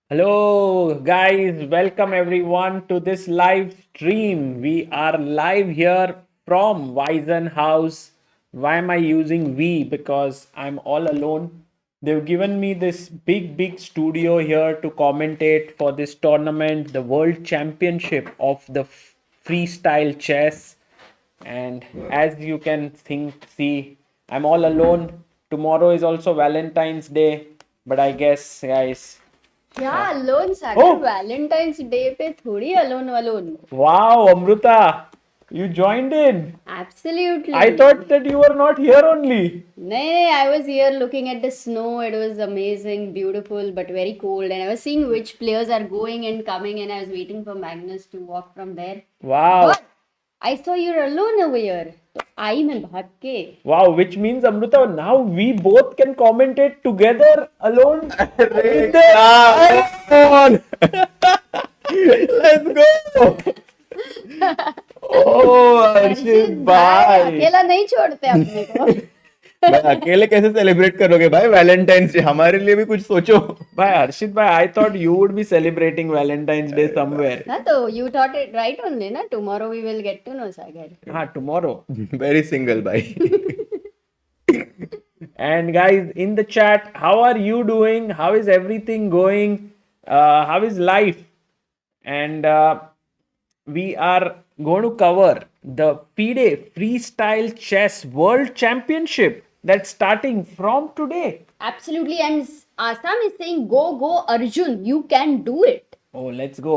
Hello, guys. Welcome everyone to this live stream. We are live here from Weissenhaus. Why am I using we? Because I'm all alone. They've given me this big studio here to commentate for this tournament, the World Championship of the freestyle chess. And as you can see, I'm all alone. Tomorrow is also Valentine's Day, but I guess, guys. क्या alone Sagar Oh, Valentine's day पे थोड़ी alone alone wow, Amruta, you joined in. Absolutely I thought that you were not here only. नहीं I was here looking at the snow it was amazing beautiful but very cold and I was seeing which players are going and coming and I was waiting for Magnus to walk from there Wow, but I saw you alone over here तो आई मैं भाग के wow, which means Amruta, now we both can commentate together alone. With the iPhone. Let's go. Oh, Arshit, bye. अकेला नहीं छोड़ते अपने को भाई अकेले कैसे सेलिब्रेट करोगे भाई वैलेंटाइंस डे? हमारे लिए भी कुछ सोचो। Bye, Arshit, bye. I thought you would be celebrating Valentine's Day somewhere. ना तो you thought it right only ना tomorrow we will get to know Sagar हाँ, tomorrow. वेरी सिंगल भाई। And guys, in the chat, how are you doing? How is everything going? How is life? And we are going to cover the FIDE Freestyle Chess World Championship that's starting from today. Absolutely, and Assam is saying, go, Arjun, you can do it. Oh, let's go.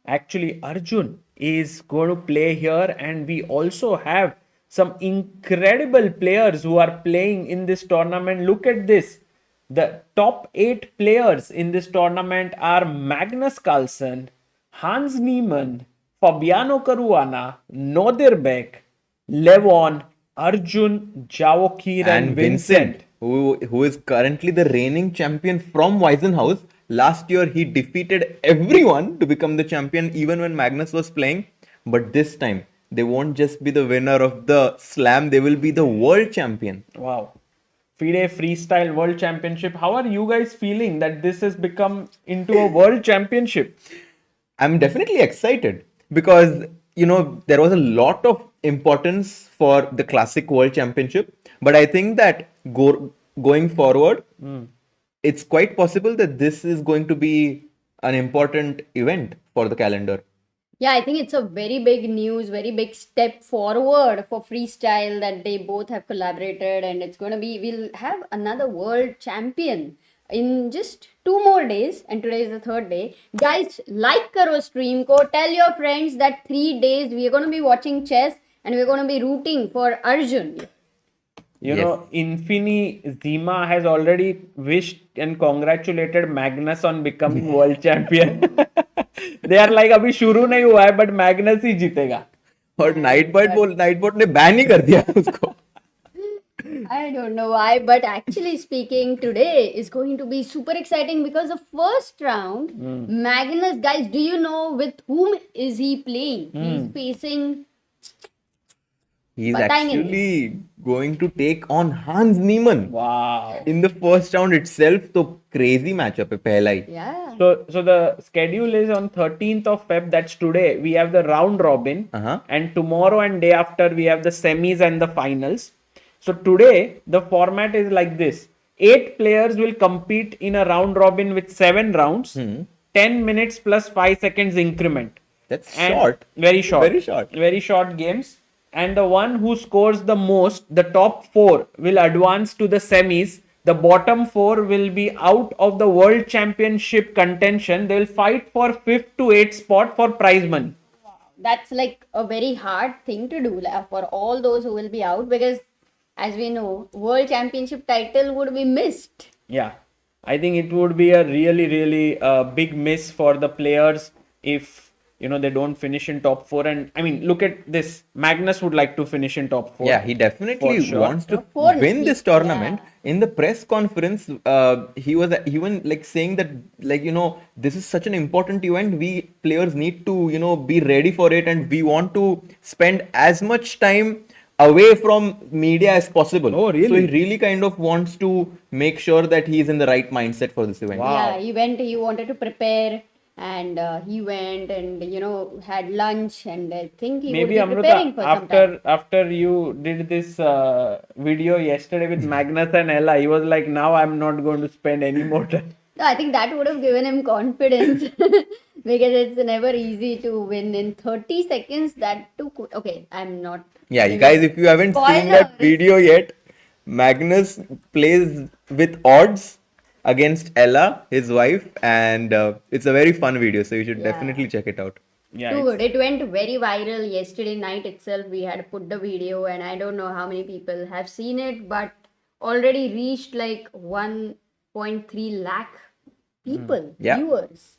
Actually, Arjun is going to play here, and we also have some incredible players who are playing in this tournament. Look at this. The top 8 players in this tournament are Magnus Carlsen, Hans Niemann, Fabiano Caruana, Nodirbek, Levon, Arjun, Javokhir, and Vincent. who is currently the reigning champion from Weissenhaus. Last year he defeated everyone to become the champion even when Magnus was playing. But this time they won't just be the winner of the slam, they will be the world champion. Wow. FIDE Freestyle World Championship. How are you guys feeling that this has become into a world championship? I'm definitely excited because there was a lot of importance for the classic world championship, but I think that going forward, it's quite possible that this is going to be an important event for the calendar. Yeah, I think it's a very big news, very big step forward for freestyle that they both have collaborated, and it's going to be, we'll have another world champion in just 2 more days, and today is the third day. Guys, like karo stream ko, tell your friends that 3 days we are going to be watching chess and we're going to be rooting for Arjun. You Yes. know, Infini Zima has already wished and congratulated Magnus on becoming world champion. They are like, अभी शुरू नहीं हुआ है, but Magnus ही जीतेगा. और Nightbot ने ban ही कर दिया उसको। I don't know why, but actually speaking, today is going to be super exciting because the first round, Magnus, guys, do you know with whom is he playing? He's facing. He's बताएंगे नहीं। actually going to take on Hans Niemann Wow. in the first round itself. तो crazy matchup है पहला ही। Yeah. So the schedule is on 13th of Feb. That's today. We have the round robin, and tomorrow and day after we have the semis and the finals. So today the format is like this: 8 players will compete in a round robin with 7 rounds, 10 minutes plus 5 seconds increment. That's And short. Very short. Very short. Very short games. And the one who scores the most, the top 4, will advance to the semis. The bottom 4 will be out of the world championship contention. They will fight for 5th to 8th spot for prize money. That's like a very hard thing to do for all those who will be out because, as we know, world championship title would be missed. Yeah, I think it would be a really big miss for the players if they don't finish in top 4. And I mean, look at this. Magnus would like to finish in top 4. Yeah, he definitely For sure. wants to Top four, win this tournament. yeah. In the press conference, he was even like saying that this is such an important event. We players need to be ready for it, and we want to spend as much time away from media as possible. Oh, really? So he really kind of wants to make sure that he's in the right mindset for this event. Wow. Yeah, he wanted to prepare, and he went and had lunch, and I think he would Maybe be preparing Amruta, for some time. after you did this video yesterday with Magnus and Ella, he was like, now I'm not going to spend any more time. No, I think that would have given him confidence because it's never easy to win in 30 seconds. That too. Okay, I'm not. Yeah, giving guys, if you haven't seen that spoilers. video yet, Magnus plays with odds against Ella, his wife, and it's a very fun video. So you should Yeah. definitely check it out. Yeah, Too good. It went very viral yesterday night itself. We had put the video, and I don't know how many people have seen it, but already reached like 1.3 lakh people, Yeah. viewers.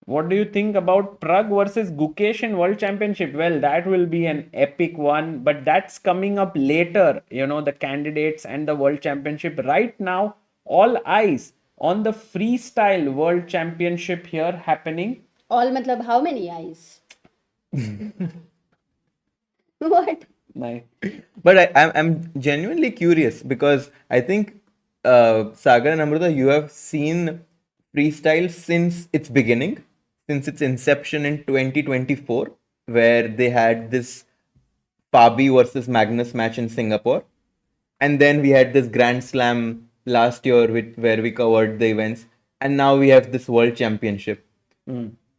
what do you think about Prag versus Gukesh in World Championship? Well, that will be an epic one, but that's coming up later. The candidates and the World Championship. Right now, all eyes on the Freestyle World Championship here happening. All matlab, how many eyes? What? Nice. But I'm genuinely curious because I think Sagar and Amruta, you have seen freestyle since its beginning, since its inception in 2024, where they had this Fabi versus Magnus match in Singapore. And then we had this Grand Slam last year where we covered the events. And now we have this World Championship.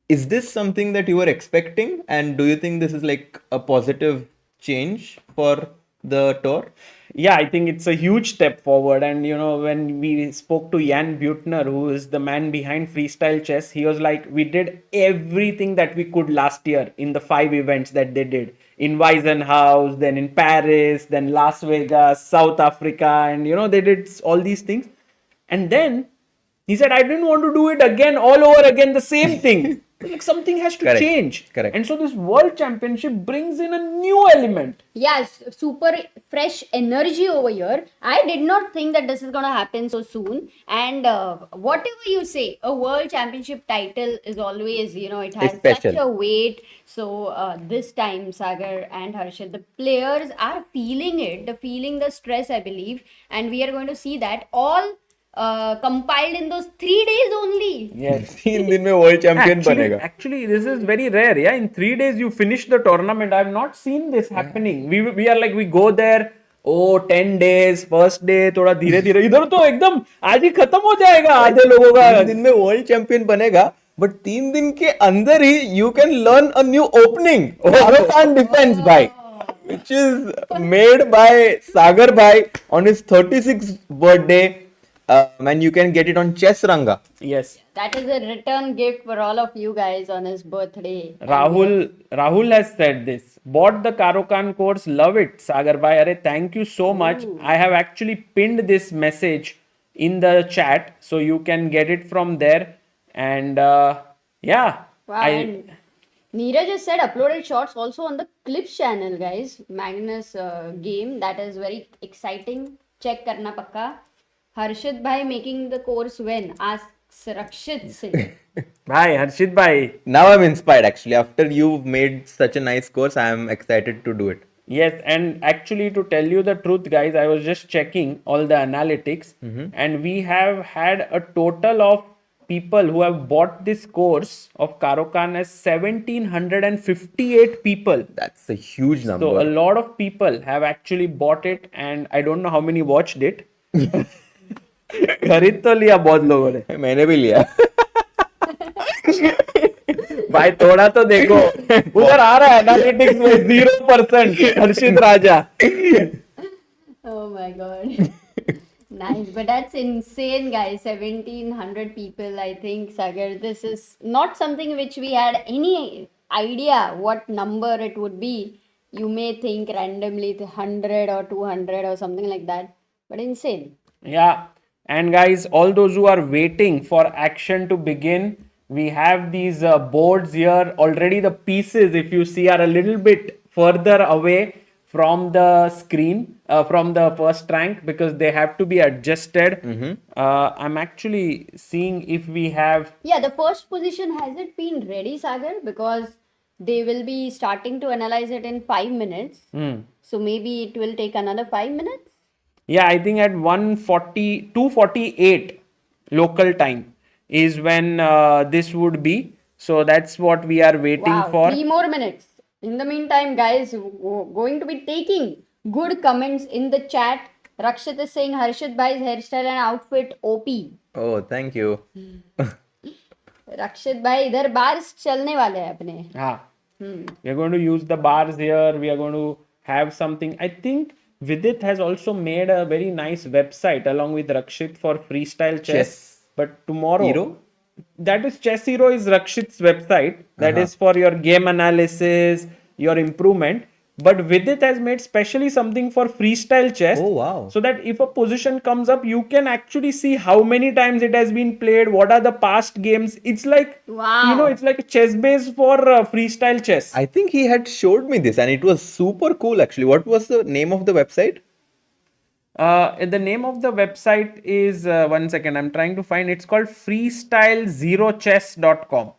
Is this something that you were expecting? And do you think this is like a positive change for the tour? Yeah, I think it's a huge step forward. And when we spoke to Jan Butner, who is the man behind Freestyle Chess, he was like, we did everything that we could last year in the 5 events that they did in Weissenhaus, then in Paris, then Las Vegas, South Africa, and they did all these things. And then he said, I didn't want to do it again, all over again, the same thing. Like something has to Correct. change. Correct. And so this World Championship brings in a new element. Yes, super fresh energy over here. I did not think that this is going to happen so soon. And whatever you say, a world championship title is always, it has It's special. such a weight. So this time, Sagar and Harshit, the players are feeling it, feeling the stress, I believe. And we are going to see that all compiled in those 3 days only. Yes. 3 दिन में world champion बनेगा. Actually, this is very rare. Yeah, in 3 days you finish the tournament. I've not seen this happening. We are like, we go there. Oh, 10 days, first day, थोड़ा धीरे धीरे. इधर तो एकदम आज ही खत्म हो जाएगा आधे लोगों का. 3 दिन में world champion बनेगा, but 3 दिन के अंदर ही you can learn a new opening. Karokan defense bhai, which is made by Sagar bhai on his 36th birthday. And you can get it on Chess Ranga. Yes. That is a return gift for all of you guys on his birthday. Rahul has said this. Bought the Karokan course. Love it. Sagar bhai. Arey, thank you so much. I have actually pinned this message in the chat, so you can get it from there. And yeah. Wow, and Neeraj just said uploaded shots also on the Clips channel, guys. Magnus game. That is very exciting. Check karna pakka. Harshit bhai making the course when? Asks Rakshit Singh. Bhai, Harshit bhai. Now I'm inspired actually. After you've made such a nice course, I am excited to do it. Yes, and actually to tell you the truth, guys, I was just checking all the analytics, and we have had a total of people who have bought this course of Karokan as 1758 people. That's a huge number. So a lot of people have actually bought it, and I don't know how many watched it. खरीद तो लिया बहुत लोगों ने. मैंने भी लिया. भाई थोड़ा तो देखो उधर आ रहा है एनालिटिक्स में 0% हर्षित राजा. Oh my god. Nice, but that's insane, guys. 1700 people, I think, Sagar. This is not something which we had any idea what number it would be. You may think randomly 100 or 200 or something like that, but insane. Yeah, and guys, all those who are waiting for action to begin, we have these boards here. Already the pieces, if you see, are a little bit further away from the screen, from the first rank, because they have to be adjusted. I'm actually seeing if we have... Yeah, the first position, has it been ready, Sagar? Because they will be starting to analyze it in 5 minutes. So maybe it will take another 5 minutes. Yeah, I think at 1:40, 2:48 local time is when this would be. So that's what we are waiting Wow, for. 3 more minutes. In the meantime, guys, going to be taking good comments in the chat. Rakshit is saying Harshit bhai's hairstyle and outfit OP. Oh, thank you. रक्षित भाई इधर bars चलने वाले हैं अपने. Ah, we are going to use the bars here. We are going to have something. I think Vidit has also made a very nice website along with Rakshit for freestyle chess. Chess But tomorrow, Hero? that is Chess Hero is Rakshit's website. That is for your game analysis, your improvement. But Vidit has made specially something for freestyle chess. Oh, wow. So that if a position comes up, you can actually see how many times it has been played, what are the past games. It's like, Wow. it's like a chess base for freestyle chess. I think he had showed me this and it was super cool actually. What was the name of the website? The name of the website is, one second, I'm trying to find, it's called freestylezerochess.com.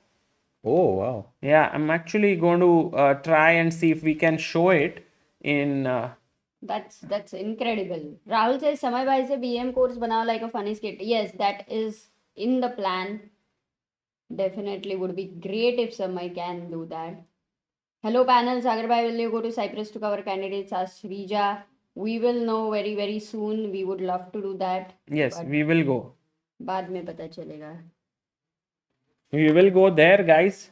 Oh, wow. Yeah, I'm actually going to try and see if we can show it in. That's incredible. Rahul says Samay bhai se BM course bana like a funny skit. Yes, that is in the plan. Definitely would be great if Samay can do that. Hello panel, Sagar bhai, will you go to Cyprus to cover candidates? Asked Rija. We will know very very soon. We would love to do that. Yes, but we will go. बाद में पता चलेगा. We will go there, guys.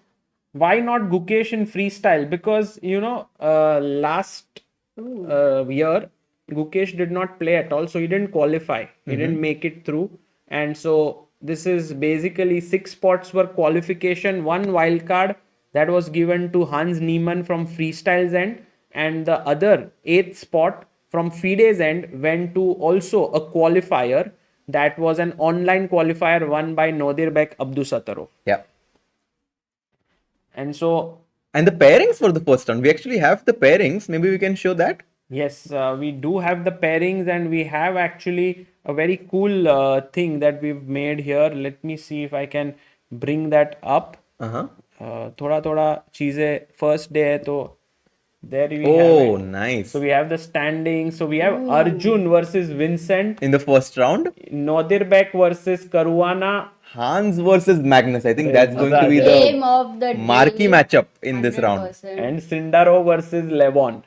Why not Gukesh in freestyle? Because, last year, Gukesh did not play at all. So he didn't qualify. He didn't make it through. And so this is basically 6 spots were qualification, 1 wild card that was given to Hans Niemann from freestyle's end. And the other 8th spot from FIDE's end went to also a qualifier. That was an online qualifier won by Nodirbek Abdusattorov. Yeah. And so, And the pairings for the first round. We actually have the pairings. Maybe we can show that. yes, we do have the pairings and we have actually a very cool thing that we've made here. Let me see if I can bring that up. थोड़ा चीजें first day है तो there we have Oh, it. nice. So we have the standings. So we have Arjun versus Vincent, In the first round, Nodirbek versus Caruana, Hans versus Magnus. I think that's going to be Game the of the marquee day, matchup in this round. 100%. and Sindarov versus Levon.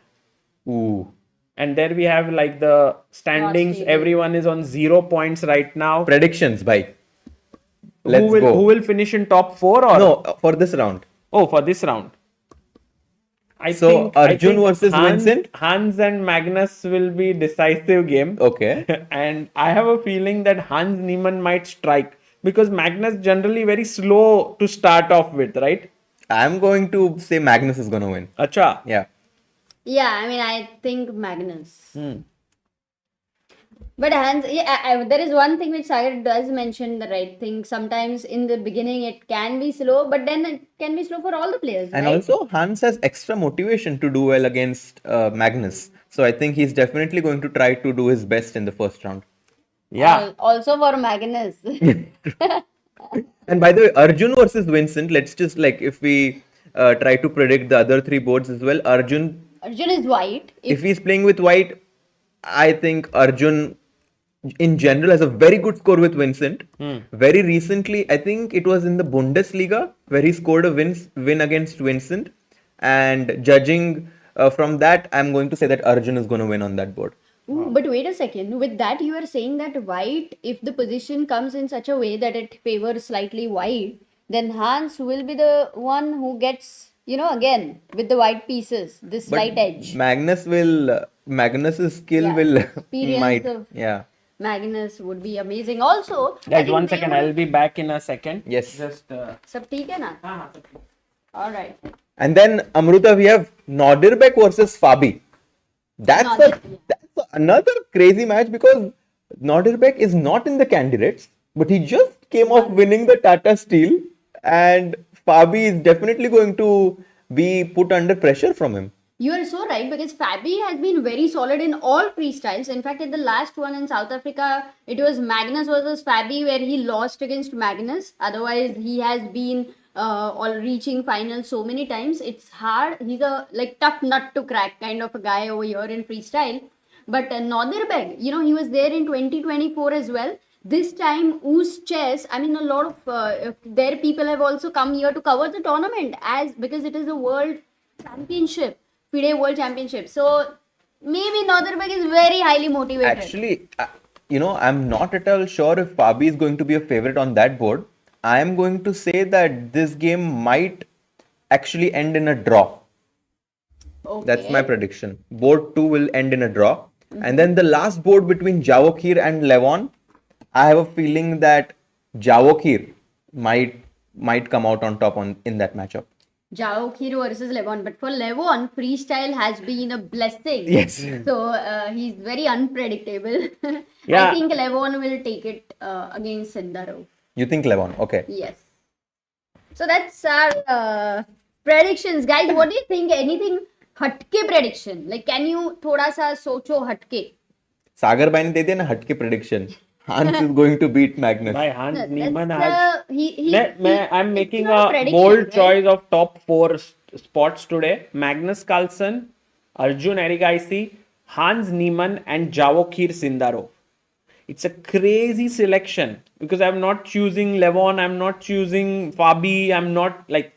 Ooh. And there we have like the standings. table. Everyone is on 0 points right now. Predictions, bye. Let's Who go. will finish in top 4 or No, for this round. Oh, for this round. I So, think Arjun versus Vincent? Hans and Magnus will be decisive game. Okay. And I have a feeling that Hans Niemann might strike because Magnus generally very slow to start off with, right? I'm going to say Magnus is going to win. Acha. Yeah. Yeah, I mean, I think Magnus. But Hans, yeah, there is one thing which Sagar does mention the right thing. Sometimes in the beginning it can be slow, but then it can be slow for all the players. And right? also, Hans has extra motivation to do well against Magnus. So I think he's definitely going to try to do his best in the first round. Yeah. Also for Magnus. And by the way, Arjun versus Vincent, let's just like if we try to predict the other 3 boards as well. Arjun is white. if he's playing with white, I think Arjun in general has a very good score with Vincent. Very recently, I think it was in the Bundesliga where he scored a win against Vincent. And judging from that, I'm going to say that Arjun is going to win on that board. Ooh, but wait a second. With that, you are saying that white, if the position comes in such a way that it favors slightly white, then Hans will be the one who gets, again, with the white pieces, this But slight edge. Magnus's skill Yeah, will experience might of- yeah. Magnus would be amazing. Also, I Guys, think 1 they second. would- I'll be back in a second. Yes. Just. Sab theek hai na? All right. And then Amruta, we have Nodirbek versus Fabi. That's another crazy match because Nodirbek is not in the candidates, but he just came off winning the Tata Steel, and Fabi is definitely going to be put under pressure from him. You are so right because Fabi has been very solid in all freestyles. In fact, in the last one in South Africa, it was Magnus versus Fabi where he lost against Magnus. Otherwise, he has been or reaching finals so many times. It's hard. He's a like tough nut to crack kind of a guy over here in freestyle. But Nodirbek, he was there in 2024 as well. This time, Oos Chess, I mean, a lot of their people have also come here to cover the tournament because it is a world championship, FIDE World Championship. So maybe Nodirbek is very highly motivated. Actually, I'm not at all sure if Fabi is going to be a favorite on that board. I am going to say that this game might actually end in a draw. Okay. That's my prediction. Board 2 will end in a draw. And then the last board between Javokhir and Levon, I have a feeling that Javokhir might come out on top in that matchup. Javokhir versus Levon. But for Levon, freestyle has been a blessing. Yes. So he's very unpredictable. Yeah. I think Levon will take it against Sindarov. You think Levon? Okay. Yes. So that's our predictions. Guys, what do you think? Anything hatke prediction? Like, can you thoda sa socho hatke? Sagar Bhai ne de diya na hatke prediction. Hans is going to beat Magnus. By Hans That's, Niemann I'm making not a a prediction, bold right? choice of top 4 spots today. Magnus Carlsen, Arjun Erigaisi, Hans Niemann and Javokhir Sindarov. It's a crazy selection because I'm not choosing Levon, I'm not choosing Fabi, I'm not like,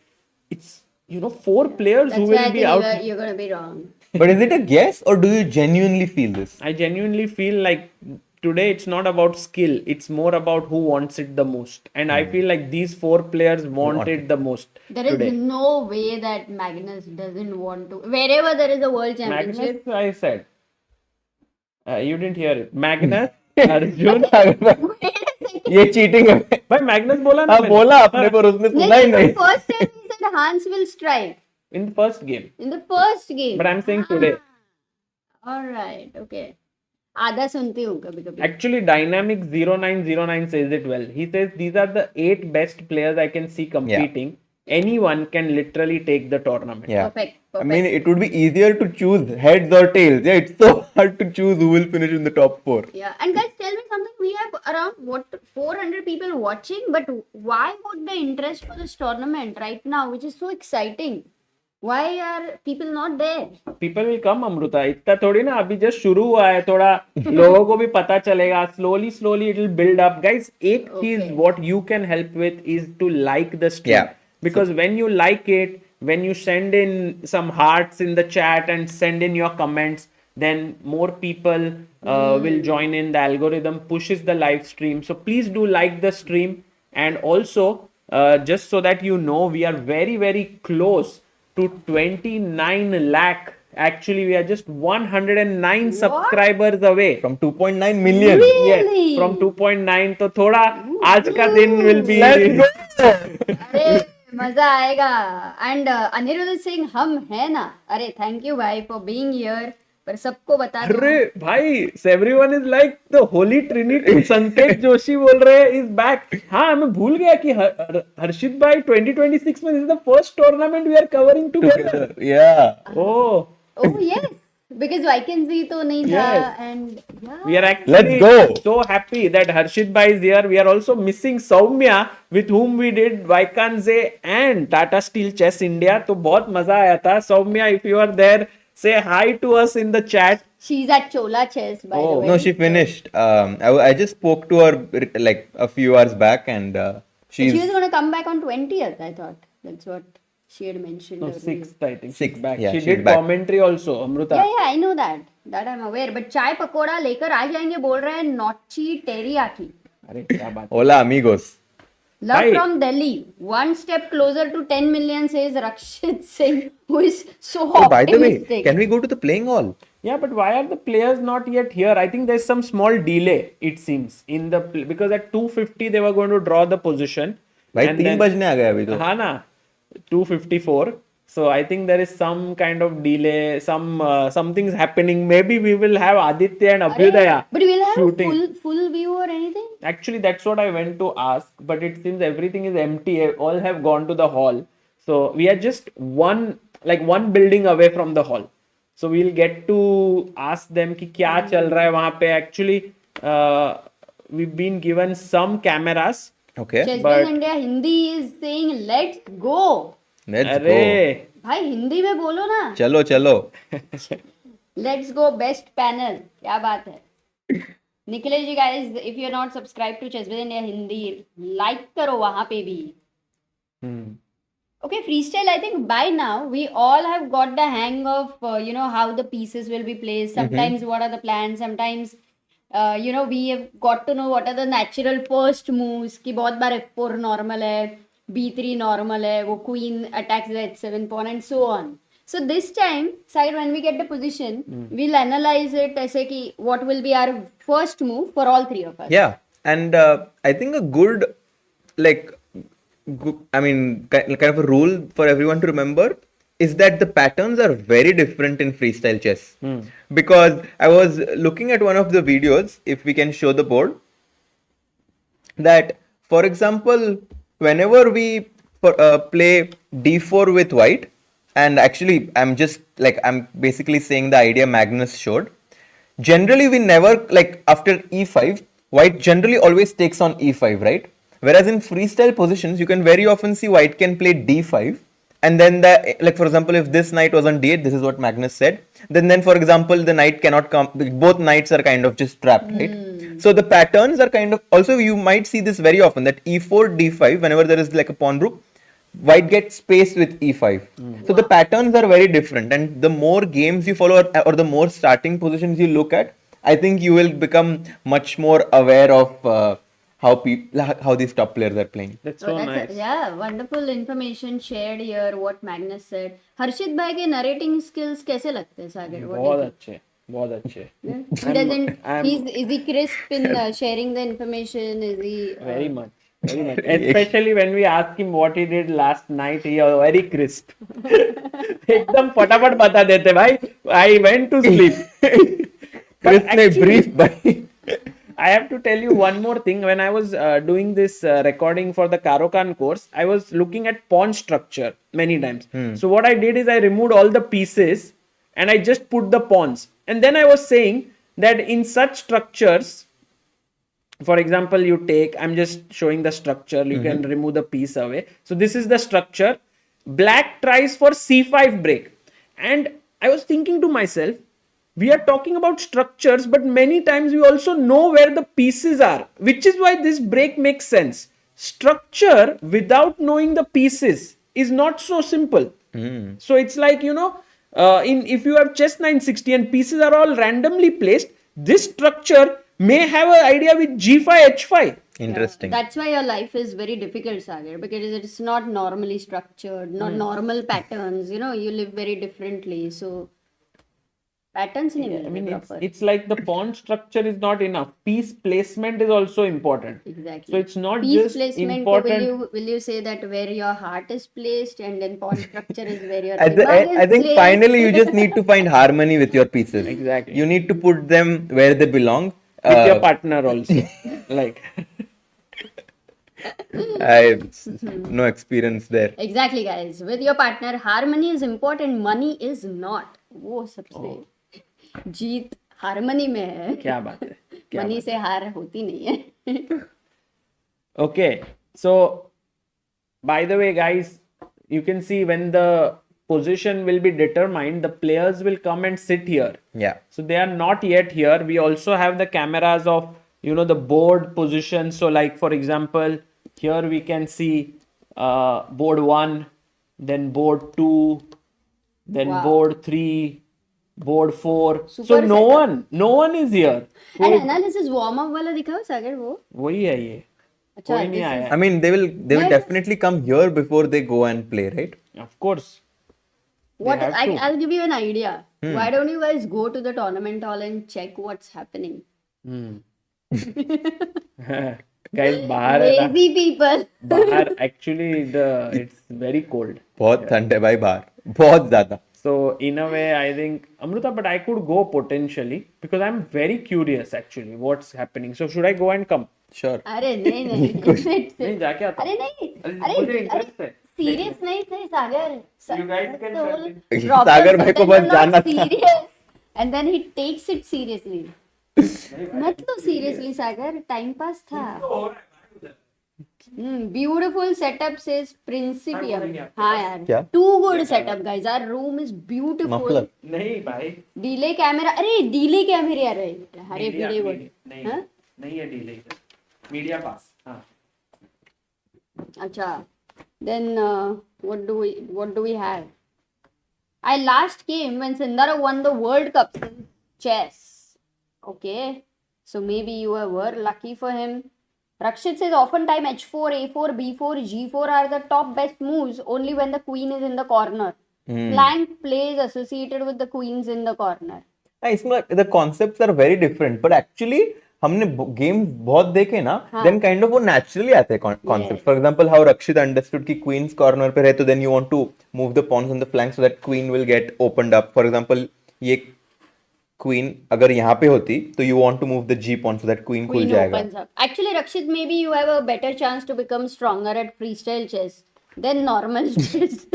it's 4 players That's who why will I be think out. you're going to be wrong. But is it a guess or do you genuinely feel this? I genuinely feel like today it's not about skill, it's more about who wants it the most. And I feel like these 4 players want it the most. There is today. no way that Magnus doesn't want to. Wherever there is a world championship. Magnus, I said. You didn't hear it. Magnus, Arjun. Wait a second. ये cheating है. भाई Magnus बोला ना हाँ मैंने. बोला आपने पर उसने सुना ही Then नहीं. the first time he said Hans will strike. In the first game. In the first game. But I'm saying today. Alright, okay. आधा सुनती हूँ कभी कभी. Actually, Dynamic 0909 says it well. He says these are the 8 best players I can see competing. Anyone can literally take the tournament. Yeah. Perfect. I mean, it would be easier to choose heads or tails. Yeah, it's so hard to choose who will finish in the top 4. Yeah, and guys, tell me something. We have around 400 people watching, but why would the interest for this tournament right now, which is so exciting? Why are people not there? People will come, Amruta. इतना थोड़ी ना अभी just शुरू हुआ है थोड़ा लोगों को भी पता चलेगा. Slowly it will build up. Guys, एक चीज what you can help with is to like the stream. Yeah. Because when you like it, when you send in some hearts in the chat and send in your comments, then more people will join in. The algorithm pushes the live stream. So please do like the stream. And also, just so that you know, we are very, very close to 29 lakh. Actually, we are just 109 subscribers away. From 2.9 million. Really? Yes, from 2.9. तो थोड़ा आज का दिन will be. Let's go. अरे मजा आएगा. And Anirudh Singh, हम है ना. अरे thank you भाई for being here. पर सबको बता दो. अरे भाई, everyone is like the holy trinity. संकेत जोशी बोल रहे हैं is back. हाँ, मैं भूल गया कि हर्षित भाई 2026 में this is the first tournament we are covering together. Yeah. Oh. Oh yes, because vacancy तो नहीं था. Yes. And yeah. We are actually Let's go. so happy that Harshit Bhai is here. We are also missing Soumya, with whom we did Vaikanze and Tata Steel Chess India. तो बहुत मजा आया था. Soumya, if you are there, say hi to us in the chat. She's at Chola Chess, by the way. No, she finished. I just spoke to her like a few hours back and She was she's going to come back on 20th, I thought. That's what she had mentioned. No, earlier. 6th, I think. Sixth, She's back. yeah, She she's did back. commentary also, Amruta. Yeah, I know that. That I'm aware. But चाय पकोड़ा लेकर आ जाएंगे बोल रहे हैं नॉची teriyaki. अरे क्या बात. hola amigos. Love Hi. from Delhi. One step closer to 10 million, says Rakshit Singh, who is so Oh, by the way, optimistic. can we go to the playing hall? Yeah, but why are the players not yet here? I think there's some small delay, it seems, in the because at 2:50 they were going to draw the position. भाई and 3 then- बजने आ गए अभी तो. हाँ ना, 2:54. So I think there is some kind of delay. Something's happening. Maybe we will have Aditya and Abhyudaya But we'll have shooting. full view or anything? Actually, that's what I went to ask, but it seems everything is empty. All have gone to the hall. So we are just one building away from the hall. So we'll get to ask them कि क्या चल रहा है वहाँ पे. Actually, we've been given some cameras Okay. Chess But- Base India Hindi is saying let's go. Let's go. अरे भाई हिंदी में बोलो ना. Chalo, chalo. Let's go best panel. क्या बात है. निखिलेश जी guys, if you're not subscribed to Chess Base India Hindi, like करो वहाँ पे भी. Okay, freestyle. I think by now we all have got the hang of how the pieces will be placed. Sometimes what are the plans. Sometimes we have got to know what are the natural first moves. कि बहुत बार f4 normal है, b3 normal है, वो queen attacks the h7 pawn and so on. So this time, side when we get the position, we'll analyze it ऐसे कि what will be our first move for all three of us. Yeah, and I think a good, kind of a rule for everyone to remember is that the patterns are very different in freestyle chess. Because I was looking at one of the videos, if we can show the board, that for example, whenever we play d4 with white, and actually I'm basically saying the idea Magnus showed. Generally, we never, after e5, white generally always takes on e5, right? Whereas in freestyle positions, you can very often see white can play d5. And then, for example, if this knight was on d8, this is what Magnus said. Then for example, the knight cannot come. Both knights are kind of just trapped, right? So the patterns are kind of, also you might see this very often, that e4, d5, whenever there is like a pawn group, white gets space with e5. So the patterns are very different, and the more games you follow or the more starting positions you look at, I think you will become much more aware of how these top players are playing. That's so nice. Yeah, wonderful information shared here. What Magnus said. हर्षित भाई के narrating skills कैसे लगते हैं सागर? बहुत अच्छे. He doesn't. Is he crisp in sharing the information? Is he? Very much. Especially when we ask him what he did last night, he was very crisp. एकदम फटाफट बता देते भाई. I went to sleep. But actually, brief by. I have to tell you one more thing. When I was doing this recording for the Karokan course, I was looking at pawn structure many times. So what I did is I removed all the pieces and I just put the pawns. And then I was saying that in such structures, for example, you take, I'm just showing the structure, you can remove the piece away. So this is the structure. Black tries for c5 break. And I was thinking to myself, we are talking about structures, but many times we also know where the pieces are, which is why this break makes sense. Structure without knowing the pieces is not so simple. So it's like, if you have chess 960 and pieces are all randomly placed, this structure may have an idea with g5, h5. Interesting. That's why your life is very difficult, Sagar, because it's not normally structured, not normal patterns. You live very differently. So patterns it's like the pawn structure is not enough. Piece placement is also important. Exactly. So it's not piece just placement. important. Will you say that where your heart is placed, and then pawn structure is where your I think placed? finally you just need to find harmony with your pieces. Exactly. You need to put them where they belong. With your partner also. Like. I no experience there. Exactly, guys. With your partner, harmony is important. Money is not. वो सबसे जीत harmony में है. क्या बात है. Money से हार होती नहीं है. Okay, so by the way, guys, you can see when the position will be determined, the players will come and sit here. Yeah. So they are not yet here. We also have the cameras of the board position. So like for example, here we can see board 1, then board 2, then board 3, board 4. Super so no setup. one is here. And analysis warm up वाला दिखाओ सागर वो. वही है ये. अच्छा, कोई नहीं आया. I mean, they will definitely come here before they go and play, right? Of course. What have to. I'll give you an idea. Why don't you guys go to the tournament hall and check what's happening? Guys, बाहर है ना. Lazy people. बाहर actually it's very cold. बहुत ठंड है भाई बाहर, बहुत ज़्यादा. So in a way, I think Amruta, but I could go potentially because I'm very curious actually what's happening. So should I go and come? Sure. अरे नहीं नहीं जाके आता. अरे नहीं मुझे interest है. सीरियस नहीं थे सागर. You guys can सागर भाई को बस जाना था. serious and then he takes it seriously. मत लो seriously सागर, टाइम पास था. Beautiful setup says Principium. हाँ यार. क्या? Too good setup guys. Our room is beautiful. Muffler. नहीं भाई, Delay camera. अरे delay camera अरे अरे मीडिया video नहीं हाँ? नहीं है डिले, मीडिया पास. हाँ, अच्छा. Then what do we have? I last came when Sindarov won the World Cup in chess. Okay, so maybe you were lucky for him. Rakshit says oftentimes h4, a4, b4, g4 are the top best moves only when the queen is in the corner. Flank plays associated with the queens in the corner. इसमें the concepts are very different, but actually हमने game बहुत देखे ना, then kind of वो naturally आते हैं concepts. For example, how Rakshit understood कि queen's corner पे है, तो then you want to move the pawns on the flank so that queen will get opened up. For example, ये queen अगर यहाँ पे होती, तो you want to move the g pawn so that queen खुल जाएगा. Opens up. Actually, Rakshit, maybe you have a better chance to become stronger at freestyle chess than normal chess.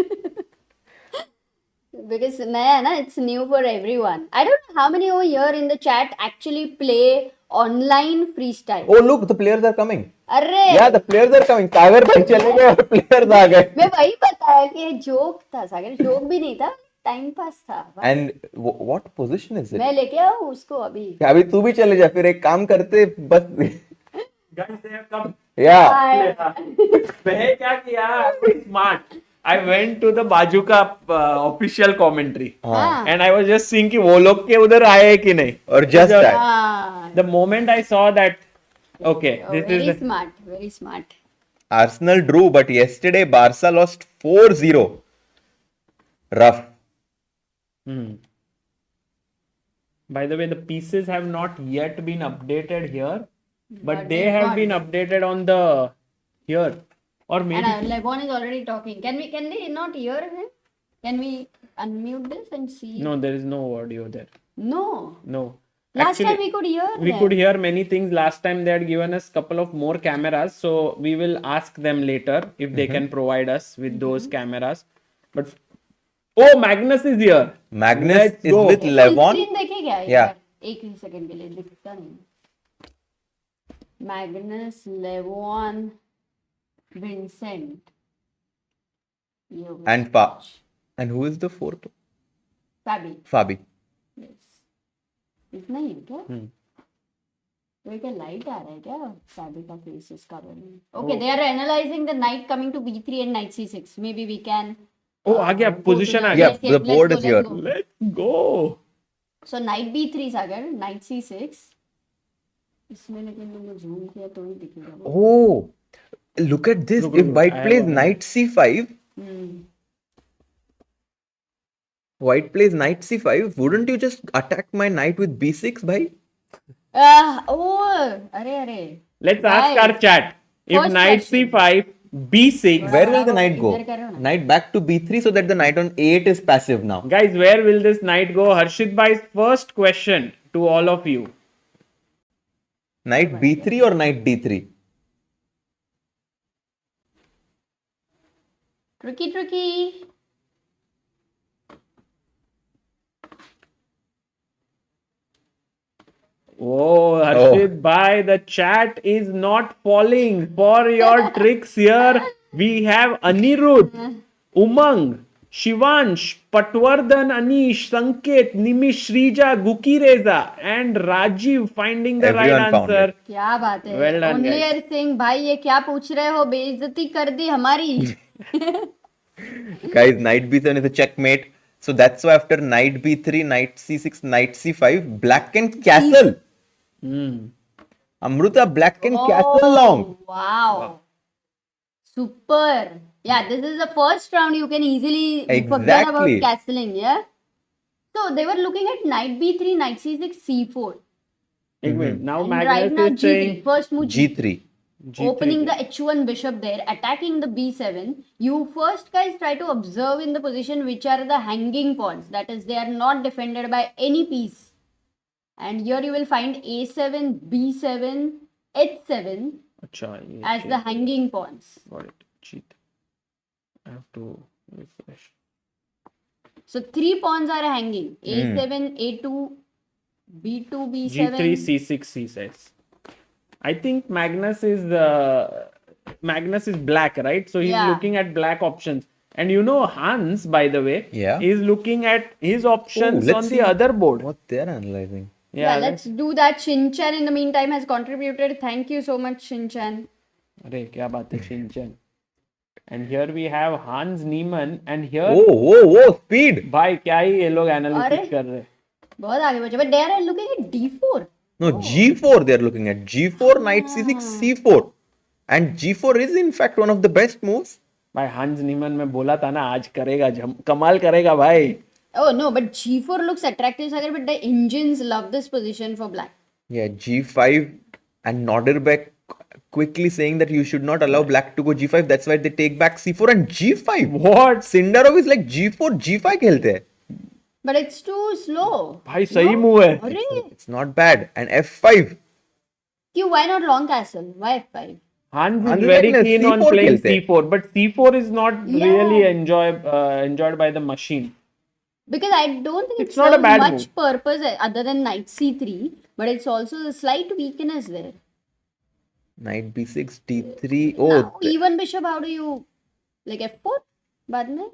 Because naya na, it's new for everyone. I don't know how many over here in the chat actually play online freestyle. Oh look, the players are coming. अरे Yeah, the players are coming. सागर भाई चले गए और players आ गए. मैं वही बताया कि जोक था सागर, जोक भी नहीं था, टाइम पास था. And what position is it? मैं लेके आऊँ उसको अभी. अभी तू भी चले जा, फिर एक काम करते बस. guys, they have come. Yeah. मैं क्या किया? Smart. I went to the बाजू का official commentary, and I was just seeing कि वो लोग के उधर आए हैं कि नहीं. और just that. The moment I saw that, okay, this very is smart, very smart. Arsenal drew, but yesterday Barca lost 4-0. Rough. By the way, the pieces have not yet been updated here, but they they've have got- been updated on the here, or maybe And Levon is already talking. Can they not hear him? Can we unmute this and see? no, there is no audio there. No. No. Last time Actually, we could hear we them. could hear many things. Last time they had given us couple of more cameras, so we will ask them later if they can provide us with those cameras. But oh, Magnus is here. Magnus Let's is go. with Full Levon. screen देखे क्या एक Yeah. बार? एक ही second के लिए दिखता नहीं. Magnus, Levon, Vincent. ये हो गया. And who is the fourth? Fabi. Fabi. Yes. इतना ही है क्या? तो क्या लाइट आ रहा है क्या? Fabi का फेस इसका बना. Okay, they are analyzing the knight coming to b3 and knight c6. Maybe we can. Oh, आ गया. Position आ गया. Yeah, the board is here. Let's go. So knight b3 Sagar, knight c6. इसमें लेकिन तुमने zoom किया तो ही दिखेगा. Oh, look at this. Look, If look, white I plays have a- knight c5, white plays knight c5, wouldn't you just attack my knight with b6, bhai? Oh, अरे. Let's ask Guys, our chat. If first knight question. c5, b6, Where will the knight go? इधर करो ना. Knight back to b3 so that the knight on a8 is passive now. guys, where will this knight go? Harshit bhai's first question to all of you. Knight b3 or knight d3? Tricky. Oh, Harshit bhai, the chat is not falling for your tricks here. We have Anirudh, Umang, Shivansh, Patwardhan, Anish, Sanket, Nimish, Shrija, Gukireza, and Rajiv finding the Everyone right found answer. क्या बात है. Well done, Only guys. Singh भाई ये क्या पूछ रहे हो? बेइज्जती कर दी हमारी. Guys, knight b7 is a checkmate. So that's why after knight b3, knight c6, knight c5, black can castle. Amruta, black can castle long. Wow. Super. Yeah, this is the first round. You can easily forget about Exactly. castling. Yeah. So they were looking at knight b3, knight c6, c4. एक minute. Now And right Magnus now is saying g3. First move g3. opening the h1 bishop there, attacking the b7. You first guys try to observe in the position which are the hanging pawns. That is, they are not defended by any piece. And here you will find a7, b7, h7 अच्छा, ये as the hanging pawns. got it. Cheat. I have to refresh. So 3 pawns are hanging. a7, a2, b2, b7. G3, C6, C6. I think Magnus is Magnus is black, right? So he's Yeah. looking at black options. And you know, Hans, by the way, Yeah. is looking at his options let's on see the other board. What they're analyzing. Yeah, let's do that. Shinchan in the meantime has contributed. Thank you so much, Shinchan. Arey, kya baat hai, Shinchan. And here we have Hans Niemann. And here, Oh, speed. bhai, kya hi ye log analysis अरे, kar rahe. बहुत आगे बचे. But they are looking at D4. No, G4 they're looking at. G4, knight C6, C4. And G4 is in fact one of the best moves. भाई हंस नीमन में बोला था ना आज करेगा कमाल करेगा भाई. Oh no, but G4 looks attractive, Sagar, but the engines love this position for black. Yeah, G5 and Nodirbek quickly saying that you should not allow black to go G5. That's why they take back C4 and G5. What? Sindarov is like G4, G5 खेलते हैं. But it's too slow. भाई सही move है. अरे, It's not bad. And F5. क्यों? Why not long castle? Why F5? Hans is Hans very like keen on C4 playing खेलते हैं. C4, but C4 is not Yeah. really enjoyed by the machine. Because I don't think it It's not a serves bad much move. purpose other than knight C3, but it's also a slight weakness there. Knight B6, D3. Oh, Now, even bishop, how do you like F4? बाद में?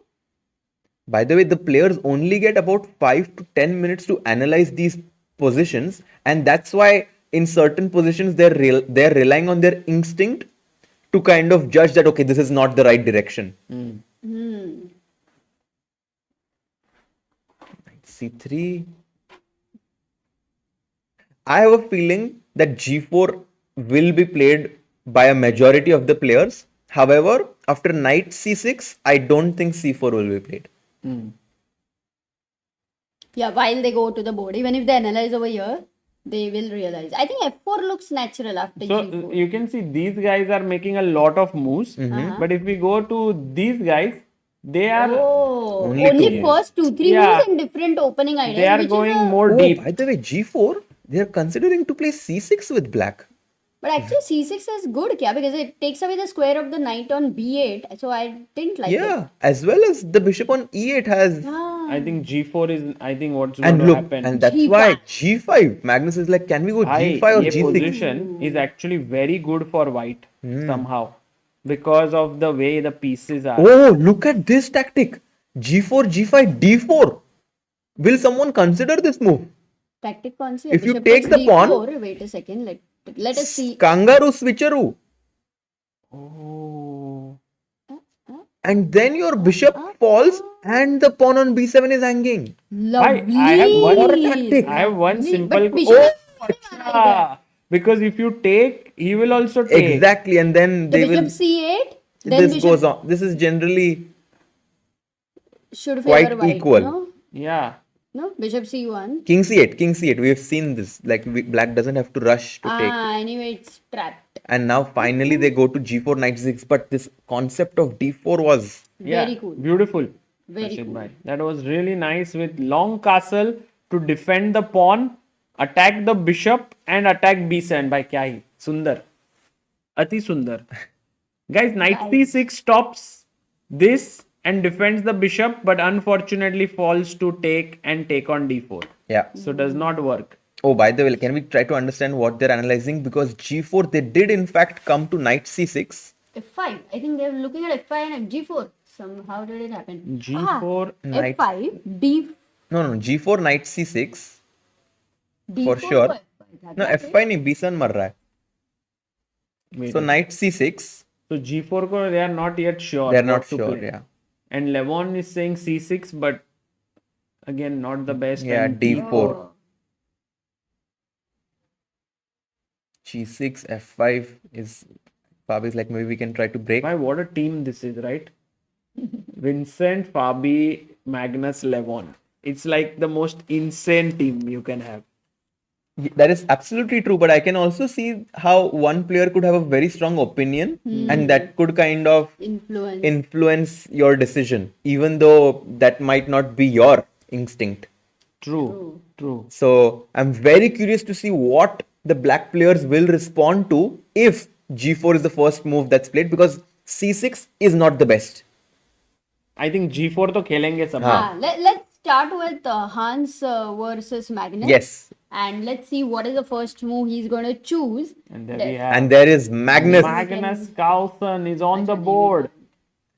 by the way, the players only get about 5 to 10 minutes to analyze these positions, and that's why in certain positions they're relying on their instinct to kind of judge that okay, this is not the right direction. Knight C3. I have a feeling that G4 will be played by a majority of the players. However, after Knight C6, I don't think C4 will be played. Yeah, while they go to the board, even if they analyze over here, they will realize. I think F4 looks natural after So G4. you can see these guys are making a lot of moves, but if we go to these guys, they are Oh, Only only two. first 2-3 Yeah. moves and different opening ideas. they are which is going a- more Oh, deep. by the way, G4, they are considering to play C6 with black. But actually, C6 is good, kya? Because it takes away the square of the knight on B8. So I didn't like it. Yeah, as well as the bishop on E8 has. Ah. I think G4 is what's going And to look, happen. and that's G5. why G5. Magnus is like, can we go Bhai, G5 or ये G6? position is actually very good for white somehow because of the way the pieces are. Oh, look at this tactic. G4, G5, D4. Will someone consider this move? Tactic कौन सी है? If you Bishop take takes the pawn- D4. Wait a second. Let us see. Kangaroo switcheroo. Oh. And then your bishop falls and the pawn on B7 is hanging. Lovely. I have one What a tactic. I have one Lovely. simple. But bishop- Ah, because if you take, he will also take. Exactly, and then The they bishop will. C8. Then This bishop goes on. This is generally should quite favor white. equal. No? Yeah. No? Bishop C1. King C8, King C8. We have seen this. Like black doesn't have to rush to take. Anyway, it's trapped. And now finally they go to G4, Knight 6. But this concept of D4 was Yeah. Very cool. Beautiful. Very Rashid cool. bhai. That was really nice with long castle to defend the pawn, attack the bishop, and attack B7 by kya hi? Sundar. Ati Sundar. Guys, knight C6 stops this and defends the bishop, but unfortunately falls to take and take on D4. yeah. So does not work. Oh, by the way, can we try to understand what they're analyzing? Because G4 they did in fact come to Knight C6. F5. I think they're looking at F5 and G4. How did it happen? G4 Knight. F5, D, No, G4 Knight C6. D4 For sure. F5. No, F5 नहीं B7 मर रहा है. Wait So a- Knight C6. So G4 ko they are not yet sure. They're what not to sure. play. Yeah. And Levon is saying C6, but again not the best. Yeah. and D4. G6 F5 is. Fabi's like maybe we can try to break. Why, what a team this is, right? Vincent, Fabi, Magnus, Levon. It's like the most insane team you can have. That is absolutely true, but I can also see how one player could have a very strong opinion and that could kind of influence. influence your decision, even though that might not be your instinct. True. So I'm very curious to see what the black players will respond to if G4 is the first move that's played, because C6 is not the best. I think G4 तो खेलेंगे सब. let's start with Hans versus Magnus. Yes. And let's see what is the first move he's going to choose. And there we have And there is Magnus. Magnus Carlsen is on the board.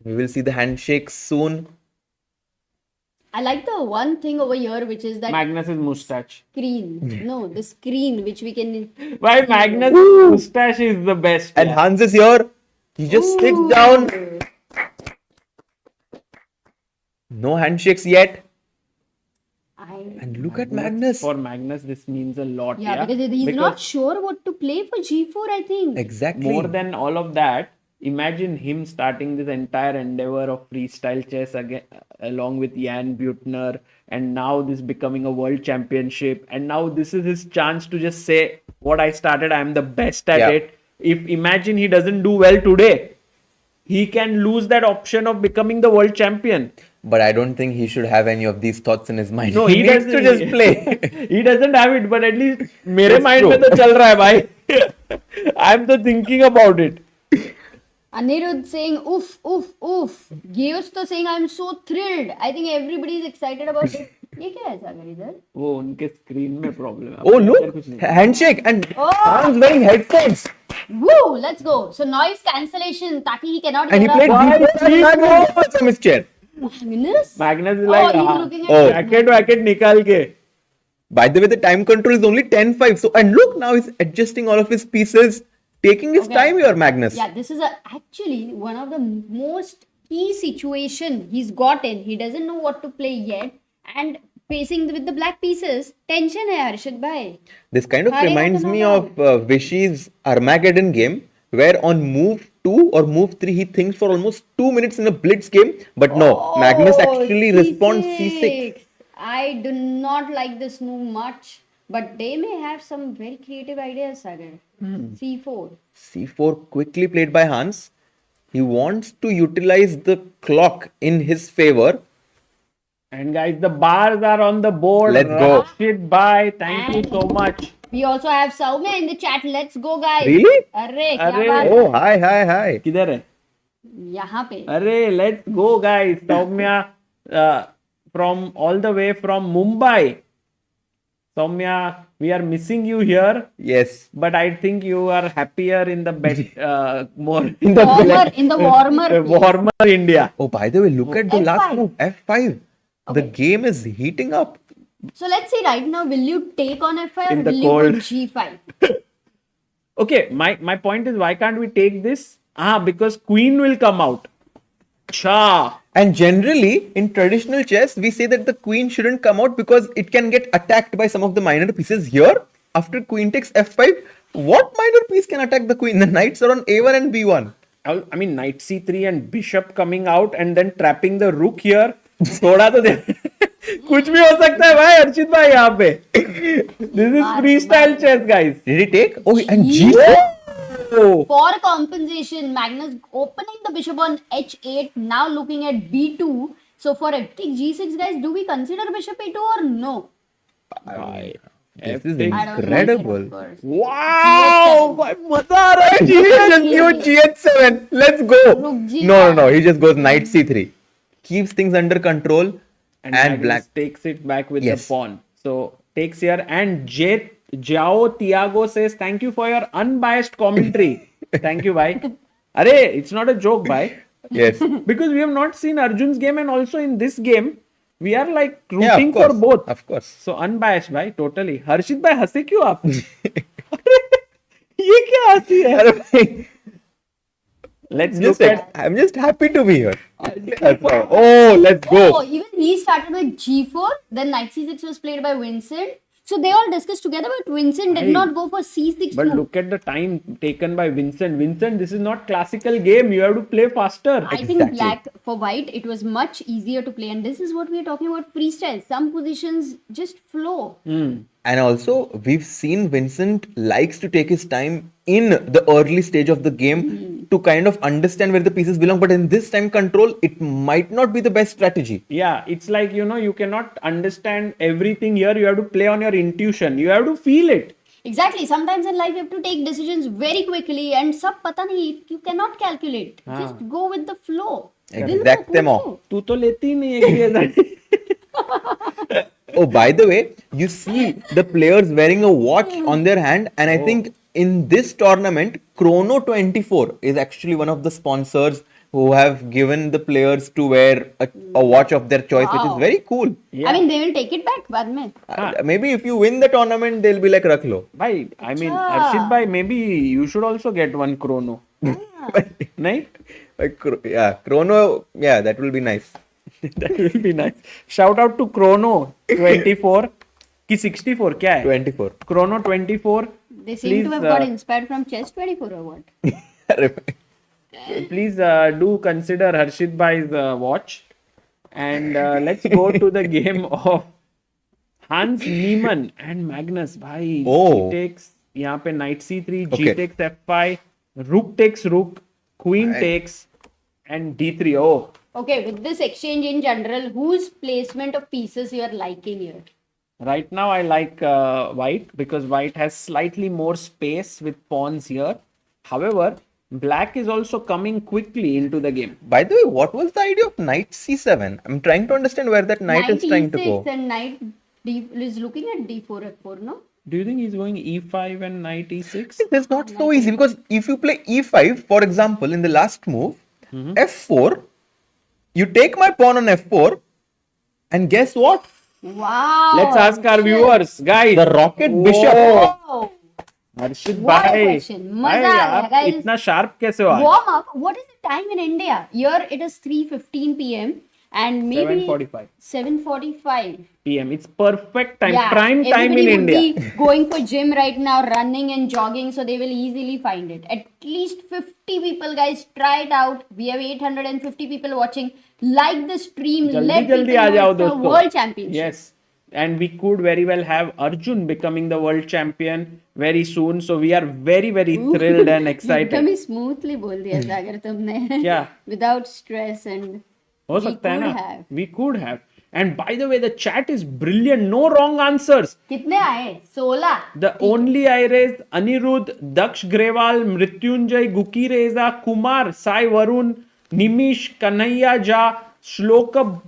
We will see the handshake soon. I like the one thing over here, which is that Magnus's mustache. screen. No, the screen which we can. Why Magnus' mustache is the best. And yeah. Hans is here. He just sits down. No handshakes yet. And look at Magnus. For Magnus, this means a lot. Yeah, because he's not sure what to play for G4, I think. Exactly. More than all of that, imagine him starting this entire endeavor of freestyle chess again, along with Jan Butner, and now this becoming a world championship. And now this is his chance to just say, what I started, I am the best at it. If imagine he doesn't do well today, he can lose that option of becoming the world champion. But I don't think he should have any of these thoughts in his mind. No, he needs doesn't- to just play. He doesn't have it, but at least मेरे That's mind true. में तो चल रहा है भाई. I'm तो thinking about it. Anirudh saying, oof, oof, oof. Gios to saying, I'm so thrilled. I think everybody is excited about it. ये क्या है सागर इधर? वो उनके स्क्रीन में प्रॉब्लम है. Oh, look. Handshake. And Hans wearing headphones. Woo, let's go. So noise cancellation, ताकि he cannot And he hear played us. Magnus from his chair. Magnus? Magnus is Oh, like he's हाँ, looking at Oh. racket निकाल के. By the way, the time control is only 10-5. So, and look, now he's adjusting all of his pieces, taking his time here, Magnus. Yeah, this is actually one of the most key situation he's gotten. He doesn't know what to play yet, and facing with the black pieces, tension hai Harshit bhai. This kind of Harega reminds to me know of Vishy's Armageddon game, where on move 2 or move 3, he thinks for almost 2 minutes in a blitz game. But no, Magnus actually responds C6. I do not like this move much, but they may have some very creative ideas, Sagar. C4. C4 quickly played by Hans. He wants to utilize the clock in his favor. And guys, the bars are on the board. Let's go. Rashid bhai, thank you so much. We also have Saumya in the chat. Let's go, guys. Really? Arre, Arre. क्या बात Oh, hi. किधर है? यहाँ पे. Arre, let's go guys. Soumya from all the way from Mumbai. Soumya, we are missing you here, Yes. but I think you are happier in the more In the warmer. place. warmer India. Oh, by the way, look at the F5. last move. F5. The Okay. game is heating up. So let's see right now, will you take on F5 or In the will you cold. go G5? Okay, my point is, why can't we take this? Because queen will come out. Cha. And generally, in traditional chess, we say that the queen shouldn't come out because it can get attacked by some of the minor pieces. Here, after queen takes f5, what minor piece can attack the queen? The knights are on a1 and b1. I mean, knight c3 and bishop coming out and then trapping the rook here. थोड़ा तो दे कुछ भी हो सकता है भाई अर्चित भाई यहाँ पे. This is freestyle chess, guys. Did he take? Oh, and Gee. g4? Oh. For compensation, Magnus opening the bishop on h8, now looking at b2. So for f6, g6, guys, do we consider bishop a2 or no? This is F6. I don't incredible. know, of course. Wow, भाई मजा आ रहा है. He just used gh7. Let's go. Rook G5. No. He just goes knight c3. Keeps things under control. And Magnus black. takes it back with Yes. the pawn. So takes here, and Jao Tiago says, thank you for your unbiased commentary. Thank you, bhai. Arey, it's not a joke, bhai. Yes. Because we have not seen Arjun's game, and also in this game, we are like Yeah, rooting of course. for both. Of course. So unbiased, bhai, totally. Harshit bhai, हंसे क्यों आप? ये क्या हंसी है? अरे भाई, Let's just look at. I'm just happy to be here. Oh, let's Oh, go. even he started with g4, then knight c6 was played by Vincent. So they all discussed together, but Vincent did Right. not go for c6 But move. look at the time taken by Vincent. Vincent, this is not classical game. You have to play faster. I think Exactly. black for white, it was much easier to play, and this is what we are talking about freestyle. Some positions just flow. And also, we've seen Vincent likes to take his time in the early stage of the game to kind of understand where the pieces belong. But in this time control, it might not be the best strategy. Yeah, it's like, you cannot understand everything here. You have to play on your intuition. You have to feel it. Exactly. Sometimes in life you have to take decisions very quickly, and sab pata nahi, you cannot calculate. Just go with the flow. This is the Exactement. flow. तू तो लेती ही नहीं है कि Oh, by the way, you see the players wearing a watch on their hand, and I think in this tournament, Chrono 24 is actually one of the sponsors who have given the players to wear a watch of their choice, which is Wow. very cool. I mean, they will take it back बाद में. Maybe if you win the tournament, they'll be like, Rakh lo. Bhai, I mean, Acha. Harshit bhai, maybe you should also get one chrono. Nahi? Yeah, Chrono, yeah, that will be nice. That will be nice. Shout out to Chrono 24 ki 64 क्या है? 24. Chrono 24. They seem to have got inspired from Chess 24 or what? Please do consider Harshit bhai's watch. And let's go to the game of Hans Niemann and Magnus. Bhai, Oh. G takes यहाँ पे knight c3, G Okay. takes f5, rook takes rook, queen takes, and d3. Oh, Okay, with this exchange in general, whose placement of pieces you are liking here? right now I like white because white has slightly more space with pawns here. However, black is also coming quickly into the game. By the way, what was the idea of knight c7? I'm trying to understand where that knight is trying to E6 go. and knight D is looking at D4 F4, no? Do you think he's going e5 and knight e6? It's not so easy because if you play e5, for example, in the last move, f4, you take my pawn on f4, and guess what? Wow. Let's ask our viewers, guys. The rocket bishop. Oh. Harshit What a bhai, question. bhai, मजा आया, आप guys. इतना sharp कैसे हो आज? Warm up. What is the time in India? Here it is 3:15 p.m. and maybe 7:45 7:45. PM. It's perfect time, Yeah, prime time everybody in would India. be going for gym right now, running and jogging, so they will easily find it. At least 50 people, guys, try it out. We have 850 people watching. Like the stream. Let जल्दी people आ know जाओ it's the दोस्तों. World Championship. Yes. And we could very well have Arjun becoming the world champion very soon. So we are very, very thrilled and excited. एकदम ही smoothly बोल दिया था अगर तुमने. क्या? Without stress and. हो we सकता है could ना? have. We could have. And by the way, the chat is brilliant. No wrong answers. कितने आए? 16. The only I raised Anirudh, Daksh Grewal, Mrityunjay, Guki Reza, Kumar, Sai Varun, Nimish, Kanhaiya Jha, Shloka.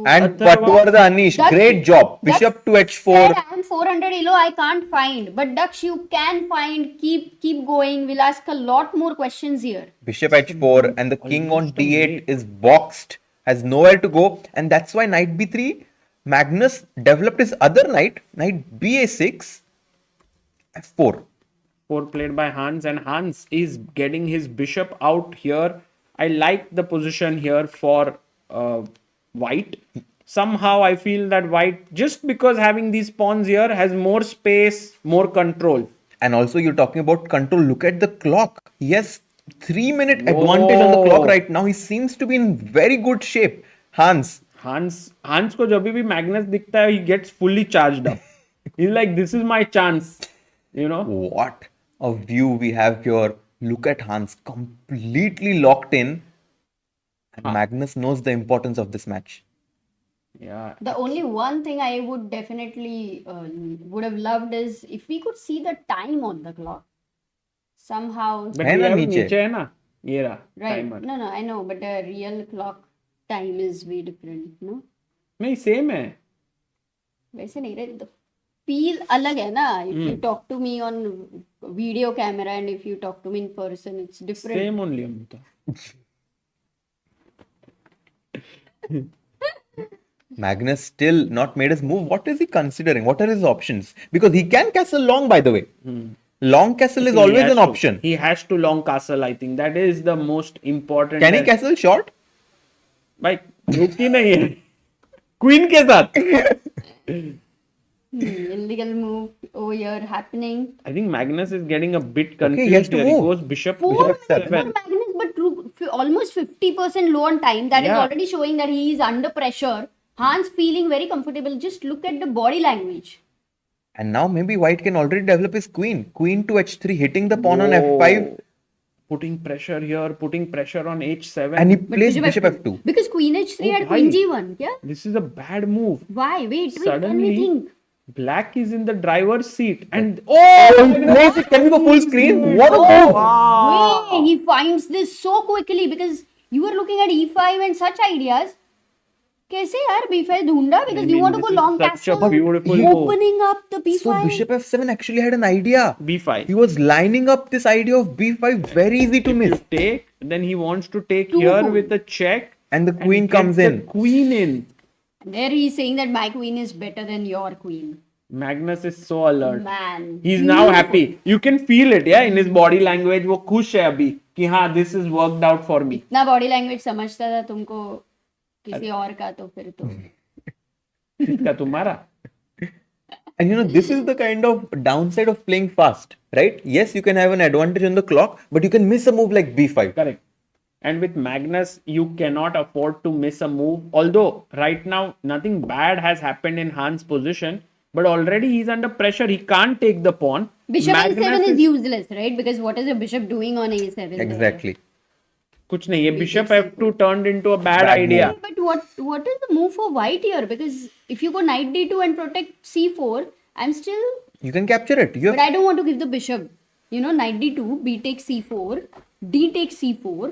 And Atharva. Patwardha Anish, That's- great job. Bishop to h4. Said I am 400 elo. I can't find, but Daksh, you can find. Keep going. We'll ask a lot more questions here. Bishop h4 and the king on d8 is boxed, has nowhere to go, and that's why knight b3. Magnus developed his other knight, knight ba6, f4. 4 played by Hans, and Hans is getting his bishop out here. I like the position here for white. Somehow I feel that white, just because having these pawns here, has more space, more control. And also, you're talking about control. Look at the clock. He has 3-minute advantage on the clock right now. He seems to be in very good shape. Hans. Hans को जब भी Magnus दिखता है, he gets fully charged up. He's like, this is my chance, you know. What a view we have here. Look at Hans, completely locked in. And Magnus knows the importance of this match. Yeah. The only one thing I would definitely would have loved is if we could see the time on the clock somehow. But है we ना have नीचे? नीचे है ना ये रहा Right? timer. No, I know, but the real clock time is way different. No, नहीं same है. वैसे नहीं रहे. The feel अलग है ना. If you talk to me on video camera and if you talk to me in person, it's different. Same only Amrita. Magnus still not made his move. What is he considering? What are his options? Because he can castle long, by the way. Long castle is He always has an to- option. He has to long castle. I think that is the most important. Can he castle short? भाई रुकी नहीं है. Queen के साथ. Illegal move over here happening. I think Magnus is getting a bit he has confused to here. He move. goes bishop. 4 bishop minutes for 7. Magnus, but almost 50% low on time. That is Yeah. already showing that he is under pressure. Hans feeling very comfortable. Just look at the body language. And now maybe white can already develop his queen. Queen to h3, hitting the pawn on Whoa. f5. Putting pressure here, putting pressure on h7. And he But plays bishop f2. Because Queen H3 Oh, had Queen bhai. G1. Yeah? This is a bad move. Why? Wait, can we Suddenly, think? black is in the driver's seat. And oh! Can we go full screen? What a move! Wow. Wait, he finds this so quickly because you were looking at E5 and such ideas. कैसे यार b5 ढूंढा because you want to go long such a castle, beautiful move. opening up the b5. So bishop f7 actually had an idea. B5. He was lining up this idea of b5 very easy to If miss. you take, then he wants to take Two here moves. with a check. And the queen get comes the in. Queen in. There he's saying that my queen is better than your queen. Magnus is so alert. Man. He's now happy. You can feel it, yeah, in his body language. वो खुश है अभी कि हाँ, this is worked out for me. इतना body language समझता था तुमको किसी और का तो फिर तो किसका तुम्हारा? And you know, this is the kind of downside of playing fast, right? Yes, you can have an advantage on the clock, but you can miss a move like b5. Correct. And with Magnus, you cannot afford to miss a move. Although right now nothing bad has happened in Han's position, but already he's under pressure. He can't take the pawn. Bishop Magnus a7 is useless, right? Because what is a bishop doing on a7? there? Exactly. कुछ नहीं. ये bishop f2 turned into a bad Bad idea. move. But what is the move for white here? Because if you go knight d2 and protect c4, I'm still. You can capture it. You But have I don't want to give the bishop. You know, knight d2, b takes c4, d takes c4.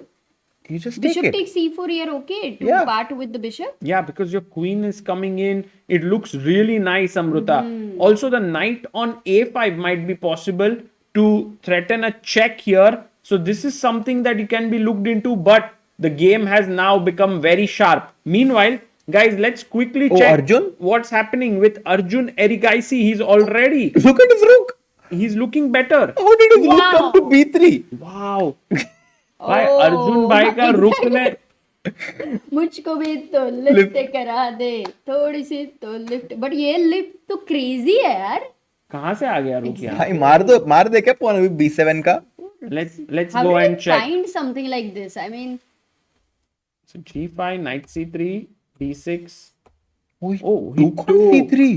you just take Bishop it. takes c4 here, okay? To Yeah. part with the bishop. Yeah, because your queen is coming in. It looks really nice, Amruta. Also, the knight on a5 might be possible to threaten a check here. So this is something that you can be looked into, but the game has now become very sharp. Meanwhile, guys, let's quickly Oh, check Arjun? what's happening with Arjun Erigaisi. He's already, Look at his rook. he's looking better. How did his rook come to b3? Wow. भाई अर्जुन भाई का रुक ने मुझको भी तो lift करा दे थोड़ी सी तो लिफ्ट बट ये लिफ्ट तो क्रेजी है यार कहाँ से आ गया रुक यार. भाई मार दे क्या pawn अभी b7 का? Let's how go do and they check. find something like this? I mean, So g5, knight c3, d6. Oh, he rook on c3.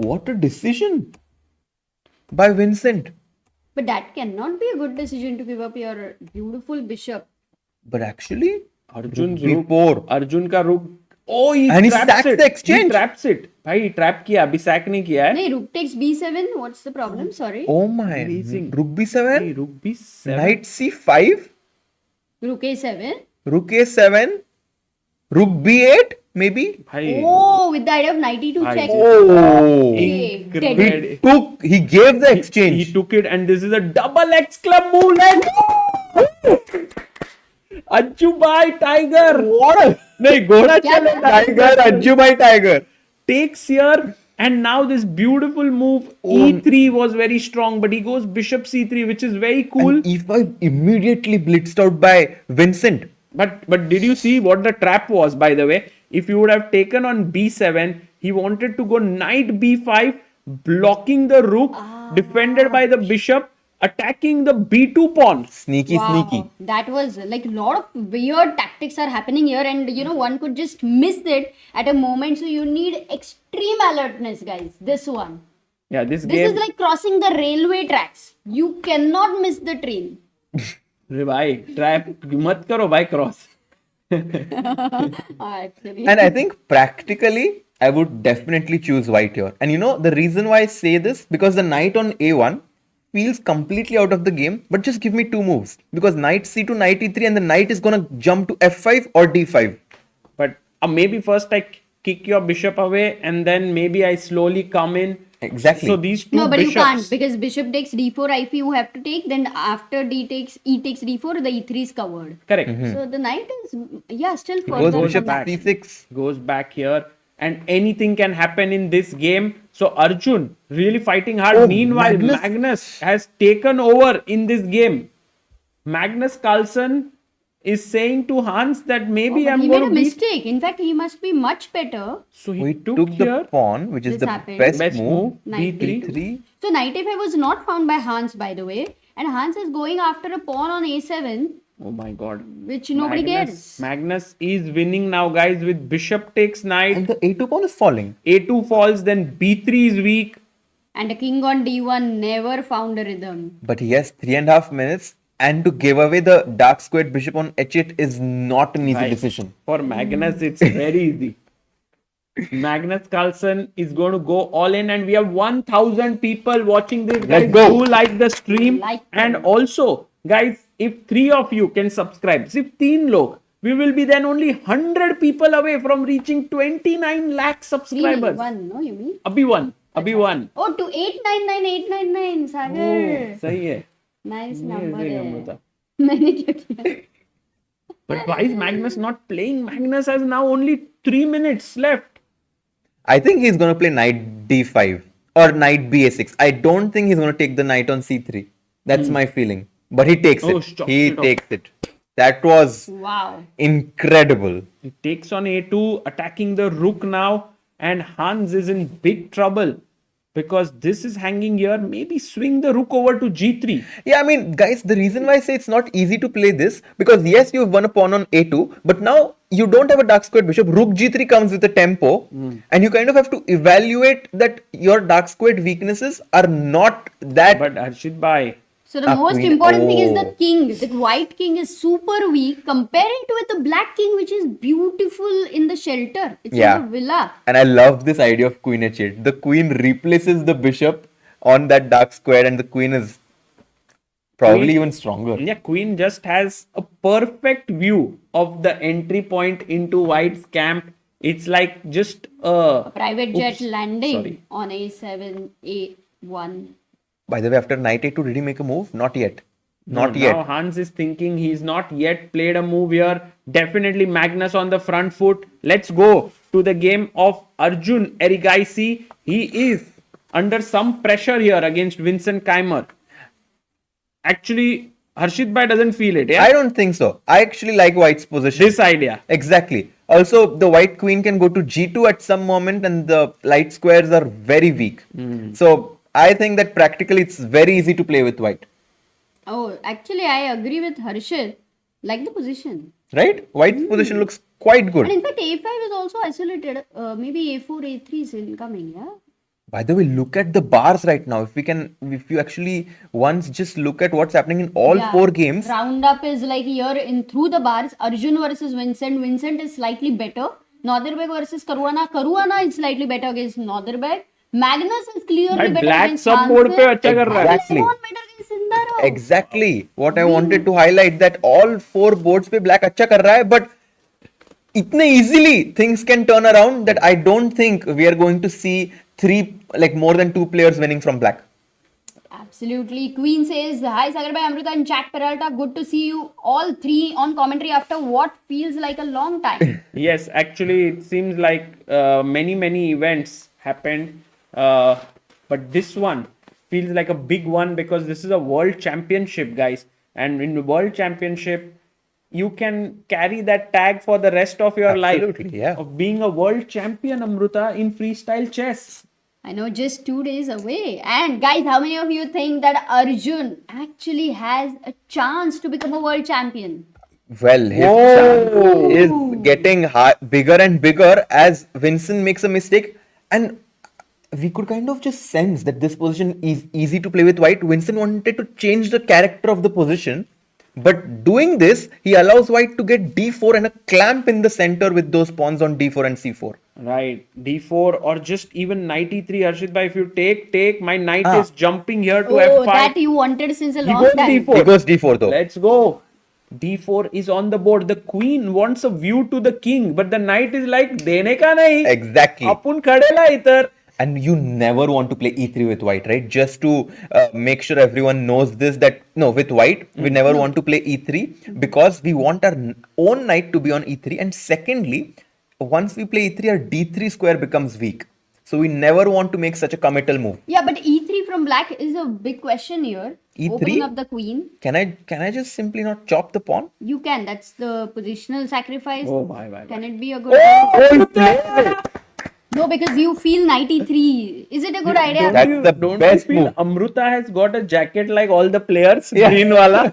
What a decision by Vincent. but that cannot be a good decision to give up your beautiful bishop. But actually, Arjun's rook rook. b4. Arjun का रुक. Oh, he And he traps sacks it. the exchange. He traps it. भाई trap किया अभी sack नहीं किया है. नहीं rook takes b7. What's the problem? Sorry. Oh my. Amazing. Rook b7. नहीं, रुक भी 7. Knight c5. Rook a7. Rook a7. Rook b8 maybe. भाई Oh, with the idea of knight e2 Bhai. check. Oh. incredible. He gave the He exchange. took it and this is a double X club move. Let's go. Ajju bhai tiger. What a नहीं घोड़ा क्या चलेगा. tiger, Ajju by tiger. Takes here and now this beautiful move e3 was very strong, but he goes bishop c3, which is very cool. And e5 immediately blitzed out by Vincent. But did you see what the trap was, by the way? If you would have taken on b7, he wanted to go knight b5, blocking the rook, defended by the bishop, attacking the b2 pawn. Sneaky. That was like a lot of weird tactics are happening here, and you know one could just miss it at a moment. So you need extreme alertness, guys. This one. Yeah, this This game. is like crossing the railway tracks. You cannot miss the train. अरे भाई trap मत करो भाई cross. Actually. And I think practically, I would definitely choose white here. And you know, the reason why I say this, because the knight on a1 feels completely out of the game, but just give me two moves. Because knight c2, knight e3, and the knight is gonna jump to f5 or d5. But maybe first I kick your bishop away and then maybe I slowly come in. Exactly. So these two No, but bishops. you can't because bishop takes d4 if you have to take. Then after e takes d4, the e3 is covered. Correct. So the knight is still Goes further. bishop back. c6. Goes back here and anything can happen in this game. So Arjun really fighting hard. Oh, Meanwhile, Magnus. Magnus has taken over in this game. Magnus Carlsen is saying to Hans that maybe But I'm he going made to a beat. mistake. In fact, he must be much better. So We he took took the here pawn, which is This the happened. best move. Knight b3. 3. So knight a5 was not found by Hans, by the way. And Hans is going after a pawn on a7, Oh my god. which nobody cares. Magnus is winning now, guys, with bishop takes knight. And the a2 pawn is falling. A2 falls, then b3 is weak. And a king on d1 never found a rhythm. But he has 3.5 minutes. And to give away the dark squared bishop on h8 is not an easy Right. decision. For Magnus, it's very easy. Magnus Carlsen is going to go all in, and we have 1,000 people watching this. Guys, Let's go. do like the stream. Like And it. also, guys, if 3 of you can subscribe, सिर्फ 3 लोग, we will be then only 100 people away from reaching 29 lakh subscribers. 3-1, no, you mean? Abhi one. Oh, to 899, Sagar. सही है. Nice number Amazing, है. Amrita. मैंने क्या किया? But why is Magnus not playing? Magnus has now only 3 minutes left. I think he's going to play knight d5 or knight ba6. I don't think he's going to take the knight on c3. That's my feeling. But he takes Oh, it. stop He it off. takes it. That was Wow. incredible. He takes on a2, attacking the rook now, and Hans is in big trouble because this is hanging here. Maybe swing the rook over to g3. Yeah, I mean, guys, the reason why I say it's not easy to play this, because yes, you've won a pawn on a2, but now you don't have a dark squared bishop. Rook g3 comes with a tempo, and you kind of have to evaluate that your dark squared weaknesses are not that. But Harshit Bhai, So the most queen. important thing is the Oh. king. The white king is super weak. Compare it with the black king, which is beautiful in the shelter. It's Yeah. in a villa. And I love this idea of queen h8. The queen replaces the bishop on that dark square, and the queen is probably Queen- even stronger. yeah, Queen just has a perfect view of the entry point into White's camp. It's like just A private jet Oops, landing sorry. on a7, a1. By the way, after knight a2, did he make a move? Not yet. Not Now yet. Hans is thinking he's not yet played a move here. Definitely Magnus on the front foot. Let's go to the game of Arjun Erigaisi. He is under some pressure here against Vincent Keymer. Actually, Harshit Bhai doesn't feel it. Yeah, I don't think so. I actually like White's position. this idea. Exactly. Also, the white queen can go to g2 at some moment, and the light squares are very weak. So, I think that practically it's very easy to play with white. Oh, actually, I agree with Harshit. Like the position. Right? White's position looks quite And good. in fact, a5 is also isolated. Maybe a4, a3 is incoming, yeah? By the way, look at the bars right now. If you actually once just look at what's happening in all Yeah. 4 games. Roundup is like here in through the bars. Arjun versus Vincent. Vincent is slightly better. Nodirbek versus Caruana. Caruana is slightly better against Nodirbek. Magnus is clearly भाई better black against सब board पे Hansen. अच्छा कर रहा है. Exactly. Levon better against Sindarov. Exactly what I wanted to highlight, that all 4 boards पे black अच्छा कर रहा है, but इतने easily things can turn around that I don't think we are going to see more than 2 players winning from black. Absolutely. Queen says, hi Sagar Bhai, Amrita and Jack Peralta. Good to see you all three on commentary after what feels like a long time. Yes, actually, it seems like many events happened, but this one feels like a big one because this is a world championship, guys. And in the world championship, you can carry that tag for the rest of your Absolutely, life yeah. of being a world champion, Amruta, in freestyle chess. I know, just 2 days away. And guys, how many of you think that Arjun actually has a chance to become a world champion? Well, his Whoa. chance is getting bigger and bigger as Vincent makes a mistake, and we could kind of just sense that this position is easy to play with white. Vincent wanted to change the character of the position, but doing this, he allows white to get d4 and a clamp in the center with those pawns on d4 and c4. Right, d4 or just even knight e3. Harshit bhai, if you take, my knight is jumping here to Oh, f5. that you wanted since a He long goes time. d4. He goes d4 though. Let's go. D4 is on the board. The queen wants a view to the king, but the knight is like, देने का नहीं. Exactly. अपन खड़ेला इधर. And you never want to play e3 with white, right? Just to make sure everyone knows this, that no, with white, we never want to play e3 because we want our own knight to be on e3. And secondly, once we play e3, our d3 square becomes weak. So we never want to make such a committal move. Yeah, but e3 from black is a big question here. E3? Opening up the queen. Can I just simply not chop the pawn? You can. That's the positional sacrifice. Oh, bye. Can it be a good No, because you feel knight e3. Is it a good idea? That's the Don't best you feel move. Amruta has got a jacket like all the players, Yeah. green wala.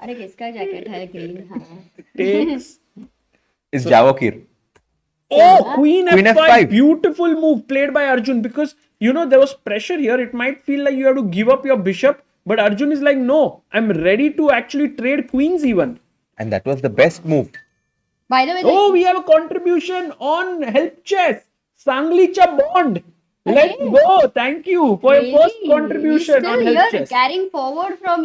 अरे किसका jacket है green? हाँ. Takes. Is Javokhir. Oh, Queen Queen F5. F5. Beautiful move played by Arjun because there was pressure here. It might feel like you have to give up your bishop, but Arjun is like, no, I'm ready to actually trade queens even. And that was the best move. By the way, Oh, we have a contribution on Help Chess. Sanglicha Bond. Let's Okay. go. Thank you for your first contribution He's on still Help here Chess. carrying forward from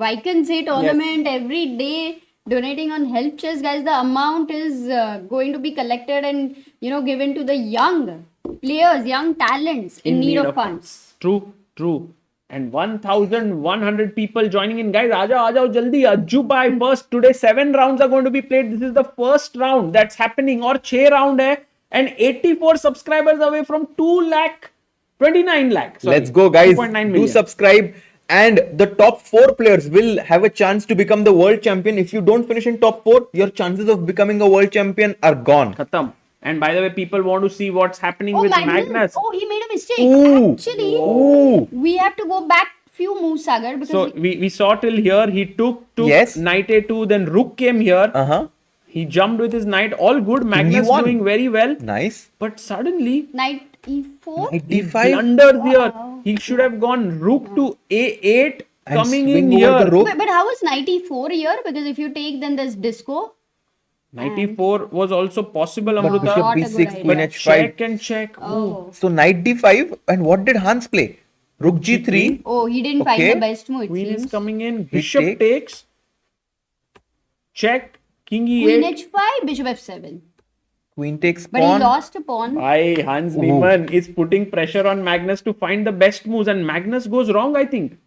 Vacancy tournament every day. donating on help chess, guys. The amount is going to be collected and given to the young players, young talents in need of funds. True. And 1,100 people joining in. Guys, aaja jaldi. Ajju bhai, first today 7 rounds are going to be played. This is the first round that's happening. Or 6 round hai. And 84 subscribers away from 29 lakh. Sorry, Let's go, guys. 2.9 Do million. subscribe. And the top 4 players will have a chance to become the world champion. If you don't finish in top 4, your chances of becoming a world champion are gone. Khatam. And by the way, people want to see what's happening Oh, with Magnus. Oh, he made a mistake. Ooh. Actually, Ooh. we have to go back few moves, Sagar, because So we saw till here. He took Yes. knight a2, then rook came here. Uh-huh. He jumped with his knight. All good. Magnus won. doing very well. Nice. But suddenly, knight e4. Knight he d5. blunders here. He should have gone rook to a8, And coming swing in over here. the rook. But how is knight e4 here? Because if you take, then there's disco. 94 was also possible, But Amruta. bishop Not a good b6, idea. queen But h5. check and check. Oh. So knight d5. And what did Hans play? Rook g3. Oh, he didn't find Okay. the best move, it Queen is seems. coming in. Bishop takes. takes. Check. King Queen e8. h5, bishop f7. Queen takes But he pawn. lost a pawn. Why Hans Niemann is putting pressure on Magnus to find the best moves, and Magnus goes wrong, I think.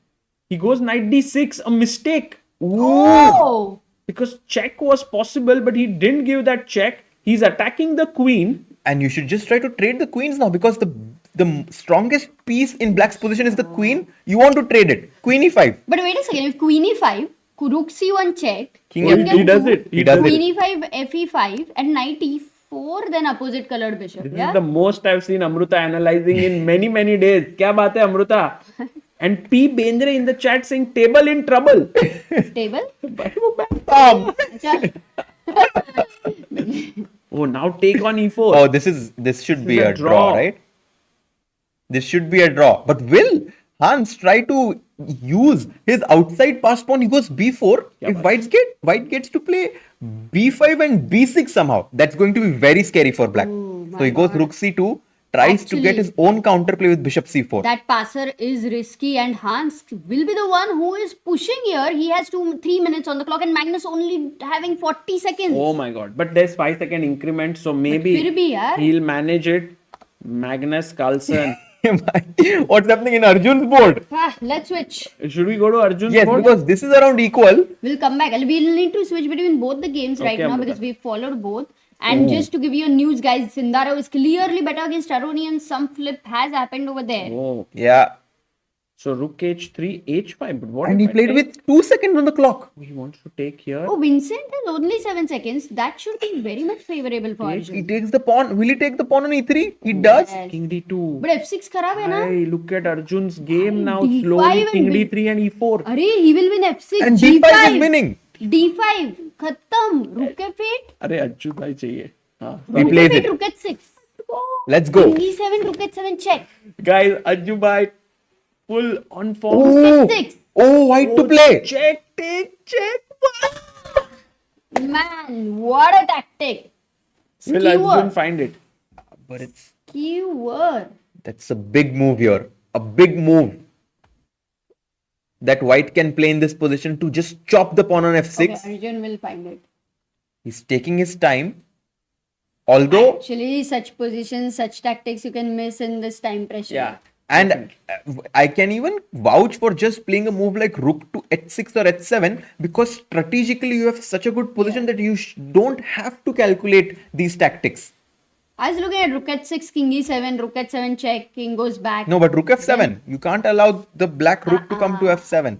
He goes knight d6, a mistake. Oh! Because check was possible, but he didn't give that check. He's attacking the queen. And you should just try to trade the queens now because the strongest piece in black's position is the queen. You want to trade it. Queen e5. But wait a second, if queen e5, rook c1 check, King Oh, f2. he does it. He does queen it. e5, fe5, and knight e4, then opposite colored bishop. This Yeah? is the most I've seen Amruta analyzing in many days. Kya baat hai, Amruta? And P. Bendre in the chat saying table in trouble. Table? Acha. Oh, now take on e4. Oh, this should be is a a draw, draw. right? This should be a draw. But will Hans try to use his outside pass pawn? He goes b4. If white gets to play b5 and b6 somehow, that's going to be very scary for black. So he goes rook c2, tries to get Actually, his own counterplay with bishop c4. That passer is risky, and Hans will be the one who is pushing here. He has 3 minutes on the clock, and Magnus only having 40 seconds. Oh my god. But there's 5-second increment, so maybe फिर भी यार. he'll manage it. Magnus Carlsen. What's happening in Arjun's board? Let's switch. Should we go to Arjun's Yes, board? because this is around equal. We'll come back. We'll need to switch between both the games right Okay, now Amrita. because we've followed both. And just to give you a news, guys, Sindarov is clearly better against Aronian. Some flip has happened over there. Oh, Yeah. so rook h3, h5. But what And if he I played take- with 2 seconds on the clock. He wants to take here. Oh, Vincent has only 7 seconds. That should be very much favorable for He Arjun. takes the pawn. Will he take the pawn on e3? He does. Yes. King d2. But f6 खराब है ना? Hey, look at Arjun's game now. D5 Slowly and king B- d3 and e4. अरे he will win f6. And d5 is winning. d5 खत्म. Rook f8. अरे अज्जू भाई चाहिए. हाँ. He Rook plays f8, it. rook h6. Let's go. King e7, rook h7 check. Guys, Ajju bhai full on form. Oh, H6. oh, white to play. Check, take, check. Man, what a tactic. Will Arjun Skewer. find it? But it's Skewer. that's a big move here. A big move that white can play in this position to just chop the pawn on f6. Okay, Arjun will find it. He's taking his time. Although, Actually, such positions, such tactics you can miss in this time pressure. Yeah. and I can even vouch for just playing a move like rook to h6 or h7 because strategically you have such a good position that you don't have to calculate these tactics. I was looking at rook h6, king e7, rook h7 check, king goes back. No, but rook f7. You can't allow the black rook to come to f7.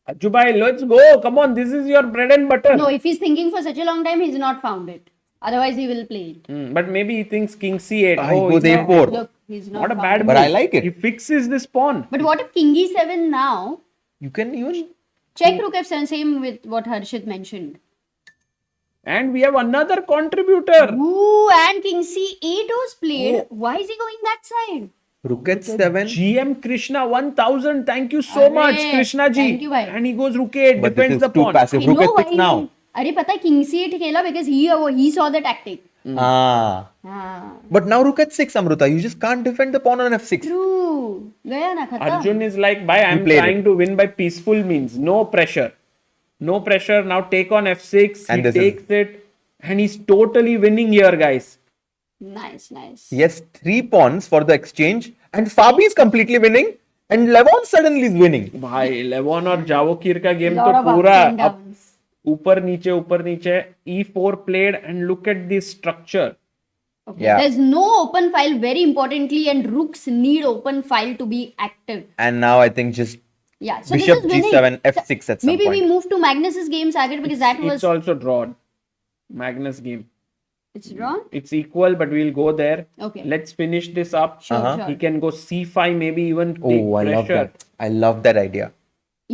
Ajju bhai, let's go. Come on, this is your bread and butter. No, if he's thinking for such a long time, he's not found it. Otherwise, he will play it. But maybe he thinks king c8. He goes he's not- a4. Look, he's not Not a found bad it. move. But I like it. He fixes this pawn. But what if king e7 now? You can even Check rook f7, same with what Harshit mentioned. And we have another contributor. Ooh, and king c8 was played. Why is he going that side? rook h7. GM Krishna 1000. Thank you so Arre, much, Krishna ji. thank you, bhai. And he goes rook 8, But defends this the is too pawn. passive. I Rook know h6 why now. he- अरे पता है king c8 खेला because he saw the tactic. Ah. But now rook h6, Amruta. You just can't defend the pawn on f6. True. गया ना खत्म. Arjun is like, bhai, I'm played trying to win by peaceful means. No pressure. No pressure. Now take on f6. And He this is- takes it. And he's totally winning here, guys. Nice, nice. Yes, 3 pawns for the exchange. And Fabi is completely winning. And Levon suddenly is winning. भाई लेवॉन और जावोकिर का game Lot तो of ups पूरा and downs. ऊपर नीचे e4 played and look at this structure. Okay. Yeah. There's no open file, very importantly, and rooks need open file to be active. And now I think just Yeah. So Bishop this is winning. G7, F6 at some Maybe point. we move to Magnus's game, Sagar, because that was It's also drawn. Magnus game. it's drawn. It's equal, but we'll go there. Okay. Let's finish this up. Sure, Uh-huh. He can go c5, maybe even take Oh, I love pressure. that. I love that idea.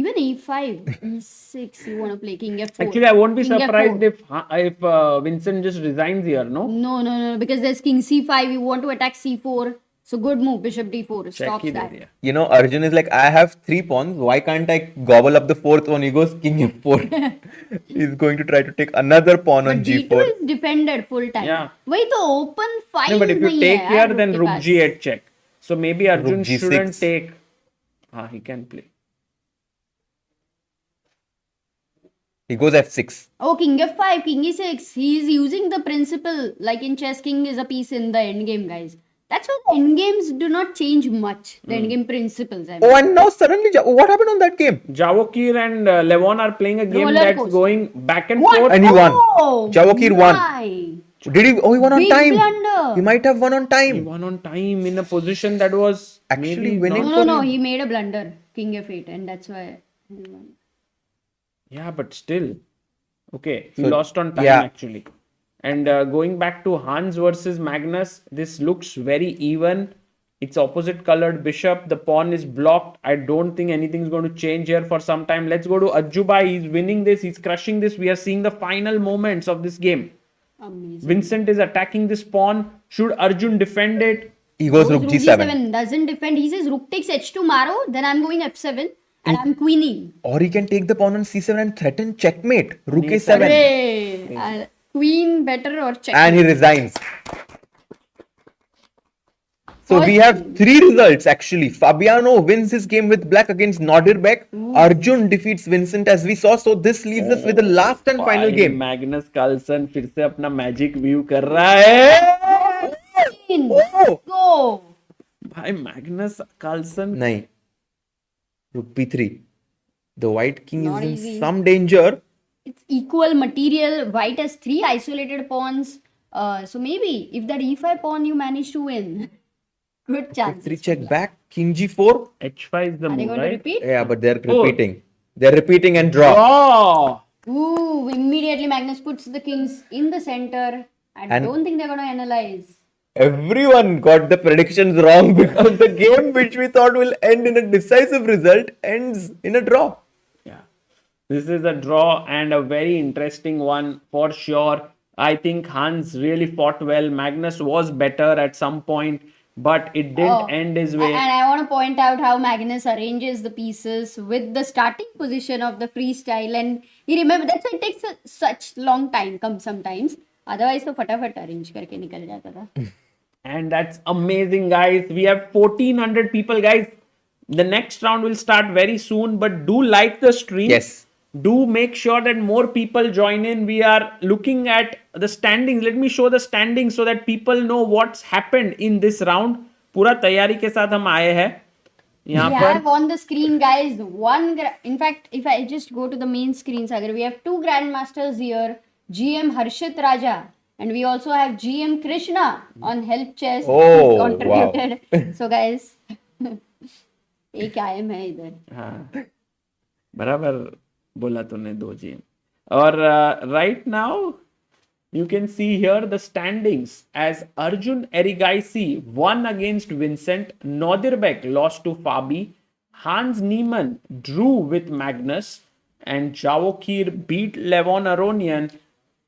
Even e5, e6, you want to play king f4. Actually, I won't be King surprised f4. if Vincent just resigns here, no? No, because there's king c5, you want to attack c4. So good move, bishop d4, stops Check that. it. You know, Arjun is like, I have 3 pawns. Why can't I gobble up the 4th one? He goes king f4. He's going to try to take another pawn on But d2 g4. is defended full time. Yeah. वही तो open file No, but if you नहीं take है here, यार then रुक के rook pass. g8 check. So maybe Arjun Rook G6. shouldn't take. He can play. He goes f6. Oh, king f5, king e6. He is using the principle like in chess. King is a piece in the endgame, guys. That's why the endgames do not change much. The endgame principles. I mean. Oh, and now suddenly, what happened on that game? Javokhir and Levon are playing a game Roller that's coaster. going back and What? forth. And he won. Oh, Javokhir won. why? Did he? Oh, he won on Big time. blunder. He might have won on He time. won on time in a position that was Actually maybe winning. not- No. He made a blunder. King f8, and that's why. he won. Yeah, but still. Okay, he So, lost on time yeah. actually. And going back to Hans versus Magnus, this looks very even. It's opposite colored bishop. The pawn is blocked. I don't think anything's going to change here for some time. Let's go to Ajubai. He's winning this. He's crushing this. We are seeing the final moments of this game. Amazing. Vincent is attacking this pawn. Should Arjun defend it? He goes Goes rook g7. doesn't defend. He says rook takes h2 Maro. Then I'm going f7 and I'm queening. Or he can take the pawn on c7 and threaten checkmate. Rook a7. Hooray! Queen better or check? And he resigns. So we First- have 3 results actually. Fabiano wins his game with black against Nodirbek. Arjun defeats Vincent as we saw. So this leaves us with the last and final भाई, game. Magnus Carlsen फिर से अपना magic view कर रहा है Queen. Oh! Go. भाई Magnus Carlsen Nahi. Rook b3. The white king Not is in easy. some danger. It's equal material. White has 3 isolated pawns. So maybe if that e5 pawn you manage to win, good chance. F3 check back. King g4. h5 is the Are they move, going to right? repeat? Yeah, but they're Oh. repeating. They're repeating and draw. Oh, Ooh, immediately Magnus puts the kings in the center. I And- don't think they're going to analyze. Everyone got the predictions wrong because the game which we thought will end in a decisive result ends in a draw. yeah. This is a draw and a very interesting one for sure. I think Hans really fought well. Magnus was better at some point, but it didn't Oh, end his way. And I want to point out how Magnus arranges the pieces with the starting position of the freestyle. And he remember that's why it takes such long time come sometimes. Otherwise, तो फटाफट arrange करके निकल जाता था. And that's amazing, guys. We have 1400 people, guys. The next round will start very soon, but do like the stream. Yes. Do make sure that more people join in. We are looking at the standings. Let me show the standings so that people know what's happened in this round. पूरा तैयारी के साथ हम आए हैं यहाँ We पर. have on the screen, guys, in fact, if I just go to the main screen, Sagar, we have 2 grandmasters here, GM Harshit Raja, and we also have GM Krishna on Help Chess. Oh, contributed. So, guys, एक IM है इधर. हाँ बराबर बोला तूने 2 जी. और right now you can see here the standings as Arjun Erigaisi won against Vincent, Nodirbek lost to Fabi, Hans Niemann drew with Magnus, and Javokhir beat Levon Aronian.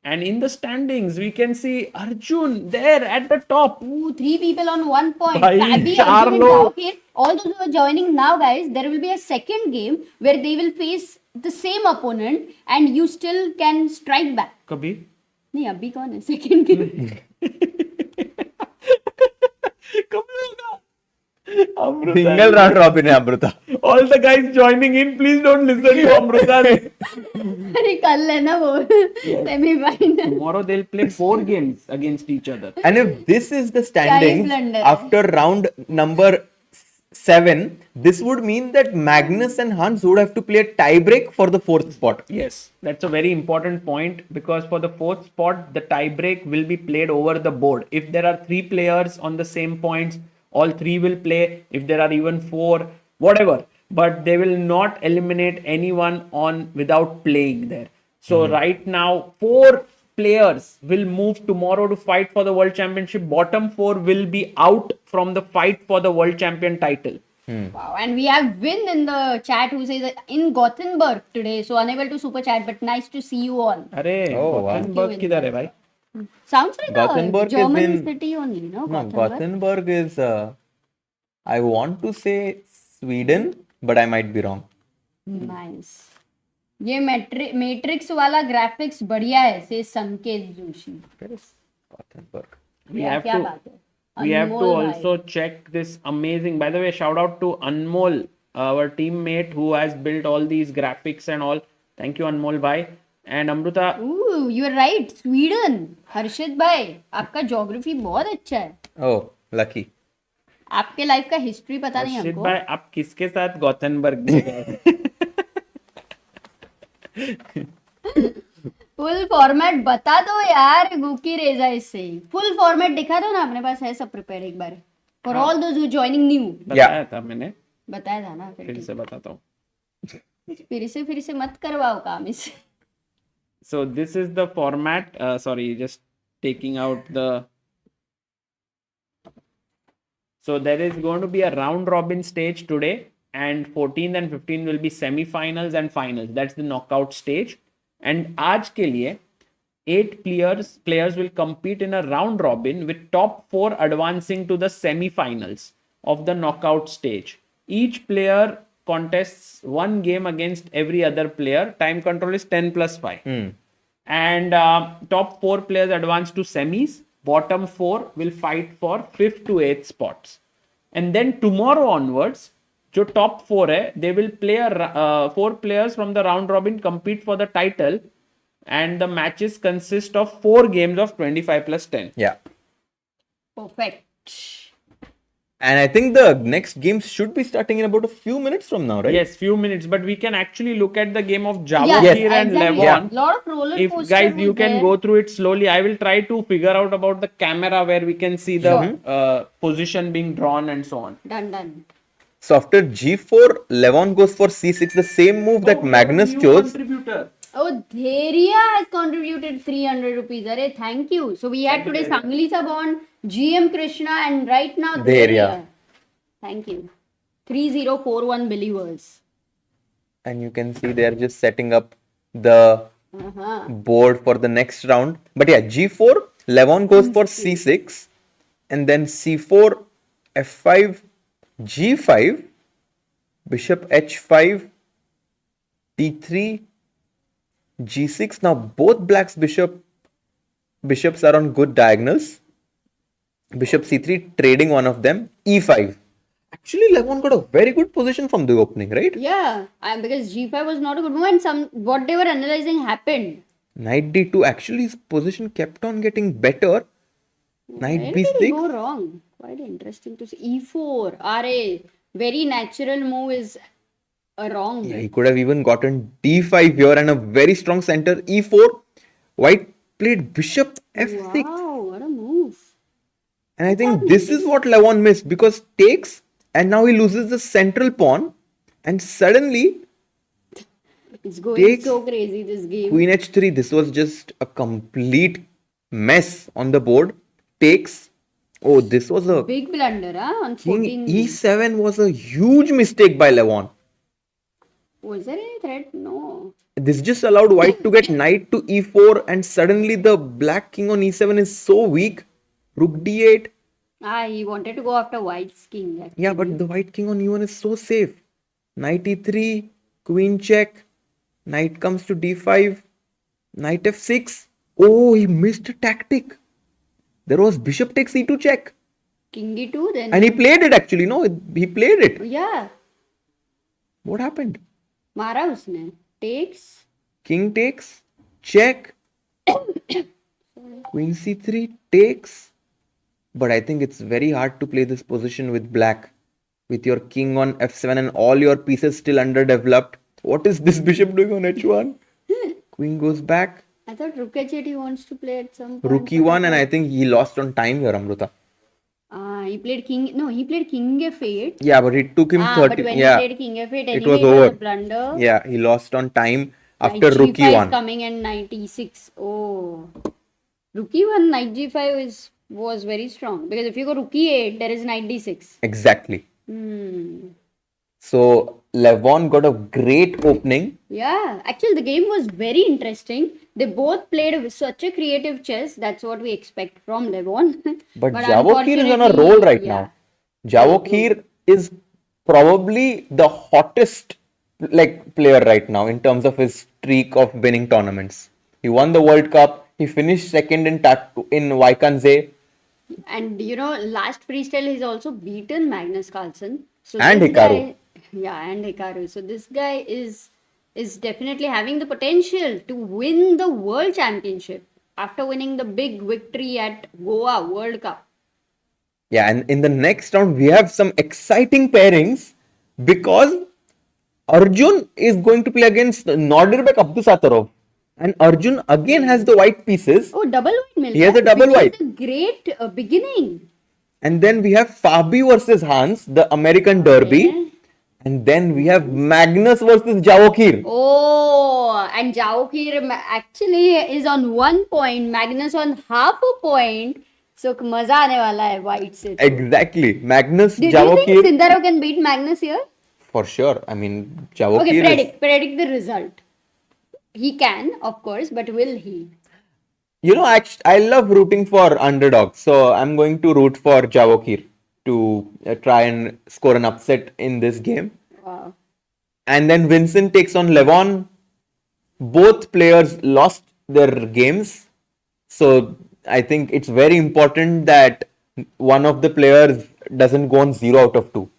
And in the standings, we can see Arjun there at the top. Ooh, 3 people on 1 point. Bhai, Fabi, char Arjun, and log. Javokhir. All those who are joining now, guys, there will be a second game where they will face the same opponent and you still can strike back. कभी नहीं अभी कौन है second game. कभी होगा Amruta. Single round robin है Amruta. All the guys joining in, please don't listen to Amruta. अरे कल है ना वो semifinal. Tomorrow they'll play 4 games against each other. And if this is the standings blunder है. after round number 7, this would mean that Magnus and Hans would have to play a tiebreak for the 4th spot. Yes, that's a very important point because for the 4th spot, the tiebreak will be played over the board. If there are 3 players on the same points, all 3 will play. If there are even 4, whatever, but they will not eliminate anyone on without playing there. So right now, 4 players will move tomorrow to fight for the world championship. Bottom 4 will be out from the fight for the world champion title. Wow, and we have Vin in the chat who says that in Gothenburg today, so unable to super chat, but nice to see you all. अरे Oh, wow. Gothenburg किधर है भाई? Sounds like Gothenburg a is German in- city only, no? No, Gothenburg. Gothenburg is, I want to say Sweden, but I might be wrong. Nice. ये matrix वाला graphics बढ़िया है से संकेत Joshi. Where is Gothenburg? We Yeah, have क्या to बात है. we have to अनमोल भाई. also check this amazing. By the way, shout out to Anmol, our teammate who has built all these graphics and all. Thank you, Anmol bhai. And Amruta, Ooh, you are right. Sweden. हर्षित भाई, आपका geography बहुत अच्छा है. Oh, lucky. आपके life का history पता नहीं Arshid हमको. bhai, आप किसके साथ गॉथनबर्ग में गए? फुल फॉर्मेट बता दो यार गुकी रेजा इससे. फुल फॉर्मेट दिखा दो ना, अपने पास है सब प्रिपेयर एक बार. For all those who joining new. बताया था मैंने, बताया था ना. फिर से बताता हूँ. फिर से मत करवाओ काम इससे. So this is the format. Sorry, just taking out the. So there is going to be a round robin stage today, and 14th and 15th will be semi-finals and finals. That's the knockout stage. And आज के लिए 8 players will compete in a round robin with top 4 advancing to the semi-finals of the knockout stage. Each player contests 1 game against every other player. Time control is 10+5. And top 4 players advance to semis. Bottom 4 will fight for 5th to 8th spots. And then tomorrow onwards, जो top 4 है, they will play 4 players from the round robin compete for the title, and the matches consist of 4 games of 25+10. Yeah. Perfect. And I think the next games should be starting in about a few minutes from now, right? Yes, few minutes, but we can actually look at the game of Yeah, Javokhir and exactly. Levon. Lot of roller If coaster guys, was you can there. go through it slowly. I will try to figure out about the camera where we can see the position being drawn and so on. Done. So after G4, Levon goes for C6, the same move that Magnus New chose. Contributor. Oh, Dheria has contributed 300 rupees. Arey, thank you. So we had today Sangli Sabon, GM Krishna, and right now Dheria. Thank you. 3041 believers. And you can see they're just setting up the board for the next round. But yeah, G4, Levon goes for C6, and then C4, F5, G5, Bishop H5, T3, G6. Now both blacks bishops are on good diagonals. Bishop C3 trading one of them. E5. Actually, Levon got a very good position from the opening, right? Yeah, because G5 was not a good move, and what they were analyzing happened. Knight D2. Actually, his position kept on getting better. Knight Where did he go B6. wrong? Quite interesting to see. E4. RA. Very natural move is a wrong Yeah, move. he could have even gotten D5 here and a very strong center. E4. White played Bishop F6. Wow, what a move. And I think this is what Levon missed, because takes, and now he loses the central pawn, and suddenly It's going Takes so crazy this game. Queen H3. This was just a complete mess on the board. Takes. Oh, this was a Big blunder, huh? On King 14. E7 was a huge mistake by Levon. Was there any threat? No. This just allowed white to get knight to E4, and suddenly the black king on E7 is so weak. Rook D8. He wanted to go after white's king. Actually. Yeah, but the white king on E1 is so safe. Knight E3, queen check, knight comes to D5, knight F6. Oh, he missed a tactic. There was bishop takes E2 check. King E2 then. And he played it actually, no? He played it. Yeah. What happened? मारा उसने. Takes. King takes, check. Queen c3 takes. But I think it's very hard to play this position with black. With your king on f7 and all your pieces still underdeveloped. What is this bishop doing on h1? Queen goes back. I thought Rook H8 he wants to play at some point. Rook e1, and I think he lost on time here, Amruta. He played king. No, he played king f8. Yeah, but it took him 30. But when Yeah, he played king f8, anyway, it was it over. was a blunder. Yeah, he lost on time after Knight rook g5 e1. coming and knight e6. Oh, rook e1, knight g5 was very strong because if you go rook e8, there is knight d6. Exactly. Hmm. So Levon got a great opening. Yeah, actually, the game was very interesting. They both played such a creative chess. That's what we expect from Levon. But Javokhir is on a roll right now. Javokhir is probably the hottest player right now in terms of his streak of winning tournaments. He won the World Cup. He finished second in Vaikanze. And last freestyle he's also beaten Magnus Carlsen. So And this Hikaru. Guy, and Hikaru. So this guy is definitely having the potential to win the World Championship after winning the big victory at Goa World Cup. Yeah, and in the next round we have some exciting pairings because Arjun is going to play against Nodirbek Abdusattorov. And Arjun again has the white pieces. Oh, double white mill. He has a double which white. is a great beginning. And then we have Fabi versus Hans, the American Derby. Okay. And then we have Magnus versus Javokhir. Oh, and Javokhir actually is on 1 point, Magnus on half a point. So मजा आने वाला है white से. Exactly. Magnus, Do you Javokhir. think Sindarov can beat Magnus here? For sure. I mean, Javokhir Okay, predict the result. He can, of course, but will he? I love rooting for underdogs. So I'm going to root for Javokhir to try and score an upset in this game. Wow. And then Vincent takes on Levon. Both players lost their games. So I think it's very important that one of the players doesn't go on 0 out of 2.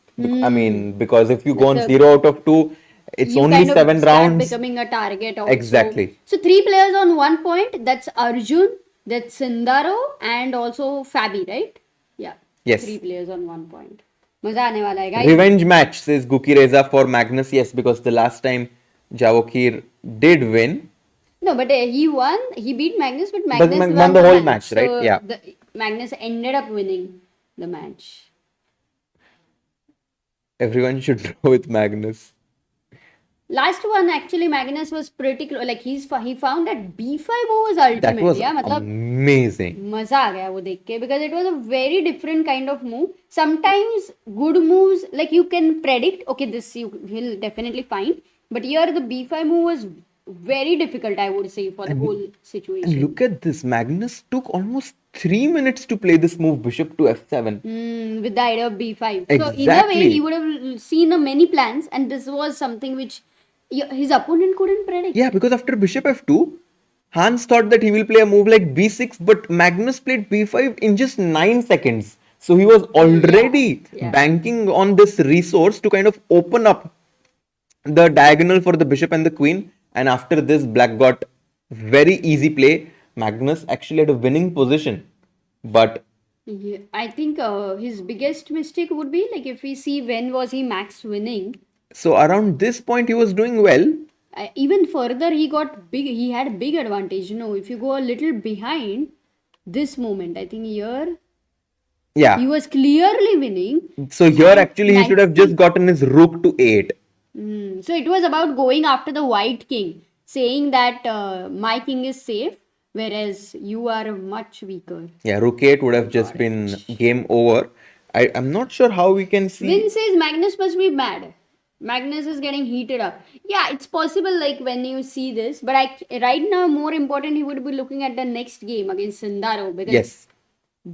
I mean, because if you go on 0 out of 2, it's only kind of 7 start rounds. becoming a target also. Exactly. So 3 players on 1 point. That's Arjun, that's Sindarov, and also Fabi, right? Yeah. Yes. 3 players on 1 point. मजा आने वाला है, guys. Revenge match, says Gukireza for Magnus. Yes, because the last time Javokhir did win. No, but he won. He beat Magnus, but Magnus won the whole match, right? So Yeah. Magnus ended up winning the match. Everyone should go with Magnus. Last one, actually, Magnus was pretty close. Like he found that B5 move was ultimate. That was yeah, मतलब amazing. मजा आ गया वो देख के because it was a very different kind of move. Sometimes good moves like you can predict. Okay, this you will definitely find. But here the B5 move was very difficult, I would say, for the whole situation. And look at this. Magnus took almost 3 minutes to play this move, bishop to f7. With the idea of B5. So Exactly. either way, he would have seen many plans, and this was something which his opponent couldn't predict. Yeah, because after bishop f2, Hans thought that he will play a move like b6, but Magnus played b5 in just 9 seconds. So he was already banking on this resource to kind of open up the diagonal for the bishop and the queen. And after this, black got very easy play. Magnus actually had a winning position. But Yeah, I think his biggest mistake would be like if we see when was he max winning. so around this point, he was doing well. Even further, he had big advantage. If you go a little behind this moment, I think here Yeah. he was clearly winning. So here actually he should have just gotten his rook to 8. So it was about going after the white king, saying that my king is safe, whereas you are much weaker. Yeah, rook 8 would have just been game over. I'm not sure how we can see. Vin says Magnus must be mad. Magnus is getting heated up. Yeah, it's possible like when you see this, but right now more important he would be looking at the next game against Sindarov because Yes.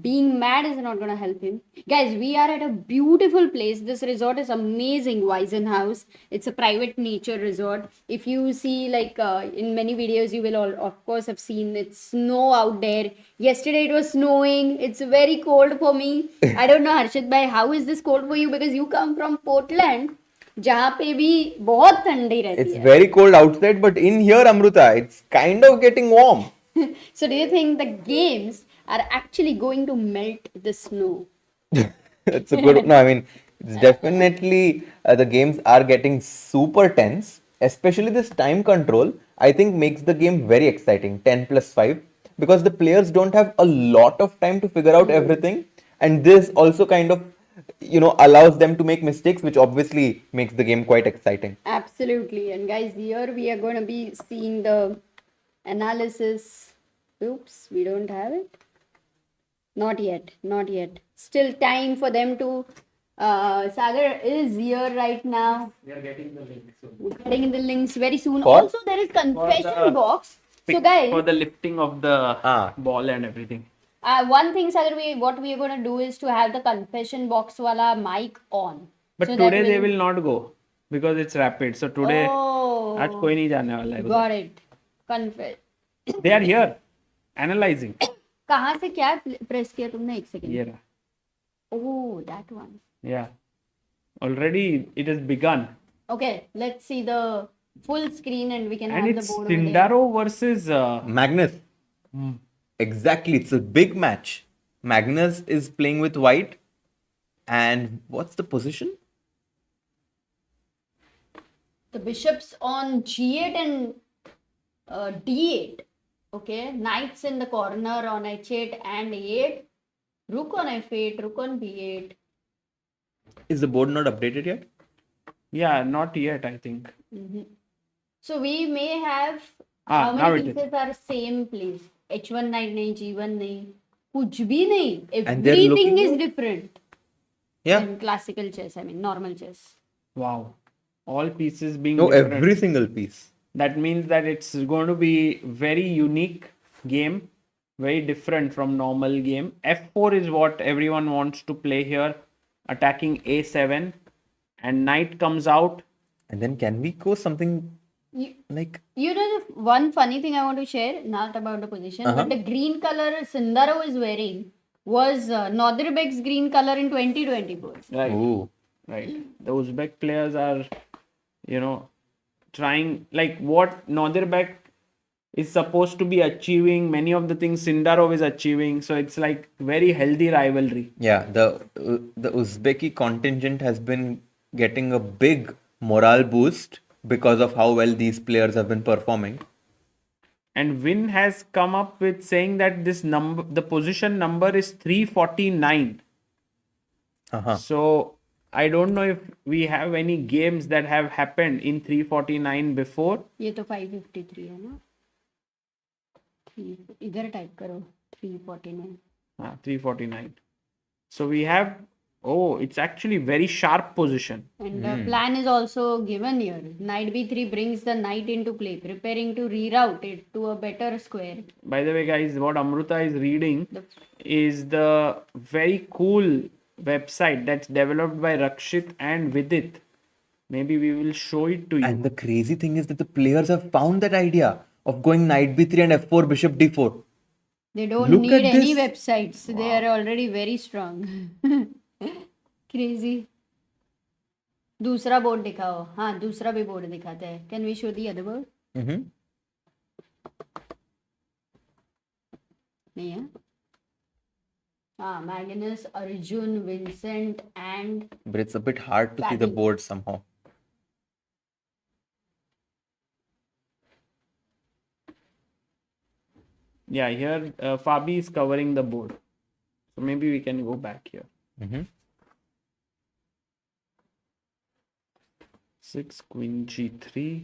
being mad is not going to help him. Guys, we are at a beautiful place. This resort is amazing, Weissenhaus. It's a private nature resort. If you see like in many videos, you will all, of course, have seen it's snow out there. Yesterday it was snowing. It's very cold for me. I don't know, Harshit bhai, how is this cold for you? Because you come from Portland. जहाँ पे भी बहुत ठंडी रहती It's है. very cold outside, but in here, Amruta, it's kind of getting warm. So do you think the games are actually going to melt the snow? It's a good. No, I mean, it's definitely the games are getting super tense, especially this time control. I think makes the game very exciting. 10+5 because the players don't have a lot of time to figure out everything, and this also kind of allows them to make mistakes, which obviously makes the game quite exciting. Absolutely. And guys, here we are going to be seeing the analysis. Oops, we don't have it. Not yet. Not yet. Still time for them to. Sagar is here right now. We are getting the link soon. We're getting in the links very soon. For? Also, there is confession the box. So, guys, For the lifting of the Ah. ball and everything. one thing, Sagar, what we are going to do is to have the confession box wala mic on. But so that today they will not go because it's rapid. So today Oh, आज कोई नहीं जाने वाला है उधर. got it. Confess. They are here analyzing. कहाँ से क्या प्रेस किया तुमने एक सेकंड? ये रहा. Oh, that one. Yeah. Already it has begun. Okay, let's see the full screen and we can And have it's the board over there. Sindarov versus Magnus. Exactly, it's a big match. Magnus is playing with white, and what's the position? The bishops on g8 and d8. Okay, knights in the corner on h8 and a8. Rook on f8, rook on b8. Is the board not updated yet? yeah, not yet I think. So we may have Ah, how now many it is. pieces are same place? h1 knight नहीं, g1 नहीं, कुछ भी नहीं. And they're Everything looking is at- different Yeah. in classical chess. I mean normal chess. Wow. All pieces being No, different. every single piece. That means that it's going to be very unique game, very different from normal game. F4 is what everyone wants to play here, attacking a7, and knight comes out. And then can we go something You, like you know the one funny thing I want to share, not about the position, but the green color Sindarov is wearing was Nodirbek's green color in 2024. Right. ooh. Right. The Uzbek players are, trying like what Nodirbek is supposed to be achieving. Many of the things Sindarov is achieving. So it's like very healthy rivalry. Yeah, the Uzbeki contingent has been getting a big morale boost because of how well these players have been performing. And Win has come up with saying that this number, the position number is 349. Uh-huh. So I don't know if we have any games that have happened in 349 before. ये तो 553 है ना? इधर type करो 349. 349. So we have, it's actually very sharp position. And the plan is also given here. Knight b3 brings the knight into play, preparing to reroute it to a better square. By the way, guys, what Amruta is reading is the very cool website that's developed by Rakshit and Vidit. Maybe we will show it to you. And the crazy thing is that the players have found that idea of going knight b3 and f4 bishop d4. They don't Look need at any this. websites. They are already very strong. Crazy. दूसरा board दिखाओ. हाँ, दूसरा भी board दिखाते हैं. Can we show the other board? Mm-hmm. नहीं है. हाँ, Magnus, Arjun, Vincent and But it's a bit hard to see the Fabi. board somehow. Yeah, here Fabi is covering the board. So maybe we can go back here. Mm-hmm. 6, queen g3.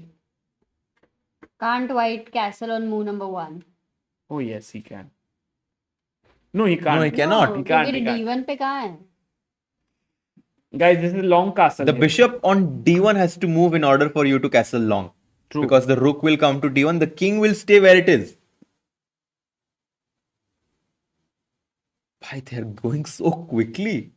can't white castle on move number 1. Oh, yes, he can. No, he can't. No, he cannot. No, He can't, क्योंकि he can't. D1 पे कहाँ है? Guys, this is long castle. The here. bishop on d1 has to move in order for you to castle long. True. Because the rook will come to d1, the king will stay where it is. Why they're going so quickly?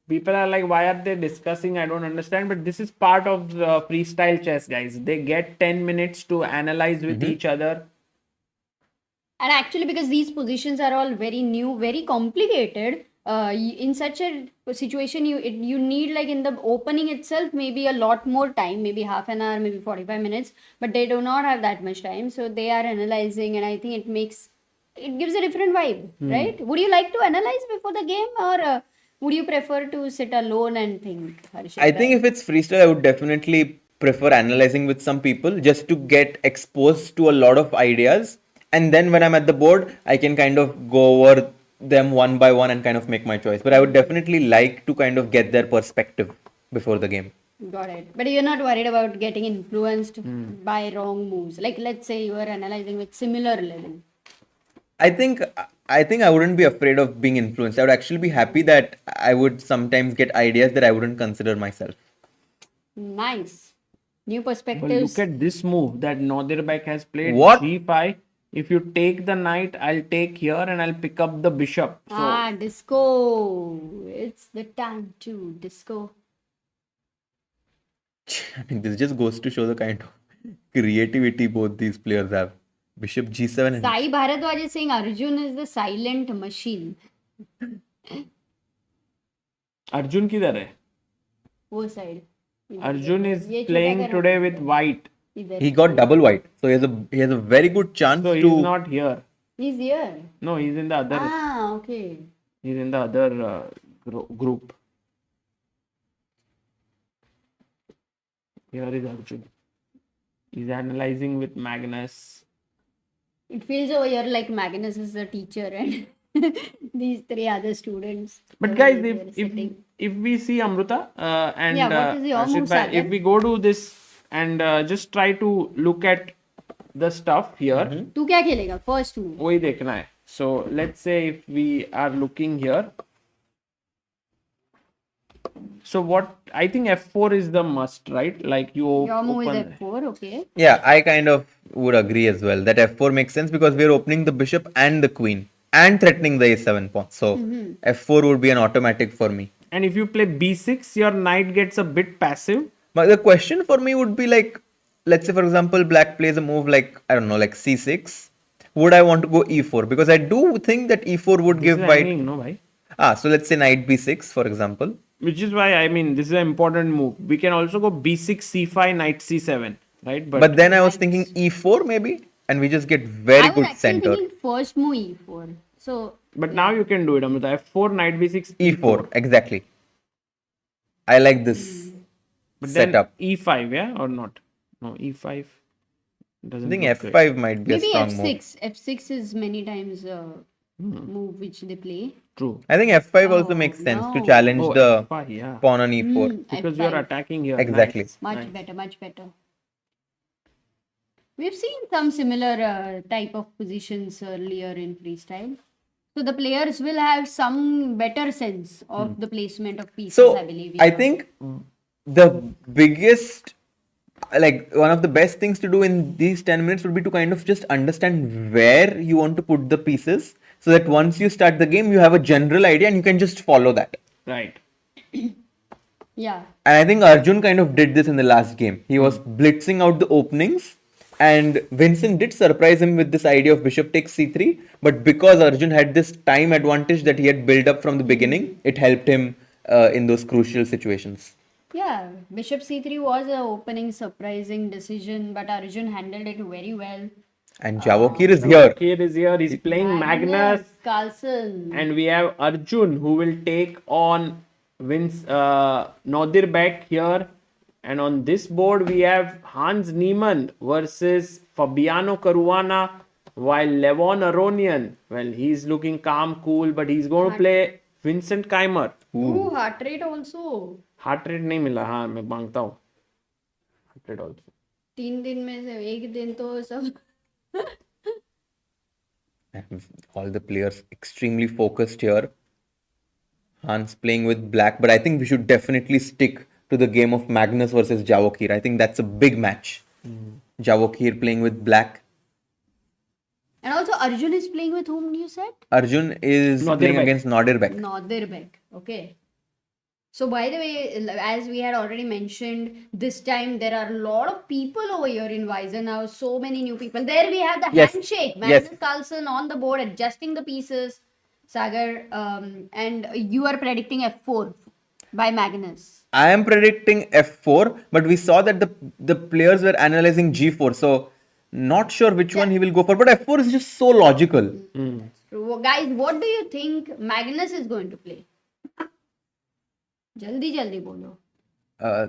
People are like, why are they discussing? I don't understand. But this is part of the freestyle chess, guys. They get 10 minutes to analyze with each other. And actually, because these positions are all very new, very complicated, in such a situation, you need, like, in the opening itself, maybe a lot more time, maybe half an hour, maybe 45 minutes, but they do not have that much time, so they are analyzing, and I think it gives a different vibe, right? Would you like to analyze before the game, or would you prefer to sit alone and think, Harshit? I think if it's freestyle, I would definitely prefer analyzing with some people just to get exposed to a lot of ideas. And then when I'm at the board, I can kind of go over them one by one and kind of make my choice. But I would definitely like to kind of get their perspective before the game. Got it. But you're not worried about getting influenced by wrong moves. Like, let's say you are analyzing with similar level. I think I wouldn't be afraid of being influenced. I would actually be happy that I would sometimes get ideas that I wouldn't consider myself. Nice. New But perspectives. look at this move that Nodirbek has played. What? G5. If you take the knight, I'll take here and I'll pick up the bishop. So Disco. It's the time to disco. I mean, this just goes to show the kind of creativity both these players have. Bishop G7 and Sai Bharadwaj is saying Arjun is the silent machine. Arjun किधर है? वो side. Arjun is ये छोटा playing कर- today with white. इधर. he got double white, so he has a very good chance So he's to. not here. He's here. No, he's in the other. Okay. He's in the other group. Here is Arjun. He's analyzing with Magnus. It feels over here like Magnus is the teacher and these three other students. But over guys, there if sitting. if we see Amruta and Yeah, what is your Arshit move, bhai, Sagar? if we go to this and just try to look at the stuff here, तू क्या खेलेगा first move वही देखना है. So let's say if we are looking here. So what I think F4 is the must, right? Like you your move is open. F4 okay Yeah, I kind of would agree as well that F4 makes sense because we're opening the bishop and the queen and threatening the A7 pawn. So F4 would be an automatic for me. And if you play B6, your knight gets a bit passive. But the question for me would be like, let's say for example, black plays a move like, I don't know, like C6. Would I want to go E4? Because I do think that E4 would give This is white. hanging, no, bhai. So let's say knight B6, for example. Which is why I mean this is an important move. We can also go B6, C5, knight C7, right? But then I was thinking E4 maybe, and we just get very I was good actually center. thinking first move E4 so But now you can do it, Amrita. F4, knight B6, E4, exactly. I like this But then setup. E5, yeah, or not? No, E5 I doesn't. think look F5 great. might be maybe a strong move. F6 is many times a move which they play True. I think F5 also Oh, makes sense to no. challenge Oh, the F5, yeah. pawn on E4. Because you are F5. attacking here. Exactly. Nice, much nice. much better we've seen some similar type of positions earlier in freestyle so the players will have some better sense of the placement of pieces So I believe I think the biggest, like one of the best things to do in these 10 minutes would be to kind of just understand where you want to put the pieces so that once you start the game, you have a general idea and you can just follow that. Right. yeah And I think Arjun kind of did this in the last game. He was blitzing out the openings, and Vincent did surprise him with this idea of bishop takes c3. But because Arjun had this time advantage that he had built up from the beginning, it helped him in those crucial situations. Yeah, Bishop C3 was a opening surprising decision, but Arjun handled it very well. And Javokhir is here. Here is here. He's playing Magnus. Carlsen. And we have Arjun who will take on Nodirbek here. And on this board we have Hans Niemann versus Fabiano Caruana. While Levon Aronian, well, he's looking calm, cool, but he's going to play Vincent Keymer. Ooh, heart rate also. Heart rate नहीं मिला हाँ मैं मांगता हूँ heart rate also 3 दिन में से एक दिन तो सब All the players extremely focused here. Hans playing with black, but I think we should definitely stick to the game of Magnus versus Javokhir. I think that's a big match. Javokhir playing with black. And also Arjun is playing with whom you said? Arjun is playing Nodirbek. against Nodirbek. Nodirbek. Okay. So by the way, as we had already mentioned, this time there are a lot of people over here in Weissenhaus. So many new people. There we have the Yes. handshake. Yes. Magnus Carlsen on the board, adjusting the pieces. Sagar, and you are predicting F4 by Magnus. I am predicting F4, but we saw that the players were analyzing G4, so not sure which one he will go for. But F4 is just so logical. So, guys, what do you think Magnus is going to play? Jaldi jaldi bolo. Uh,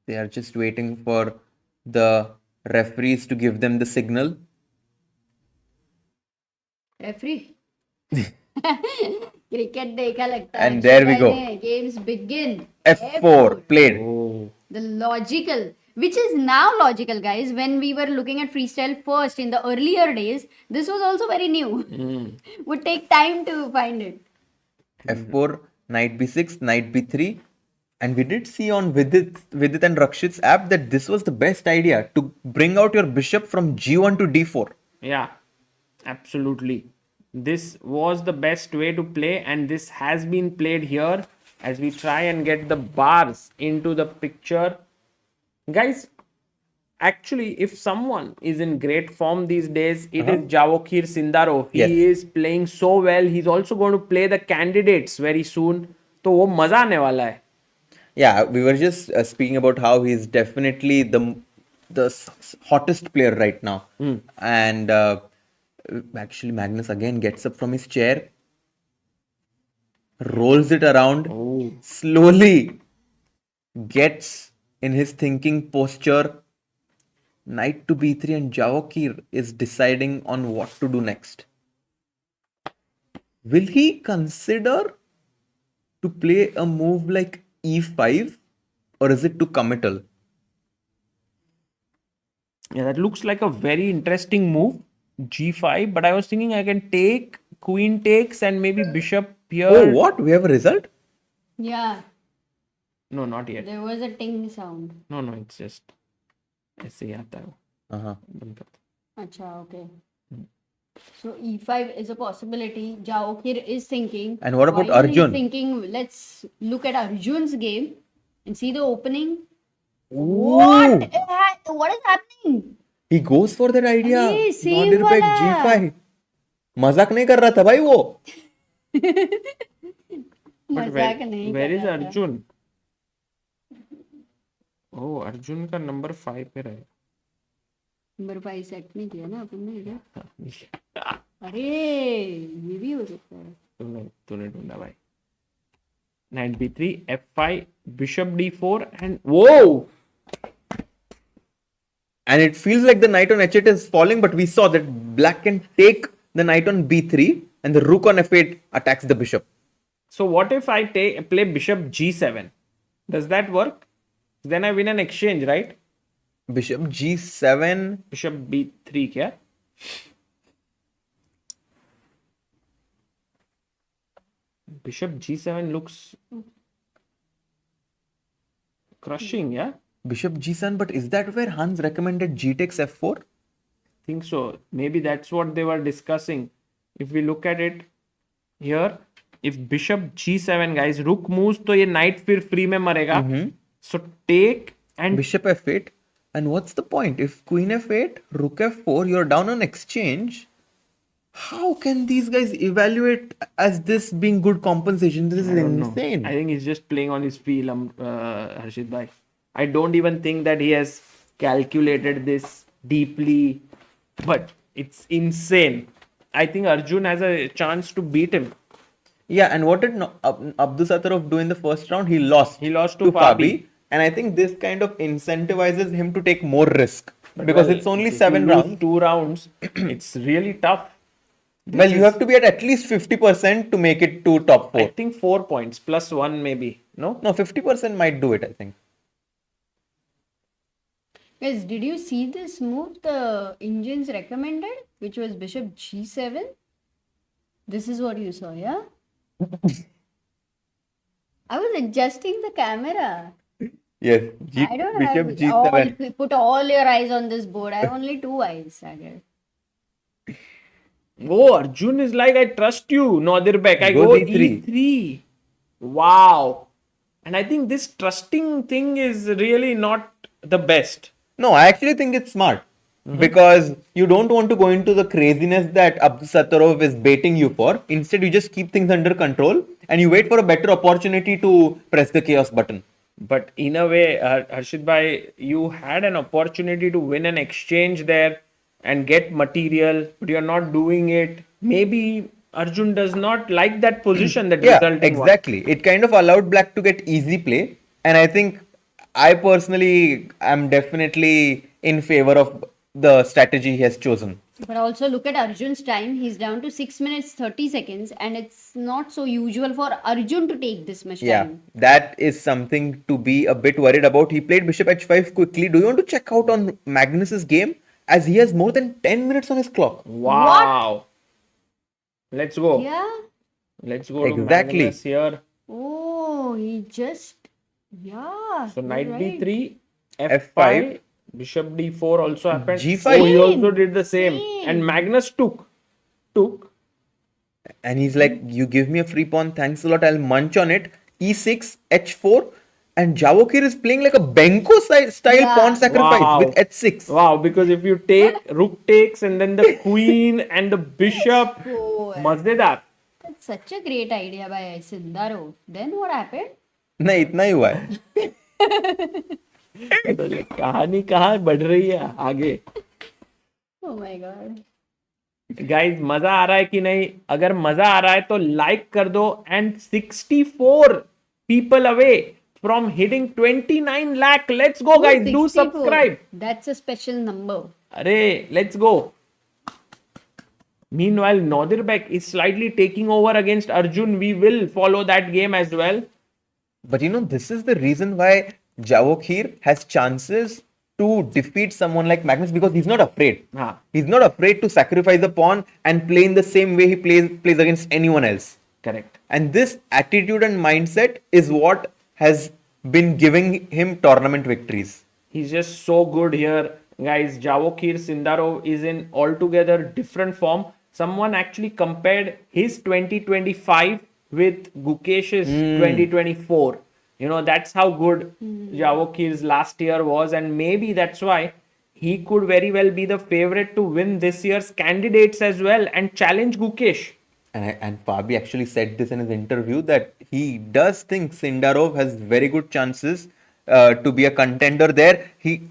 they are just waiting for the referees to give them the signal. Referee. Cricket देखा लगता है. And there we go. Games begin. F4 played. The logical, which is now logical, guys. When we were looking at freestyle first in the earlier days, this was also very new. Would take time to find it. F4, knight b6, knight b3. And we did see on Vidit and Rakshit's app that this was the best idea to bring out your bishop from g1 to d4. Yeah, absolutely. This was the best way to play, and this has been played here as we try and get the bars into the picture. Guys, actually, if someone is in great form these days, it is Javokhir Sindarov. Yes. He is playing so well. He's also going to play the candidates very soon. तो वो मजा आने वाला है. Yeah, we were just speaking about how he's definitely the hottest player right now. And actually, Magnus again gets up from his chair, rolls it around, slowly gets in his thinking posture. Knight to b3, and Javokhir is deciding on what to do next. Will he consider to play a move like e5, or is it too committal? Yeah, that looks like a very interesting move. G5, but I was thinking I can take, queen takes, and maybe bishop here. Oh, what? We have a result? Yeah, No, not yet. there was a ting sound. No, it's just ऐसे ही आता है वो. Uh-huh. बंद कर दो. Acha, okay. So E5 is a possibility. Javokhir is thinking. And what about While he's Arjun? thinking, let's look at Arjun's game and see the opening. Ooh. What is happening? He goes for that idea. अरे, same Nodirbek वाला. G5. मजाक नहीं कर रहा था भाई वो. But मजाक नहीं where कर is रहा था. Arjun? Oh, अर्जुन का नंबर 5 पे रहेगा. नंबर 5 सेट नहीं किया ना अपन ने इधर. अरे ये भी हो सकता है. तूने ढूंढा भाई. Knight b3, f5, bishop d4, and whoa! And it feels like the knight on h8 is falling, but we saw that black can take the knight on b3 and the rook on f8 attacks the bishop. So what if I play bishop g7? Does that work? Then I win an exchange, right? Bishop g7. Bishop b3 क्या? Bishop g7 looks crushing, yeah? Bishop g7, but is that where Hans recommended g takes f4? Think so. Maybe that's what they were discussing. If we look at it here, if bishop g7, guys, rook moves, तो ये knight फिर free में मरेगा. So take and Bishop f8. And what's the point? If queen f8, rook f4, you're down on exchange. How can these guys evaluate as this being good compensation? This is insane. I think he's just playing on his feel, Harshit bhai. I don't even think that he has calculated this deeply, but it's insane. I think Arjun has a chance to beat him. Yeah, and what did Abdusattorov do in the first round? He lost. He lost to Fabi. And I think this kind of incentivizes him to take more risk. Because Well, it's only if you 7 lose rounds. 2 rounds, it's really tough. Well, you have to be at least 50% to make it to top 4. I think 4 points plus 1 maybe. No? No, 50% might do it, I think. Guys, did you see this move the Indians recommended, which was bishop g7? This is what you saw, yeah? I was adjusting the camera. Yes, I don't Bishop have g7. put all your eyes on this board. I have only 2 eyes, Sagar. Oh, Arjun is like, I trust you, Nodirbek. I Go go D3. E3. Wow. And I think this trusting thing is really not the best. No, I actually think it's smart. because you don't want to go into the craziness that Abdusattorov is baiting you for. Instead, you just keep things under control and you wait for a better opportunity to press the chaos button. But in a way, Harshit bhai, you had an opportunity to win an exchange there and get material, but you're not doing it. Maybe Arjun does not like that position that Yeah, resulting one. exactly. It kind of allowed Black to get easy play, and I think I personally am definitely in favor of the strategy he has chosen. But also look at Arjun's time. He's down to 6 minutes 30 seconds, and it's not so usual for Arjun to take this much Yeah, time. that is something to be a bit worried about. He played Bishop h5 quickly. Do you want to check out on Magnus's game? As he has more than 10 minutes on his clock. Wow. Let's go. Yeah. Let's go to Exactly. Magnus here. Oh, he just. Yeah. So you're knight right. b3, F5. f5, bishop d4 also happened. G5. Oh, he also did the same. Same. And Magnus took. And he's like, you give me a free pawn, thanks a lot, I'll munch on it. E6, H4, and Javokhir is playing like a Benko style Yeah. pawn sacrifice Wow. with H6. Wow, because if you take rook takes and then the queen and the bishop, Oh, Mazdedar. that's such a great idea by Sindarov. Then what happened? नहीं इतना ही हुआ है. तो ये कहानी कहाँ बढ़ रही है आगे. Oh my god. गाइस मजा आ रहा है कि नहीं? अगर मजा आ रहा है तो लाइक कर दो. And 64 people away from hitting 29 lakh. Let's go guys, do 64. subscribe. That's a special number. Arey, let's go. Meanwhile, Nodirbek is slightly taking over against Arjun. We will follow that game as well. But you know, this is the reason why Javokhir has chances to defeat someone like Magnus, because he's not afraid. हाँ. He's not afraid to sacrifice the pawn and play in the same way he plays against anyone else. Correct. And this attitude and mindset is what has been giving him tournament victories. He's just so good here. Guys, Javokhir Sindarov is in altogether different form. Someone actually compared his 2025 with Gukesh's 2024. You know, that's how good Javokhir's last year was, and maybe that's why he could very well be the favorite to win this year's candidates as well and challenge Gukesh. And Fabi actually said this in his interview that he does think Sindarov has very good chances to be a contender there. He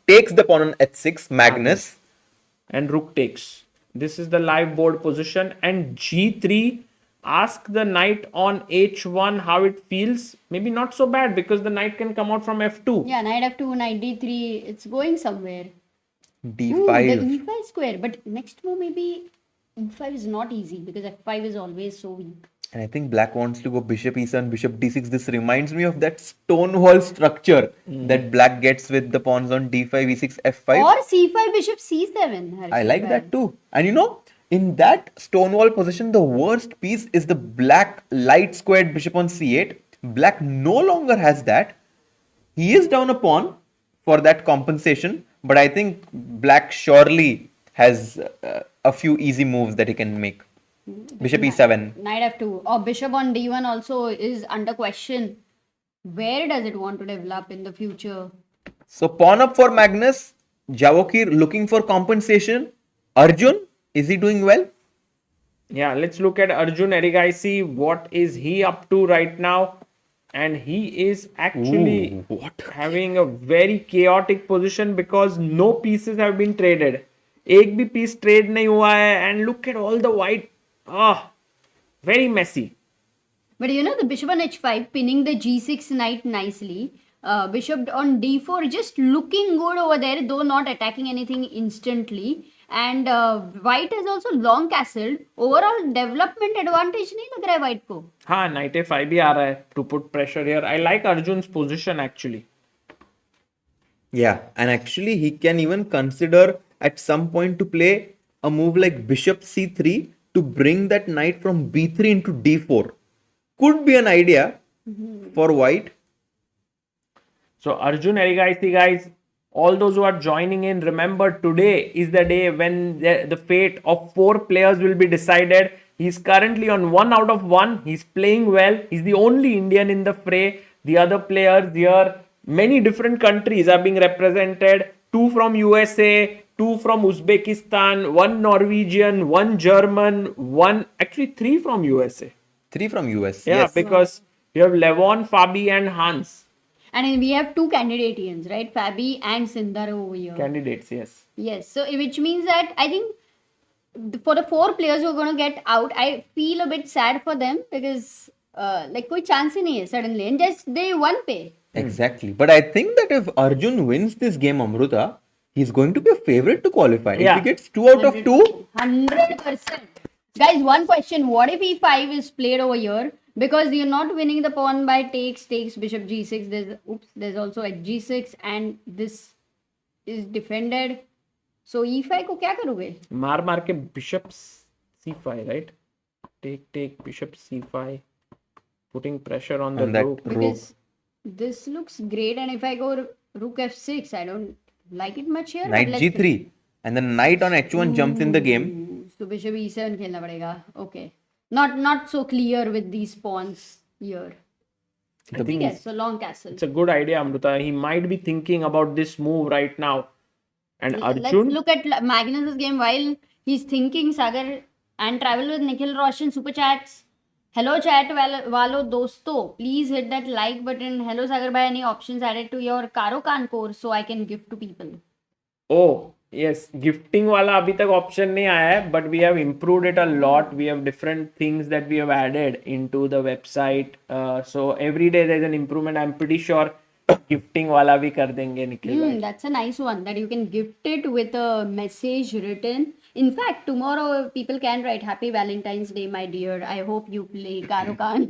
takes the pawn on h6, Magnus. And rook takes. This is the live board position, and g3. Ask the knight on h1 how it feels. Maybe not so bad because the knight can come out from f2. Yeah, knight f2, knight d3. It's going somewhere. Ooh, d5. the e5 square. But next move maybe e5 is not easy because f5 is always so weak. And I think Black wants to go bishop e7, bishop d6. This reminds me of that stone wall structure that Black gets with the pawns on d5, e6, f5. Or c5, bishop c7. I like that too. And you know, in that stonewall position, the worst piece is the Black light squared bishop on c8. Black no longer has that. He is down a pawn for that compensation, but I think Black surely has a few easy moves that he can make. Bishop e7. Knight f2. Or bishop on d1 also is under question. Where does it want to develop in the future? So pawn up for Magnus. Javokhir looking for compensation. Arjun, is he doing well? Yeah, let's look at Arjun Erigaisi. What is he up to right now? And he is actually having a very chaotic position because no pieces have been traded. एक भी piece trade नहीं हुआ है. And look at all the white. Very messy. But you know, the bishop on h5 pinning the g6 knight nicely. Bishop on d4 just looking good over there, though not attacking anything instantly. And white has also long castled. Overall development advantage नहीं लग रहा है white को. हाँ, knight a5 भी आ रहा है to put pressure here. I like Arjun's position actually. Yeah, and actually he can even consider at some point to play a move like bishop c3 to bring that knight from b3 into d4. Could be an idea for white. So Arjun Erigaisi, guys, all those who are joining in, remember today is the day when the fate of 4 players will be decided. He's currently on 1 out of 1. He's playing well. He's the only Indian in the fray. The other players here, many different countries are being represented. 2 from USA, 2 from Uzbekistan, 1 Norwegian, 1 German, actually 3 from USA. 3 from US. Yeah, Yes. because you have Levon, Fabi, and Hans. And then we have two Canadians, right? Fabi and Sindarov over here. Candidates, yes. Yes, so which means that I think for the 4 players who are going to get out, I feel a bit sad for them because like कोई chance ही नहीं है suddenly, and just they one pay. Exactly. But I think that if Arjun wins this game, Amruta, he's going to be a favorite to qualify. If Yeah. he gets 2 out of 2, 100%. Guys, one question: what if E5 is played over here? Because you're not winning the pawn by takes bishop G6. There's also at G6, and this is defended. So E5 को क्या करोगे? मार के bishop C5, right? Take bishop C5, putting pressure on the And that rook. Because this looks great, and if I go rook F6, I don't like it much here. but knight let's see. G3, and then knight on H1 jumps in the game. So bishop E7 खेलना पड़ेगा. Okay. Not so clear with these pawns here. I think Yes, so long castle. it's a good idea, Amruta. He might be thinking about this move right now. And Let's Arjun, look at Magnus's game while he's thinking, Sagar, and travel with Nikhil Roshan super chats. Hello chat walo dosto, please hit that like button. Hello Sagar bhai, any options added to your Karo Khan course so I can give to people? oh yes, gifting वाला अभी तक option नहीं आया है, but we have improved it a lot. We have different things that we have added into the website. So every day there's an improvement. I'm pretty sure gifting वाला भी कर देंगे निखिल भाई. That's a nice one that you can gift it with a message written. In fact, tomorrow people can write Happy Valentine's Day, my dear. I hope you play Karo Khan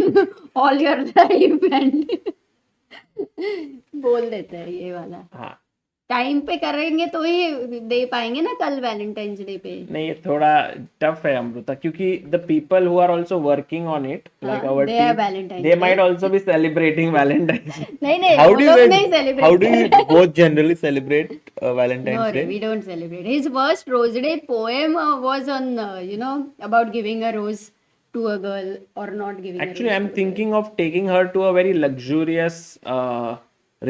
all your life and बोल देते हैं ये वाला. हाँ time पे करेंगे तो ही दे पाएंगे ना कल वैलेंटाइंस डे पे. नहीं ये थोड़ा टफ है अमृता क्योंकि the people who are also working on it like our they are team Valentine's they Day. might also be celebrating Valentine's Day. नहीं How वो do you लोग guys- नहीं celebrate how do you करते. both generally celebrate Valentine's No, Day? we don't celebrate. His first Rose Day poem was on about giving a rose to a girl or not giving. Actually, a rose I'm to thinking of taking her to a very luxurious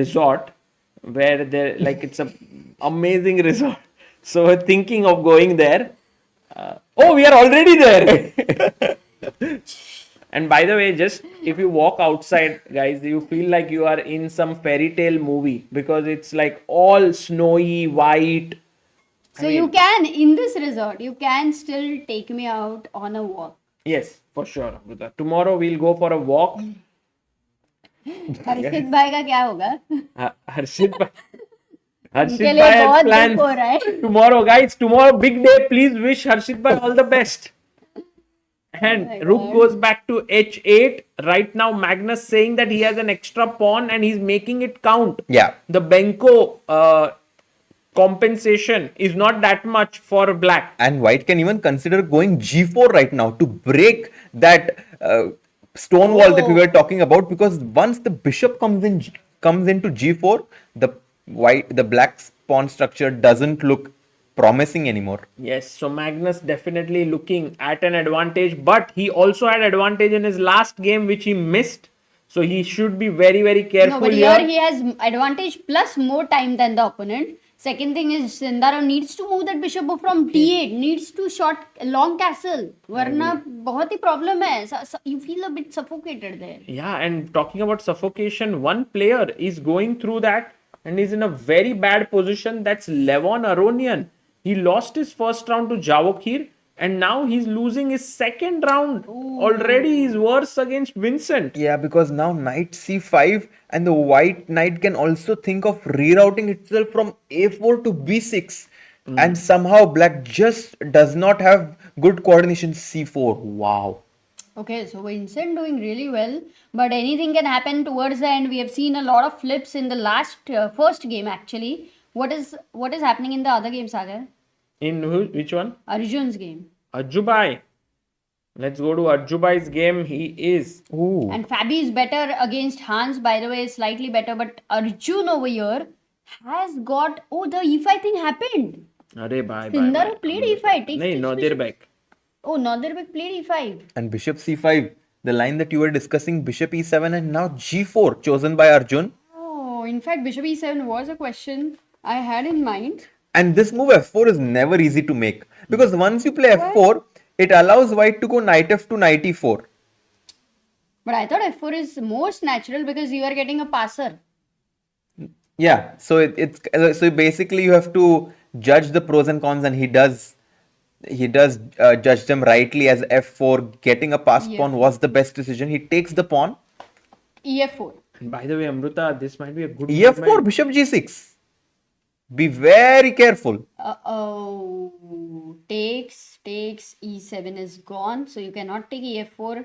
resort where there like it's a amazing resort. So we're thinking of going there. Oh, we are already there. And by the way, just if you walk outside, guys, you feel like you are in some fairy tale movie because it's like all snowy, white. So you can in this resort, you can still take me out on a walk. Yes, for sure, Amruta. Tomorrow we'll go for a walk. हर्षित भाई का क्या होगा? Harshit उनके लिए bhai has बहुत दुख plans हो रहा है. tomorrow, guys. Tomorrow, big day. Please wish Harshit bhai all the best. And Rook goes back to H8. Right now, Magnus saying that he has an extra pawn and he's making it count. Yeah. The Benko compensation is not that much for black. And white can even consider going G4 right now to break that stone wall that we were talking about, because once the bishop comes into G4, the black pawn structure doesn't look promising anymore. Yes, so Magnus definitely looking at an advantage, but he also had advantage in his last game which he missed. So he should be very, very careful No, but here. here he has advantage plus more time than the opponent. Second thing is Sindarov needs to move that bishop from D8, needs to shot long castle. Varna बहुत ही problem है. You feel a bit suffocated there. Yeah, and talking about suffocation, one player is going through that and is in a very bad position. That's Levon Aronian. He lost his first round to Javokhir and now he's losing his second round. Already he's worse against Vincent. Yeah, because now knight C5 and the white knight can also think of rerouting itself from A4 to B6. And somehow black just does not have good coordination. C4. Wow. Okay, so Vincent doing really well, but anything can happen towards the end. We have seen a lot of flips in the first game actually. What is happening in the other game, Sagar? In which one? Arjun's game. Arjubai. Let's go to Arjubai's game. He is. Ooh. And Fabi is better against Hans, by the way, slightly better. But Arjun over here has got. Oh, the E5 thing happened. Arey bye. Sindarov played E5. Takes No, Nodirbek. Oh, Nodirbek played E5. And bishop C5. The line that you were discussing, bishop E7 and now G4 chosen by Arjun. Oh, in fact, Bishop E7 was a question I had in mind. And this move f4 is never easy to make because once you play f4, it allows white to go knight f to knight e4. But I thought f4 is most natural because you are getting a passer. Yeah, so so basically you have to judge the pros and cons, and he does judge them rightly as f4. Getting a passed pawn E4. was the best decision. He takes the pawn. ef4. And by the way, Amruta, this might be a good ef4, movement. bishop g6. Be very careful. Uh-oh. Takes e7 is gone, so you cannot take ef4.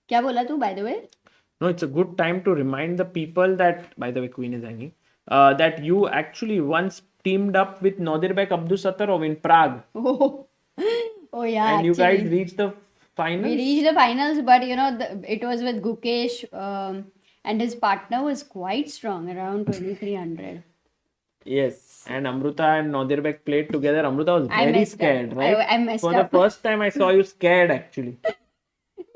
क्या बोला तू, by the way? No, it's a good time to remind the people that, by the way, Queen is hanging, that you actually once teamed up with Nodirbek Abdusattorov in Prague. Oh, oh yeah. And you guys actually. reached the finals. We reached the finals, but it was with Gukesh, and his partner was quite strong, around 2300. Yes, and Amruta and Nodirbek played together. Amruta was I very messed up. scared, right? I messed For up. the first time, I saw you scared actually.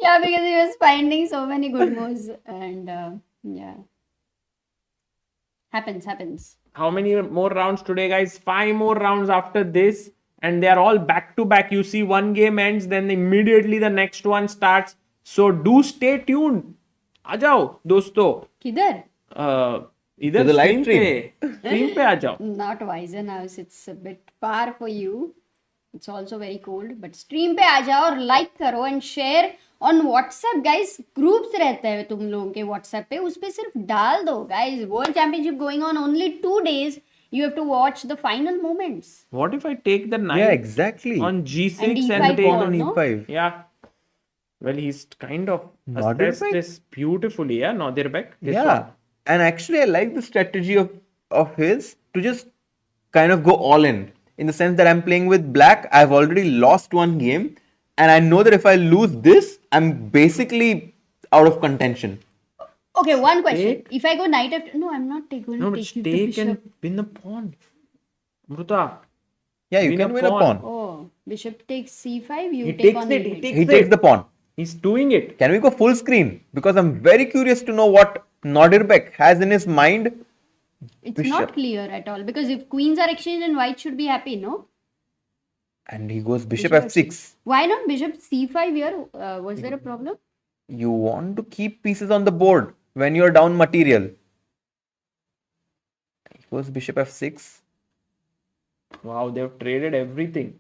Yeah, because he was finding so many good moves, and yeah, happens. How many more rounds today, guys? 5 more rounds after this, and they are all back to back. You see, one game ends, then immediately the next one starts. So do stay tuned. आ जाओ दोस्तों. किधर? इधर To the live stream पे आ जाओ. Not Weissenhaus, it's a bit far for you. It's also very cold, but stream पे आ जाओ और like करो and share on WhatsApp, guys. Groups रहते हैं तुम लोगों के WhatsApp पे, उस पे सिर्फ डाल दो, guys. World Championship going on only 2 days. You have to watch the final moments. What if I take the knight Yeah, exactly. on g6 And and, e5 take pawn, on no? e5. Yeah. Well, he's kind of Nodirbek? assessed this beautifully, yeah, Nodirbek. This Yeah, one. and actually I like the strategy of his to just kind of go all in the sense that I'm playing with black. I've already lost one game, and I know that if I lose this, I'm basically out of contention. Okay, one question. Take? If I go knight after, no, I'm not going No, to but take you to take bishop. and win the pawn. Mruta. Yeah, you Win can a win a pawn. pawn. Oh, bishop takes c5. You He take takes on it. e8. He takes He takes it. the pawn. He's doing it. Can we go full screen? Because I'm very curious to know what Nodirbek has in his mind. It's Bishop. not clear at all because if queens are exchanged, then white should be happy, no? And he goes bishop Bishop f6. Why not bishop c5 here? Was there a problem? You want to keep pieces on the board when you're down material. He goes bishop f6. Wow, they've traded everything.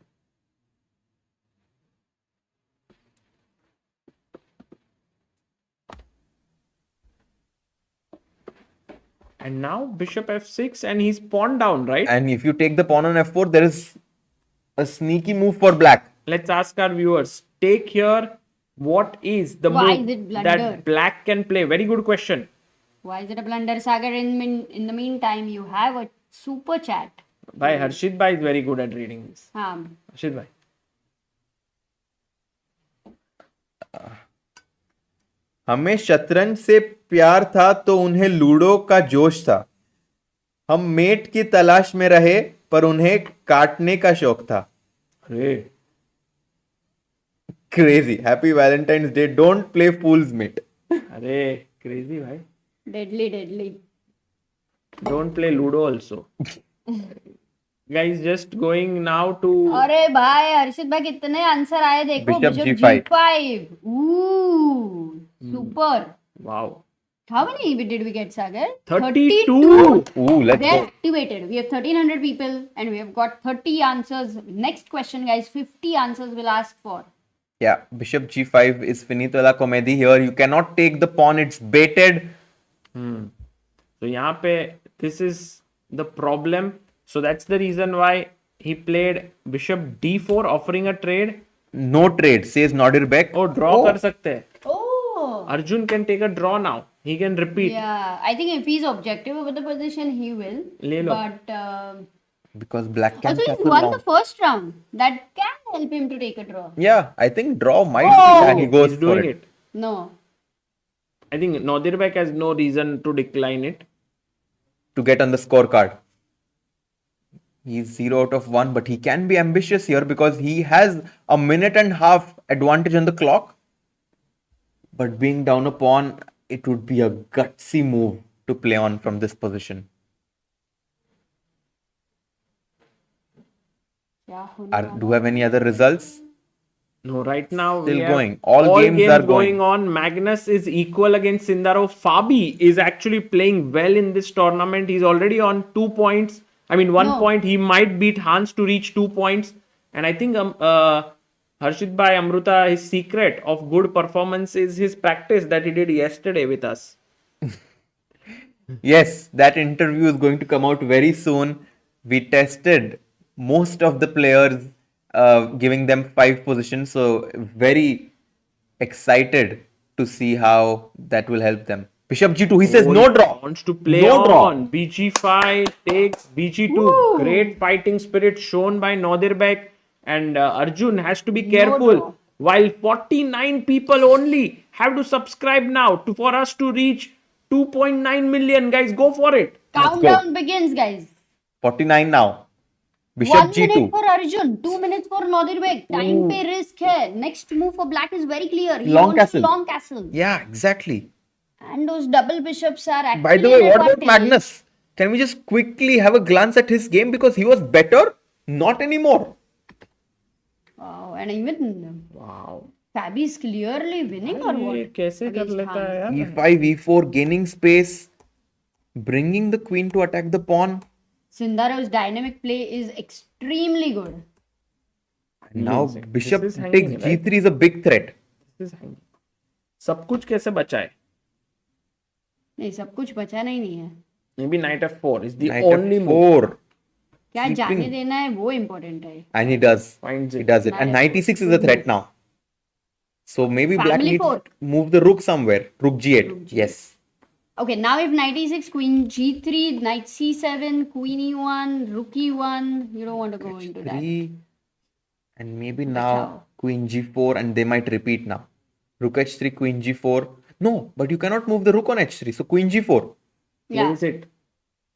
And now bishop f6 and he's pawn down, right? And if you take the pawn on f4, there is a sneaky move for black. Let's ask our viewers. Take here, what is the Why move is it blunder? that black can play? Very good question. Why is it a blunder, Sagar? In the meantime, you have a super chat. Bhai, Harshit Bhai is very good at reading this. Harshit Bhai. हमें शतरंज से प्यार था तो उन्हें ludo का जोश था. हम मेट की तलाश में रहे पर उन्हें काटने का शौक था. Hey. Crazy. Happy Valentine's Day. Don't play fool's mate. Arey, crazy bhai. Deadly. Don't play Ludo also. Guys, just going now to अरे भाई हर्षित भाई कितने आंसर आए देखो. Bishop Bishop G5. G5. Ooh, super. wow. How many did we get, Sagar? 32. Ooh, let's They're go. activated. We have 1300 people and we have got 30 answers. Next question, guys. 50 answers we'll ask for. Yeah, bishop g5 is finito la comedy here. You cannot take the pawn. It's baited. So यहाँ पे this is the problem. So that's the reason why he played bishop d4 offering a trade. No trade, says Nodirbek. Oh, draw कर सकते हैं. Oh. Arjun can take a draw now. He can repeat. Yeah, I think if he's objective over the position, he will. ले लो. But Because black can also, tackle he won long. the first round. That can help him to take a draw. Yeah, I think draw might Oh! be, and he goes He's for doing it. it. No. I think Nodirbek has no reason to decline it. To get on the scorecard. He's 0 out of 1, but he can be ambitious here because he has a minute and a half advantage on the clock. But being down a pawn, it would be a gutsy move to play on from this position. क्या होने Do you have any other results? No, right now we Still have going. All games are going. going on. Magnus is equal against Sindarov. Fabi is actually playing well in this tournament. He's already on 2 points. I mean, one No. point. He might beat Hans to reach 2 points. And I think Harshit Bhai Amruta, his secret of good performance is his practice that he did yesterday with us. Yes, that interview is going to come out very soon. We tested most of the players, giving them 5 positions. So, very excited to see how that will help them. Bishop G2, he says Oh, no he draw. wants to play No draw. on. BG5 takes BG2. Woo! Great fighting spirit shown by Nodirbek. And Arjun has to be No careful. draw. While 49 people only have to subscribe now for us to reach 2.9 million. Guys, go for it. Countdown begins, guys. 49 now. Bishop 1 G2. minute for Arjun, 2 minutes for Nodirbek. Time pe risk hai. Next move for Black is very clear. He Long wants castle. long castle. Yeah, exactly. And those double bishops are actually By the way, an what about advantage. Magnus? Can we just quickly have a glance at his game because he was better? Not anymore. Wow, and even Wow. Fabi is clearly winning or ये what? कैसे कर Against लेता है Hans. यार? E5, E4, gaining space, bringing the queen to attack the pawn. Sindarov's dynamic play is extremely good. And now This bishop is takes hanging, right? G3 is a big threat. This is hanging. सब कुछ कैसे बचा है? नहीं सब कुछ बचा नहीं है. Maybe knight f4 is the Knight only move. f4. क्या Keeping- जाने देना है वो इम्पोर्टेंट है. And he does. Finds He it. does it. And Knight 96 is a threat now. So maybe black Family needs fort. to move the rook somewhere. Rook G8. Rook G8. Yes. Okay, now if knight e6, queen g3, knight c7, queen e1, rook e1, you don't want to go into that. H3. And maybe now Bachao. queen G4 and they might repeat now. Rook H3, queen G4. No, but you cannot move the rook on H3. So queen G4. Yeah. Plays it.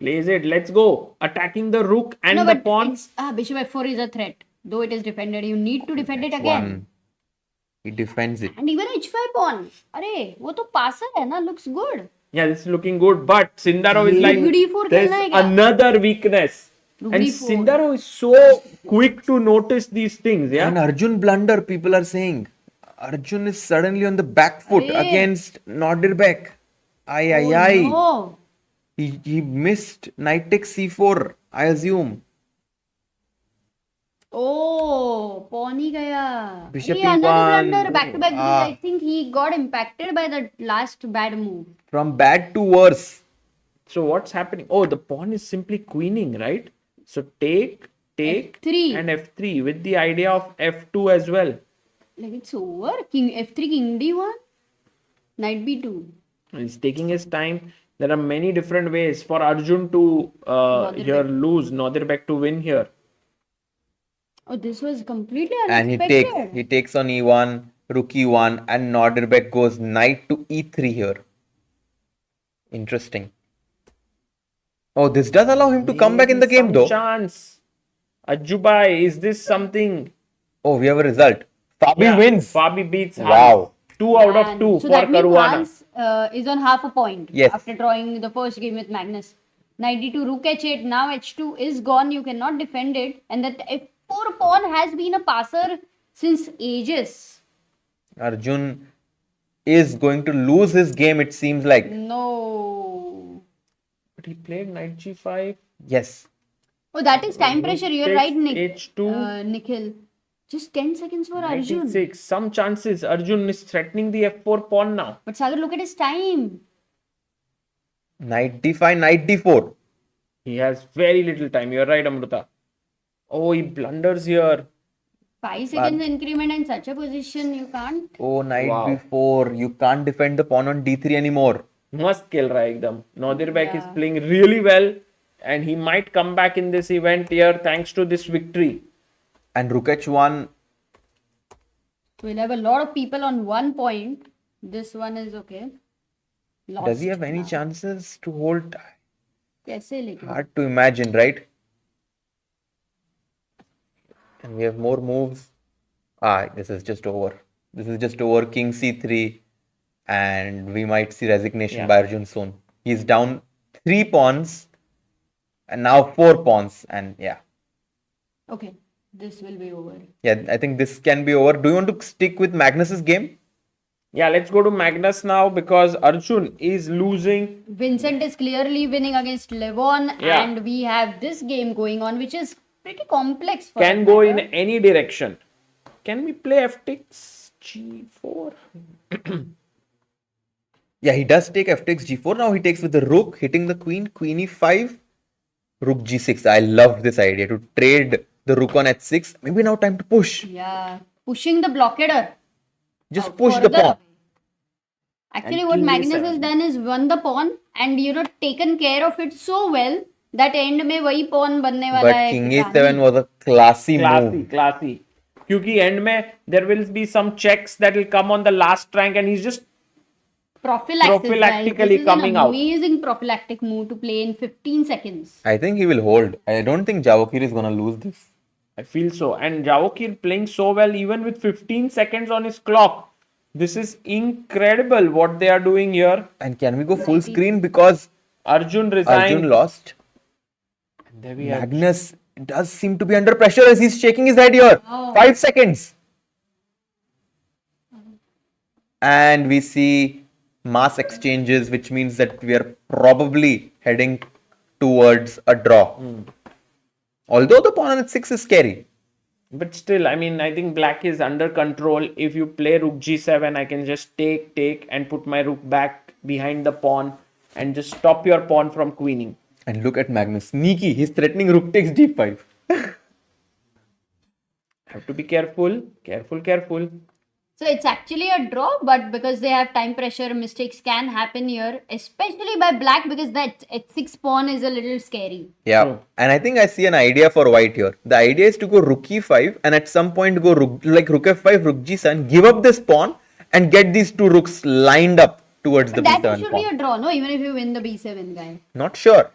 Plays it. Let's go. Attacking the rook and No, the but pawn. bishop f4 is a threat. Though it is defended, you need to defend it again. One. He defends it. And even h5 pawn. अरे वो तो passer है ना, looks good. Yeah, this is looking good. But Sindarov is like, Rook d4 there's खेलना है क्या? another weakness. Rook And d4. Sindarov is so quick to notice these things. Yeah. And Arjun blunder, people are saying. Arjun is suddenly on the back foot Arey. against Nodirbek. Ay, ay, Oh, ay. no. He missed knight takes c4, I assume. Oh, pawn ही गया. Bishop Hey, another E1. blunder, back to back. Ah. I think he got impacted by the last bad move. From bad to worse. So what's happening? Oh, the pawn is simply queening, right? So take, F3. and f3 with the idea of f2 as well. Like it's over. King f3, king d1, knight b2. He's taking his time. There are many different ways for Arjun to Nodirbek. here lose, Nodirbek to win here. Oh, this was completely And unexpected. he takes on e1, rook e1, and Nodirbek goes knight to e3 here. Interesting. Oh, this does allow him to come back in the Maybe game some though. chance. Ajubai, is this something? Oh, we have a result. Fabi Yeah, wins. Fabi beats Hans. Wow. 2 out of And 2 so for that means Caruana. Hans is on half a point Yes. after drawing the first game with Magnus. Knight d2, rook h8. Now h2 is gone. You cannot defend it. And that f4 pawn has been a passer since ages. Arjun is going to lose his game, it seems like. No. But he played knight g5. Yes. Oh, that is time pressure. You're Takes right, Nick. h2. Nikhil. Just 10 seconds for Arjun. 96. Some chances. Arjun is threatening the f4 pawn now. But Sagar, look at his time. Knight d5, knight d4. He has very little time. You're right, Amruta. Oh, he blunders here. 5 seconds increment in such a position, you can't. Oh, knight Wow. b4. You can't defend the pawn on d3 anymore. Must kill right एकदम. Nodirbek is Yeah. playing really well, and he might come back in this event here thanks to this victory. And rook h1. We'll have a lot of people on 1 point. This one is okay. Lost Does he have any now. chances to hold tie? कैसे लेकिन? Hard to imagine, right? And we have more moves. This is just over. This is just over. King c3. And we might see resignation Yeah. by Arjun soon. He's down 3 pawns. And now 4 pawns. And yeah. Okay. This will be over. Yeah, I think this can be over. Do you want to stick with Magnus's game? Yeah, let's go to Magnus now because Arjun is losing. Vincent is clearly winning against Levon, Yeah. and we have this game going on, which is pretty complex for Can that go in matter. any direction. Can we play f6 g4? Yeah, he does take f takes g4. Now he takes with the rook, hitting the queen, queen e5, rook g6. I love this idea to trade the rook on h6. Maybe now time to push. Yeah, pushing the blockader. Just push the further pawn. away. Actually, And what king Magnus a7. has done is won the pawn and taken care of it so well that end में वही pawn बनने वाला But है king कि a7 was a classy Classy, move. classy. क्योंकि end में there will be some checks that will come on the last rank and he's just prophylaxis, prophylactically guys. This is coming an out. amazing prophylactic move to play in 15 seconds. I think he will hold. I don't think Javokhir is gonna lose this. I feel so. And Javokhir playing so well even with 15 seconds on his clock. This is incredible what they are doing here. And can we go full screen because Arjun resigned. Arjun lost? There we have Magnus does seem to be under pressure as he's shaking his head here. Oh. 5 seconds. And we see mass exchanges, which means that we are probably heading towards a draw. Although the pawn on h6 is scary. But still, I mean, I think black is under control. If you play rook g7, I can just take and put my rook back behind the pawn and just stop your pawn from queening. And look at Magnus. Sneaky. He's threatening rook takes d5. Have to be careful. Careful. So it's actually a draw, but because they have time pressure, mistakes can happen here, especially by black because that h6 pawn is a little scary. Yeah. True. And I think I see an idea for white here. The idea is to go rook e5 and at some point go rook f5, rook g7, give up this pawn and get these two rooks lined up towards the That b7 should pawn. be a draw, no? Even if you win the b7 guy. Not sure.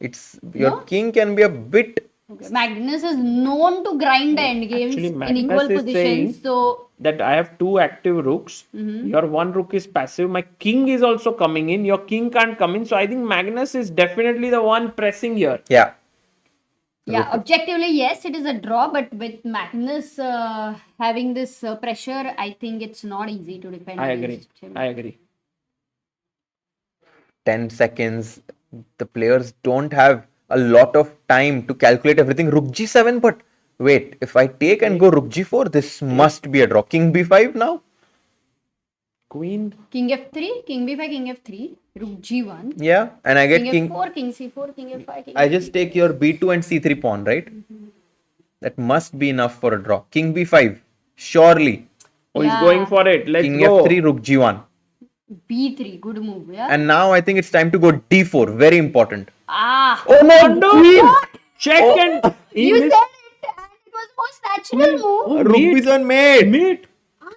It's your No? king can be a bit. Okay. Magnus is known to grind the end games Actually, in Magnus equal is positions. saying So that I have two active rooks. Your one rook is passive. My king is also coming in. Your king can't come in. So I think Magnus is definitely the one pressing here. Yeah. yeah, objectively yes, it is a draw. But with Magnus having this pressure, I think it's not easy to defend. I agree. against him. I agree. 10 seconds. The players don't have a lot of time to calculate everything. Rook g7, but wait, if I take and go rook g4, this must be a draw. King b5 now? Queen. King f3, king b5, king f3, rook g1, Yeah. And I get king king. f4, king c4, king f5, king I just take your b2 and c3 pawn, right? That must be enough for a draw. King b5. Surely. Oh, he's Yeah. going for it. Let's King go. f3, rook g1. b3, good move, yeah. And now I think it's time to go d4. Very important. Ah, Oh no! No! Queen! Check Oh. and he you said missed. it, and it was most natural move. Oh, Rook mate. b7 mate. Mate.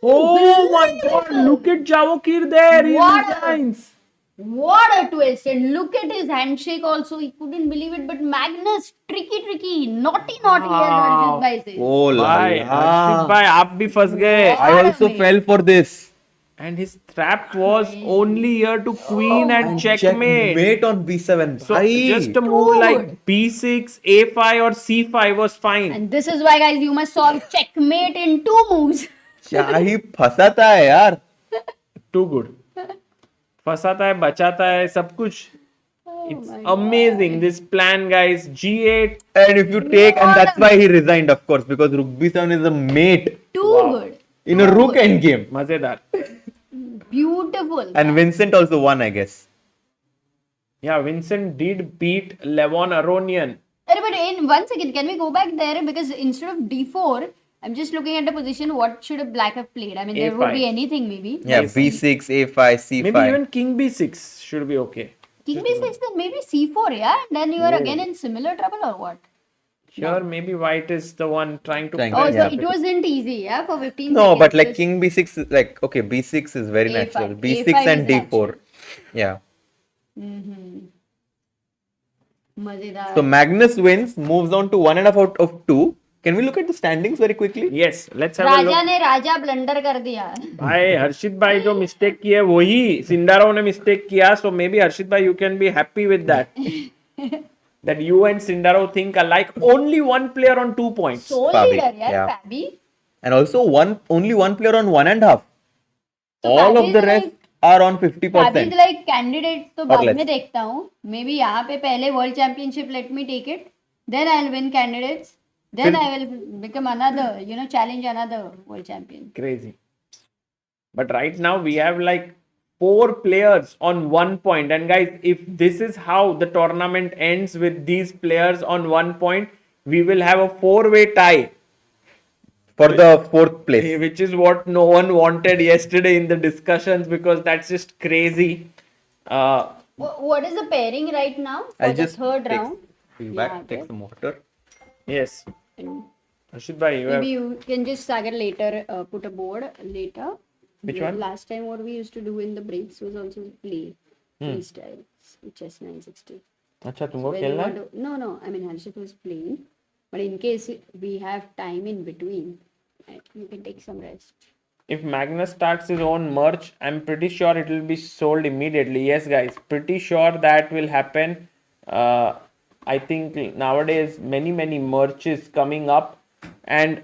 Oh my god, look at Javokhir there. He What a- resigns. What a twist! And look at his handshake also. He couldn't believe it. But Magnus, tricky, naughty, as Wow. Arjun Bhai says. Oh la Bhai, la. Arshit bhai, aap bhi fas gaye. I also fell for this. And his trap was only here to queen and checkmate. Checkmate on b7. So Bhai. just a move Dude. like b6, a5 or c5 was fine. And this is why, guys, you must solve checkmate in 2 moves. क्या ही फंसाता है यार. Too good. फंसाता है, बचाता है, सब कुछ. It's amazing. This plan, guys. G8. And if you take, and that's why he resigned, of course, because rook b7 is a mate Too good. in a rook endgame. मजेदार. Beautiful. And Vincent also won, I guess. Yeah, Vincent did beat Levon Aronian. But in 1 second, can we go back there? Because instead of d4, I'm just looking at the position. What should a black have played? I mean, there would A5. be anything maybe. Yeah, b6, a5, c5. Maybe even king b6 should be okay. King b6, then maybe c4, yeah? And then you are again in similar trouble or what? Here, maybe white is the one trying to Trying to- Oh, press. so Yeah, it wasn't easy, yeah, for 15 No, seconds. but like Just- king b6 is like, okay, b6 is very A5. natural. b6 A5 and is d4. Yeah. Mazedar. So Magnus wins, moves on to 1.5 out of 2. Can we look at the standings very quickly? Yes, let's have a Raja look. ने राजा blunder कर दिया. भाई हर्षित भाई जो mistake की है वही Sindarov ने मिस्टेक किया. So maybe हर्षित भाई you can be happy with that. that you and Sindarov think alike. Only one player on 2 points. Sole Fabi, leader, yeah, yeah. Fabi. And also only one player on 1.5. So All Fabi of the is rest like are on Fabi is 50% like candidate तो or बाद less. में देखता हूँ. Maybe यहाँ पे पहले world championship let me take it. Then I'll win candidates. Then Still- I will become another, challenge another world champion. Crazy. But right now we have like 4 players on 1 point. And guys, if this is how the tournament ends with these players on 1 point, we will have a 4-way tie, For the 4th place. which is what no one wanted yesterday in the discussions because that's just crazy. What is the pairing right now for I'll the just third take round? you Yeah, back, take okay. some water. Yes. And Rashid bhai, you have maybe you can just Sagar later put a board later. Which The one? Last time what we used to do in the breaks was also play freestyle, chess 960. अच्छा तुमको When you खेलना want है? to, no, I mean Harshit was playing, but in case we have time in between, you can take some rest. If Magnus starts his own merch, I'm pretty sure it will be sold immediately. Yes, guys, pretty sure that will happen. I think nowadays many merches coming up, and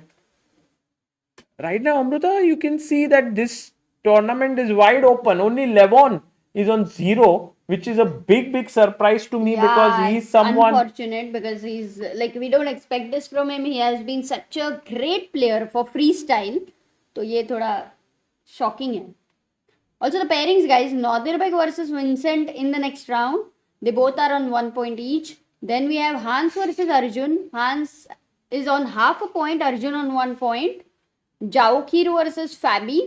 right now, Amruta, you can see that this tournament is wide open. Only Levon is on 0, which is a big surprise to me because he's it's someone. unfortunate because he's like we don't expect this from him. He has been such a great player for freestyle. तो ये थोड़ा shocking है. Also the pairings, guys, Nodirbek versus Vincent in the next round. They both are on 1 point each. Then we have Hans versus Arjun. Hans is on half a point, Arjun on 1 point. Javokhir versus Fabi.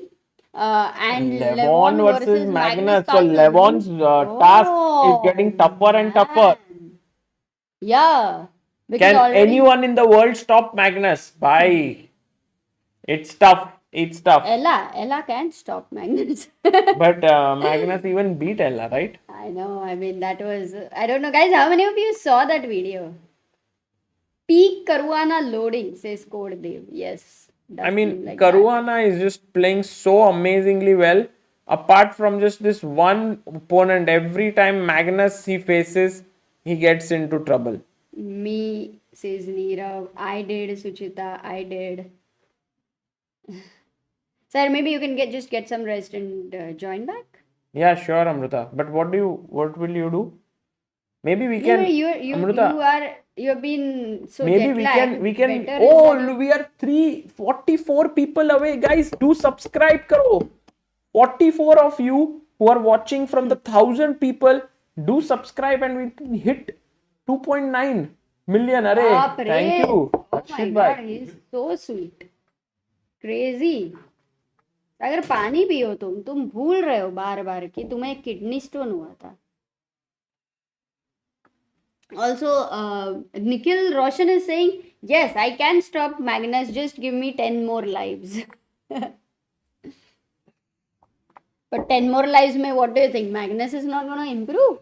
And Levon versus versus Magnus. So Carlsen. Levon's task is Oh, getting tougher and tougher. man. Yeah. Because Can already anyone in the world stop Magnus? Bye. It's tough. It's tough. Ella can't stop Magnus. But Magnus even beat Ella, right? I know. I mean, that was. I don't know, guys. How many of you saw that video? Peak Caruana loading, says Code Dev. Yes. I mean, like Caruana is just playing so amazingly well. Apart from just this one opponent, every time Magnus he faces, he gets into trouble. that. Me, says Neerav. I did, Suchita. I did. Sir, maybe you can get some rest and join back. Yeah, sure, Amruta. But what will you do? Maybe we No, can. Amruta, you have been so Maybe jet we lagged. can. Better is Oh, that we are 344 people away, guys. Do subscribe, karo. 44 of you who are watching from the 1,000 people, do subscribe and we can hit 2.9 million. Array, Baap re. thank you. Oh my Rashid god, bhai. he's so sweet. Crazy. अगर पानी पियो तुम भूल रहे हो बार बार कि तुम्हें kidney stone हुआ था. Also, Nikhil Roshan is saying, yes, I can stop Magnus, just give me 10 more lives. But 10 more lives, mein, what do you think? Magnus is not going to improve?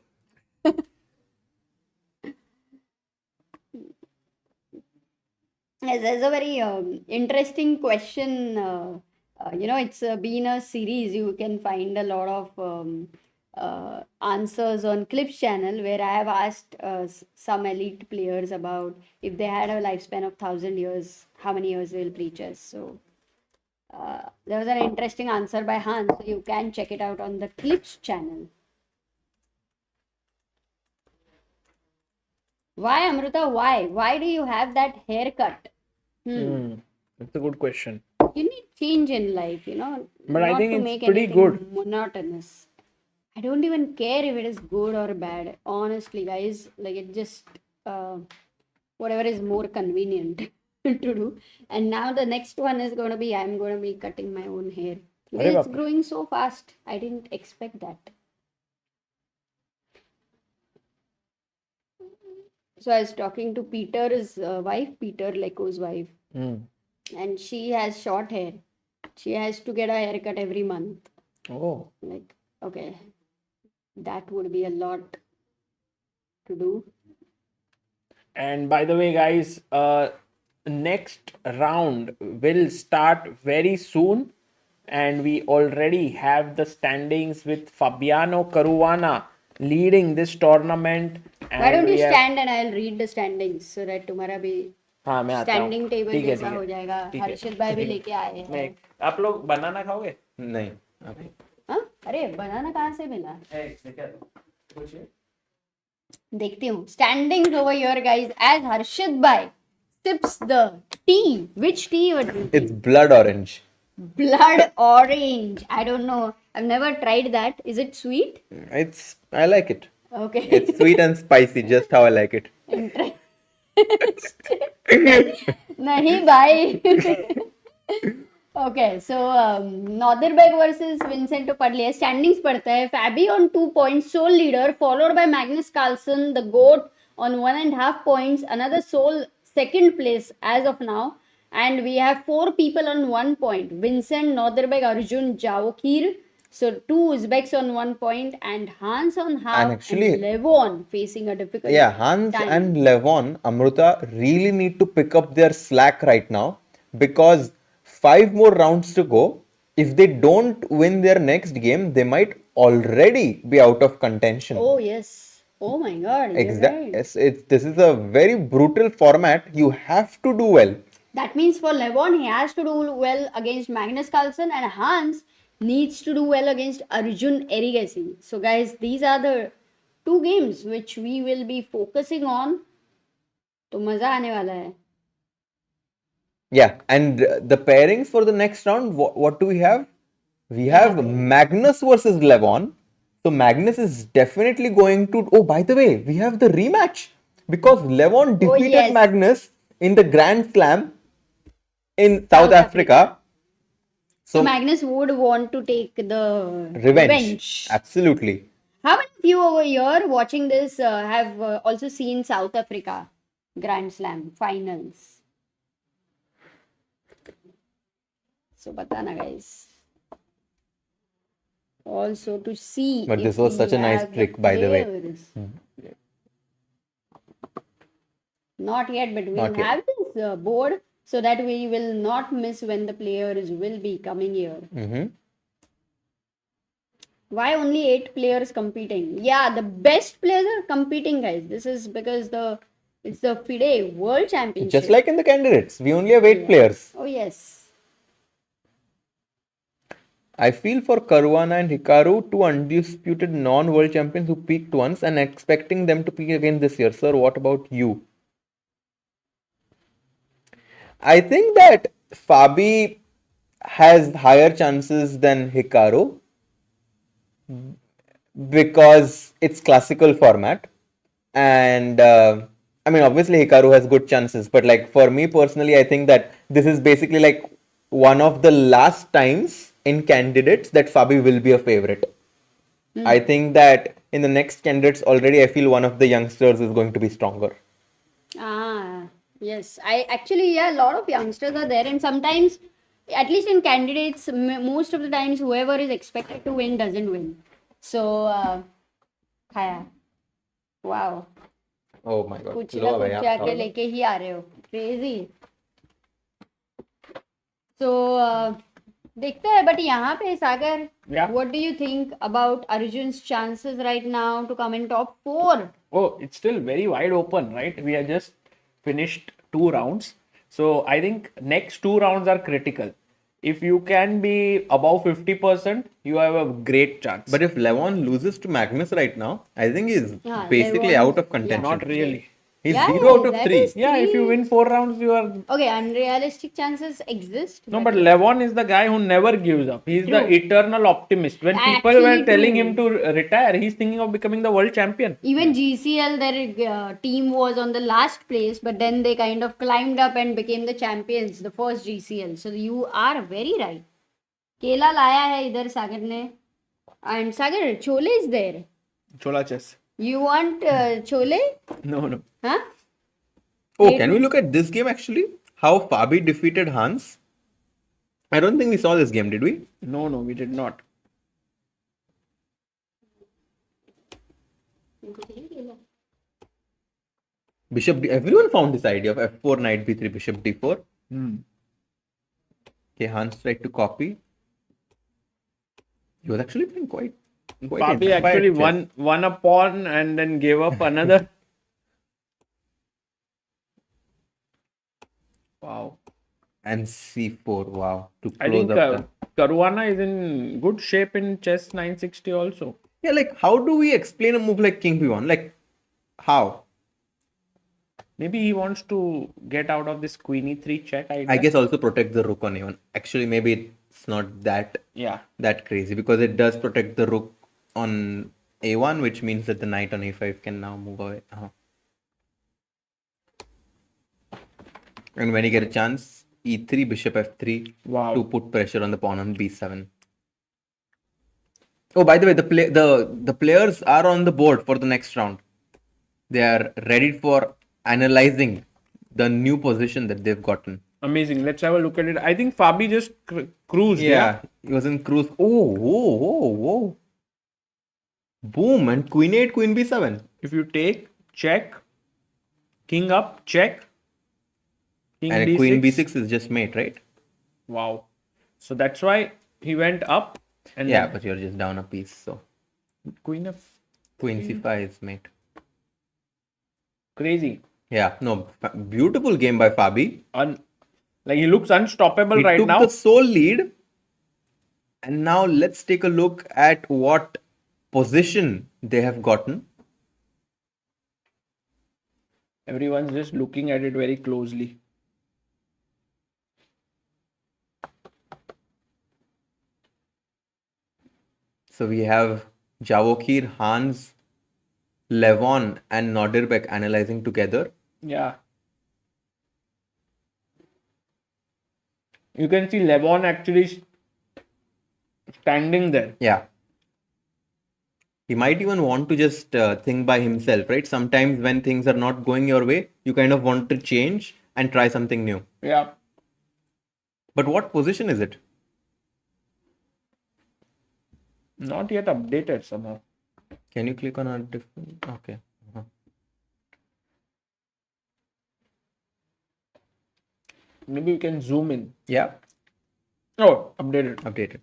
Yes, that's a very interesting question. It's been a series. You can find a lot of answers on Clips channel where I have asked some elite players about if they had a lifespan of 1,000 years, how many years they will preach us. So there was an interesting answer by Hans. So you can check it out on the Clips channel. Why, Amruta? Why? Why do you have that haircut? That's a good question. You need change in life, But I not think to it's make pretty anything good. monotonous. I don't even care if it is good or bad. Honestly, guys, like it just whatever is more convenient to do. And now the next one is going to be I'm going to be cutting my own hair. Arey It's baap re. growing so fast. I didn't expect that. So I was talking to Peter's wife, Peter Leko's wife, and she has short hair. She has to get a haircut every month. Oh. Like, okay, that would be a lot to do. And by the way, guys, next round will start very soon. And we already have the standings with Fabiano Caruana leading this tournament. Why don't And you we have- stand and I'll read the standings so that तुम्हारा भी हाँ मैं आता हूँ. Standing table ठीक है, जैसा ठीक हो है, जाएगा. ठीक है. हर्षित भाई भी लेके आए हैं. नहीं, आप लोग बनाना खाओगे? नहीं अभी हाँ? अरे बनाना कहाँ से मिला? देखती हूँ. Standings over here, guys. As Harshit bhai sips the tea. Which tea you are drinking? it's blood orange. Blood orange. I don't know. I've never tried that. Is it sweet? I like it. Okay. It's sweet and spicy, just how I like it. नहीं भाई. Okay, so Nodirbek versus Vincent तो पढ़ लिया. Standings पढ़ता है. Fabi on 2 points, sole leader, followed by Magnus Carlsen, the GOAT, on 1.5 points. Another sole second place as of now. And we have 4 people on 1 point. Vincent, Nodirbek, Arjun, Javokhir. So 2 Uzbeks on 1 point and Hans on half. And actually- Levon facing a difficult Yeah, Hans time. and Levon, Amruta really need to pick up their slack right now because 5 more rounds to go. If they don't win their next game, they might already be out of contention. Oh yes. Oh my God. You're Exactly. right. Yes, this is a very brutal format. You have to do well. That means for Levon, he has to do well against Magnus Carlsen, and Hans needs to do well against Arjun Erigaisi. So, guys, these are the 2 games which we will be focusing on. तो मजा आने वाला है. Yeah, and the pairings for the next round, what do we have? We have Magnus versus Levon. So Magnus is definitely going to. Oh, by the way, we have the rematch because Levon defeated yes. Magnus in the Grand Slam in South Africa. So Magnus would want to take the Revenge. Absolutely. How many of you over here watching this have also seen South Africa Grand Slam finals? So batana guys. Also to see. But if this was we such a nice have the trick, by the way. players. Not yet, but we'll Not yet. have this board so that we will not miss when the players will be coming here. Mm-hmm. Why only 8 players competing? Yeah, the best players are competing, guys. This is because it's the FIDE World Championship. Just like in the candidates, we only have 8 players. Oh yes. I feel for Caruana and Hikaru, 2 undisputed non-world champions who peaked once and expecting them to peak again this year. Sir, what about you? I think that Fabi has higher chances than Hikaru because it's classical format, and I mean obviously Hikaru has good chances, but like for me personally, I think that this is basically like one of the last times in candidates that Fabi will be a favorite. I think that in the next candidates already I feel one of the youngsters is going to be stronger. Ah, yes. I actually, yeah, a lot of youngsters are there, and sometimes, at least in candidates, most of the times, whoever is expected to win doesn't win. So, Khaya. Wow. Oh my god. कुछ ना कुछ आके लेके ही आ रहे हो. Crazy. So, देखते हैं, but यहाँ पे सागर, what do you think about Arjun's chances right now to come in top 4? Oh, it's still very wide open, right? We have just finished 2 rounds. So I think next 2 rounds are critical. If you can be above 50%, you have a great chance. But if Levon loses to Magnus right now, I think he's Yeah, basically Levon's- out of contention. Not really. He's Yeah, 0 out of that 3. is- Yeah, if you win 4 rounds, you are. Okay, unrealistic chances exist. No, but Levon is the guy who never gives up. He's the eternal optimist. When people were Actually telling true. him to retire, he's thinking of becoming the world champion. Even GCL, their team was on the last place, but then they kind of climbed up and became the champions, the first GCL. So you are very right. केला लाया है इधर सागर ने, and Sagar, chole is there. Chola chess. You want chole? No, no. Huh? Oh, can we look at this game actually? How Fabi defeated Hans? I don't think we saw this game, did we? No, no, we did not. Bishop D. Everyone found this idea of f4, knight b3, bishop d4. Okay, Hans tried to copy. He was actually playing quite Quite Fabi inspired actually chess. won a pawn and then gave up another. Wow. And c4. Wow. To I close think up the. Caruana is in good shape in chess 960 also. Yeah, like how do we explain a move like king b1? Like how? Maybe he wants to get out of this queen e3 check I idea. guess also protect the rook on a1. Actually, maybe it's not Yeah. that crazy because it does protect the rook on a1, which means that the knight on a5 can now move away. And when you get a chance, e3, bishop f3 Wow. to put pressure on the pawn on b7. Oh, by the way, the players are on the board for the next round. They are ready for analyzing the new position that they've gotten. Amazing. Let's have a look at it. I think Fabi just cruised. Yeah, he was in cruise. Oh, whoa, whoa, whoa. Boom, and queen 8, queen b7. If you take, check, king up, check, king And a d6. queen b6 is just mate, right? Wow. So that's why he went up and Yeah, then but you're just down a piece, so queen of queen c5 is mate. crazy. Yeah, no, beautiful game by Fabi. Like he looks unstoppable He right took now. the sole lead. And now let's take a look at what position they have gotten. Everyone's just looking at it very closely. So we have Javokhir, Hans, Levon, and Nodirbek analyzing together. Yeah. You can see Levon actually standing there. Yeah. He might even want to just think by himself, right? Sometimes when things are not going your way, you kind of want to change and try something new. Yeah. But what position is it? Not yet updated somehow. Can you click on a different? Okay. Maybe we can zoom in. Yeah, Oh, updated. updated.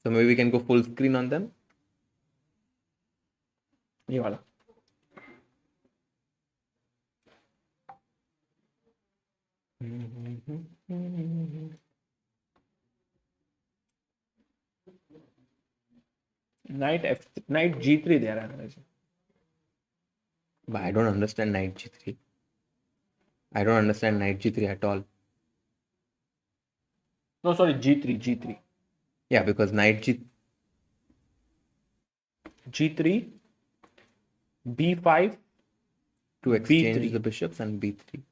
So maybe we can go full screen on them. ये वाला. Knight g3 they are analyzing. But I don't understand knight g3. I don't understand knight g3 at all. No, sorry, g3. Yeah, because knight g3, b5, to exchange b3. the bishops and b3.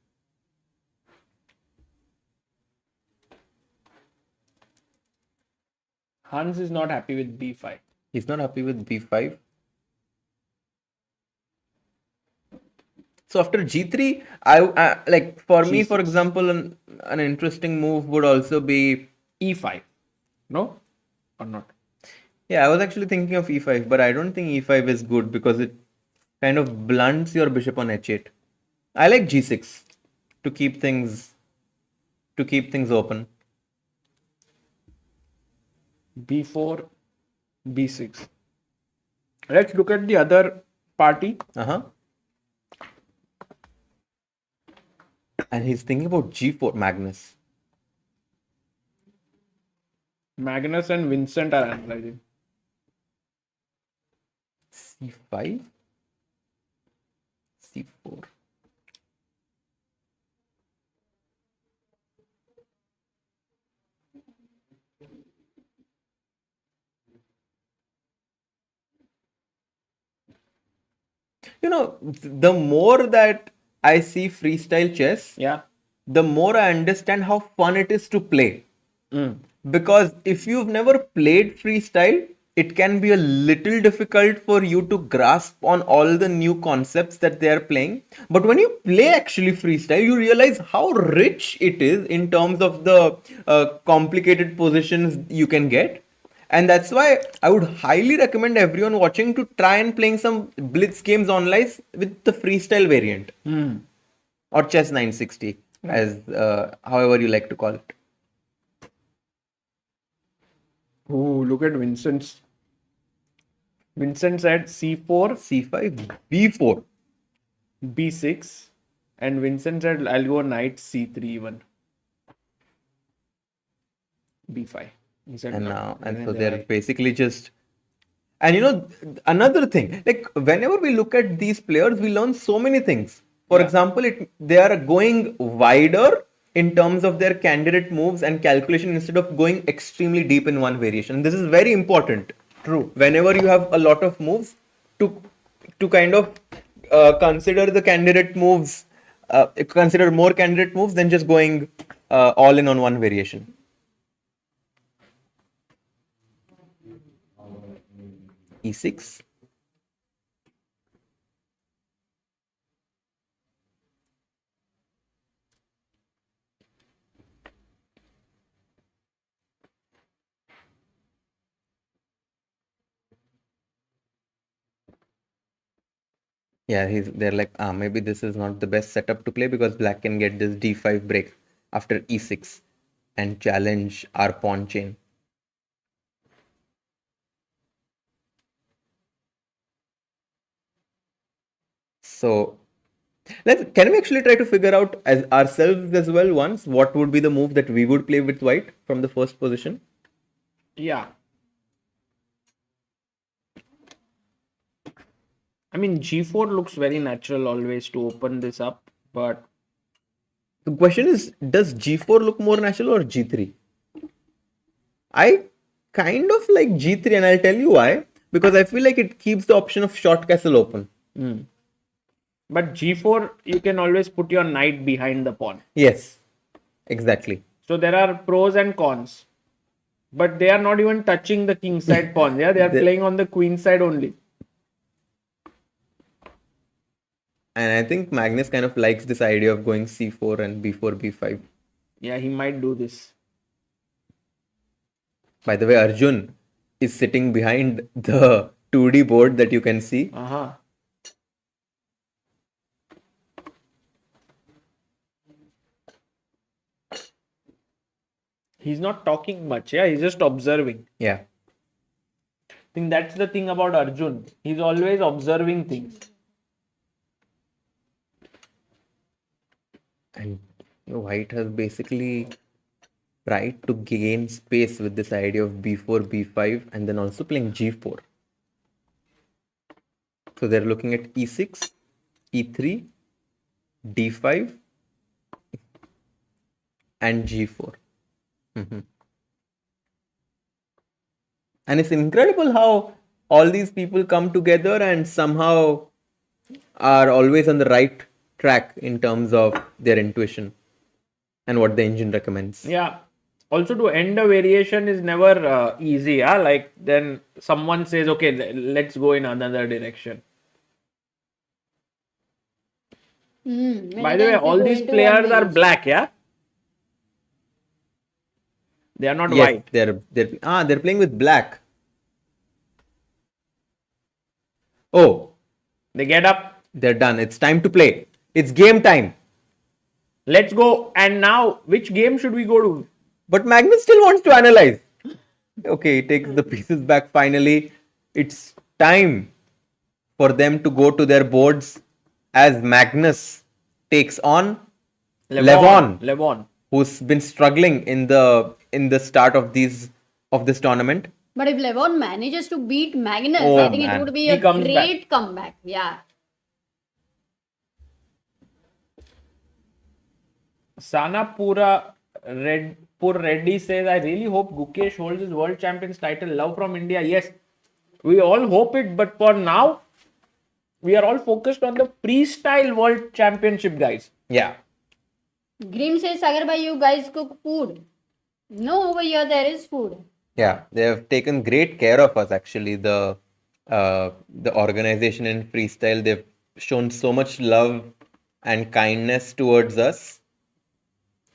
Hans is not happy with b5. He's not happy with b5. So after g3, I like for me, for G6. example, an interesting move would also be e5. No? Or not? Yeah, I was actually thinking of e5, but I don't think e5 is good because it kind of blunts your bishop on h8. I like g6 to keep things open. b4, b6. Let's look at the other party. And he's thinking about g4, Magnus. Magnus and Vincent are analyzing. c5, c4. You know, the more that I see freestyle chess, Yeah. the more I understand how fun it is to play. Because if you've never played freestyle, it can be a little difficult for you to grasp on all the new concepts that they are playing. But when you play actually freestyle, you realize how rich it is in terms of the complicated positions you can get. And that's why I would highly recommend everyone watching to try and playing some blitz games online with the freestyle variant. Or chess 960, as however you like to call it. Oh, look at Vincent's Vincent said C4, C5, B4. B6, and Vincent said I'll go knight C3 even. B5. He said And no. now, and Then so they they're like- basically just. And another thing, like whenever we look at these players, we learn so many things. For Yeah. example, they are going wider in terms of their candidate moves and calculation instead of going extremely deep in one variation. This is very important. True. Whenever you have a lot of moves, to kind of consider the candidate moves, consider more candidate moves than just going all in on one variation. E6. Yeah, they're like, maybe this is not the best setup to play because black can get this d5 break after e6 and challenge our pawn chain. So can we actually try to figure out as ourselves as well once what would be the move that we would play with white from the first position? Yeah. I mean, G4 looks very natural always to open this up, but The question is, does g4 look more natural or g3? I kind of like g3 and I'll tell you why. Because I feel like it keeps the option of short castle open. but G4 you can always put your knight behind the pawn. Yes, exactly. So there are pros and cons. But they are not even touching the king side pawn. Yeah, they are playing on the queen side only. And I think Magnus kind of likes this idea of going c4 and b4, b5. Yeah, he might do this. By the way, Arjun is sitting behind the 2D board that you can see. Uh-huh. He's not talking much, yeah, he's just observing. Yeah. I think that's the thing about Arjun. He's always observing things. And white has basically tried to gain space with this idea of b4, b5 and then also playing g4. So they're looking at e6, e3, d5 and g4. And it's incredible how all these people come together and somehow are always on the right track in terms of their intuition and what the engine recommends. Yeah. Also, to end a variation is never easy. Yeah? Like, then someone says, okay, let's go in another direction. By the way, all these players are black, yeah? They are not white. They're playing with black. Oh, They get up. they're done. It's time to play. It's game time. Let's go. And now, which game should we go to? But Magnus still wants to analyze. Okay, he takes the pieces back finally. It's time for them to go to their boards as Magnus takes on Levon, who's been struggling in the start of this tournament. But if Levon manages to beat Magnus, Oh, I think man. it would be He a comes great comeback. Yeah. Sanapura Reddy says, I really hope Gukesh holds his world champions title. Love from India. Yes, we all hope it, but for now, we are all focused on the freestyle world championship, guys. Yeah. Grim says, Sagar bhai, you guys cook food. No, over here there is food. Yeah, they have taken great care of us actually. The organization in freestyle, they've shown so much love and kindness towards us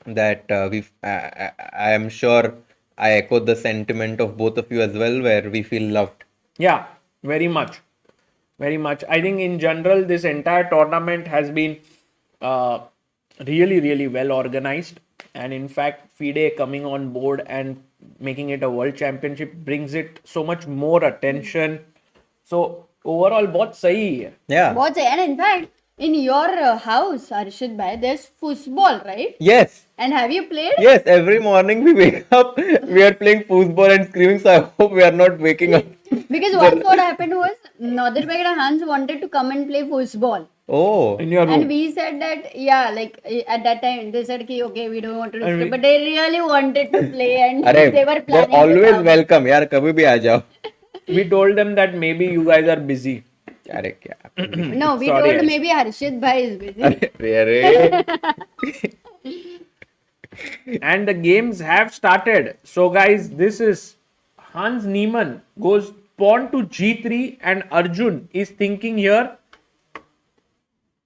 that I am sure I echo the sentiment of both of you as well, where we feel loved. Yeah, very much. Very much. I think in general, this entire tournament has been really, really well organized. And in fact, FIDE coming on board and making it a world championship brings it so much more attention So overall बहुत सही है. Yeah. बहुत सही. And in fact, in your house, Arshid bhai, there's football, right? Yes. And have you played? Yes, every morning we wake up, we are playing football and screaming, so I hope we are not waking up. Because once what happened was, Nodirbek and Hans wanted to come and play football. Oh. In your room. And we said that, yeah, like at that time, they said, ki, okay, we don't want to And disturb, we- but they really wanted to play and Arey, they were they're planning to always come. welcome. यार कभी भी आ जाओ. We told them that maybe you guys are busy. अरे क्या? No, we Sorry, told Ash. maybe Harshit bhai is busy. अरे And the games have started. So guys, this is Hans Niemann goes pawn to g3 and Arjun is thinking here.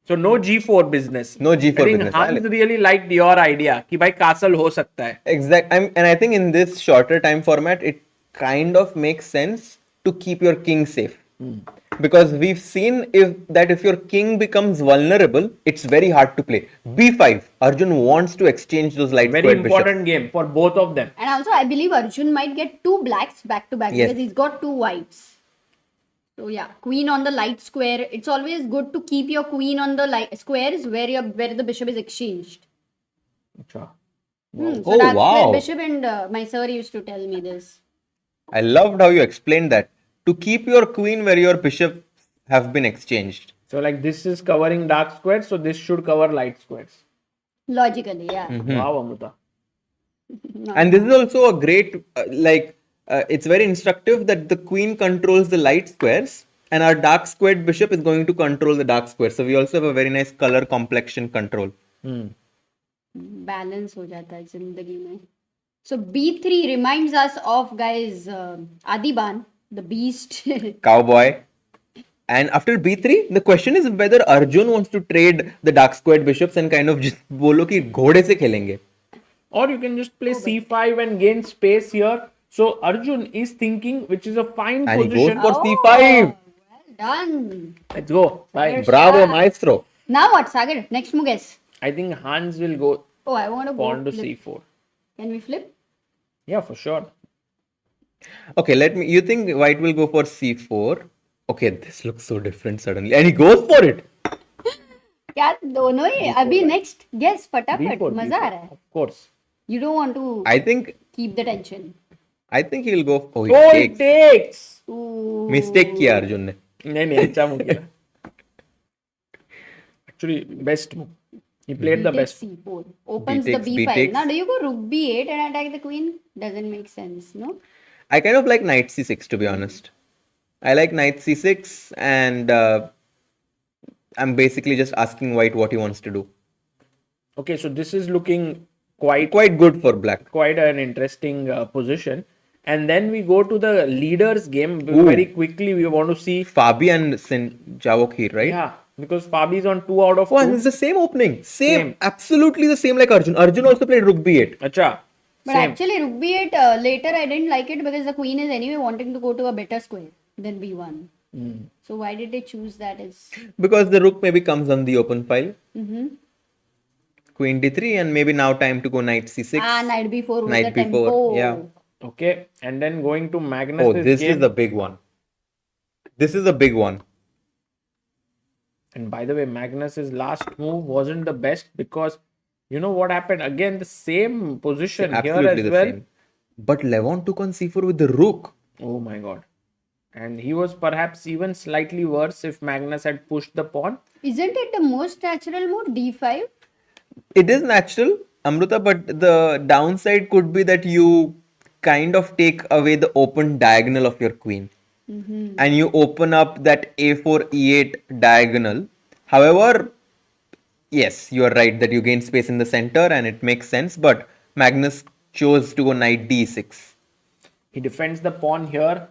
So no g4 business. No G4 I think business. Hans really liked your idea कि भाई castle हो सकता है. Exact. And I think in this shorter time format, it kind of makes sense to keep your king safe. Because we've seen if your king becomes vulnerable, it's very hard to play. B5. Arjun wants to exchange those light Very squared bishops. important game for both of them. And also, I believe Arjun might get 2 blacks back to back Yes. because he's got 2 whites. So yeah, queen on the light square. It's always good to keep your queen on the light squares where the bishop is exchanged. अच्छा. So Oh, that's wow. where bishop and my sir used to tell me this. I loved how you explained that. To keep your queen where your bishops have been exchanged. So like this is covering dark squares, so this should cover light squares. Logically, yeah. Wow, Amruta. And this is also a great, it's very instructive that the queen controls the light squares and our dark squared bishop is going to control the dark squares. So we also have a very nice color complexion control. Balance हो जाता है जिंदगी में. So B3 reminds us of guys Adiban, the beast. Cowboy. And after B3, the question is whether Arjun wants to trade the dark squared bishops and kind of just बोलो कि घोड़े से खेलेंगे. Or you can just play c5 and gain space here. So Arjun is thinking, which is a fine And he position. goes for C5. Well done. Let's go. Bye. Bravo, maestro. Now what, Sagar? Next move guess. I think Hans will go Oh, I want to go pawn to flip. c4. Can we flip? Yeah, for sure. Okay, you think white will go for C4? Okay, this looks so different suddenly. And he goes for it. क्या दोनों ही अभी next guess फटाफट b4, मजा आ रहा है. Of course. You don't want to I think keep the tension. he'll go. Oh, he Oh, takes. it takes. Ooh. Mistake किया अर्जुन ने. नहीं नहीं अच्छा move किया. Actually, best move. He played the Takes best. C4. Opens takes, the B B5. takes. Now do you go rook B8 and attack the queen? Doesn't make sense, no? I kind of like knight C6 to be honest. I like knight C6 and I'm basically just asking white what he wants to do. Okay, so this is looking quite Quite good for black. quite an interesting position. And then we go to the leaders game. Ooh. Very quickly, we want to see. Fabi and Javokhir, right? Yeah, because Fabi is on 2 out of 2. Oh, and it's the same opening. Same. Absolutely the same like Arjun. Arjun also played rook B8. Acha. But Same. actually rook B8 later I didn't like it because the queen is anyway wanting to go to a better square than B1. So why did they choose that as... Because the rook maybe comes on the open file. Mm-hmm. Queen D3 and maybe now time to go knight C6. Knight B4 with Knight the B4, tempo. yeah. Okay, and then going to Magnus. Oh, this is the big one. This is a big one. And by the way, Magnus's last move wasn't the best because you know what happened? Again, the same position here Absolutely as the well. same. But Levon took on C4 with the rook. Oh my god. And he was perhaps even slightly worse if Magnus had pushed the pawn. Isn't it the most natural move, D5? It is natural, Amruta, but the downside could be that you kind of take away the open diagonal of your queen. And you open up that A4, E8 diagonal. However, yes, you are right that you gain space in the center and it makes sense. But Magnus chose to go knight D6. He defends the pawn here.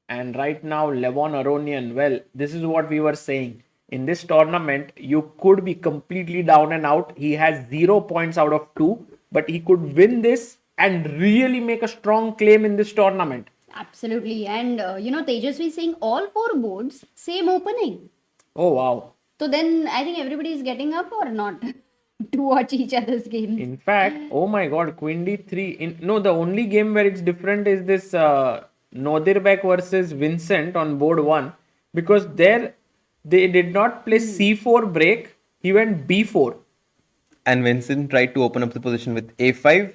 And right now, Levon Aronian, well, this is what we were saying. In this tournament, you could be completely down and out. He has 0 points out of 2. But he could win this and really make a strong claim in this tournament. Absolutely. And Tejasvi is saying all 4 boards, same opening. Oh, wow. So then I think everybody is getting up or not to watch each other's games. In fact, oh my god, Queen D3. No, the only game where it's different is this Nodirbek versus Vincent on board 1. because there they did not play c4 break. He went b4. And Vincent tried to open up the position with a5,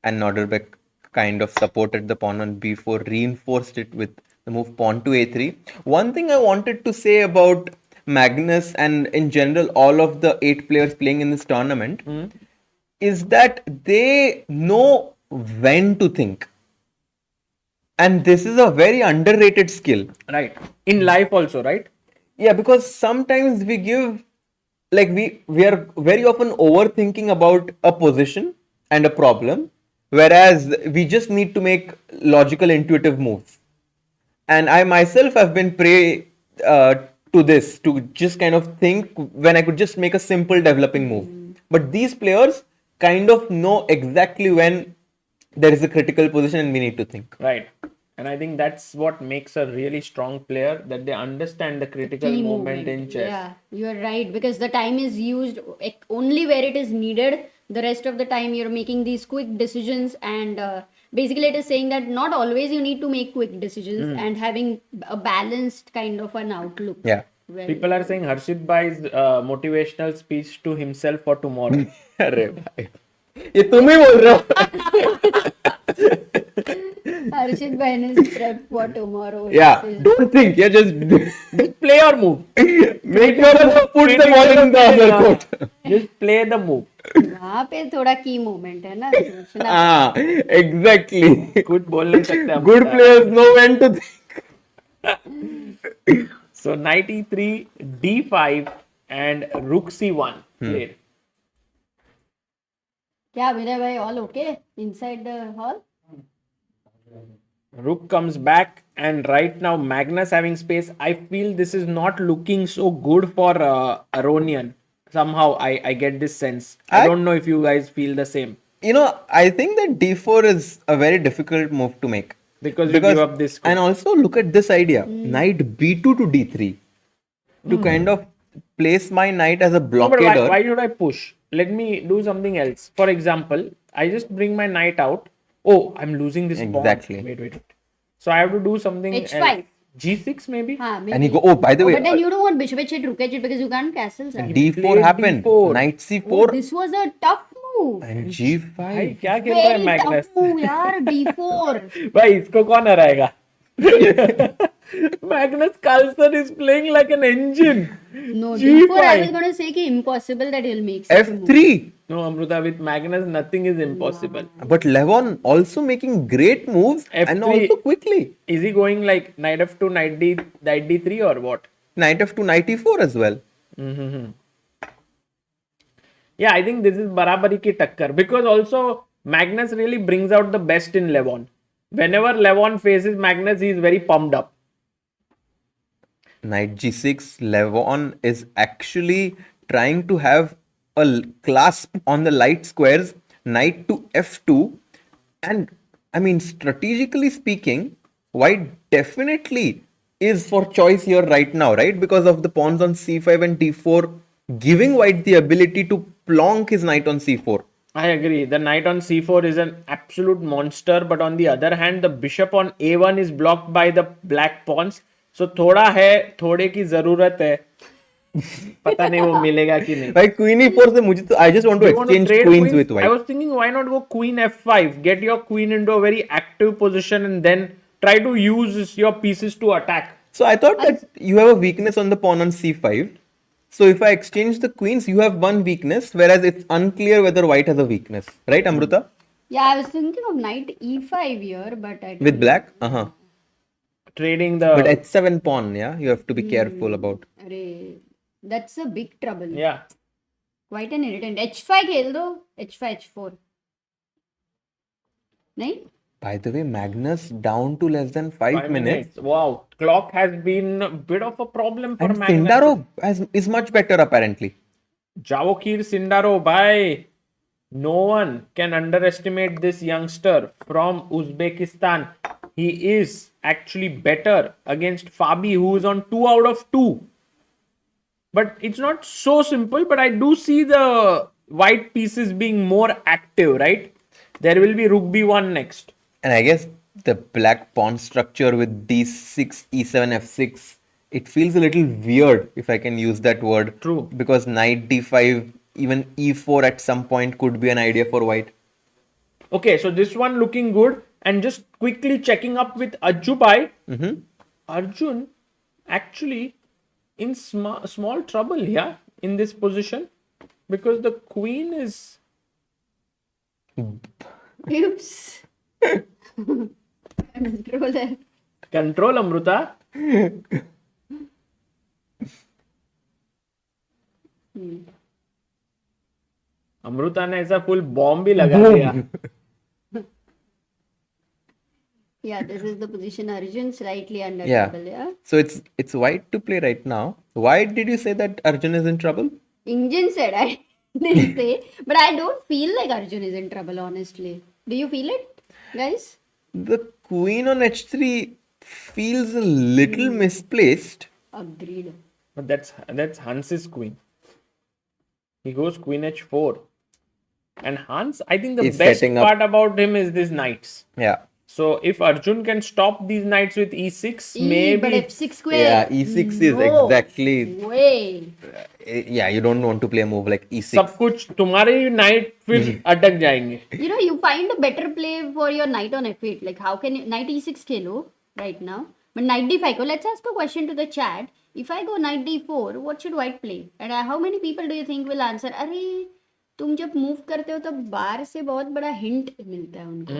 and Nodirbek kind of supported the pawn on b4, reinforced it with the move pawn to a3. One thing I wanted to say about Magnus and in general all of the 8 players playing in this tournament is that they know when to think. And this is a very underrated skill. Right. In life also, right? Yeah, because sometimes we give, like we are very often overthinking about a position and a problem, whereas we just need to make logical, intuitive moves. And I myself have been prey to this, to just kind of think when I could just make a simple developing move. But these players kind of know exactly when there is a critical position and we need to think. Right. And I think that's what makes a really strong player, that they understand the critical Key moment in chess. Yeah, you are right, because the time is used only where it is needed. The rest of the time you're making these quick decisions, and basically it is saying that not always you need to make quick decisions, and having a balanced kind of an outlook. Yeah. Well, People are saying Harshit Bhai's motivational speech to himself for tomorrow. अरे भाई ये तुम ही बोल रहे हो. Arjun Erigaisi prep for tomorrow. Yeah, don't think. Yeah, just Just play or move. make sure to put the ball in the other court. Just play the move. वहाँ पे थोड़ा की मोमेंट है ना, सोचना. Ah, exactly. कुछ बोल नहीं सकते हम. Good players know when to think. So knight e3, d5 and rook c1 played. क्या विनय भाई, all okay inside the hall? Rook comes back, and right now Magnus having space. I feel this is not looking so good for Aronian. Somehow I get this sense. I don't know if you guys feel the same. You know, I think that d4 is a very difficult move to make. Because you give up this square. And also look at this idea. Knight b2 to d3. To kind of place my knight as a No, but blockader. why should I push? Let me do something else. For example, I just bring my knight out. Oh, I'm losing this pawn. Exactly. Wait. So I have to do something H5. else. G6 maybe? हाँ, maybe. And he go, oh, by the way, But then you don't want bishop h8, rook h8, because you can't castle, sir. d4 played happened. d4. Knight Oh, c4 this was a tough move. and g5. भाई क्या खेल रहा है Very Magnus? tough move, यार. D4. भाई इसको कौन हराएगा? Magnus Carlsen is playing like an engine. No, G5. D4 I was going to say कि impossible that he'll make such a move. f3. No, Amruta, with Magnus nothing is impossible. But Levon also making great moves and F3. also quickly. Is he going like knight f2, knight d3 or what? Knight f2, knight e4 as well. Yeah, I think this is barabari ki takkar, because also Magnus really brings out the best in Levon. Whenever Levon faces Magnus, he is very pumped up. Knight g6. Levon is actually trying to have a clasp on the light squares. Knight to f2. And I mean, strategically speaking, white definitely is for choice here right now, right? Because of the pawns on c5 and d4, giving white the ability to plonk his knight on c4. I agree. The knight on c4 is an absolute monster, but on the other hand, the bishop on a1 is blocked by the black pawns. So थोड़ा है, थोड़े की जरूरत है. पता नहीं वो मिलेगा कि नहीं. Like queen e4 से मुझे तो I just want to You want to exchange trade queens with white. I was thinking, why not go queen f5? Get your queen into a very active position and then try to use your pieces to attack. So I thought that you have a weakness on the pawn on c5. So if I exchange the queens, you have one weakness, whereas it's unclear whether white has a weakness. Right, Amruta? Yeah, I was thinking of knight e5 here, but I With black? Uh-huh. Trading the... But h7 pawn, yeah? You have to be careful about. Arey, that's a big trouble. Yeah. Quite an irritant. h5 खेल दो. h5, h4. नहीं? By the way, Magnus down to less than 5 minutes. Wow. Clock has been a bit of a problem for And Magnus. Sindarov is much better apparently. Javokhir Sindarov, bhai. No one can underestimate this youngster from Uzbekistan. He is actually better against Fabi, who is on 2 out of 2. But it's not so simple, but I do see the white pieces being more active, right? There will be rook b1 next. And I guess the black pawn structure with d6, e7, f6 it feels a little weird, if I can use that word. True. Because knight d5, even e4 at some point could be an idea for white. Okay, so this one looking good. And just quickly checking up with Ajjubai. Arjun actually in small trouble here in this position because the queen is... Oops. Controller. Control, Amruta. Amrita ने ऐसा full bomb भी लगा दिया. Yeah, this is the position. Arjun slightly under Yeah. trouble, yeah. So it's white to play right now. Why did you say that Arjun is in trouble? Injun said, I didn't say. But I don't feel like Arjun is in trouble, honestly. Do you feel it, guys? The queen on h3 feels a little misplaced. Agreed. But that's Hans's queen. He goes queen h4. And Hans, I think the He's best setting up- part about him is these knights. Yeah. So if Arjun can stop these knights with e6, But maybe... F6 square. Yeah, e6 is No exactly... way. Yeah, you don't want to play a move like e6. सब कुछ तुम्हारे knight फिर अटक जाएंगे. You know, you find a better play for your knight on f8. Like, how can you... Knight e6 Khelo right now. But knight d5 को, let's ask a question to the chat. If I go knight d4, what should white play? And how many people do you think will answer? अरे तुम जब move करते हो तो बाहर से बहुत बड़ा हिंट मिलता है उनको.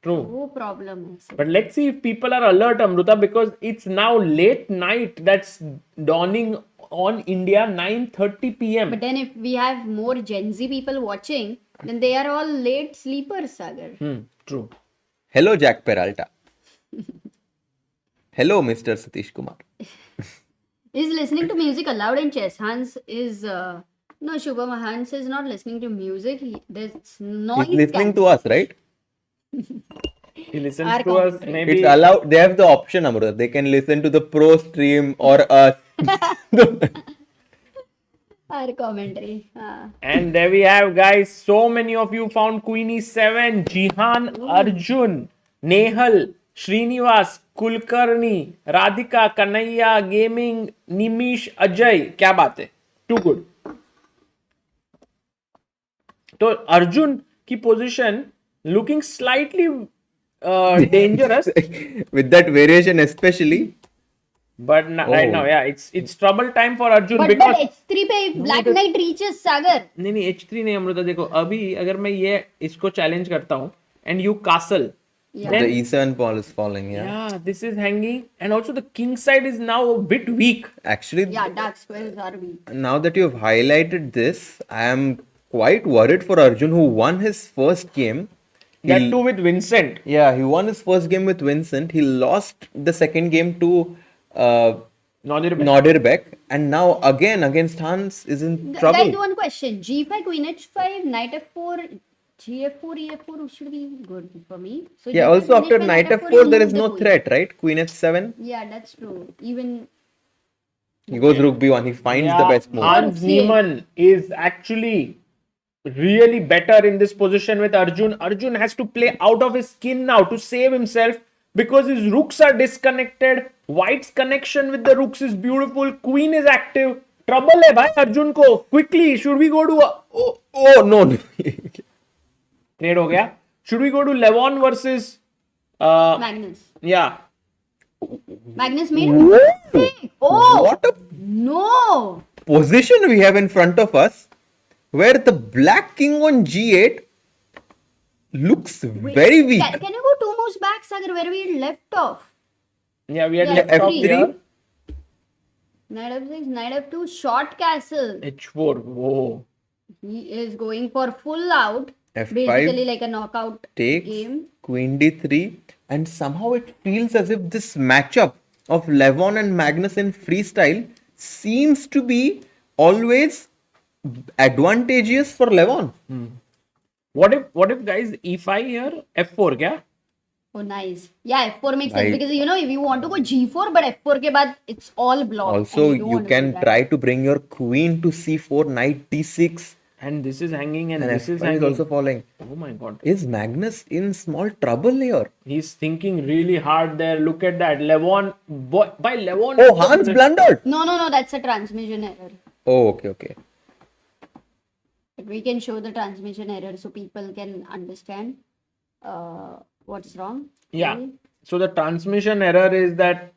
True. वो प्रॉब्लम है. But let's see if people are alert, Amruta, because it's now late night that's dawning on India, 9:30 p.m. But then if we have more Gen Z people watching, then they are all late sleepers, Sagar. True. Hello, Jack Peralta. Hello, Mr. Satish Kumar. Is listening to music allowed in chess? Hans is... no, Shubham, Hans is not listening to music. There's noise. He's listening to us, right? He listens Our to us, commentary. maybe. It's allowed. They have the option, Amruta. They can listen to the pro stream or us. Our commentary. And there we have, guys. So many of you found Queen e7. Jihan, Arjun, Nehal, Srinivas, Kulkarni, Radhika, Kanaya, Gaming, Nimish, Ajay. क्या बात है? Too good. तो अर्जुन की position looking slightly dangerous, With that variation, especially. but right now, yeah, it's trouble time for Arjun But because h3 पे if black knight reaches Sagar. नहीं h3 नहीं अमृता देखो अभी अगर मैं ये इसको चैलेंज करता हूँ and you castle, Yeah. The then e7 pawn is falling, yeah. yeah, this is hanging and also the king side is now a bit weak. Actually, Yeah, dark squares are weak. now that you have highlighted this, I am quite worried for Arjun, who won his first game. That too with Vincent. Yeah, he won his first game with Vincent. He lost the second game to Nodirbek. And now again against Hans is in Guys, trouble. one question. G5, queen h5, knight f4, gf4, e4 should be good for me. So Yeah, G5, also queen after h5, knight f4, f4, there remove is the no queen. threat, right? Queen h7. Yeah, that's true. Even He goes rook b1. He finds the best move. Hans Niemann is actually really better in this position with Arjun. Arjun has to play out of his skin now to save himself because his rooks are disconnected. White's connection with the rooks is beautiful. Queen is active. Trouble hai bhai Arjun ko. Quickly, should we go to... Oh no. Trade ho gaya. Should we go to Levon versus... Magnus. yeah. Magnus made it. Oh! What a No! position we have in front of us, where the black king on g8 looks very weak. Can you go two moves back, Sagar, where we left off? Yeah, we had Yeah, left off F3. here. Knight f6, knight f2, short castle. H4. Whoa. He is going for full out. F5 Basically like a knockout takes game. queen d3, and somehow it feels as if this matchup of Levon and Magnus in freestyle seems to be always advantageous for Levon. What if guys e5 here? F4 kya? Oh, nice. Yeah, f4 makes Right. sense because you know if you want to go g4, but f4 ke baad it's all blocked. Also, and don't you want to do can that. try to bring your queen to c4, knight d6. And this is hanging and And this is F5 is hanging. also falling. Oh my god. Is Magnus in small trouble here? He's thinking really hard there. Look at that. Levon, by Levon. Oh, Hans blundered. No, that's a transmission error. Oh, okay. But we can show the transmission error so people can understand what's wrong. Yeah. Maybe. So the transmission error is that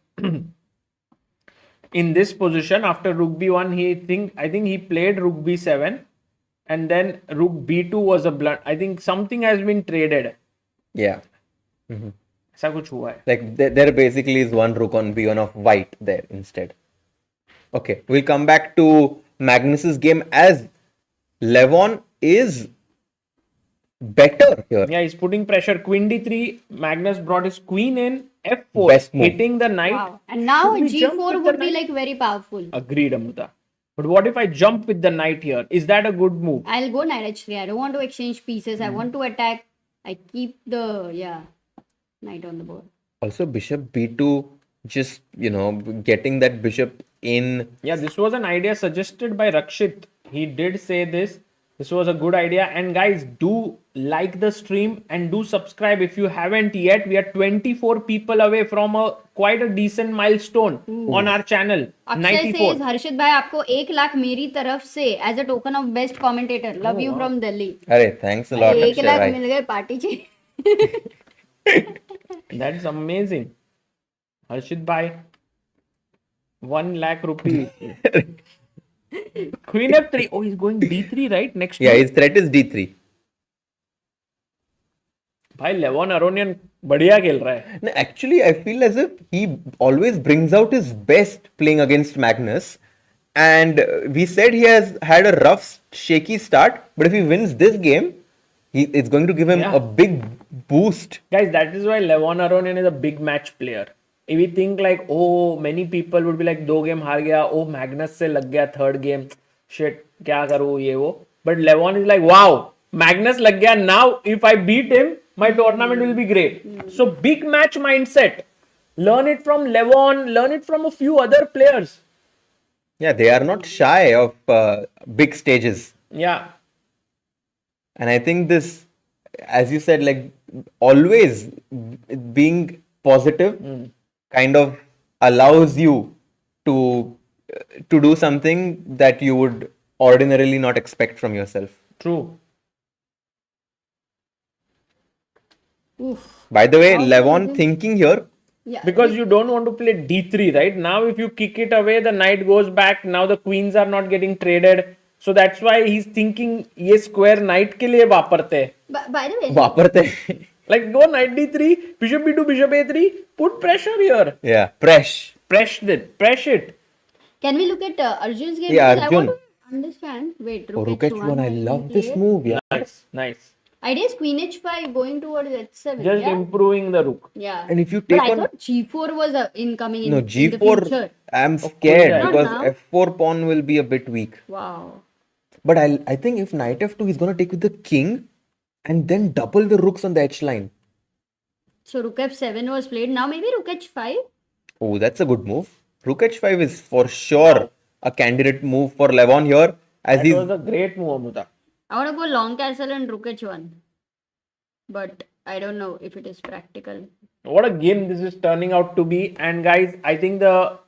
in this position after Rook B1, I think he played Rook B7, and then Rook B2 was a blunt. I think something has been traded. Yeah. ऐसा कुछ हुआ है. Like there basically is one rook on b1 of white there instead. Okay, we'll come back to Magnus's game as Levon is better here. Yeah, he's putting pressure. Queen D3. Magnus brought his queen in. F4, Best move. hitting the knight. Wow. And now Should we jump with G4 the would be knight? like very powerful. Agreed, Amruta. But what if I jump with the knight here? Is that a good move? I'll go knight h3. I don't want to exchange pieces. I want to attack. I keep the knight on the board. Also, bishop b2, just getting that bishop in. Yeah, this was an idea suggested by Rakshit. He did say this. This was a good idea. And guys, do like the stream and do subscribe if you haven't yet. We are 24 people away from quite a decent milestone on our channel. Akshay 94. says, Harshit bhai, आपको 1 lakh मेरी तरफ से as a token of best commentator. Love you from Delhi. Arey, thanks a lot. 1 Akshay lakh bhai. मिल गए party चाहिए. That's amazing. Harshit bhai, 1 lakh rupees. Queen F3. Oh, he's going D3, right? Next. Yeah, his threat is d3. भाई लेवॉन Aronian बढ़िया खेल रहा है. No, actually, I feel as if he always brings out his best playing against Magnus. And we said he has had a rough, shaky start. But if he wins this game, it's going to give him Yeah. a big boost. Guys, that is why Levon Aronian is a big match player. If we think like, oh, many people would be like, 2 game हार गया, oh, Magnus से लग गया 3rd game, shit, क्या करूँ ये वो. But Levon is like, wow, Magnus लग गया, now if I beat him, my tournament will be great. So big match mindset. Learn it from Levon, learn it from a few other players. Yeah, they are not shy of big stages. Yeah. And I think this, as you said, like always being positive kind of allows you to do something that you would ordinarily not expect from yourself. True. Oof. By the way, Levon thinking here, Yeah. Because you don't want to play D3, right? Now if you kick it away, the knight goes back. Now the queens are not getting traded. So that's why he's thinking ये square knight के लिए वापरते हैं. By the way, वापरते. Like go knight D3, bishop B2, bishop A3. Put pressure here. Yeah, press. Press it. can we look at Arjun's game? Yeah, Because I Arjun. want to understand. Wait, Oh, rook rook h1. h1, I love this okay. move. Yeah. Nice. Idea is queen h5 going towards h7. Just yeah? improving the rook. Yeah. And if you But take I on thought g4 was incoming in, no in the g4, future. I'm scared yeah. because Not now. f4 pawn will be a bit weak. Wow. But I think if knight f2, he's gonna take with the king and then double the rooks on the h line. So rook f7 was played. Now maybe rook h5. Oh, that's a good move. Rook h5 is for sure a candidate move for Levon here, as That he's was a great move, Amruta. I want to go long castle and rook h1. But I don't know if it is practical. What a game this is turning out to be. And guys, I think the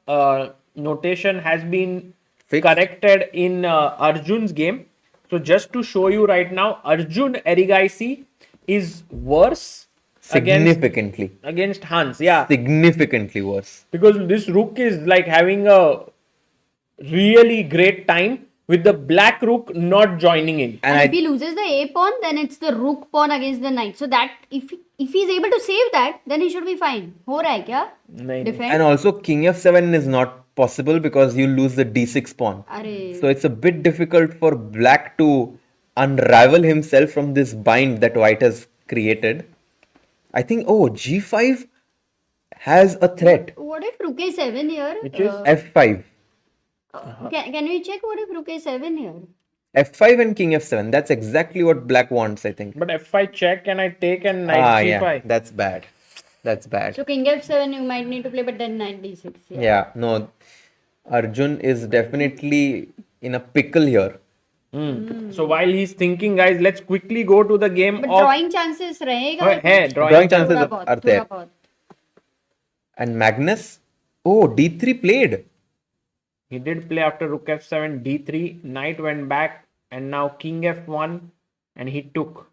notation has been Fixed. corrected in Arjun's game. So just to show you right now, Arjun Erigaisi is worse significantly, against Hans. Yeah, significantly worse. because this rook is like having a really great time with the black rook not joining in. And And if he loses the a pawn, then it's the rook pawn against the knight. So that if he's able to save that, then he should be fine. हो रहा है क्या? नहीं, Defend. and also king f7 is not possible because you lose the d6 pawn. अरे. So it's a bit difficult for black to unravel himself from this bind that white has created. I think, oh, g5 has a threat. What if rook a7 here? Which is f5. Can we check what if rook a7 here? f5 and king f7. That's exactly what black wants, I think. but f5 check and I take and knight Yeah, g5. that's bad. That's bad. So king f7 you might need to play, but then knight d6. Yeah, no. Arjun is definitely in a pickle here. So while he's thinking, guys, let's quickly go to the game But of drawing chances रहेगा है कुछ? drawing chances थोड़ा are बहुत, there. थोड़ा बहुत. And Magnus, oh, d3 played. He did play after rook f7, d3, knight went back, and now king f1, and he took.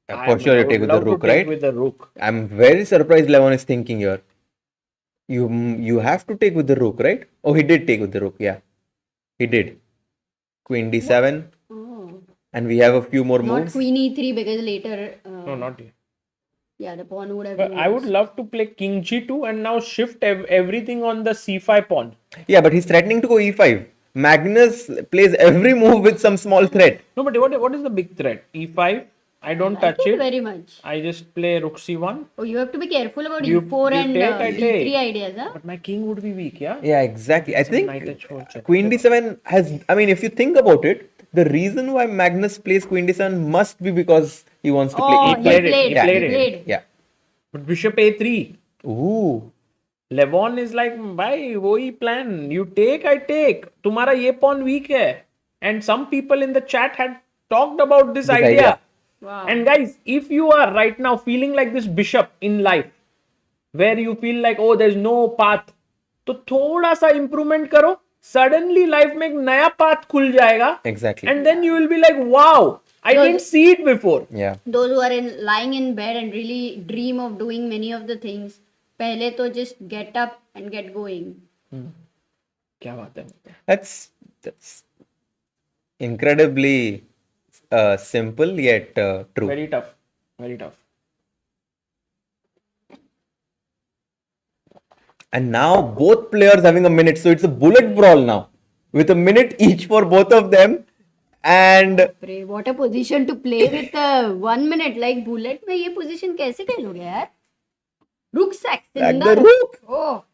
For sure, you take with the rook, right? With the rook. I'm very surprised Levon is thinking here. You have to take with the rook, right? Oh, he did take with the rook. Yeah, he did. Queen d7, Oh. and we have a few more Not moves. queen e3 because later. No, not yet. Yeah, the pawn would have But been I would lost. love to play king g2 and now shift everything on the c5 pawn. Yeah, but he's threatening to go e5. Magnus plays every move with some small threat. No, but what is the big threat? e5. I don't I touch like it. very much. I just play rook c1. Oh, you have to be careful about You- e4 you and take, I e3 take. ideas, huh? But my king would be weak, yeah? Yeah, exactly. I think knight h4 check. Queen d7 has. I mean, if you think about it, the reason why Magnus plays Queen d7 must be because he wants to Oh, play he e5. played it, played. he Yeah, played He it. played. Yeah. But bishop a3. Ooh. Levon is like, भाई वही plan. You take, I take. तुम्हारा ये pawn weak है. And some people in the chat had talked about this idea. Wow. And guys, if you are right now feeling like this bishop in life, where you feel like, oh, there's no path, तो थोड़ा सा improvement करो. Suddenly life में एक नया path खुल जाएगा. Exactly. And then you will be like, wow, I didn't see it before. Yeah. Those who are lying in bed and really dream of doing many of the things, पहले तो just get up and get going. क्या बात है? That's incredibly simple yet true. Very tough. Very tough. And now both players having a minute, so it's a bullet brawl now with a minute each for both of them. And Pray, what a position to play with 1 minute. Like bullet में ये position कैसे खेलोगे यार? Rook sack. Sack the Sindarov. rook. Oh,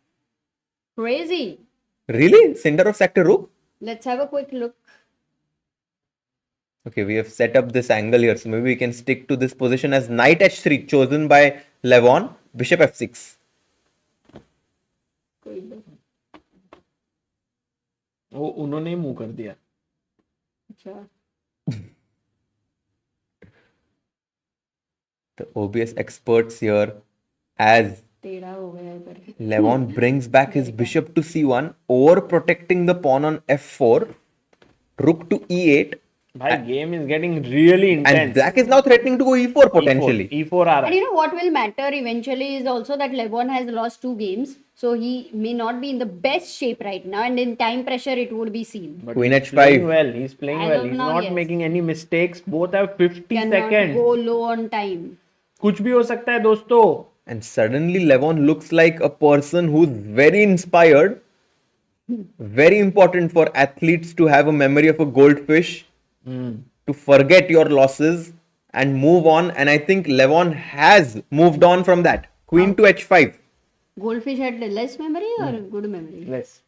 crazy. really, Sindarov sacked a rook. Let's have a quick look. Okay, we have set up this angle here, so maybe we can stick to this position as knight h3 chosen by Levon, bishop f6. कोई लोग. वो उन्होंने ही मुंह कर दिया. अच्छा. The OBS experts here, as टेढ़ा हो गया है पर. Levon brings back his bishop to c1, over protecting the pawn on f4, rook to e8, भाई game is getting really intense. and black is now threatening to go e4 potentially. E4 आ रहा And है. you know what will matter eventually is also that Levon has lost 2 games, so he may not be in the best shape right now, and in time pressure it would be seen. But Queen he's playing h5. well. He's playing As well. of He's now, not yes. making any mistakes. Both have 50 Cannot seconds. go low on time. कुछ भी हो सकता है दोस्तों. And suddenly Levon looks like a person who's very inspired. Very important for athletes to have a memory of a goldfish, to forget your losses and move on. And I think Levon has moved on from that. Queen to h5. Goldfish had less memory or good memory? Less.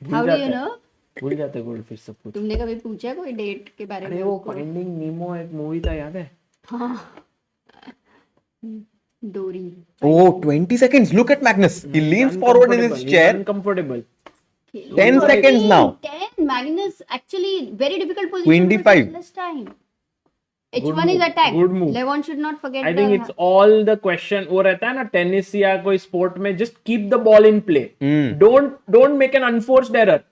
How do you know? भूल जाते हैं goldfish सब कुछ. तुमने कभी पूछा कोई date के बारे में अरे वो उसको? फाइंडिंग नीमो एक मूवी था याद है. डोरी. Oh, 20 seconds. Look at Magnus. He leans forward in his chair. Uncomfortable. 10 seconds now. 10. Magnus actually very difficult position. Queen but d5. Less time. Good H1 is move, attack. good move. Levon should not forget. I think it's all the question. वो रहता है ना tennis या कोई sport में, just keep the ball in play. Don't make an unforced error.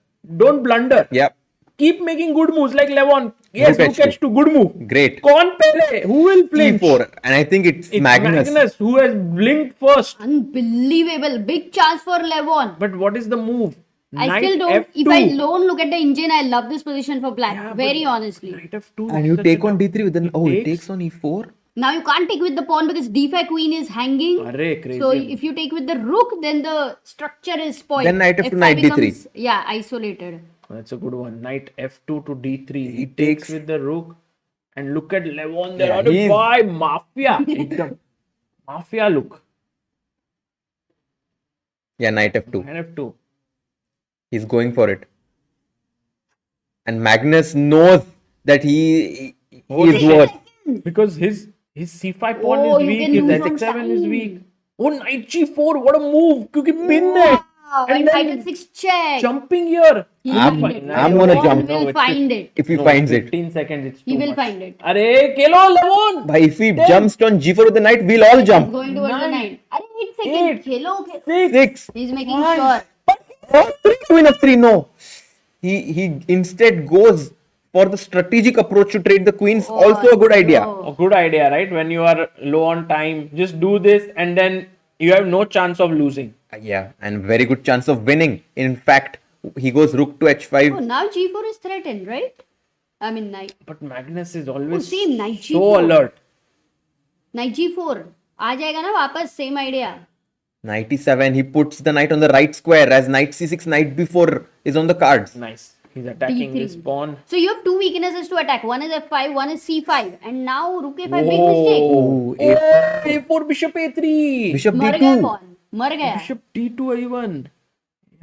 Don't blunder. Yep. Keep making good moves like Levon. Yes, Rook rook h2, good move. Great. कौन पहले? Who will flinch? e4. And I think it's Magnus. Who has blinked first. unbelievable. Big chance for Levon. But what is the move? I Knight still don't. F2. If I don't look at the engine, I love this position for black. Yeah, very but honestly. Knight F2. And is you such take a on tough- d3 with an. Oh, he takes. takes on e4. Now you can't take with the pawn because d5 queen is hanging. Arre, crazy. So if you take with the rook, then the structure is spoiled. Then knight f2, F5 knight d3. becomes, yeah, isolated. That's a good one. Knight F2 to D3. He takes- takes with the rook. And look at Levon there. Yeah, Arre he's- bhai, mafia. एकदम mafia look. Yeah, knight f2. Knight F2. He's going for it. And Magnus knows that he is shit. worth. Because his C5 pawn Oh, is you weak. can His lose on H7 is time. weak. Oh, Knight G4. What a move. क्योंकि pin है. And then knight f6 check. jumping here. He'll I'm- find it. I'm gonna Levon jump. will No, it's find it. If he No, finds it. 15 seconds, it's He too will much. find it. Arey, kelo, Levon. But if he Ten. jumps on g4 with the knight, we'll all He's jump. going towards the Nine. knight. Arey, 8 seconds. Eight. Khelo. 6. He's making Five. sure. Oh, 3, queen of 3. No. He instead goes for the strategic approach to trade the queens. Also a good idea. no. A good idea, right? When you are low on time, just do this and then you have no chance of losing. Yeah, and very good chance of winning. In fact, he goes rook to h5. Oh, now g4 is threatened, right? I mean, knight. But Magnus is always same, knight so G4. alert. Knight g4. आ जाएगा ना वापस, same idea. Knight e7, he puts the knight on the right square as knight c6, knight b4 is on the cards. Nice. He's attacking D3. this pawn. So you have two weaknesses to attack. One is f5, one is c5. And now rook a5, big mistake. Oh, Oh, a4, bishop a3. bishop मर गया d2. pawn. मर गया. Bishop d2 even.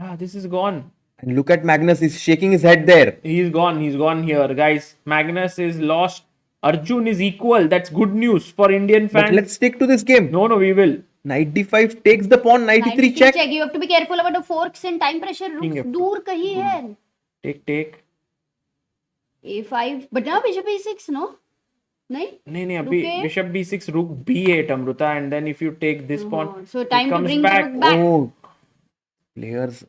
Yeah, this is gone. And look at Magnus, he's shaking his head there. He's gone. He's gone here, guys. Magnus is lost. Arjun is equal. That's good news for Indian But fans. let's stick to this game. No, we will. Knight d5 takes the pawn, knight Knight e3 e3 check. You have to be careful about the forks and time pressure. King Rook F2. दूर कहीं है. Take. a5. But now bishop a6, no? नहीं? नहीं अभी Rook A? bishop d6 rook b8 Amruta, and then if you take this pawn, So it time to comes bring back. the rook back. Oh, players.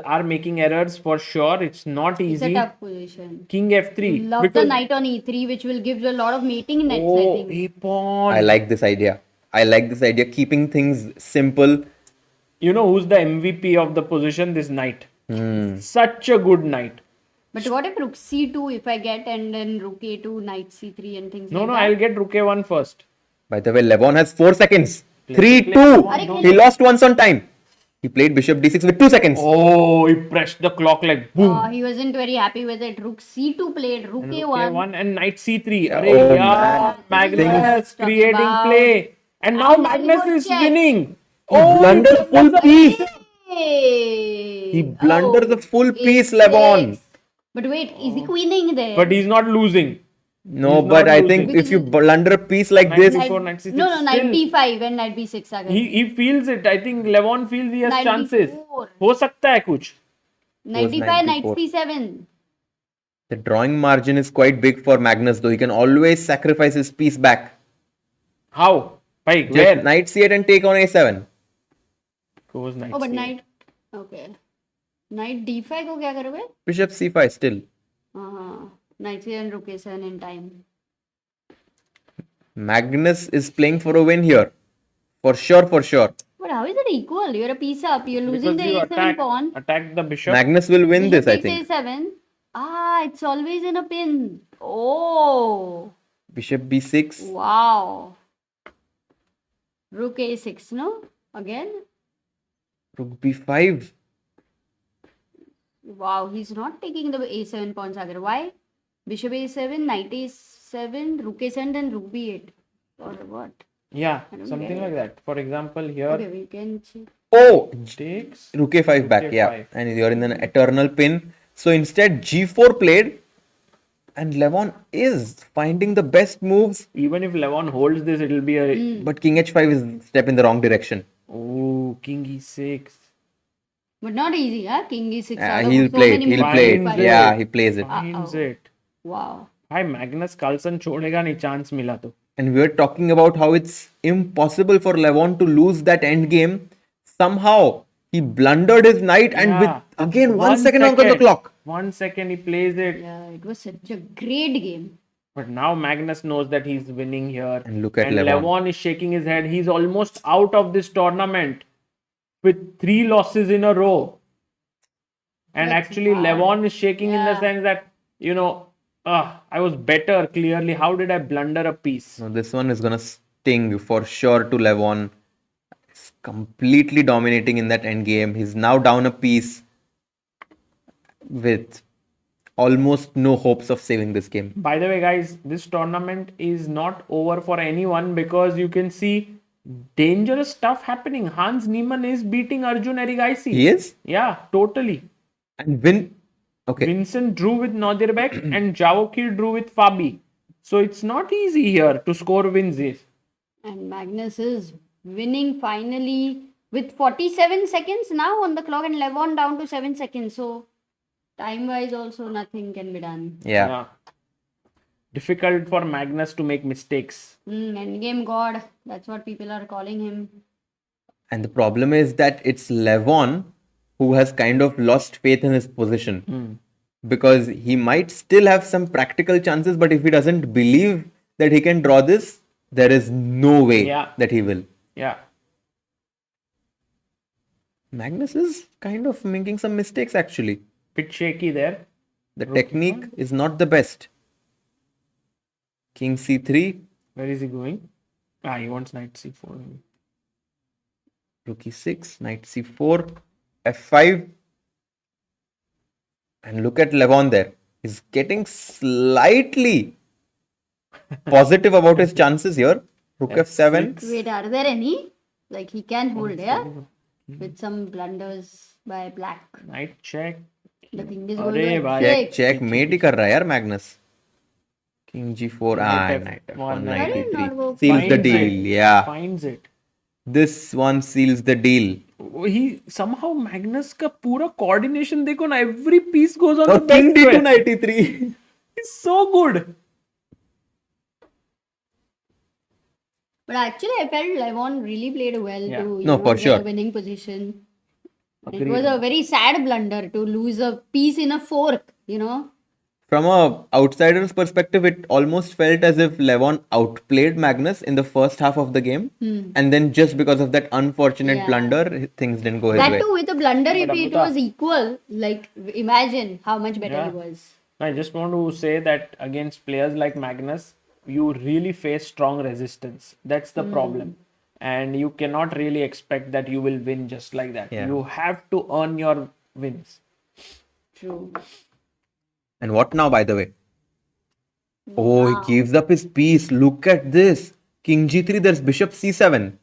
Are making errors for sure. It's not It's a easy. tough position. King f3 Love the because knight on e3, which will give a lot of mating nets, I oh think. a pawn. I like this idea. Keeping things simple. You know who's the MVP of the position? This knight. Hmm. Such a good knight. But what if rook c2 if I get, and then rook a2, knight c3 and things No, like no, that? I'll get rook a1 first. By the way, Levon has 4 seconds. Play. 3-2. He lost once on time. He played bishop d6 with 2 seconds. Oh, he pressed the clock like boom. He wasn't very happy with it. Rook c2 played, rook And a1. rook a1 and knight c3. Oh, Arey, yeah, man. Magnus Talking creating about- play. And now And Magnus very is good check. winning. blundered he full blundered piece. Hey! He blundered the full piece, A6. Levon. But wait, is he queening there? But he's not losing. No, He's but not I losing. think if you blunder a piece like Knight this, b4, knight c6. no, knight still, b5 and knight b6 आ गए. he feels it. I think Levon feels he has Knight chances. b4. हो सकता है कुछ. Knight was d5, knight 94. c7. the drawing margin is quite big for Magnus, though he can always sacrifice his piece back. How? Bhai, Just where? knight c8 and take on a7. Goes knight Oh, but c8. knight. Okay. Knight d5 को क्या करोगे? Bishop c5 still. Knight c7, rook a7 in time. Magnus is playing for a win here. For sure. But how is it equal? You're a piece up. You're losing Because the you a7 pawn. attack the bishop. Magnus will win this, I Bishop think. takes a7. It's always in a pin. Oh, Bishop b6. wow. Rook a6, no? Again? Rook b5. Wow, he's not taking the a7 pawns agar. Why? Bishop a7, knight a7, rook a7, then rook b8. Or what? Yeah, I don't something get like it. that. For example, here Okay, we can check. Oh, takes. rook a5 back, Rook yeah. A5. And you're in an eternal pin. So instead, g4 played. And Levon is finding the best moves. Even if Levon holds this, it'll be a But king h5 is a step in the wrong direction. oh king e6. But not easy, huh? King e6. out of He'll so play it. many He'll moves. play Finds it. it. Yeah, he plays it. Finds it. Wow. भाई Magnus Carlsen छोड़ेगा नहीं chance मिला तो. And we were talking about how it's impossible for Levon to lose that end game. Somehow, he blundered his knight and Yeah. with again 1 second on the clock. 1 second he plays it. Yeah, it was such a great game. But now Magnus knows that he's winning here. And look at and Levon. Levon is shaking his head. He's almost out of this tournament with 3 losses in a row. And That's actually, hard. Levon is shaking in the Yeah. sense that, I was better clearly. How did I blunder a piece? So this one is gonna sting for sure to Levon. He's completely dominating in that end game. He's now down a piece with almost no hopes of saving this game. By the way, guys, this tournament is not over for anyone because you can see dangerous stuff happening. Hans Niemann is beating Arjun Erigaisi. He is? Yeah, totally. And win. Okay. Vincent drew with Nodirbek and Javokhir drew with Fabi. So it's not easy here to score wins. And Magnus is winning finally with 47 seconds now on the clock and Levon down to 7 seconds. So time wise also nothing can be done. Yeah. Difficult for Magnus to make mistakes. Endgame god. That's what people are calling him. And the problem is that it's Levon who has kind of lost faith in his position. Because he might still have some practical chances, but if he doesn't believe that he can draw this, there is no way that he will. Yeah. Magnus is kind of making some mistakes actually. Bit shaky there. The technique is not the best. King c3. Where is he going? He wants knight c4. Rook e6, knight c4, f5. And look at Levon there. He's getting slightly positive about his chances here. Rook f7. Wait, are there any? Like he can hold, yeah? With some blunders by black. Knight check. The king is going to Check, check. Mate hi kar raha hai yaar Magnus. King g4. Knight f1, knight Why did it not e3. work? Seals the Finds deal. it. Yeah. Finds it. This one seals the deal. He somehow Magnus का पूरा coordination देखो ना, every piece goes on Oh, the best king d2 way. knight e3. He's so good. But actually, I felt Levon really played well Yeah. to No, for get sure. a winning position. It Agreed. was a very sad blunder to lose a piece in a fork, From a outsider's perspective, it almost felt as if Levon outplayed Magnus in the first half of the game. And then just because of that unfortunate Yeah. blunder, things didn't go his That way. too, with a blunder, if But it Amrita- was equal, like imagine how much better he was. I just want to say that against players like Magnus, you really face strong resistance. That's the problem. And you cannot really expect that you will win just like that. Yeah. You have to earn your wins. True. And what now, by the way? Oh, he gives up his piece. Look at this. King g3, there's bishop c7.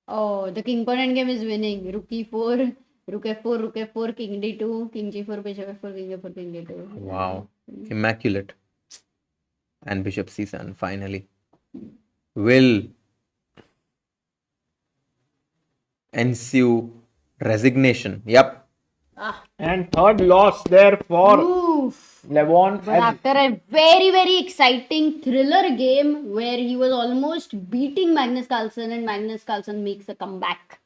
Oh, the king pawn endgame is winning. Rook e4, rook f4, rook f4, king d2, king g4, bishop f4, king f4, king d2. Wow. Immaculate. And bishop c7, finally. Will ensue resignation. Yep. And third loss there for Oof. Levon. But after a very, very exciting thriller game where he was almost beating Magnus Carlsen and Magnus Carlsen makes a comeback.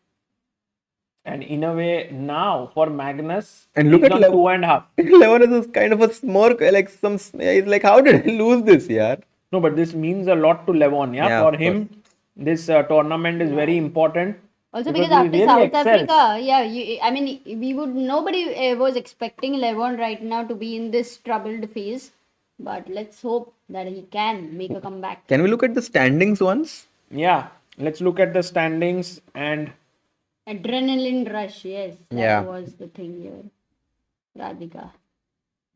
And in a way, now for Magnus, And look he's at on 2.5. Levon is kind of a smirk, like he's like, how did I lose this, yeah? No, but this means a lot to Levon. Yeah, Yeah, for of him, this tournament is very important. Also Because because he after really South excels. Africa, nobody was expecting Levon right now to be in this troubled phase. But let's hope that he can make a comeback. Can we look at the standings once? Yeah, let's look at the standings and Adrenaline rush, yes. That Yeah. was the thing here. Radhika.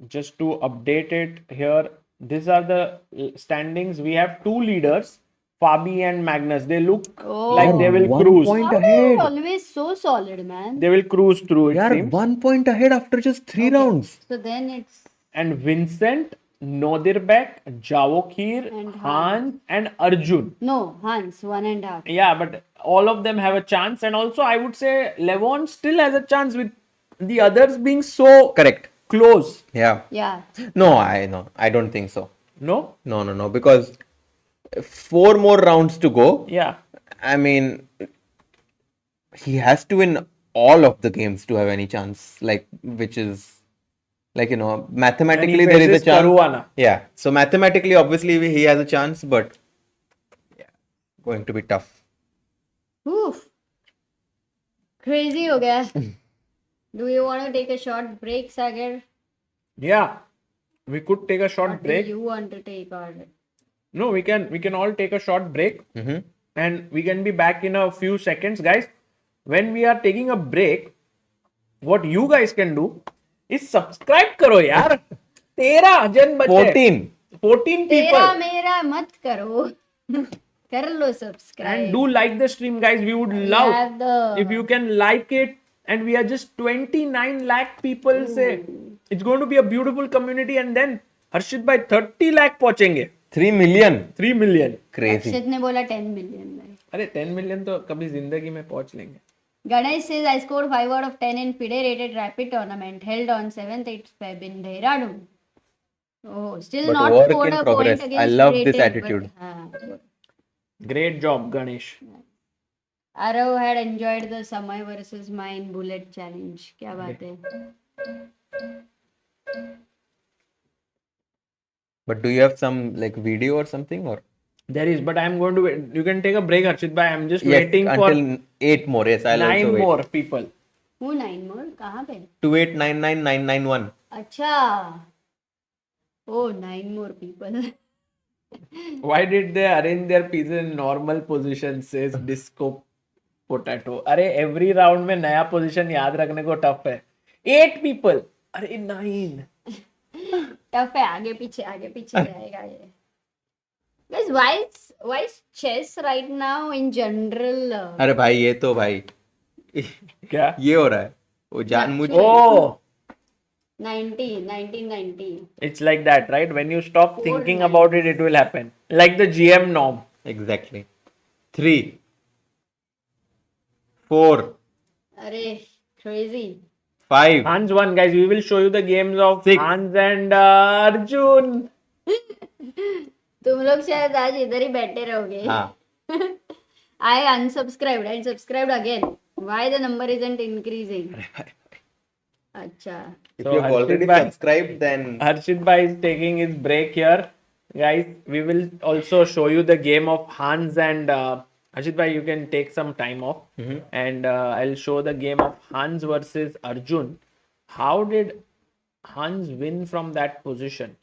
just to update it here, these are the standings. We have two leaders, Fabi and Magnus. They look like they will 1 cruise. point How are ahead. you always so solid, man? They will cruise through, it Yeah, seems. 1 point ahead after just 3 rounds. So then it's And Vincent, Nodirbek, Javokhir, And Hans, and Arjun. no Hans 1.5. Yeah, but all of them have a chance. And also, I would say Levon still has a chance with the others being so Correct. close. Yeah. Yeah. No, I don't think so. No? No. Because 4 more rounds to go. Yeah. I mean, he has to win all of the games to have any chance. Which is, mathematically there is a faces chance. Caruana. Yeah. So mathematically, obviously, he has a chance, but yeah, going to be tough. Oof. Crazy ho gaya. Do you want to take a short break, Sagar? Yeah. We could take a short What break. do you want to take on? No, we can all take a short break and we can be back in a few seconds, guys. When we are taking a break, what you guys can do is subscribe karo yaar. 13 जन बचे. 14 people. Tera mera mat karo. Kar lo subscribe. And do like the stream, guys. We would love have the- if you can like it. And we are just 29 lakh people say. It's going to be a beautiful community. And then Harshit bhai 30 lakh पहुंचेंगे. 3 million. 3 million. Crazy. Akshit ने बोला 10 million. अरे 10 million तो कभी जिंदगी में पहुंच लेंगे. Ganesh says I scored 5 out of 10 in FIDE rated rapid tournament held on 7th Feb in Dehradun. Oh, still But not work scored in a point progress. I against love this rated, attitude. but Great job, Ganesh. Arav had enjoyed the Samay versus Mine bullet challenge. क्या बात है? But do you have some like video or something or? There is, but I'm going to wait. You can take a break, Harshit bhai. I'm just Yes, waiting for until 8 more. Yes, I'll also 9 wait. more people. Who 9 more? कहाँ पे? 2899991. अच्छा. Oh, 9 more people. Why did they arrange their pieces in normal position? Says Disco Potato. अरे every round में नया position याद रखने को tough है. 8 people. अरे 9. टफ है, आगे पीछे जाएगा ये. Guys, why is chess right now in general? अरे भाई ये तो भाई क्या? ये हो रहा है वो जानबूझ Oh, 1990. it's like that, right? When you stop thinking about it, it will happen. Like the GM norm. Exactly. 3 4 अरे crazy. 5 Hans won, guys. We will show you the games of 6 Hans and Arjun. तुम लोग शायद आज इधर ही बैठे रहोगे. हाँ I unsubscribed again. Why the number isn't increasing? अच्छा. if So, you have already Harshit bhai- subscribed then Harshit bhai is taking his break here. Guys, we will also show you the game of Hans and Harshit bhai, you can take some time off. And I'll show the game of Hans versus Arjun. How did Hans win from that position?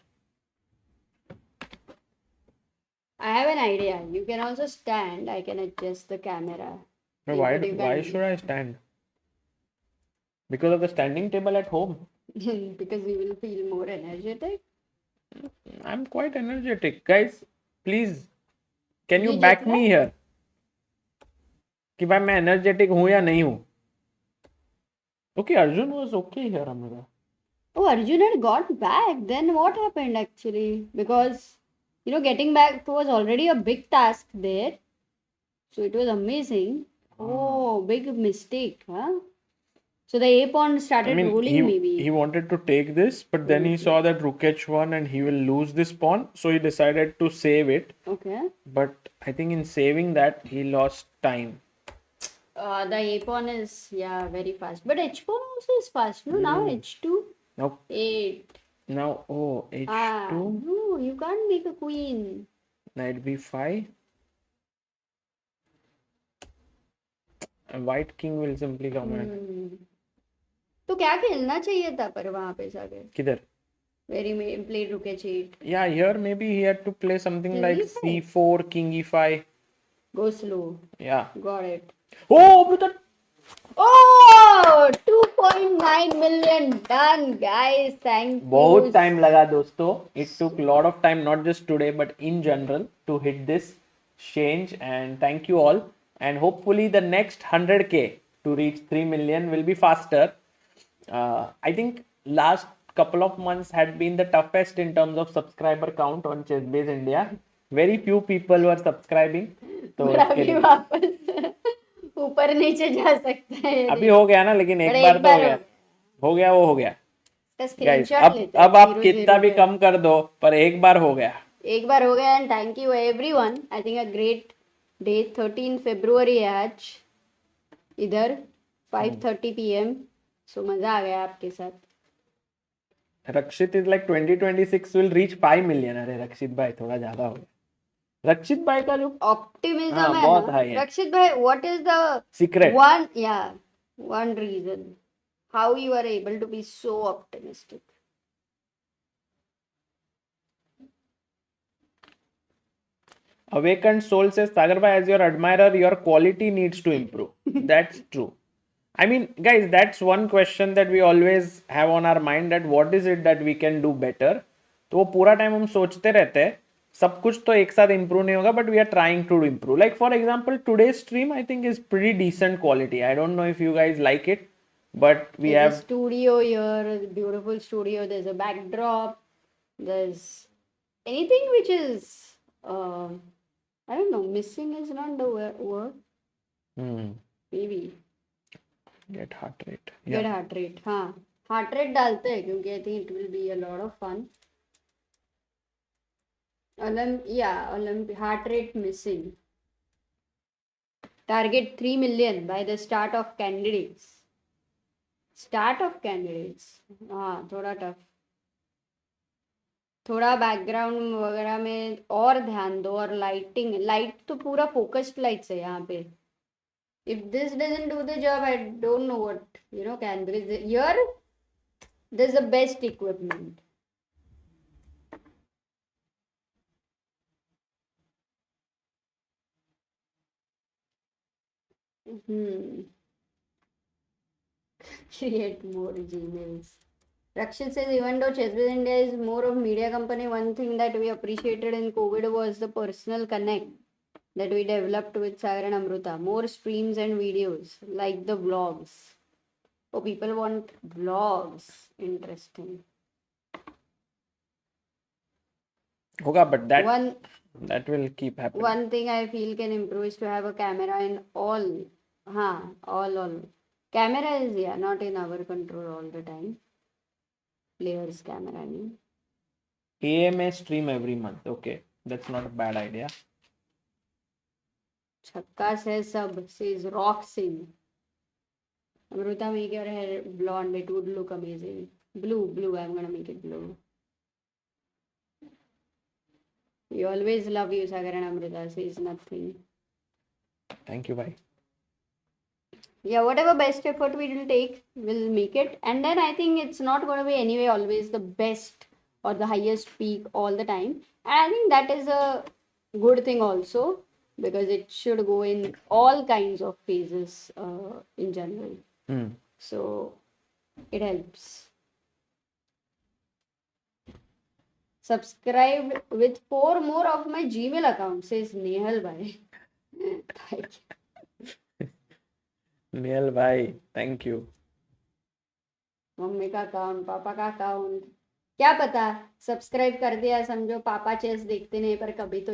I have an idea. You can also stand. I can adjust the camera. No, See why, what you why can should I stand? Because of the standing table at home. do. Because you will feel more energetic. I'm quite energetic. Guys, please, can you ये back जितना- me here? कि भाई मैं energetic हूँ या नहीं हूँ? Okay, Arjun was okay here, Amrita. Oh, Arjun had got back. Then what happened actually? Because getting back was already a big task there. So it was amazing. Oh, big mistake, huh? So the A pawn started rolling maybe. he wanted to take this, but then he saw that Rook h1 and he will lose this pawn, so he decided to save it. Okay. But I think in saving that, he lost time. The A pawn is very fast. But H pawn also is fast. No, now H2. Now, 8. now h2, No, you can't make a queen. knight b5. And white king will simply come in. तो क्या खेलना चाहिए था पर वहां पे सागर? किधर? Very played rook h8. Yeah, here maybe he had to play something King like e5. c4, king e5. Go slow. Yeah. Got it. Oh, but that. Oh, 2.9 million done, guys. Thank you. बहुत time लगा दोस्तों. It took a lot of time, not just today, but in general, to hit this change. And thank you all. And hopefully the next 100k to reach 3 million will be faster. I think last couple of months had been the toughest in terms of subscriber count on ChessBase India. Very few people were subscribing. तो पर अभी वापस ऊपर नीचे जा सकता है. अभी हो गया ना, लेकिन एक पर बार एक तो हो बार गया. हो गया, वो हो गया. इसका Guys, screenshot लेते हैं. अब आप 0, कितना 0 भी पे. कम कर दो, पर एक बार हो गया. एक बार हो गया. And thank you everyone. I think a great day. 13 February है आज. इधर 5:30 PM. So मजा आ गया आपके साथ. रक्षित is like 2026 will reach 5 million. अरे रक्षित भाई थोड़ा ज्यादा हो गया. रक्षित भाई का जो Optimism हाँ, है बहुत ना. high है. रक्षित भाई, what is the secret. one reason how you are able to be so optimistic? Awakened Soul says, Sagar bhai, as your admirer, your quality needs to improve. That's true. I mean, guys, that's one question that we always have on our mind, that what is it that we can do better. तो वो पूरा time हम सोचते रहते हैं. सब कुछ तो एक साथ improve नहीं होगा, but we are trying to improve. Like for example, today's stream I think is pretty decent quality. I don't know if you guys like it, but we There's have a studio here, a beautiful studio. There's a backdrop. There's anything which is I don't know. Missing is not the word. Hmm. Maybe. Get heart rate. Get Yeah. heart rate. हाँ. Heart rate डालते हैं क्योंकि I think it will be a lot of fun. Heart rate missing. Target 3 million by the start of candidates. Start of candidates. हाँ, थोड़ा tough. थोड़ा background वगैरह में और ध्यान दो और लाइट तो पूरा फोकस्ड लाइट्स है यहाँ पे. If this doesn't do the job, I don't know what can, because here there's the best equipment. Create more Gmails. Rakshit says, even though Chessbiz India is more of media company, one thing that we appreciated in COVID was the personal connect that we developed with Sagar and Amruta. More streams and videos, like the vlogs. Oh, people want vlogs. Interesting. Hoga, but that will keep happening. One thing I feel can improve is to have a camera in all. All. Camera is, not in our control all the time. Players' camera, I mean. AMA stream every month. Okay, that's not a bad idea. Chakka says sub, says rock sing. Amruta, make your hair blonde. It would look amazing. Blue. I'm gonna make it blue. We always love you, Sagar and Amruta. Says nothing. Thank you, bye. Yeah, whatever best effort we will take, we'll make it. And then I think it's not going to be anyway always the best or the highest peak all the time. And I think that is a good thing also, because it should go in all kinds of phases in general. So it helps. Subscribed with 4 more of my Gmail account, says Nehal Bhai. Thank you. Nehal Bhai, thank you. Mummy का account, पापा का account, क्या पता subscribe कर दिया समझो पापा chess देखते नहीं, पर कभी तो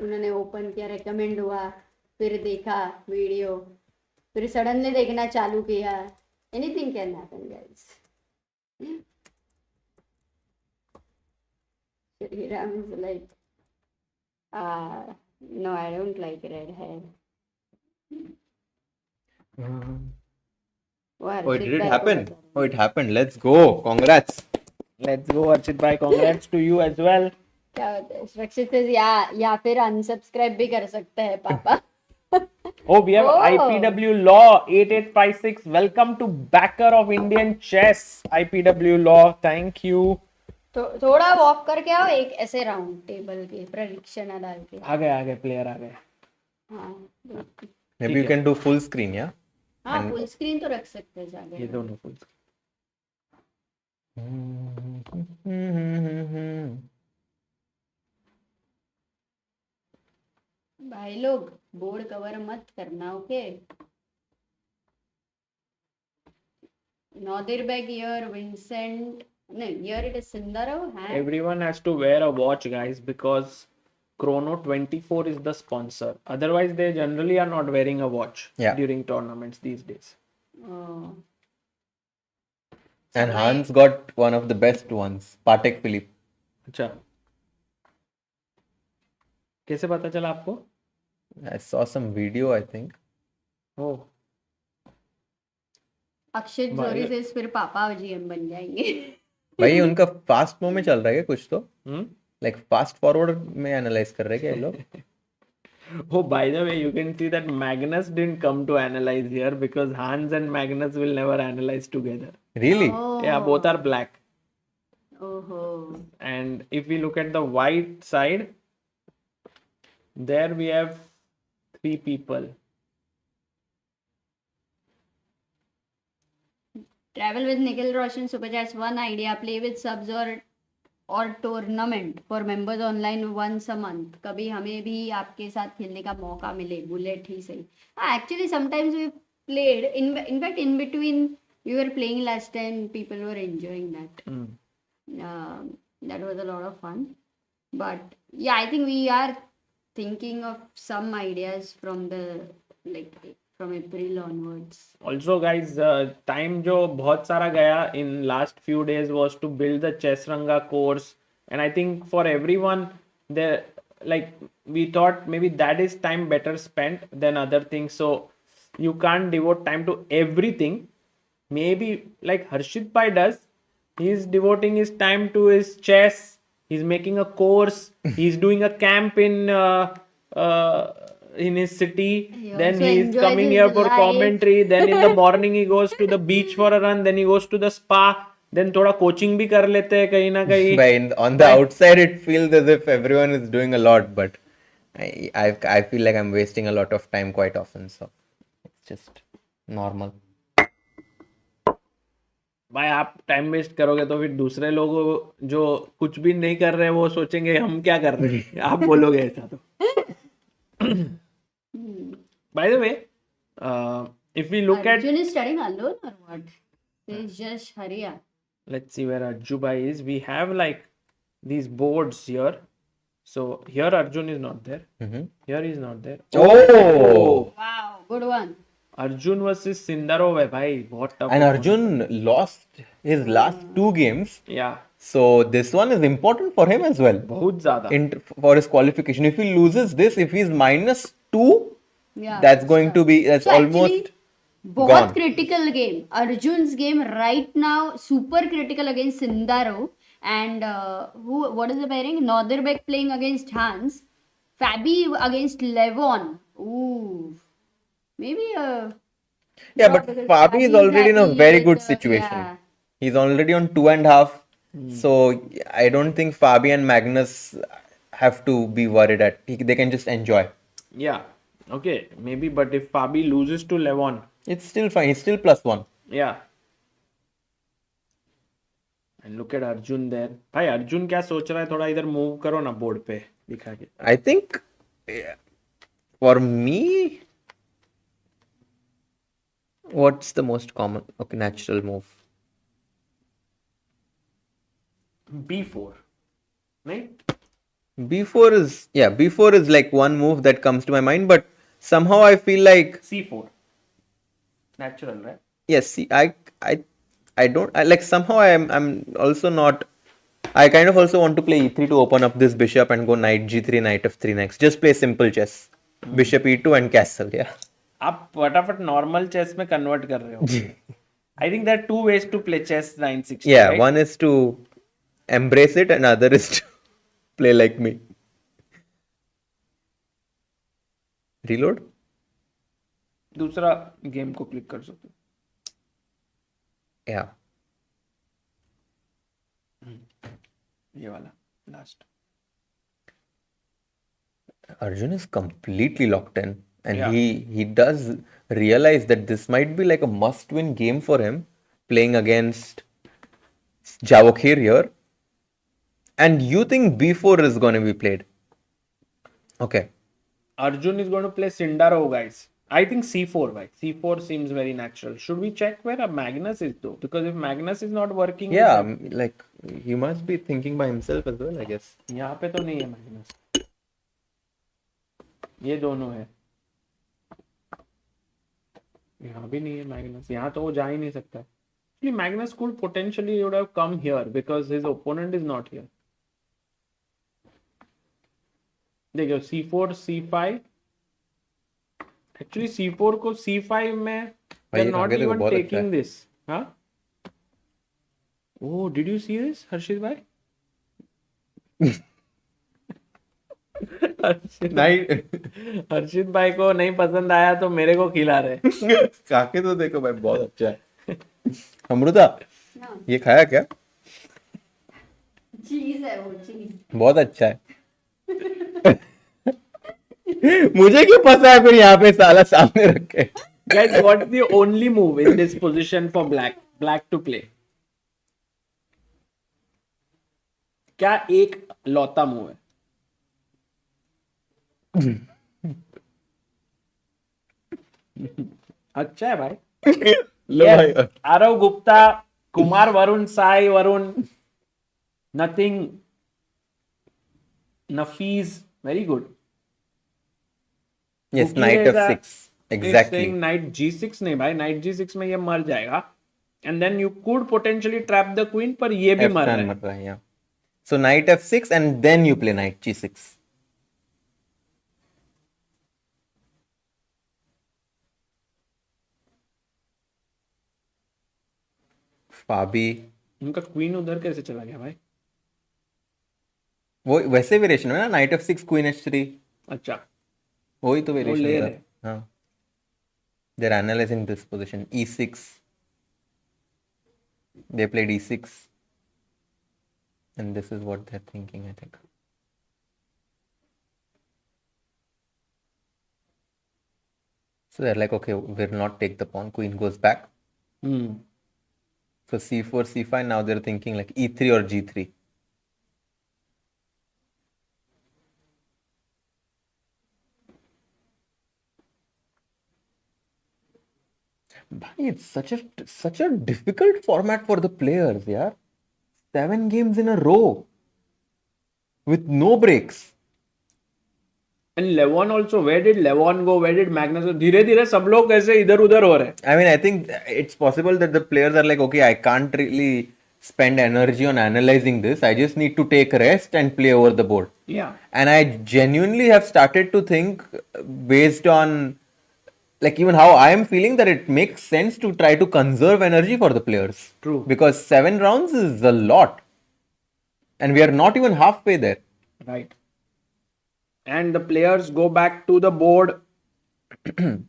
उन्होंने ओपन किया, रेकमेंड हुआ, फिर देखा वीडियो, फिर सडनली देखना चालू किया. Anything can happen guys. Shriram is like, no, I don't like red hair. Oh, did it happen? Oh, it happened. Let's go. Congrats. Let's go, Archit bhai. Congrats to you as well. क्या होता है? रक्षित से या फिर unsubscribe भी कर सकते हैं पापा. Oh, we have IPW Law 8856. Welcome to backer of Indian chess. IPW Law, thank you. तो थोड़ा वॉक करके आओ, एक ऐसे राउंड टेबल के प्रेडिक्शन डाल के. आ गए प्लेयर आ गए. हाँ, Maybe you can do full screen, yeah? हाँ, फुल स्क्रीन तो रख सकते हैं जाके. ये दोनों फुल भाई लोग बोर्ड कवर मत करना, okay. Nodirbek here, Vincent. No, here it is Sindarov. Everyone has to wear a watch, guys, because Chrono 24 is the sponsor. Otherwise, they generally are not wearing a watch during tournaments these days. Oh. And Hans got one of the best ones, Patek Philippe. अच्छा, कैसे पता चला आपको? I saw some video, I think. Oh. अक्षित जोरी से फिर पापा GM बन जाएंगे. भाई उनका फास्ट मूव में चल रहा है कुछ तो, like fast forward में analyze कर रहे हैं क्या ये लोग? Oh, by the way, you can see that Magnus didn't come to analyze here because Hans and Magnus will never analyze together. Really? Oh. Yeah, both are black. Oh. And if we look at the white side, there we have 3 people. Travel with Nikhil Roshan Super Chats. One idea: play with subs or tournament for members online once a month. कभी हमें भी आपके साथ खेलने का मौका मिले. Bullet ही सही. Actually, sometimes we played. In fact, in between we were playing last time. People were enjoying that. That was a lot of fun. But yeah, I think we are thinking of some ideas from from April onwards. Also, guys, time जो बहुत सारा गया in last few days was to build the chess ranga course, and I think for everyone there, like we thought maybe that is time better spent than other things. So you can't devote time to everything. Maybe like Harshit Pai does, he's devoting his time to his chess. He's making a course. He's doing a camp uh, in his city. He Then also he's enjoys coming his here for life. commentary. Then in the morning he goes to the beach for a run. Then he goes to the spa. Then थोड़ा coaching भी कर लेते हैं कहीं ना कहीं. On the outside, it feels as if everyone is doing a lot, but I feel like I'm wasting a lot of time quite often. So it's just normal. भाई आप टाइम वेस्ट करोगे तो फिर दूसरे लोग जो कुछ भी नहीं कर रहे वो सोचेंगे हम क्या कर रहे हैं. आप बोलोगे ऐसा तो. By the way, if we look at, Arjun is studying alone or what? He's just Haria. let's see where Arjubai is. We have like these boards here. So here Arjun is not there. Here he is not there. Oh! Wow, good one. Arjun versus Sindarov है भाई, बहुत tough. And Arjun lost his last 2 games. Yeah, So this one is important for him as well. बहुत ज़्यादा. For his qualification. If he loses this, if he's -2, Yeah. that's going to be, that's So almost actually, बहुत gone. critical game. Arjun's game right now super critical against Sindarov, and what is the pairing? Nodirbek playing against Hans, Fabi against Levon. Ooh, maybe Yeah, but because Fabi is Fabi already in a happy very with good the- situation. yeah. He's already on 2.5. So I don't think Fabi and Magnus have to be worried they can just enjoy. Yeah, okay, maybe, but if Fabi loses to Levon, It's still fine. He's still +1. yeah. And look at Arjun there. भाई अर्जुन क्या सोच रहा है, थोड़ा इधर move करो ना board पे दिखा के. I think for me, what's the most common, okay, natural move? B4 नहीं. B4 is like one move that comes to my mind, but somehow I feel like, C4 natural, right? yes, see, I don't, like somehow I'm also not, I kind of also want to play E3 to open up this bishop and go knight G3, knight F3 next. Just play simple chess. Bishop E2 and castle, yeah. आप फटाफट normal chess में convert कर रहे हो. I think there are 2 ways to play chess 960. Yeah, right? one is to embrace it and other is to play like me. Reload? दूसरा game को click कर सकते हो. Yeah. ये वाला last. Arjun is completely locked in, and Yeah. he does realize that this might be like a must-win game for him, playing against Javokhir here. And you think B4 is going to be played? Okay. Arjun is going to play Sindarov, guys. I think C4, guys. C4 seems very natural. Should we check where a Magnus is though? Because if Magnus is not working, Yeah, like he must be thinking by himself as well, I guess. यहाँ पे तो नहीं है Magnus. ये दोनों है. यहाँ भी नहीं है Magnus. यहाँ तो वो जा ही नहीं सकता. Actually, Magnus could potentially would have come here because his opponent is not here. देखो C4, C5. Actually C4 को C5 में they're not आगे देखो, even बहुत अच्छा taking है. this. हाँ? Oh, did you see this, Harshit bhai? हर्षित भाई को नहीं पसंद आया तो मेरे को खिला रहे. काके तो देखो भाई, बहुत अच्छा है. अमृता, हाँ, ये खाया क्या? चीज है वो चीज. बहुत अच्छा है. मुझे क्यों पता है फिर यहाँ पे साला सामने रखे. Guys, what's the only move in this position for black to play? क्या एक लौता मूव है? अच्छा है भाई. लो Yes, भाई. आरव गुप्ता, कुमार वरुण, साई वरुण, नथिंग, Nafees, very good. Yes, Cookie knight Reza f6. is Exactly. saying knight g6 नहीं भाई, knight g6 में ये मर जाएगा, and then you could potentially trap the queen, पर ये भी मर रहा f7 है. मर रहा है, yeah. So knight f6 and then you play knight g6. Fabi. उनका क्वीन उधर कैसे चला गया भाई? वो वैसे वेरिएशन है ना, नाइट f6 क्वीन h3. अच्छा, वही तो वो वेरिएशन ले था. रहे. हाँ. They're analyzing this position. e6. They played e6. And this is what they're thinking, I think. So they're like, okay, we'll not take the pawn. Queen goes back. So c4, c5. Now they're thinking like e3 or g3. Bhai, it's such a difficult format for the players, yeah. 7 games in a row with no breaks. And Levon also, where did Levon go? Where did Magnus go? धीरे धीरे सब लोग ऐसे इधर उधर हो रहे हैं. I mean, I think it's possible that the players are like, okay, I can't really spend energy on analyzing this. I just need to take rest and play over the board. Yeah. And I genuinely have started to think, based on like even how I am feeling, that it makes sense to try to conserve energy for the players. True. Because 7 rounds is a lot. And we are not even halfway there. Right. And the players go back to the board. And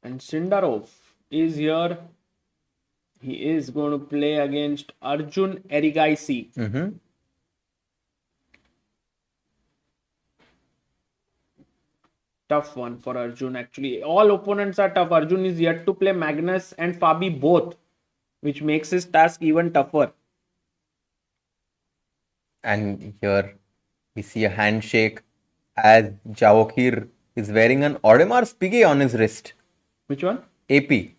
Sindarov is here. He is going to play against Arjun Erigaisi. Tough one for Arjun, actually. All opponents are tough. Arjun is yet to play Magnus and Fabi both, which makes his task even tougher. And here we see a handshake as Javokhir is wearing an Audemars Piguet on his wrist. Which one? AP.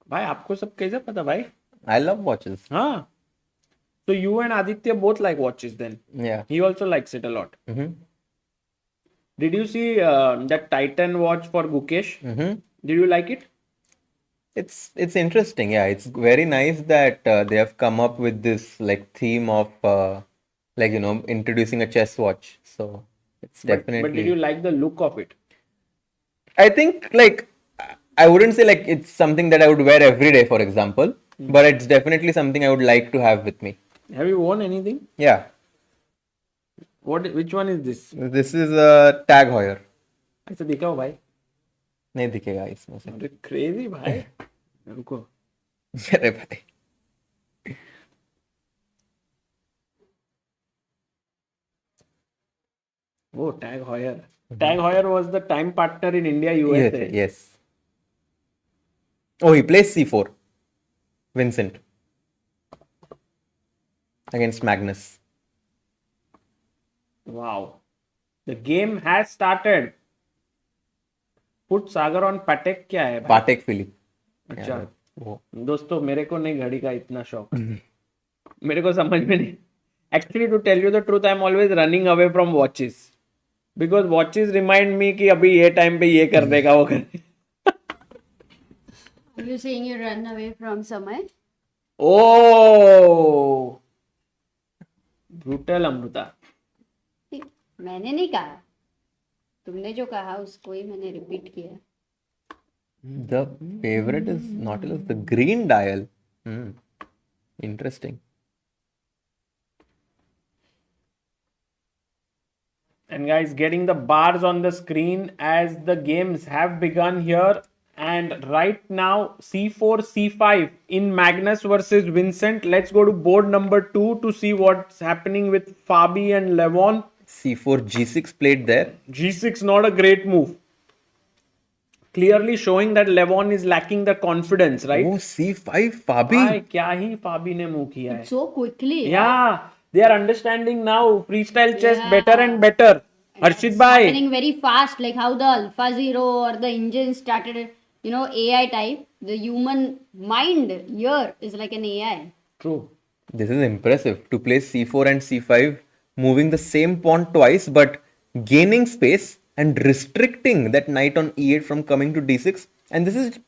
भाई आपको सब कैसे पता भाई? I love watches. हाँ. So you and Aditya both like watches then? Yeah. He also likes it a lot. Did you see that Titan watch for Gukesh? Did you like it? It's interesting. Yeah, it's very nice that they have come up with this like theme of like introducing a chess watch. So it's definitely. But did you like the look of it? I think like I wouldn't say like it's something that I would wear every day, for example, but it's definitely something I would like to have with me. Have you worn anything? Yeah. Which one is this? This is a tag Heuer. ऐसा दिखाओ भाई. नहीं दिखेगा इसमें से. अरे crazy भाई. रुको. अरे भाई. Oh, Tag Heuer. Tag Heuer was the time partner in India USA. Yes. Oh, he plays c4. Vincent against Magnus. Wow. The game has started. Put Sagar on Patek क्या है भाई? Patek Philippe. अच्छा. वो. दोस्तों मेरे को नहीं घड़ी का इतना शौक. मेरे को समझ में नहीं. Actually, to tell you the truth, I'm always running away from watches. Because watches remind me कि अभी ये टाइम पे ये कर देगा वो कर. Are you saying you run away from Samay? Oh, brutal Amrita. मैंने नहीं कहा. तुमने जो कहा उसको ही मैंने रिपीट किया. The favorite is Nautilus, the green dial. Interesting. And guys, getting the bars on the screen as the games have begun here. And right now, c4, c5 in Magnus versus Vincent. Let's go to board number 2 to see what's happening with Fabi and Levon. c4, g6 played there. G6 not a great move. Clearly showing that Levon is lacking the confidence, right? Oh, c5, Fabi. भाई क्या ही Fabi ने move किया है. So quickly. Yeah, they are understanding now freestyle chess better and better. Harshit bhai. Happening very fast, like how the Alpha Zero or the engine started, AI type. The human mind here is like an AI. True. This is impressive to play c4 and c5, moving the same pawn twice, but gaining space and restricting that knight on e8 from coming to d6. And this is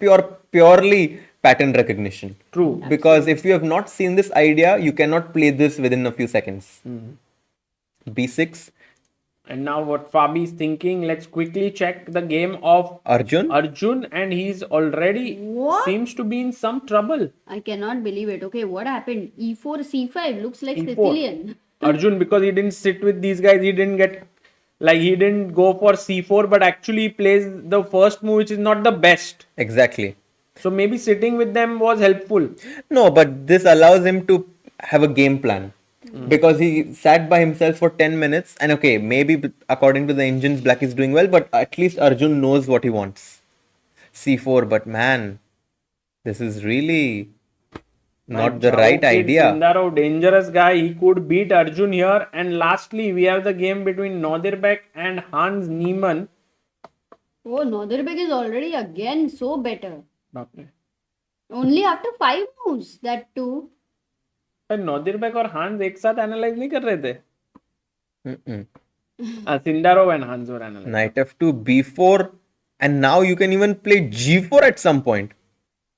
purely pattern recognition. True. Because if you have not seen this idea, you cannot play this within a few seconds. b6. And now what Fabi is thinking, let's quickly check the game of Arjun. And he's already What? seems to be in some trouble. I cannot believe it. Okay, what happened? E4, C5 looks like E4. Sicilian. Arjun, because he didn't sit with these guys, he didn't go for c4, but actually plays the first move, which is not the best. Exactly. So maybe sitting with them was helpful. No, but this allows him to have a game plan. Because he sat by himself for 10 minutes, and okay, maybe according to the engines, Black is doing well, but at least Arjun knows what he wants. C4, but man, this is really not the right Javokhir idea. Sindarov, dangerous guy. He could beat Arjun here. And lastly, we have the game between Nodirbek and Hans Niemann. Oh, Nodirbek is already again so better. Bapre. Only after 5 moves, that too. पर Nodirbek और हांस एक साथ analyse नहीं कर रहे थे. Sindarov and Hans were analyzed. Knight f2, b4, and now you can even play g4 at some point.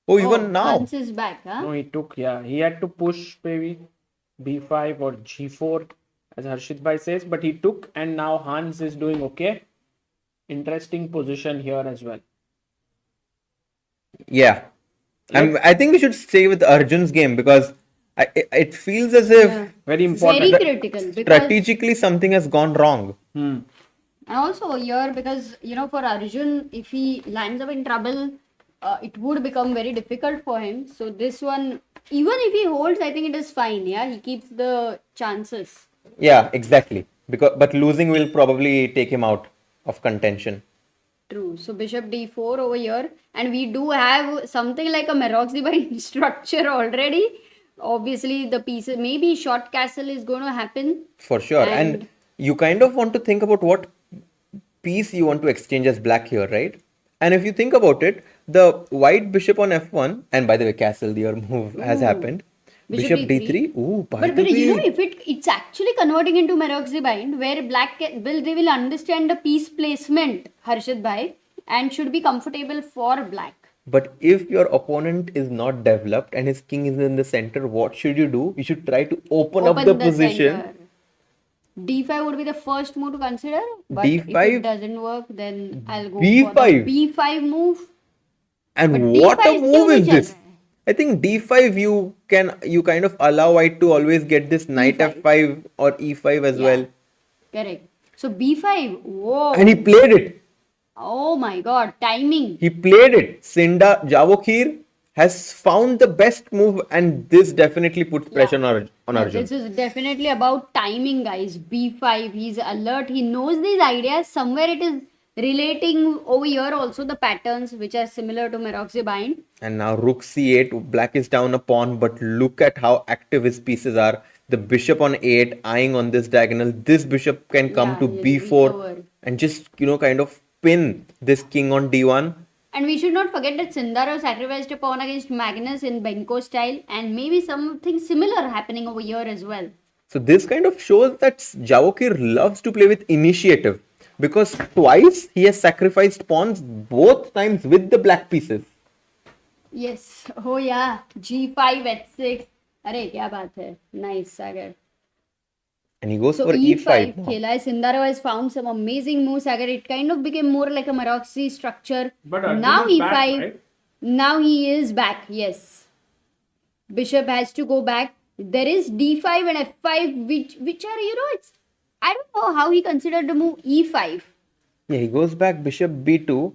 Oh, even now. Hans is back, huh? No, he had to push maybe b5 or g4 as Harshit Bhai says, but he took, and now Hans is doing okay. Interesting position here as well. Yeah. I think we should stay with Arjun's game because it feels as if Very important. Very critical. Because strategically something has gone wrong. and also here, because for Arjun, if he lands up in trouble, it would become very difficult for him. So this one, even if he holds, I think it is fine. Yeah, he keeps the chances. Yeah, exactly. But losing will probably take him out of contention. True. So bishop d4 over here, and we do have something like a Maroczy structure already. Obviously, the pieces, maybe short castle is going to happen. For sure. And you kind of want to think about what piece you want to exchange as black here, right? And if you think about it, the white bishop on f1, and by the way, castle, your move has happened. Bishop d3. Ooh, by But the way. if it's actually converting into Maroczy bind, where black they will understand the piece placement, Harshit Bhai, and should be comfortable for black. But if your opponent is not developed and his king is in the center, what should you do? You should try to open up the position. Center. D5 would be the first move to consider. But D5? if it doesn't work, then I'll go B5. for the B5 move. And But what D5 a move is still this? I think d5 you kind of allow white to always get this knight E5. f5 or e5 as well. Correct. So B5. Whoa. And he played it. Oh my god. Timing. He played it. Javokhir has found the best move, and this definitely puts pressure on Arjun. This is definitely about timing, guys. B5. He's alert. He knows these ideas. Somewhere it is relating over here also the patterns which are similar to Maroczy bind. And now rook c8. Black is down a pawn, but look at how active his pieces are. The bishop on 8 eyeing on this diagonal. This bishop can come to he'll b4 reach over. and just kind of pin this king on d1. And we should not forget that Sindarov sacrificed a pawn against Magnus in Benko style, and maybe something similar happening over here as well. So this kind of shows that Javokhir loves to play with initiative, because twice he has sacrificed pawns, both times with the black pieces. Yes. Oh yeah. G5 h6. अरे क्या बात है. Nice, Sagar. And he goes So for E5 e5. खेला है. Sindarov has found some amazing moves, Sagar. It kind of became more like a Maroczy structure. But Arjun Now is E5. back, right? Now he is back. Yes. Bishop has to go back. There is D5 and F5, which are it's. I don't know how he considered the move E5. Yeah, he goes back bishop b2.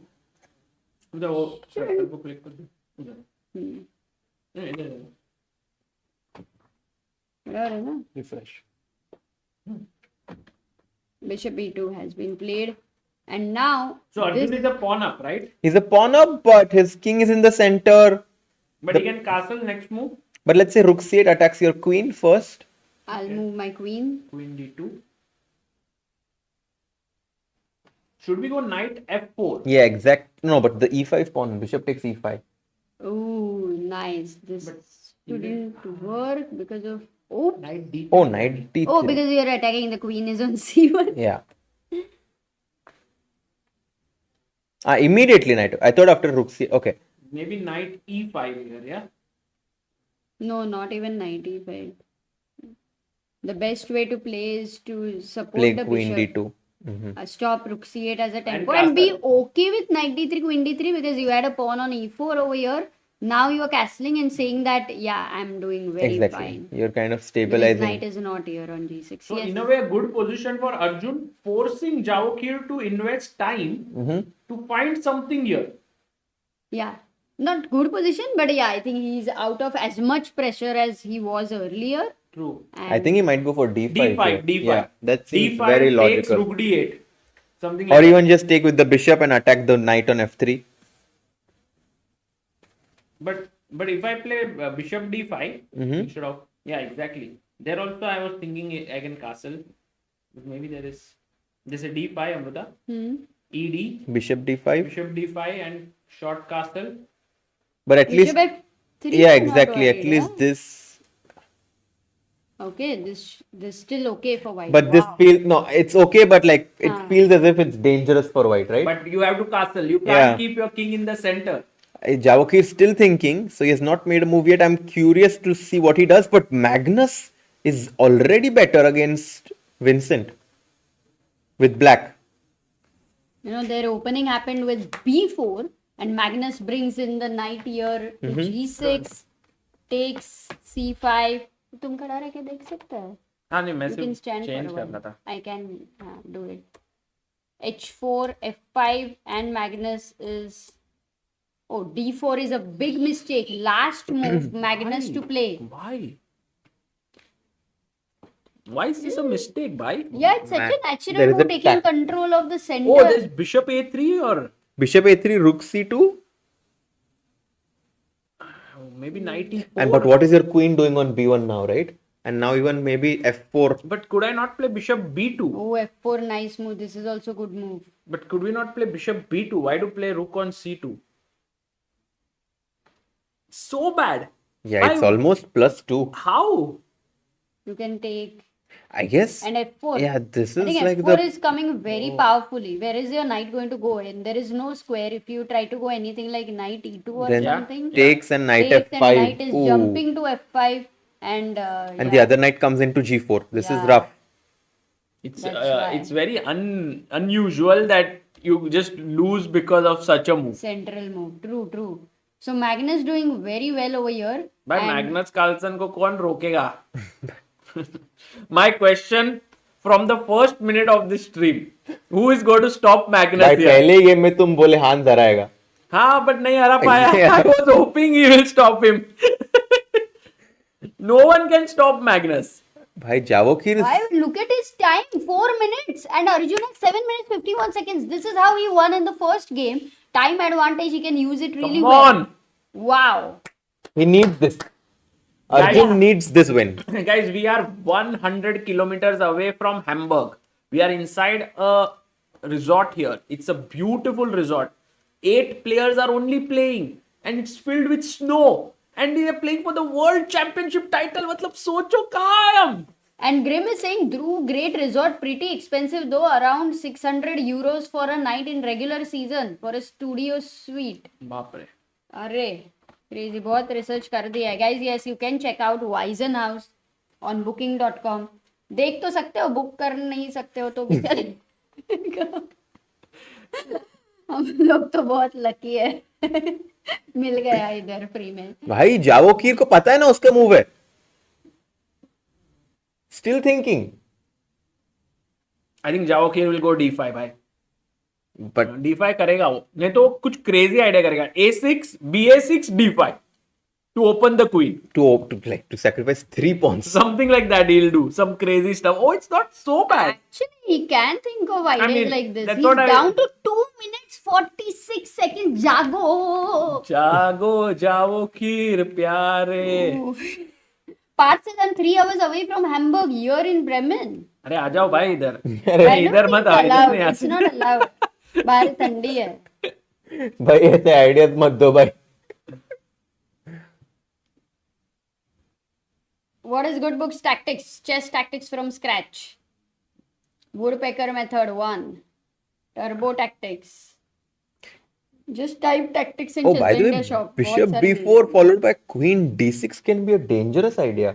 Refresh. Bishop B2 has been played, and now So Arjun is a pawn up, right? He's a pawn up, but his king is in the center. But he can castle next move. But let's say rook c8 attacks your queen first. I'll move my queen. Queen d2. Should we go knight f4? Yeah, exact. No, but the e5 pawn, bishop takes e5. Oh, nice. This But didn't work because of knight d3. Oh, knight d3. because you're attacking the queen is on C1. Yeah. Immediately knight. I thought after rook c. Okay. Maybe knight e5 here, yeah? No, not even 95. The best way to play is to support Play the queen bishop. d2. Mhm. Stop rook c8 as a tempo And and be castle. okay with knight d3, queen d3 because you had a pawn on e4 over here. Now you are castling and saying that, yeah, I'm doing very Exactly. fine. You're kind of Because stabilizing. knight is not here on g6. So Yes. in a way, a good position for Arjun, forcing Javokhir to invest time to find something here. Yeah. Not good position, but yeah, I think he's out of as much pressure as he was earlier. True. I think he might go for d5. D5, here. D5. Yeah, that seems D5 very takes logical. rook D8. Something Or like even just take with the bishop and attack the knight on f3. that. But if I play bishop D5 instead of, yeah, exactly. There also I was thinking again castle. But maybe there's a D5, Amrita. ED, Bishop d5. bishop D5 and short castle. But at least, Bishop f3 yeah, is not exactly. At wide, least yeah? this. Okay, this still okay for white. But this Wow. feels, no, it's okay, but like it feels as if it's dangerous for white, right? But you have to castle. You can't Yeah. keep your king in the center. Javokhir is still thinking, so he has not made a move yet. I'm curious to see what he does, but Magnus is already better against Vincent with black. Their opening happened with b4 and Magnus brings in the knight here to g6, takes c5. तुम खड़ा रह के देख सकते हैं? हाँ नहीं मैं You can stand change for a करना while. था. I can do it. h4, f5 and Magnus is... Oh, d4 is a big mistake. Last move Magnus to play. Why? Why is this a mistake, bhai? Yeah, it's such a There natural is a move taking tap. control of the center. Oh, there's bishop a3 or Bishop a3, rook c2. maybe knight e4. And but what is your queen doing on b1 now, right? And now even maybe f4. But could I not play bishop b2? Oh, f4, nice move. This is also good move. But could we not play bishop b2? Why do play rook on c2? So bad. Yeah, it's almost +2. How? You can take I guess. and f4. Yeah, this I is think like f4 the. is coming very powerfully. Where is your knight going to go? And there is no square. If you try to go anything like knight e2 or Then something, takes and knight takes f5. and knight is Ooh. jumping to f5 and And the other knight comes into g4. This is Yeah. rough. It's That's why. it's very unusual that you just lose because of such a move. central move. True, true. So Magnus doing very well over here. भाई and Magnus Carlsen को कौन रोकेगा? My question from the first minute of this stream, who is going to stop Magnus भाई here? पहले game में तुम बोले हान हराएगा. हाँ, but नहीं हरा पाया. Yeah. I was hoping he will stop him. No one can stop Magnus. भाई Javokhir is. Why? Look at his time, 4 minutes, and Arjun has 7 minutes 51 seconds. This is how he won in the first game. Time advantage, he can use it really Come well. on. Wow. He needs this. Arjun needs this win. Guys, we are 100 kilometers away from Hamburg. We are inside a resort here. It's a beautiful resort. 8 players are only playing and it's filled with snow. And they are playing for the world championship title. मतलब सोचो कहाँ है हम? And Grim is saying, Drew, great resort, pretty expensive though, around 600 euros for a night in regular season for a studio suite. बाप रे. अरे crazy, बहुत research कर दिया है. Guys, yes, you can check out Weissenhaus on booking.com. देख तो सकते हो, बुक कर नहीं सकते हो तो भी चलेगा. हम लोग तो बहुत लकी है. मिल गया इधर फ्री में. भाई Javokhir को पता है ना उसका मूव है. Still thinking. I think Javokhir will go D5 भाई. But D5 करेगा वो. नहीं तो कुछ crazy idea करेगा. A6, BA6, D5 to open the queen. to sacrifice 3 pawns. Something like that he'll do. Some crazy stuff. Oh, it's not so bad. Actually, he can think of ideas mean, like this. that's He's what I- down to 2 minutes 46 seconds. Jago. जागो Javokhir प्यारे. Parts is I'm 3 hours away from Hamburg, here in Bremen. अरे आ जाओ भाई इधर. I don't इधर think मत it's आओ. इधर allowed. नहीं आ It's not allowed. बाहर ठंडी है. भाई ऐसे आइडियाज मत दो भाई. What is good books tactics? Chess tactics from scratch. Woodpecker method 1. Turbo tactics. Just type tactics in Oh, Chess by the India way, shop. bishop बहुत सारे मिल b4 जाएंगे. followed by queen d6 can be a dangerous idea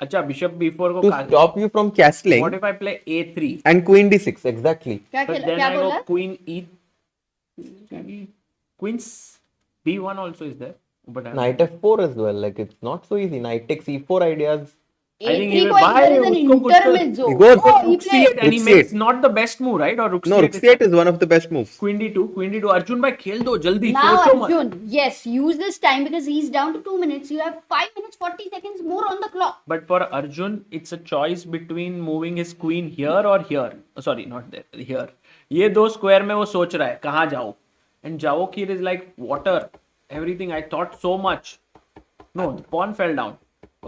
अच्छा bishop b4 को to stop you from castling. what if I play a3 And queen d6, exactly. क्या but खेला, then क्या I go बोला? queen e queen's b1 also is there but Knight f4 as well. Like, it's not so easy. Knight takes e4 ideas. I think A3 he will को buy there is an उसको कुछ तो intermezzo. He goes Oh, he rook played. c8 and he Rook makes c8. not the best move right or rook No, c8 rook c8 is one of the best moves. queen d2 Arjun भाई खेल दो जल्दी Now सोचो मत Arjun, yes, use this time because he's down to 2 minutes. You have 5 minutes 40 seconds more on the clock. but for Arjun it's a choice between moving his queen here or here sorry not there here ये दो square में वो सोच रहा है कहाँ जाओ and Javokhir is like water everything I thought so much no the pawn fell down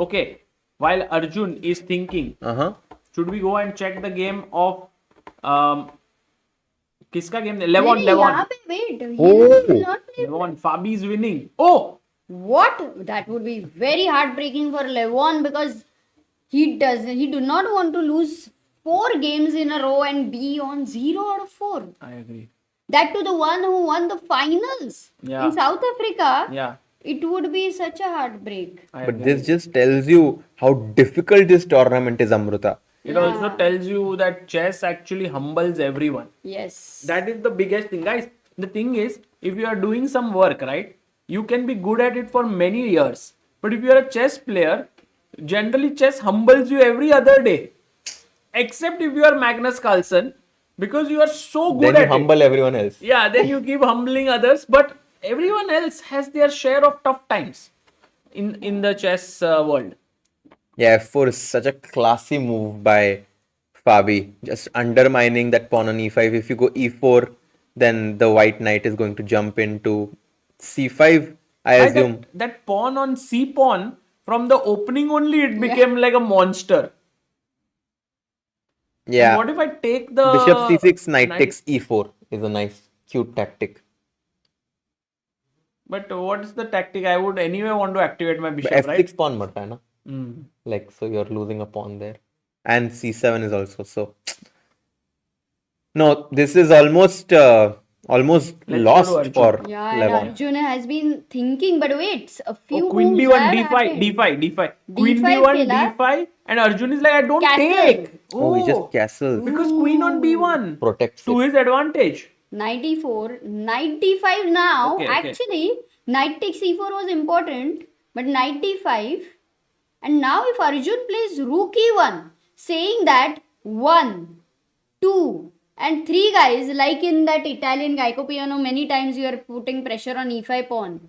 okay while Arjun is thinking Uh-huh. should we go and check the game of किसका गेम नहीं, Levon नहीं, Levon यहाँ पे wait. He Oh. will not play. Levon Fabi is winning oh What? That would be very heartbreaking for Levon because he do not want to lose 4 games in a row and be on 0 out of 4. I agree That to the one who won the finals Yeah. in South Africa. yeah It would be such a heartbreak. I But agree. this just tells you how difficult this tournament is, Amruta. It also tells you that chess actually humbles everyone. Yes. That is the biggest thing, guys. The thing is, if you are doing some work, right, you can be good at it for many years. But if you are a chess player, generally chess humbles you every other day. Except if you are Magnus Carlsen, because you are so good Then you at humble everyone else. it. Yeah, then you keep humbling others. But everyone else has their share of tough times in the chess world. Yeah, f4 is such a classy move by Fabi. Just undermining that pawn on e5. If you go e4, then the white knight is going to jump into c5, I Right, assume. that pawn on c pawn from the opening only it became like a monster. Yeah. And what if I take the Bishop c6, knight takes e4 is a nice, cute tactic. But what is the tactic? I would anyway want to activate my bishop, f6 right? pawn marta hai na? Like, so you're losing a pawn there. And c7 is also so. No, this is almost Let's go lost to Arjun. for Yeah, and Levon. Arjun has been thinking, but wait, a few Oh, queen moves b1, have d5, happened. d5, d5. Queen D5 b1, खेला. d5. And Arjun is like, I don't Castle. take. Oh, he just castles. Because queen on b1 Protects to it. his advantage. 94, 95 now. Okay, okay. Actually, knight takes e4 was important, but 95. And now if Arjun plays rook e1, saying that 1, 2, and 3 guys, like in that Italian Geico piano, many times you are putting pressure on e5 pawn.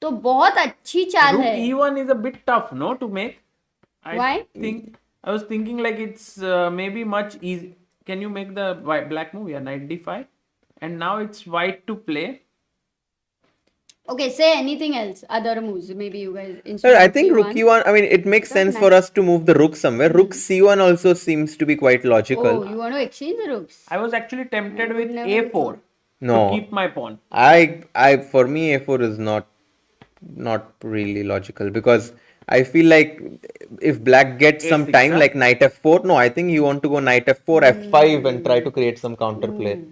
तो बहुत अच्छी चाल Rook है. e1 is a bit tough, no, to make. Why? I was thinking like it's maybe much easy. Can you make the black move? Yeah, knight d5. And now it's white to play. Okay, say anything else. Other moves. Maybe you guys. Sir, instead I of think rook e1. e1, I mean, it makes sense for us to move the rook somewhere. Rook c1 also seems to be quite logical. Oh, you want to exchange the rooks? I was actually tempted with never a4 No. to keep my pawn. For me, a4 is not really logical because I feel like if black gets some A6, time, huh? like knight f4, no, I think you want to go knight f4, f5 and try to create some counterplay.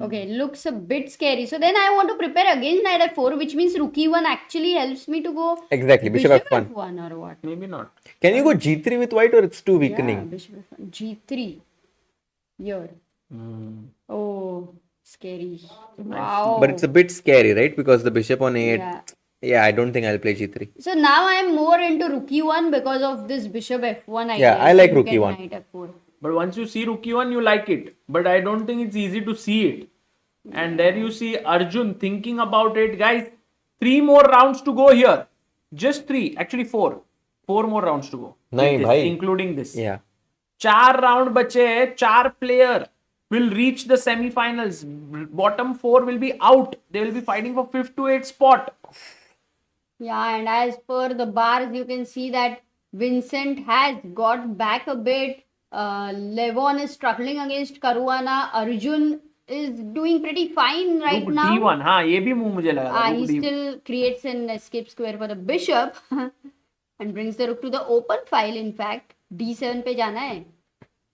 Okay, looks a bit scary. So then I want to prepare against knight f4, which means rook e1 actually helps me to go Exactly, bishop f1. f1 or what? Maybe not. Can you go g3 with white or it's too Yeah, weakening? bishop f1. G3. Here. Oh, scary. Wow. But it's a bit scary, right? Because the bishop on a8. Yeah. Yeah, I don't think I'll play g3. So now I'm more into rook e1 because of this bishop f1 idea. Yeah, I like Look rook at e1. Knight f4. But once you see rook e1, you like it. But I don't think it's easy to see it. And there you see Arjun thinking about it. Guys, 3 more rounds to go here. Just 3. Actually 4. 4 more rounds to go. with Nahi, this, bhai. including this. Yeah. 4 round bache hai. 4 player will reach the semifinals. Bottom 4 will be out. They will be fighting for 5th to 8th spot. Yeah, and as per the bars, you can see that Vincent has got back a bit. Levon is struggling against Caruana. Arjun is doing pretty fine right Rook now. d1. हाँ ये भी move मुझे लगा था. He Rook d1. still creates an escape square for the bishop and brings the rook to the open file. In fact, d7 पे जाना है.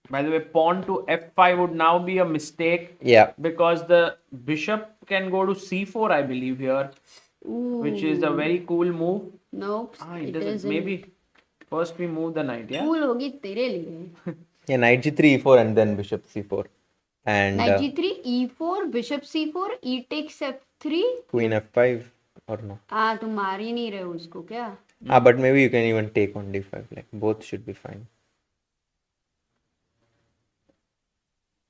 By the way, pawn to f5 would now be a mistake. Yeah. Because the bishop can go to c4, I believe here, which is a very cool move. Nope. It it doesn't. isn't. Maybe first we move the knight. Yeah. Cool होगी तेरे लिए. Yeah, knight g3, e4, and then bishop c4. And Knight g3, e4, bishop c4, e takes f3. queen f5 or no? तुम मार ही नहीं रहे उसको क्या? But maybe you can even take on d5. Like both should be fine.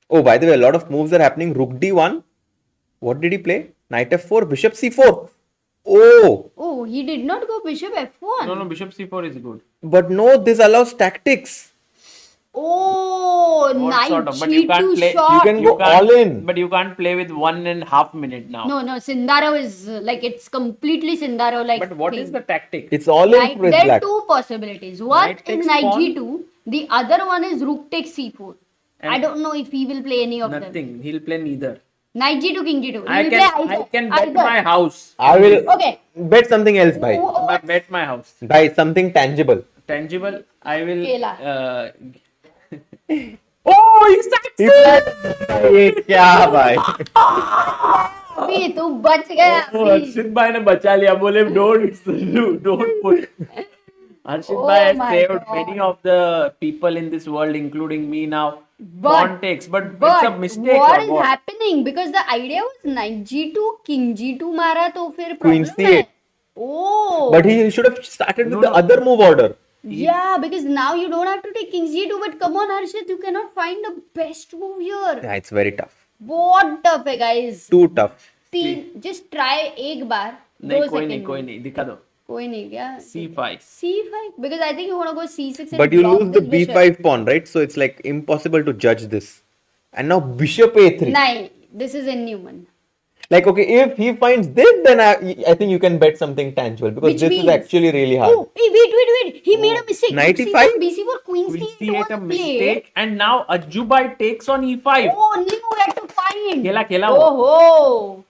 Oh, by the way, a lot of moves are happening. Rook d1. What did he play? Knight f4, bishop c4. Oh, he did not go bishop f1. No, bishop c4 is good. but no, this allows tactics. What What knight sort of? But you can't g2 play. shot. You can go can't- all in. But you can't play with 1.5 minute now. No, Sindarov is like it's completely Sindarov like. But what is the tactic? It's all in Knight, with there are black. two possibilities. One Knight is takes knight pawn. g2. The other one is rook takes c4. I don't know if he will play any of them. Nothing. He'll play neither. Knight g2, king g2. I He'll can. play I either. can bet Either. my house. I will Okay. bet something else, bhai. But bet my house. Bhai, something tangible. Tangible. I will. Kela. Oh, he succeeded! ये क्या भाई? अभी तू बच गया. Oh, Harshit bhai ने बचा लिया. बोले don't put. Harshit Oh bhai has my saved God. many of the people in this world, including me now. Pawn takes, but it's a But mistake. what or is what? happening? Because the idea was knight g2, king g2 मारा तो फिर Queen problem है. c8. Oh. But he should have started with No, the no. other move order. Yeah, because now you don't have to take king g2. But come on, Harshit, you cannot find the best move here. Yeah, it's very tough. बहुत tough है guys. Too tough. just try एक बार. नहीं दो कोई second नहीं में. कोई नहीं दिखा दो. कोई नहीं क्या? C5. c5 because I think you want to go c6 and But you block lose the this bishop. b5 pawn, right? So it's like impossible to judge this. And now bishop a3. नहीं, this is in Niemann. Like, okay, if he finds this, then I think you can bet something tangible because Which this means- is actually really hard. Oh, hey, wait. He made a mistake. Knight Rook e5? c4, bc4, queen Queen c8 C8 a was mistake, and now Ajubai takes on E5. Oh, knew where to find. खेला वो. ओहो.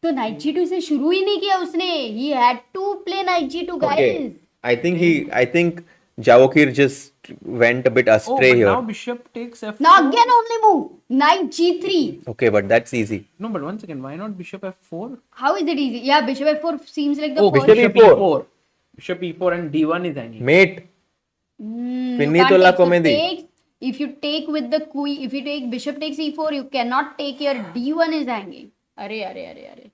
तो knight g2 से शुरू ही नहीं किया उसने. He had to play knight g2 guys. Okay. I think Javokhir just went a bit Oh, astray but here. now bishop takes F4. Now again only move. Knight g3. Okay, but that's easy. No, but one second. Why not bishop F4? How is it easy? Yeah, bishop f4 seems like the Oh, first. bishop Bishop E4. E4. Bishop E4 and D1 is hanging. Mate, You Finito can't la take- so comedy. if you take with the queen, if you take bishop takes e4, you cannot take your d1 is hanging. Arre.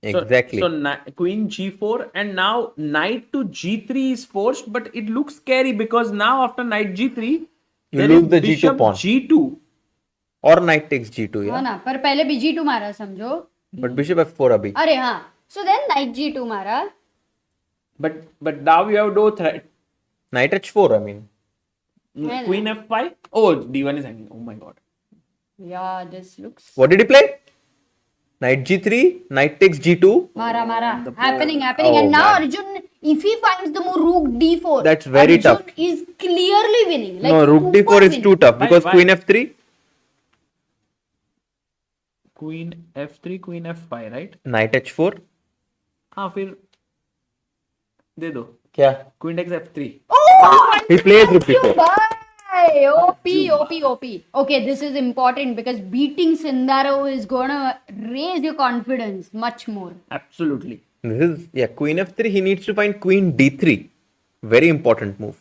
exactly. So queen G4 and now knight to G3 is forced, but it looks scary because now after knight G3, there lose is the G2 bishop pawn. G2. Or knight takes g2, हाँ yeah. ना पर पहले भी g2 मारा समझो. But bishop f4 abhi. अरे हाँ. So then knight g2 मारा. But now you have no threat. Knight h4, I mean. है Queen F5. Oh, D1 is hanging. Oh my god. Yeah, this looks. What did he play? Knight g3, knight takes g2. Mara. Happening. Oh, And now man. Arjun, if he finds the move rook d4, That's very Arjun tough. is clearly winning. Like No, rook super d4 is winning. too tough because Why? queen f3, Queen F3, Queen F5, right? knight h4. हाँ फिर दे दो. क्या? Queen takes F3. Oh, He plays rook you d4. guy. OP. Okay, this is important because beating Sindarov is gonna raise your confidence much more. Absolutely. This is, queen f3, he needs to find queen d3. Very important move.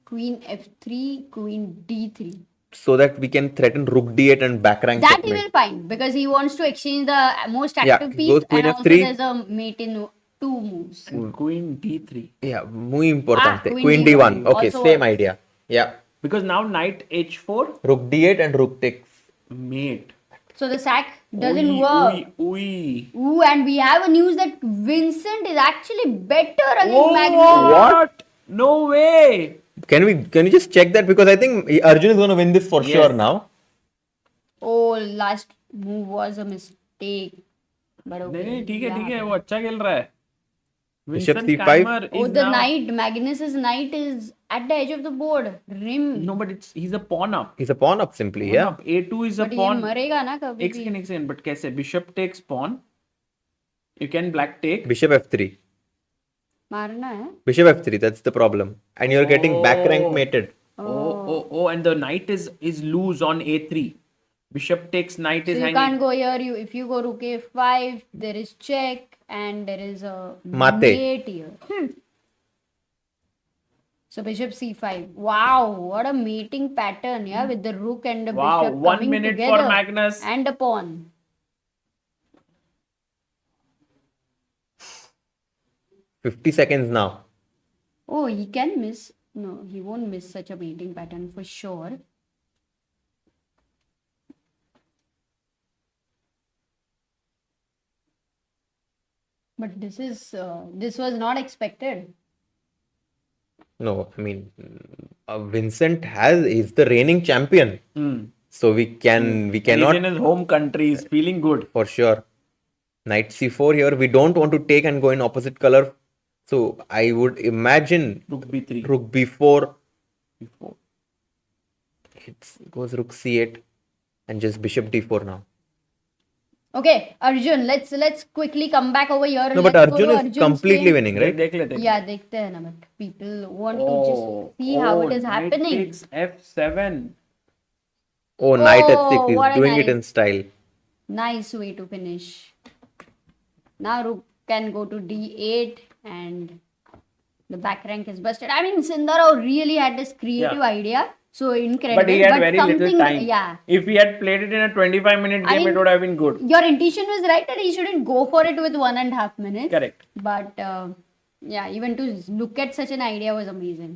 Queen f3, queen d3. So that we can threaten rook d8 and back rank That he checkmate. will find because he wants to exchange the most Yeah, active he piece goes queen and also f3. there's a mate in two moves. Queen D3. Yeah, muy importante. queen Queen d1. d1. Okay, Also same works. idea. Yeah. Because now knight H4, Rook d8 and rook takes. mate. So the sack doesn't Ui, work. ui. Ooh, and we have a news that Vincent is actually better against Oh, Magnus. what? No way. Can you just check that because I think Arjun is going to win this for Yes. sure now. Oh, last move was a mistake. But okay. नहीं ठीक है वो अच्छा खेल रहा है. Bishop Vincent C5. Keymer Oh, is the now- knight, Magnus's knight is at the edge of the board. Rim. No, but he's a pawn up. He's a pawn up simply, Pawn yeah. up. A2 is a But ये pawn. मरेगा ना कभी एक भी. second. But कैसे? Bishop takes pawn. You can black take. Bishop f3. मारना है. Bishop f3, that's the problem. And you're getting back rank mated. Oh, and the knight is loose on a3. Bishop takes, knight So is you hanging. can't go here. If you go rook a5, there is check and there is a Mate. mate here. So bishop c5. Wow, what a mating pattern, yeah, with the rook and the Wow, bishop 1 coming minute for together. Magnus. And a pawn. 50 seconds now. Oh, he can miss. No, he won't miss such a mating pattern for sure. But this was not expected. No, I mean, Vincent is the reigning champion. So we And cannot, he's in his home country. He's feeling good. for sure. Knight c4 here. We don't want to take and go in opposite color. So I would imagine Rook b3. rook b4. b4. It goes rook c8 and just bishop d4 now. Okay, Arjun, let's quickly come back over here. No, but Let's go Arjun to is Arjun's completely game. winning, right? देख ले. Yeah, देखते हैं ना, but people want to just see how it is knight happening. takes f7. Oh, knight Oh, h6. what He's a doing it nice- in style. Nice way to finish. Now rook can go to d8 and the back rank is busted. I mean, Sindarov really had this creative idea. So incredible. But he had very little something- time. Yeah. If he had played it in a 25-minute game, I mean, it would have been good. Your intuition was right that he shouldn't go for it with 1.5 minutes. Correct. But yeah, even to look at such an idea was amazing.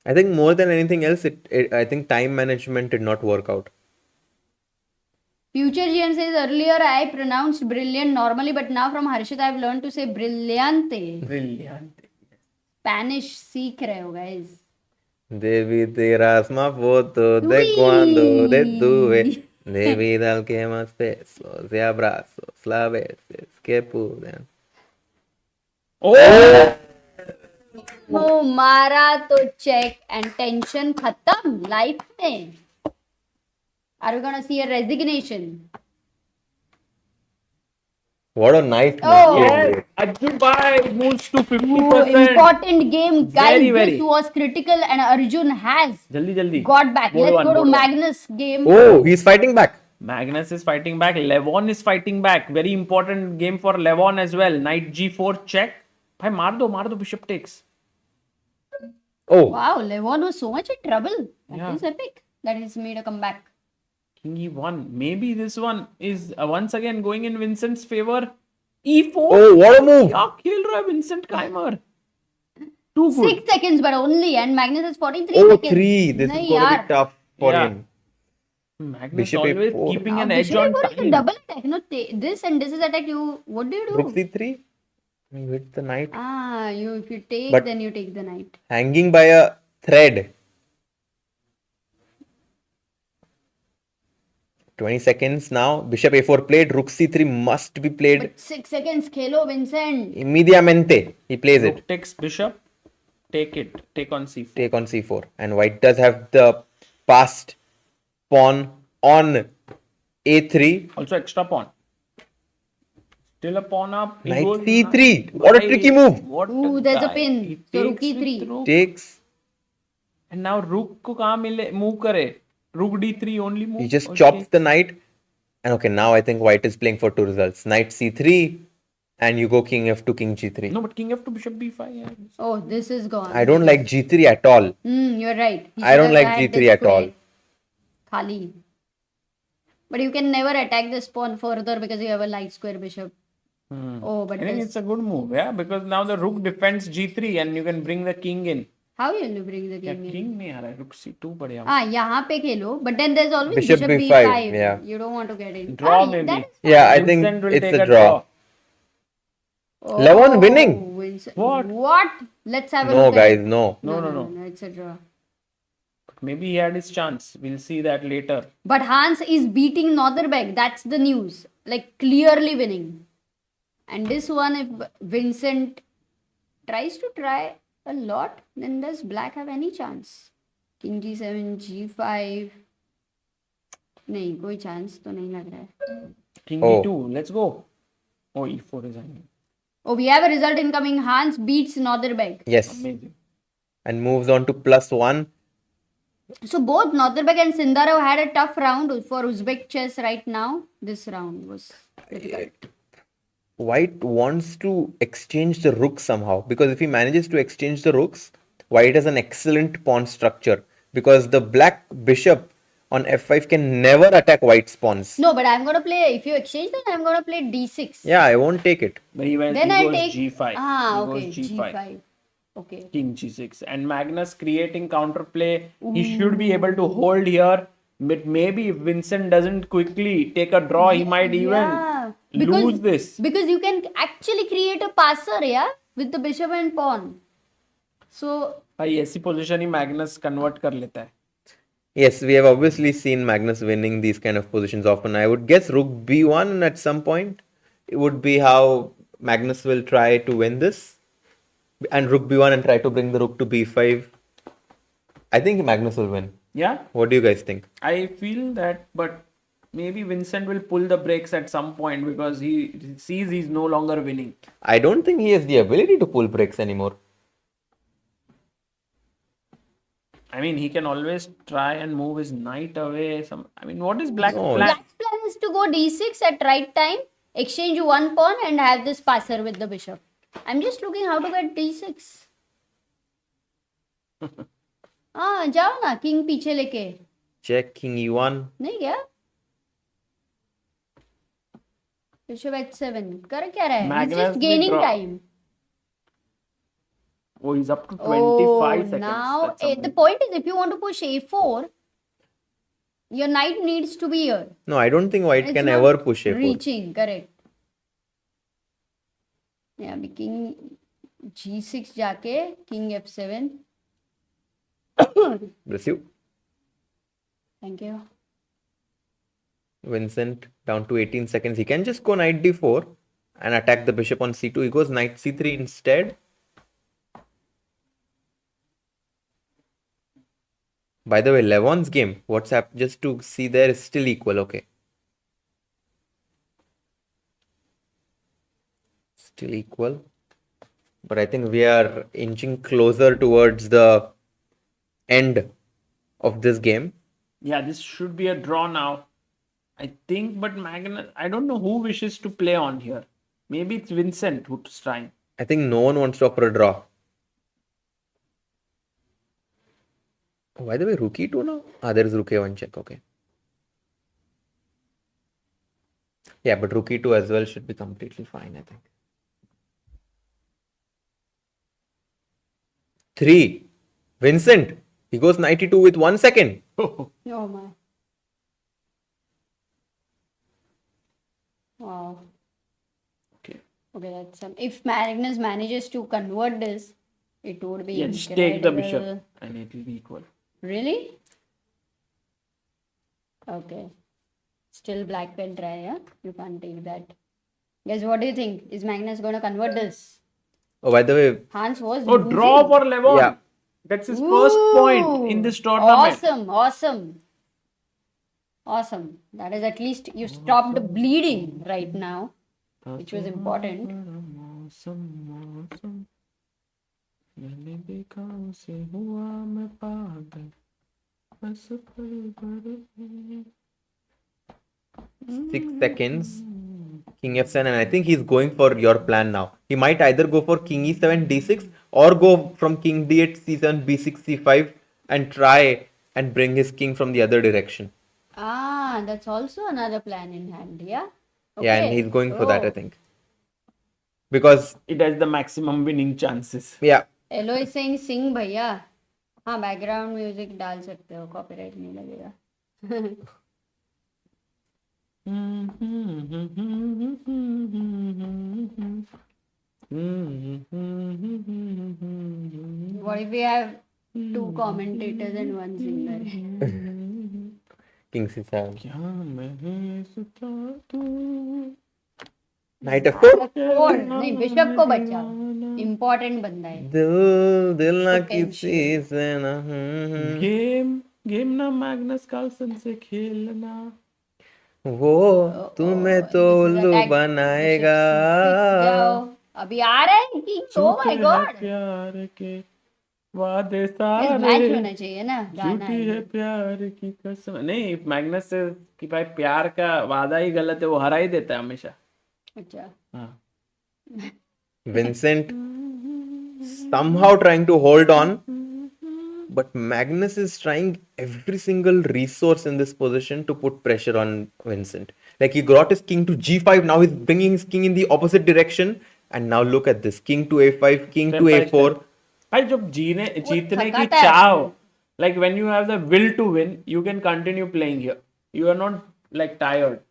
I think more than anything else, I think time management did not work out. Future GM says earlier I pronounced brilliant normally, but now from Harshit I've learned to say brillante. Brilliant. Spanish सीख रहे हो guys. Devi tiras más fotos de cuando te tuve. Devi dal que más besos y abrazos la veces que pude. Oh! वो मारा तो check and tension खत्म life में. Are we gonna see a resignation? What a nice Oh. move. Yes, Arjun Bhai moves to Ooh, 50%. important game, guys. Very, very. This was critical, and Arjun has Jaldi. got back. Board Let's one, go to board one. Magnus game. Oh, he's fighting back. Magnus is fighting back. Levon is fighting back. Very important game for Levon as well. Knight g4 check. Bhai, मार दो. Bishop takes. Oh, Wow, Levon was so much in trouble. That is Yeah. epic. That he's made a comeback. King e1. Maybe this one is once again going in Vincent's favor. e4. oh, what a move. क्या खेल रहा है Vincent Keymer? Too good. 6 seconds, but only, and Magnus has 43 Oh, seconds. 3. This is नहीं going to यार. be tough for Yeah. him. Magnus Bishop always a4. keeping an edge Bishop on A4 is a time. double attack. No, this and this is attack. What do you do? Rook c3. You hit the knight. If you take, But- then you take the knight. Hanging by a thread. 20 seconds now. Bishop a4 played. Rook c3 must be played But 6 seconds, Khelo Vincent. immediatamente. He plays it. Rook takes bishop. Take it. Take on c4. Take on c4. And white does have the passed pawn on a3. Also extra pawn. Still a pawn up. He Knight goes- c3. What a Bhai, tricky move. What Ooh, there's a guy. pin. He So rook takes e3. with rook. Takes. And now rook को कहाँ मिले move करे? Rook d3 only move. He just Okay. chops the knight. And okay, now I think white is playing for two results. Knight c3. And you go king f2, king g3. No, but king f2 bishop b5. Yeah. Oh, this is gone. I don't like g3 at all. You're right. He I don't should have like had G3 this at square. all. Khali. But you can never attack this pawn further because you have a light square bishop. Oh, but I think this, it's a good move, yeah, because now the rook defends g3 and you can bring the king in. how will you bring the Yeah, king in? king नहीं आ रहा है, rook c2 बढ़िया. यहाँ पे खेलो. But then there's always Bishop bishop B5, b5. yeah. You don't want to get in. Draw maybe. that is- Yeah, I think Vincent will it's take a a draw. Levon winning. Vincent. What? What? Let's have a No, look guys, at it. no. No. It's a draw. Maybe he had his chance. We'll see that later. But Hans is beating Nodirbek. That's the news. Like clearly winning. And this one, if Vincent tries to try a lot, then does black have any chance? King g7, g5. नहीं कोई chance तो नहीं लग रहा है. King Oh. e2, let's go. Oh, e4 is hanging. Oh, we have a result incoming. Hans beats Nodirbek. Yes. Amazing. And moves on to +1. So both Nodirbek and Sindarov had a tough round for Uzbek chess right now. This round was difficult. White wants to exchange the rook somehow, because if he manages to exchange the rooks, White has an excellent pawn structure, because the black bishop on f5 can never attack White's pawns. No, but I'm gonna play. If you exchange, then I'm gonna play d6. Yeah, I won't take it. But he Then he I'll goes take G5. Ah, He okay. goes G5. G5. Okay. King G6. And Magnus creating counterplay. He should be able to hold here. But maybe if Vincent doesn't quickly take a draw, he might even lose this. Because you can actually create a passer, yeah, with the bishop and pawn. So भाई ऐसी position ही Magnus convert कर लेता है. Yes, we have obviously seen Magnus winning these kind of positions often. I would guess rook b1 at some point. It would be how Magnus will try to win this. And rook b1 and try to bring the rook to b5. I think Magnus will win. Yeah, What do you guys think? I feel that, but maybe Vincent will pull the brakes at some point because he sees he's no longer winning. I don't think he has the ability to pull breaks anymore. I mean, he can always try and move his knight away. What is Black's No. plan? Black's plan is to go d6 at right time, exchange one pawn and have this passer with the bishop. I'm just looking how to get d6. हाँ जाओ ना king पीछे लेके. Check king e1. नहीं क्या? Bishop h7 कर क्या रहा है? He's Magnus just will gaining draw. time. Oh, he's up to 25 seconds. Now That's the something. point is if you want to push a4, your knight needs to be here. No, I don't think White It's can not ever push a4. Reaching, correct. Yeah, be king g6 जाके king f7. Bless you. Thank you. Vincent down to 18 seconds. He can just go knight d4 and attack the bishop on c2. He goes knight c3 instead. By the way, Levon's game, what's up? Just to see there is still equal. Okay. Still equal. But I think we are inching closer towards the end of this game. Yeah, this should be a draw now. I think, but Magnus, I don't know who wishes to play on here. Maybe it's Vincent who's trying. I think no one wants to offer a draw. Oh, by the way, rook e2 now? There is rook a1 check. Okay. Yeah, but rook e2 as well should be completely fine, I think. 3. Vincent. He goes knight e2 with 1 second. Oh my. Wow. Okay. Okay, that's some. If Magnus manages to convert this, it would be Yeah, just take the incredible. bishop and it will be equal. Really? Okay. Still black can try, yeah? You can't take that. Guys, what do you think? Is Magnus gonna convert this? Oh, by the way, Hans was Oh, draw losing. for Levon. Yeah. That's his first point in this tournament. Awesome, awesome. Awesome. That is at least you stopped bleeding right now, which was important. Six seconds. King f7, and I think he's going for your plan now. He might either go for king e7, d6, or go from king d8, c7, b6, c5, and try and bring his king from the other direction. Ah, that's also another plan in hand, yeah? Yeah, and Okay. he's going for that, I Oh. think. Because, It has the maximum winning chances. yeah, Elo is saying sing भैया. हाँ background music डाल सकते हो copyright नहीं लगेगा. What if we have two commentators and one singer? king c7. क्या मैं सुता तू Knight f4. Four. नहीं बिशप को बचाओ. Important बंदा है. दिल ना Potential. किसी से ना. गेम ना मैग्नस कार्लसन से खेलना. वो तुम्हें तो This is उल्लू attack. बनाएगा. Bishop c6 जाओ. अभी आ रहा है किंग. Oh my god. प्यार के वादे इस सारे मैच होना चाहिए ना गाना झूठी है है. प्यार की कसम. नहीं, मैग्नस से कि भाई प्यार का वादा ही गलत है, वो हरा ही देता है हमेशा. अच्छा. हाँ. Vincent somehow trying to hold on, but Magnus is trying every single resource in this position to put pressure on Vincent. Like he got his king to g5, now he's bringing his king in the opposite direction, and now look at this, king to a5, king Step to by a4. step. भाई जब जीतने की थकाता है चाह, उसमें. like when you have the will to win, you can continue playing here. You are not like tired.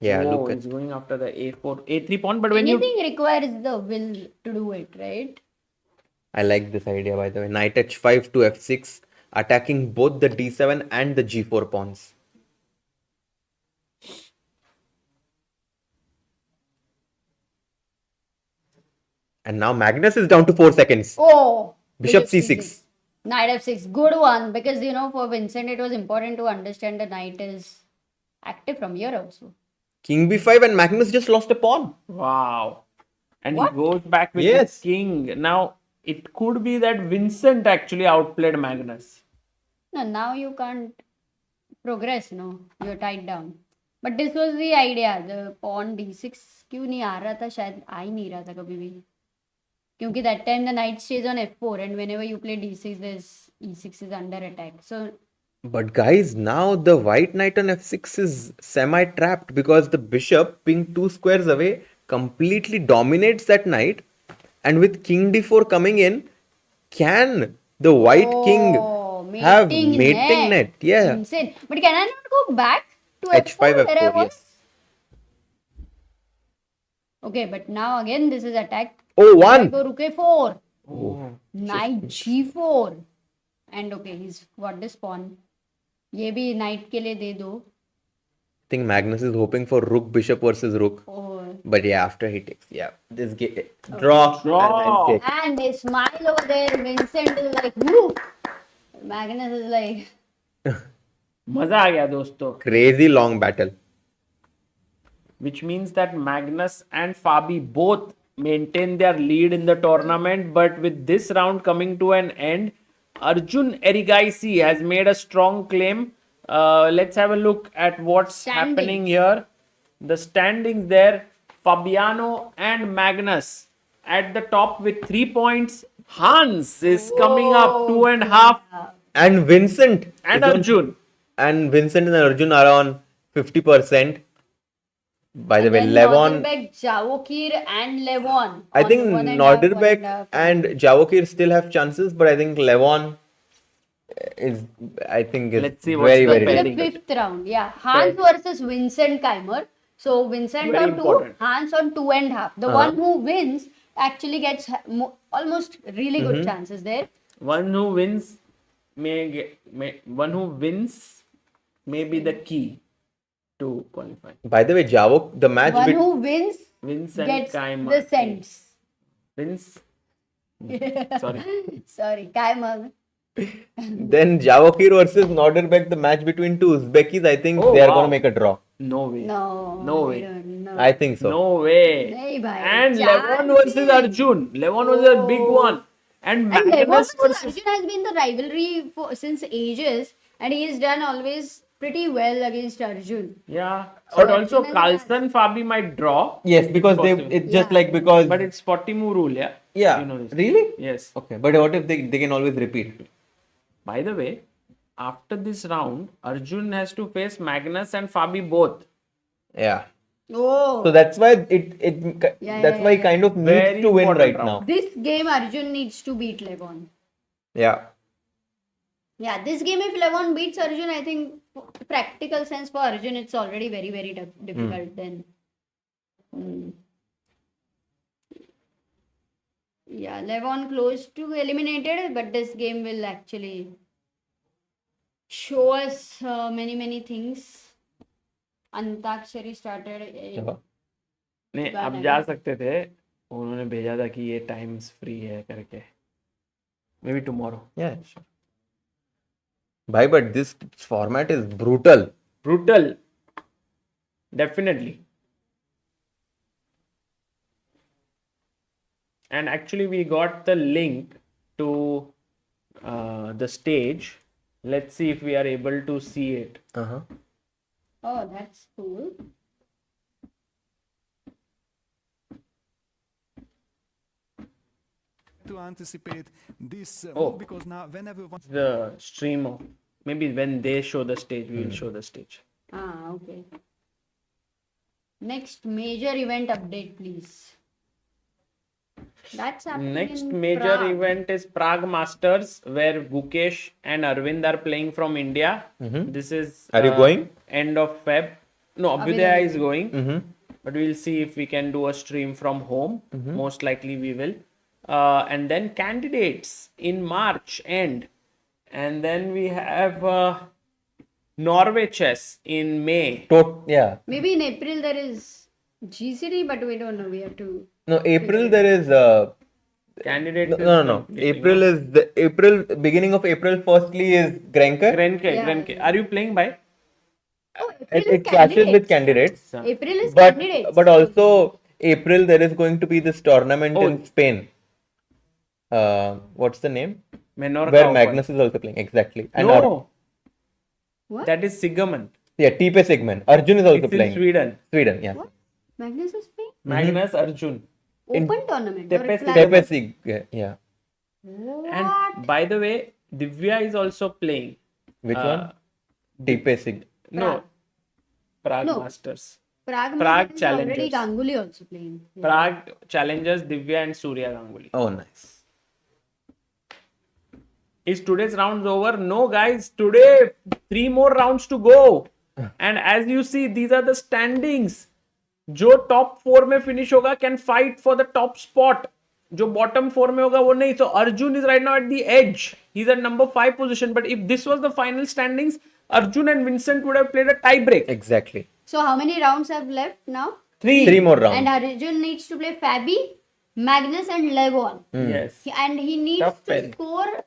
Yeah, Whoa, look at he's going after the a4, a3 pawn. But when you Anything requires the will to do it, right? I like this idea, by the way. Knight h5 to f6, attacking both the d7 and the g4 pawns. And now Magnus is down to 4 seconds. Oh, Bishop biggest c6. reason. Knight f6, good one, because you know for Vincent it was important to understand the knight is active from here also. King b5 and Magnus just lost a pawn. wow, and What? he goes back with Yes. his king. Now it could be that Vincent actually outplayed Magnus. No, now you can't progress, no, you're tied down. But this was the idea, the pawn d6 क्यों नहीं आ रहा था, शायद आ ही नहीं रहा था कभी भी. क्योंकि that time the knight stays on f4 and whenever you play d6 this e6 is under attack. So But guys, now the white knight on f6 is semi-trapped because the bishop being 2 squares away completely dominates that knight. And with king d4 coming in, can the white king have mating net? Yeah. Insane. But can I not go back to H5, f4 where I F4, was? yes. Okay, but now again this is attack. Oh, I one. go rook a4. Oh. Knight g4. And okay, he's got this pawn. ये भी knight के लिए दे दो. I think Magnus is hoping for rook bishop versus rook. Oh. But yeah, after he takes, yeah, this game draw, Draw. and then take. And they smile over there. Vincent is like, whoo. Magnus is like, मजा आ गया दोस्तों. Crazy long battle. Which means that Magnus and Fabi both maintain their lead in the tournament. But with this round coming to an end, Arjun Erigaisi has made a strong claim. Let's have a look at what's happening here. The standings there, Fabiano and Magnus at the top with 3 points. Hans is coming up 2.5, And Vincent and is on- Arjun. and Vincent and Arjun are on 50%. By the way, then Levon, Nodirbek, Javokhir and Levon. I on think 1.5, Nodirbek 1.5. and Javokhir still have chances, but I think Levon is, I think, is Let's see what's very, the very pairing. The difficult. fifth round, yeah. Hans versus Vincent Keymer. So Vincent Very on 2, important. Hans on 2.5. The one who wins actually gets almost really good chances there. One who wins one who wins may be the key to qualify. By the way, the match One between who wins Vincent gets Keymer. the cents. Vince. Sorry. Sorry, Keymer. then Javokhir versus Nodirbek, the match between two Uzbekis, I think Oh, they are wow. going to make a draw. No way. No. No I way. don't know. I think so. No way. Nahi bhai, And chance Levon versus nahi. Arjun. Levon was a big one. And And Levon Magnus versus versus. Arjun has been the rivalry since ages, and he has done always pretty well against Arjun. Yeah. But also Arjun and Carlsen Fabi might draw. Yes, because they Possible. it's just Yeah. like because But it's 40 move rule, yeah? yeah, You know this. really? Yes. Okay, but what if they can always repeat? By the way, after this round, Arjun has to face Magnus and Fabi both. Yeah. Oh, So that's why Yeah, that's yeah, why he yeah. kind of needs Very to win important right round. now. this game Arjun needs to beat Levon. Yeah. Yeah, this game if Levon beats Arjun, I think practical sense for Arjun it's already very very difficult then. Hmm. Yeah, Levon close to eliminated, but this game will actually show us many things. Antakshari started. नहीं गाना अब जा सकते थे. उन्होंने भेजा था कि ये टाइम्स फ्री है करके. Maybe tomorrow. Yeah, sure. Bhai, but this format is brutal. Brutal. Definitely. And actually, we got the link to the stage. Let's see if we are able to see it. Uh-huh. Oh, that's cool. To anticipate this Oh. move, because now whenever one The stream of maybe when they show the stage, we will show the stage. Ah, okay. Next major event update, please. That's happening Next in major Prague. event is Prague Masters, where Gukesh and Arvind are playing from India. This is Are you going? end of Feb. No, Abhyudaya is going, but we'll see if we can do a stream from home. Most likely we will. And then candidates in March end, and then we have Norway chess in May. Yeah. Maybe in April there is GCD, but we don't know. We have to. No, April there is Candidates. no. April is the beginning of April. Firstly is Grenker. Grenke. Are you playing by? Oh, April is It clashes with candidates. candidates. April is But candidates. also April there is going to be this tournament Oh. in Spain. What's the name? Menorca Where Open. Magnus is also playing. Exactly. And No, What? that is Sigmund. yeah, Tipe Sigmund. Arjun is also It's in playing. Sweden. Sweden, yeah. What? Magnus is playing? Magnus Arjun. Open tournament? Or Tepe classic? Tipe Sig, yeah. What? And by the way, Divya is also playing. Which one? Tipe Sig. No, Prague No. Masters. Prague Prague is already Challengers. Ganguly also playing. Yeah. Prague challengers Divya and Surya Ganguly. Oh, nice. Is today's rounds over? No, guys. Today, 3 more rounds to go. And as you see, these are the standings. जो top 4 में finish होगा can fight for the top spot. जो bottom 4 में होगा वो नहीं. So Arjun is right now at the edge. He's at number 5 position. But if this was the final standings, Arjun and Vincent would have played a tie break. Exactly. So how many rounds have left now? 3. 3 more rounds. And Arjun needs to play Fabi, Magnus, and Levon. Yes. And he needs Tough to pairing. score,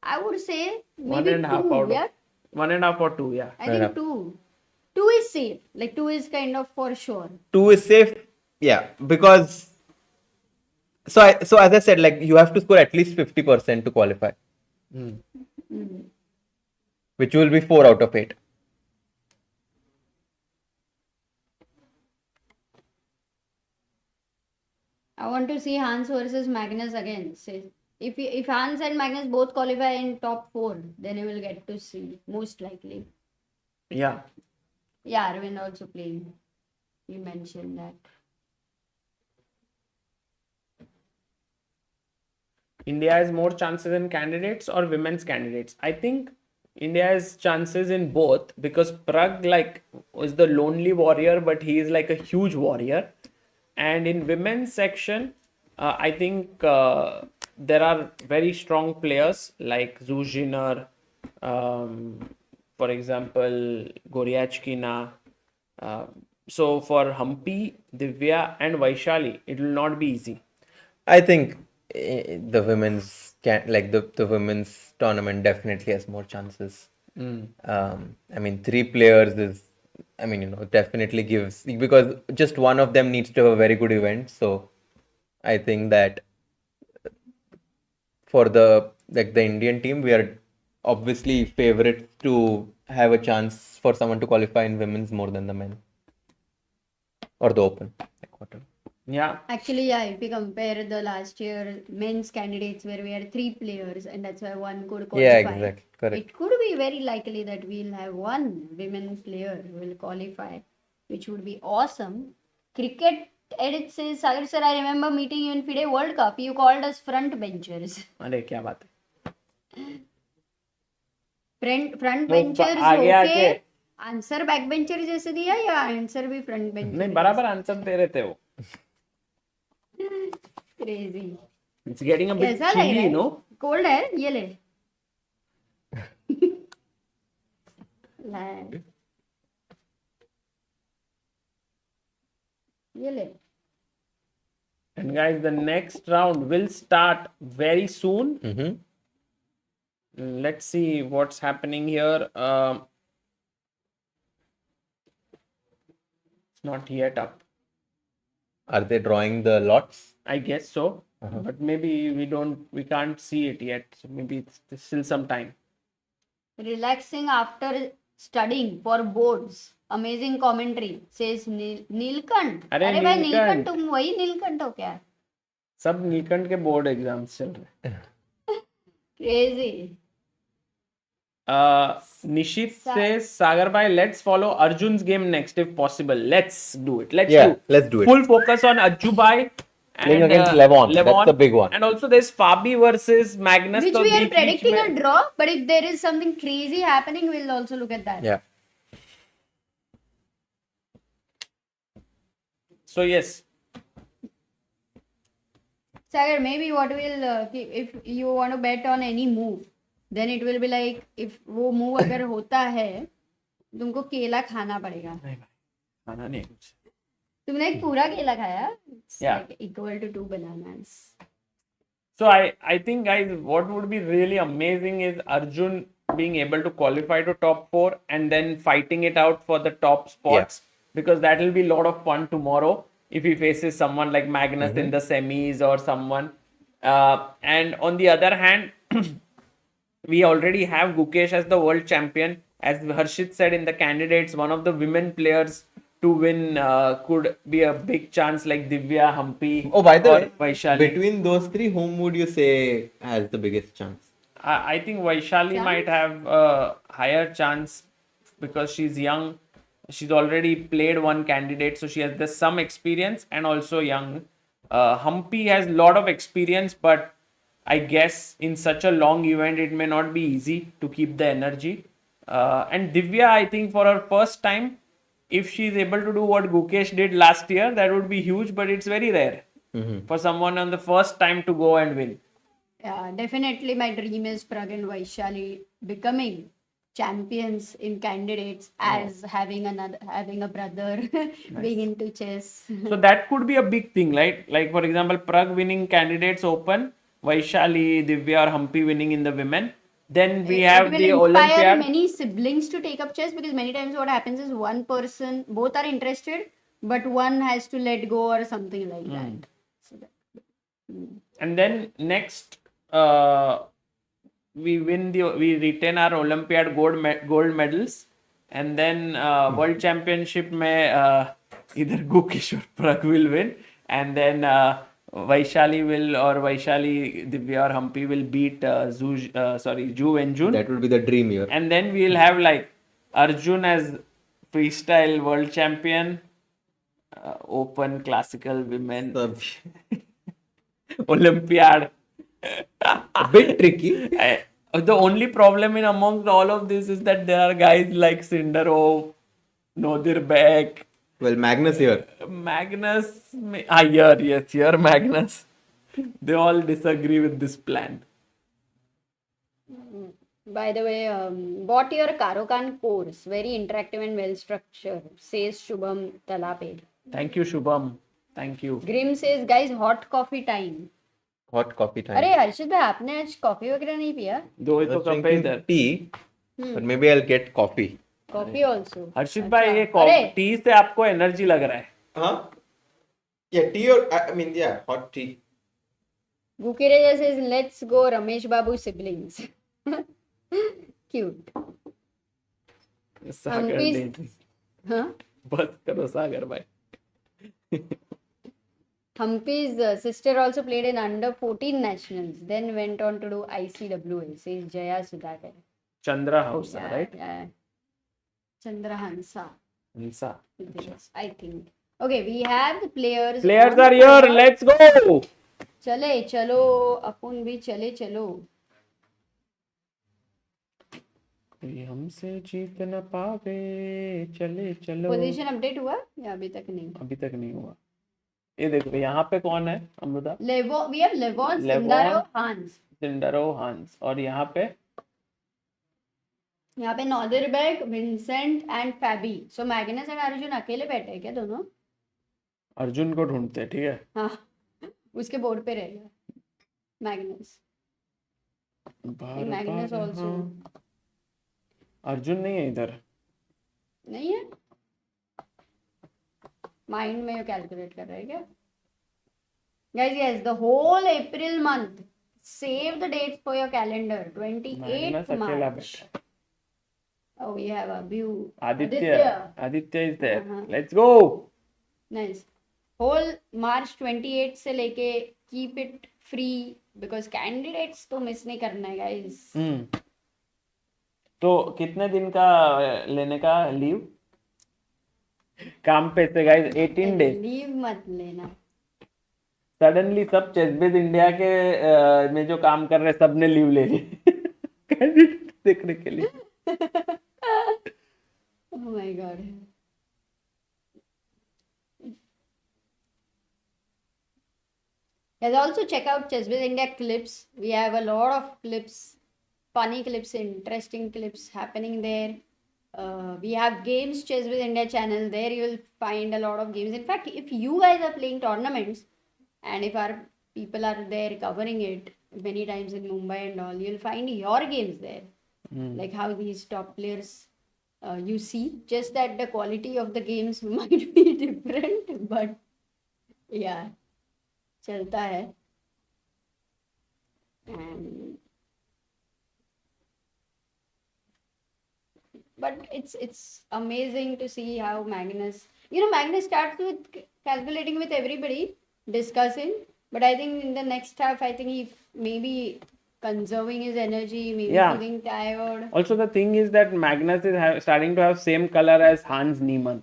I would say, One maybe and a half 2. out Yeah, of 1.5 or 2. Yeah. I think 2. 2 is safe. Like 2 is kind of for sure. 2 is safe. Yeah, because so as I said, like you have to score at least 50% to qualify. Which will be 4 out of 8. I want to see Hans versus Magnus again. Say, if Hans and Magnus both qualify in top 4, then you will get to see, most likely. Yeah. Yeah, Arvind also playing. You mentioned that. India has more chances in candidates or women's candidates? I think India has chances in both because Prag is the lonely warrior, but he is like a huge warrior. And in women's section, I think there are very strong players like Zuzhiner, for example, Goryachkina. So for Humpy, Divya, and Vaishali, it will not be easy. I think the women's the women's tournament definitely has more chances. I mean, 3 players is, definitely gives, because just one of them needs to have a very good event. So I think that for the Indian team, we are obviously favorites to have a chance for someone to qualify in women's more than the men or the open, like whatever. Yeah. Actually, yeah, if we compare the last year men's candidates where we had 3 players and that's why one could qualify. Yeah, exactly. Correct. It could be very likely that we'll have one women player who will qualify, which would be awesome. Cricket edit says, Sagar sir, I remember meeting you in FIDE World Cup. You called us front benchers. अरे क्या बात है. Front वो benchers आगे आके होके answer back bencher जैसे दिया या आंसर भी फ्रंट बेंचर? नहीं बराबर आंसर दे रहे थे वो. Crazy. It's getting a bit कैसा लग रहा chilly, है? no? कोल्ड है? ये ले. ला. ये ले. And guys, the next round will start very soon. Let's see what's happening here. It's not yet up. Are they drawing the lots? I guess so. but maybe we can't see it yet. So maybe it's still some time. Relaxing after studying for boards. Amazing commentary, says Neelkanth. अरे अरे भाई नीलकंठ. नीलकंठ, तुम वही नीलकंठ हो क्या? सब नीलकंठ के board exams चल रहे. Crazy. Nishit says, Sagar bhai, let's follow Arjun's game next if possible. Let's do it. Let's do it. Full focus on Arju bhai. Playing against Levon. That's the big one. And also there's Fabi versus Magnus. Which तो we are बीच-बीच predicting में- a draw, but if there is something crazy happening, we'll also look at that. Yeah. So yes, Sagar, maybe what will if you want to bet on any move, then it will be like if वो move अगर होता है, तुमको केला खाना पड़ेगा. नहीं भाई, खाना नहीं कुछ. तुमने एक पूरा केला खाया? It's Yeah. like equal to 2 bananas. So I think guys, what would be really amazing is Arjun being able to qualify to top 4 and then fighting it out for the top spots, because that will be a lot of fun tomorrow if he faces someone like Magnus in the semis or someone. And on the other hand, we already have Gukesh as the world champion. As Harshit said in the candidates, one of the women players to win could be a big chance, like Divya, Hampi, Oh, by the or way, Vaishali. between those three, whom would you say has the biggest chance? I think Vaishali might have a higher chance because she's young. She's already played one candidate, so she has some experience and also young. Hampi has a lot of experience, but I guess in such a long event, it may not be easy to keep the energy. And Divya, I think for her first time, if she's able to do what Gukesh did last year, that would be huge, but it's very rare for someone on the first time to go and win. Yeah, definitely my dream is Prag and Vaishali becoming champions in candidates as having a brother being into chess. So that could be a big thing, right? Like for example, Prag winning candidates open, Vaishali, Divya or Hampi winning in the women. Then we have the It will inspire Olympiad. many siblings to take up chess, because many times what happens is one person, both are interested, but one has to let go or something like that. So And then next, we retain our Olympiad gold medals, and then World Championship mein either Gukesh or Prag will win, and then Vaishali, Divya or Hampi will beat Ju and Jun. That would be the dream year. And then we'll have like Arjun as freestyle world champion, open classical women, Olympiad. A bit tricky. The only problem in amongst all of this is that there are guys like Sindarov, Nodirbek, Well, Magnus here. Magnus. Here Magnus. They all disagree with this plan. by the way, bought your Karokan course, very interactive and well structured, says Shubham Talape. Thank you, Shubham. Thank you. Grim says, guys, hot coffee time. Hot coffee time. अरे हर्षित भाई, आपने आज coffee वगैरह नहीं पिया? दो ही I तो was cup है drinking इधर. tea, but maybe I'll get coffee. Coffee also. हर्षित भाई, ये अरे टी से आपको एनर्जी लग रहा है. Huh? Yeah, tea or hot tea. Gukireja says, let's go Ramesh Babu siblings. Cute. Sagar Hampi's- नहीं. Huh? बस करो सागर भाई. Hampi's sister also played in under 14 nationals, then went on to do ICWA, says Jaya Sudhakar. Chandra House, right? Yeah. Chandrahansa. Hansa. Yes, I think. Okay, we have the players. Players on are the here. court. Let's go. चले चलो अपन भी चले चलो. कोई हमसे जीत न पावे. चले चलो. पोजीशन अपडेट हुआ या अभी तक नहीं? अभी तक नहीं हुआ. ये देखो यहाँ पे कौन है Amrita? We have Levon, Sindarov, Hans. सिंडरो, हांस. और यहाँ पे यहाँ पे Nodirbek, Vincent and Fabi. So Magnus and Arjun अकेले बैठे हैं क्या दोनों? अर्जुन को ढूंढते हैं, ठीक है. हाँ, उसके बोर्ड पे रहेगा Magnus. बार Magnus बार also. हाँ. अर्जुन नहीं है इधर. नहीं है? माइंड में कैलकुलेट कर रहा है क्या? Guys, yes, the whole April month. Save the dates for your calendar. 28th Magnus अकेला March. बैठा. Oh, we have Abhu. Aditya is there. Uh-huh. Let's go. Nice. Whole March 28 से लेके keep it free because candidates तो miss नहीं करना है guys. तो कितने दिन का लेने का लीव? काम पे से गाइस 18 days. Leave मत लेना. सडनली सब चेसबेज इंडिया के में जो काम कर रहे सब ने लीव ले ली कैंडिडेट देखने के लिए. Oh my god. Guys, also check out Chessbiz India clips. We have a lot of clips, funny clips, interesting clips happening there. We have games Chessbiz India channel. There you will find a lot of games. In fact, if you guys are playing tournaments and if our people are there covering it many times in Mumbai and all, you'll find your games there. Like how these top players you see. Just that the quality of the games might be different, but yeah. चलता है. And but it's amazing to see how Magnus starts with calculating with everybody, discussing, but I think in the next half I think he maybe conserving his energy, maybe feeling tired. Also the thing is that Magnus is starting to have same color as Hans Niemann.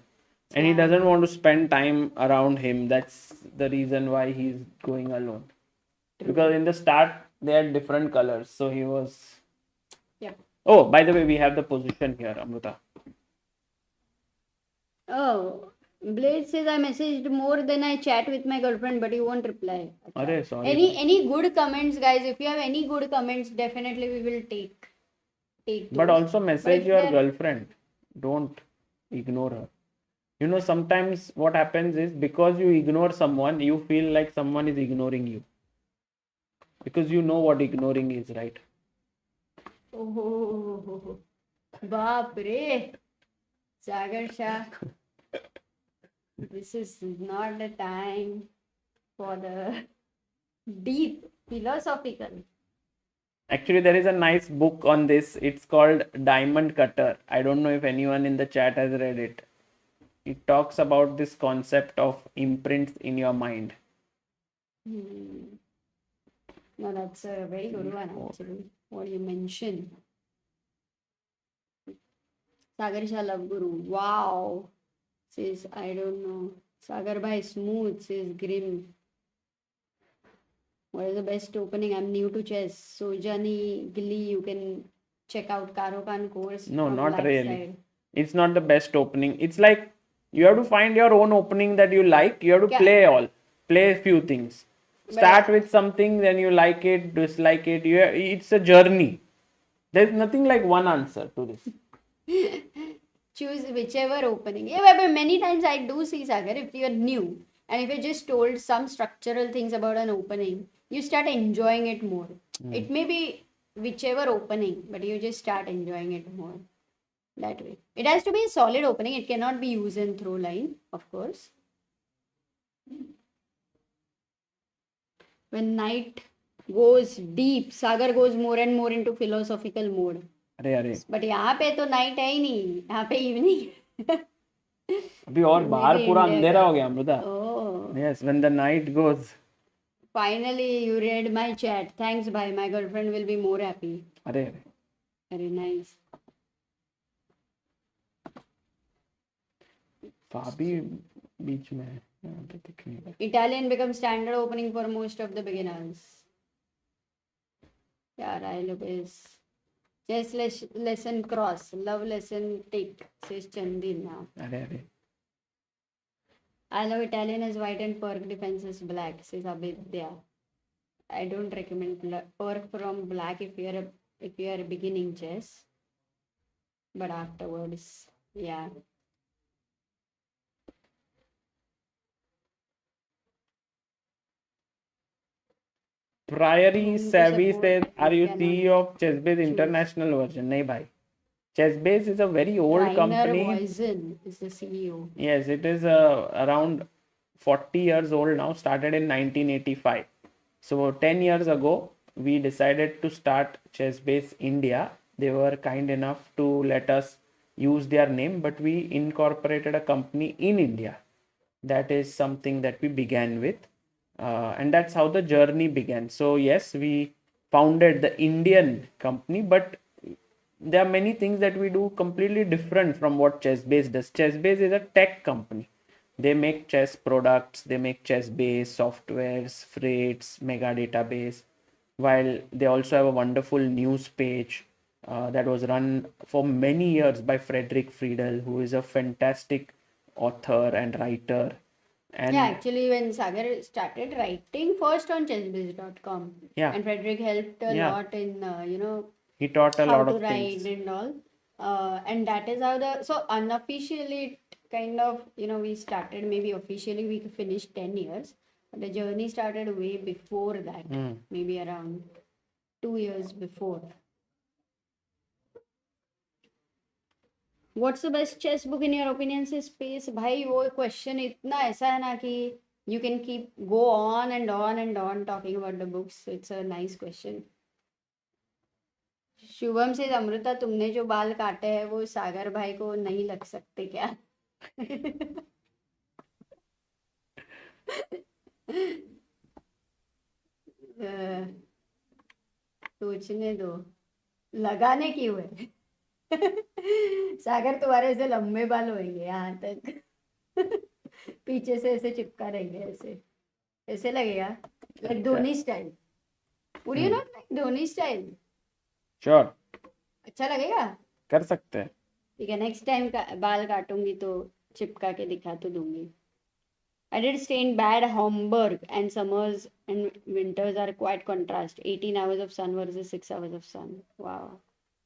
And he doesn't want to spend time around him. That's the reason why he's going alone. Because in the start, they had different colors. So he was... Yep. Oh, by the way, we have the position here, Amruta. Oh, Blade says I messaged more than I chat with my girlfriend, but he won't reply. Arey, sorry. Any good comments, guys? If you have any good comments, definitely we will take those. But also message your girlfriend. Don't ignore her. Sometimes what happens is because you ignore someone, you feel like someone is ignoring you. Because you know what ignoring is, right? Oh, baap re. Sagar Shah. This is not the time for the deep philosophical. Actually, there is a nice book on this. It's called Diamond Cutter. I don't know if anyone in the chat has read it. It talks about this concept of imprints in your mind. No, that's a very good one actually. What you mentioned. Sagar Shah Love Guru. Wow. Says, I don't know. Sagar Bhai Smooth says Grim. What is the best opening? I'm new to chess. Sojani Gilly, you can check out Karo Khan course. No, not live really. side. It's not the best opening. It's like you have to find your own opening that you like. You have to play a few things. Start with something, then you like it, dislike it. It's a journey. There's nothing like one answer to this. Choose whichever opening. Yeah, but many times I do see, Sagar, if you're new and if you're just told some structural things about an opening, you start enjoying it more. It may be whichever opening, but you just start enjoying it more. That way. It has to be a solid opening. It cannot be use and throw line, of course. When night goes deep, Sagar goes more and more into philosophical mode. अरे But यहाँ पे तो night है ही नहीं, यहाँ पे evening. अभी और बाहर पूरा अंधेरा हो गया Amrita. Oh. Yes, when the night goes. Finally, you read my chat. Thanks, bhai. My girlfriend will be more happy. अरे Very nice. Fabi बीच में है. यहाँ पे दिख नहीं रहा. Italian becomes standard opening for most of the beginners. Yeah, I love this. Chess lesson cross. Love lesson take. Says Chandin now. अरे I love Italian as white and Perk defense is black. Says Abidya. I don't recommend Perk from black if you are beginning chess. But afterwards, yeah. Priory Savvy says, are you CEO of Chessbase International version? नहीं भाई. Chessbase is a very old company. Weissenhaus is the CEO. Yes, it is around 40 years old now, started in 1985. So 10 years ago, we decided to start ChessBase India. They were kind enough to let us use their name, but we incorporated a company in India. That is something that we began with. And that's how the journey began. So yes, we founded the Indian company, but there are many things that we do completely different from what ChessBase does. ChessBase is a tech company. They make chess products, they make ChessBase softwares, freights, mega database, while they also have a wonderful news page that was run for many years by Frederick Friedel, who is a fantastic author and writer. And Yeah, actually, when Sagar started writing first on chessbiz.com, Yeah. and Frederick helped a Yeah. lot in, he taught a how lot to of write things. and all. And that is how so unofficially, it kind of, we started, maybe officially we finished 10 years, but the journey started way before that, maybe around 2 years before. What's the best chess book in your opinion से space? भाई वो question इतना ऐसा है ना कि you can keep go on and on and on talking about the books. It's a nice question. Shubham से अमृता, तुमने जो बाल काटे हैं वो सागर भाई को नहीं लग सकते क्या? सोचने दो, लगाने क्यों है? सागर तुम्हारे ऐसे लंबे बाल होंगे यहाँ तक, पीछे से ऐसे चिपका रहेंगे, ऐसे ऐसे लगेगा, like Dhoni style. Would you not like Dhoni style? Sure, अच्छा लगेगा? कर सकते हैं. ठीक है, नेक्स्ट टाइम बाल काटूंगी तो चिपका के दिखा तो दूंगी. I did stay in bad Hamburg, and summers and winters are quite contrast. 18 hours of sun versus 6 hours of sun. Wow.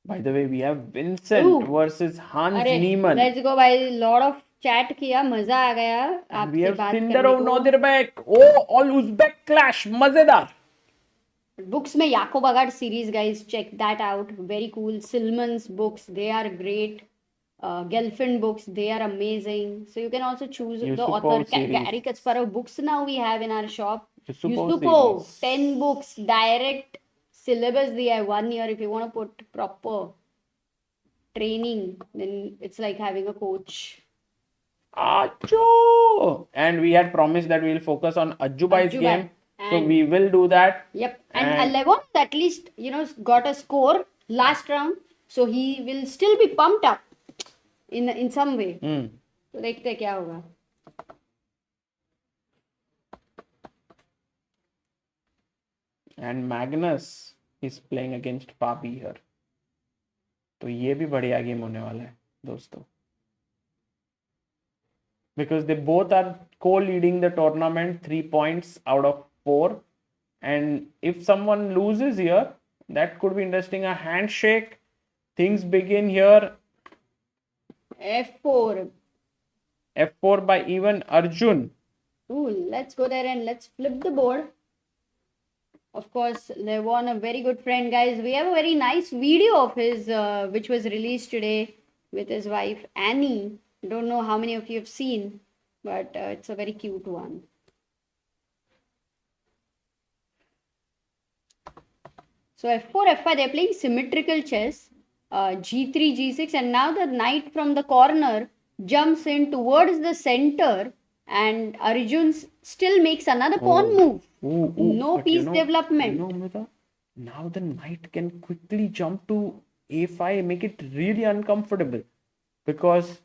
By the way, we have Vincent Ooh. versus Hans अरे Niemann. Let's go भाई, lot of chat किया, मजा आ गया And we आपसे have बात करने Sindarov को. Nodirbek. Oh, all Uzbek clash. मजेदार. Books में Jacob Aagaard series, guys, check that out, very cool. Silman's books, they are great. Gelfand books, they are amazing. So you can also choose the Yusupov author. series. Gary Kasparov books now we have in our shop. Yusupov Yusupov, series. 10 books, direct syllabus दिया है 1 year. If you want to put proper training, then it's like having a coach. Acho! And we had promised that we will focus on Ajubai's Ajubai. game. So And- we will do that. Yep. And Levon at least, got a score last round. So he will still be pumped up in some way. तो देखते हैं क्या होगा. And Magnus is playing against Fabi here. तो ये भी बढ़िया game होने वाला है दोस्तों. Because they both are co-leading the tournament 3 points out of 4. And if someone loses here, that could be interesting. A handshake. Things begin here. F4. F4 by even Arjun. Ooh, let's go there and let's flip the board. Of course, Levon, a very good friend, guys. We have a very nice video of his, which was released today with his wife, Annie. Don't know how many of you have seen, but it's a very cute one. So F4, F5, they're playing symmetrical chess. G3, G6, and now the knight from the corner jumps in towards the center, and Arjun still makes another pawn move. No But piece development. Amrita, now the knight can quickly jump to A5, make it really uncomfortable, because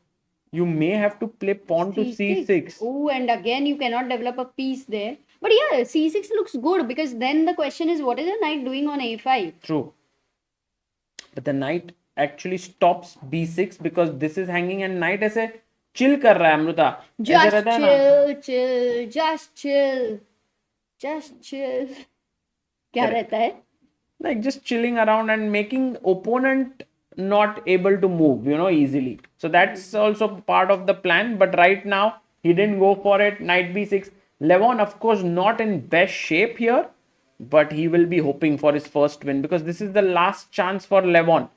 you may have to play pawn to C6. Oh, and again you cannot develop a piece there. But yeah, C6 looks good, because then the question is, what is the knight doing on A5? True. But the knight actually stops B6 because this is hanging and knight ऐसे chill कर रहा है Amrita. Just ऐसे रहता है ना? chill, just chill. क्या रहता है? Like just chilling around and making opponent not able to move, easily. So that's also part of the plan. But right now he didn't go for it. Knight B6. Levon, of course, not in best shape here, but he will be hoping for his first win, because this is the last chance for Levon.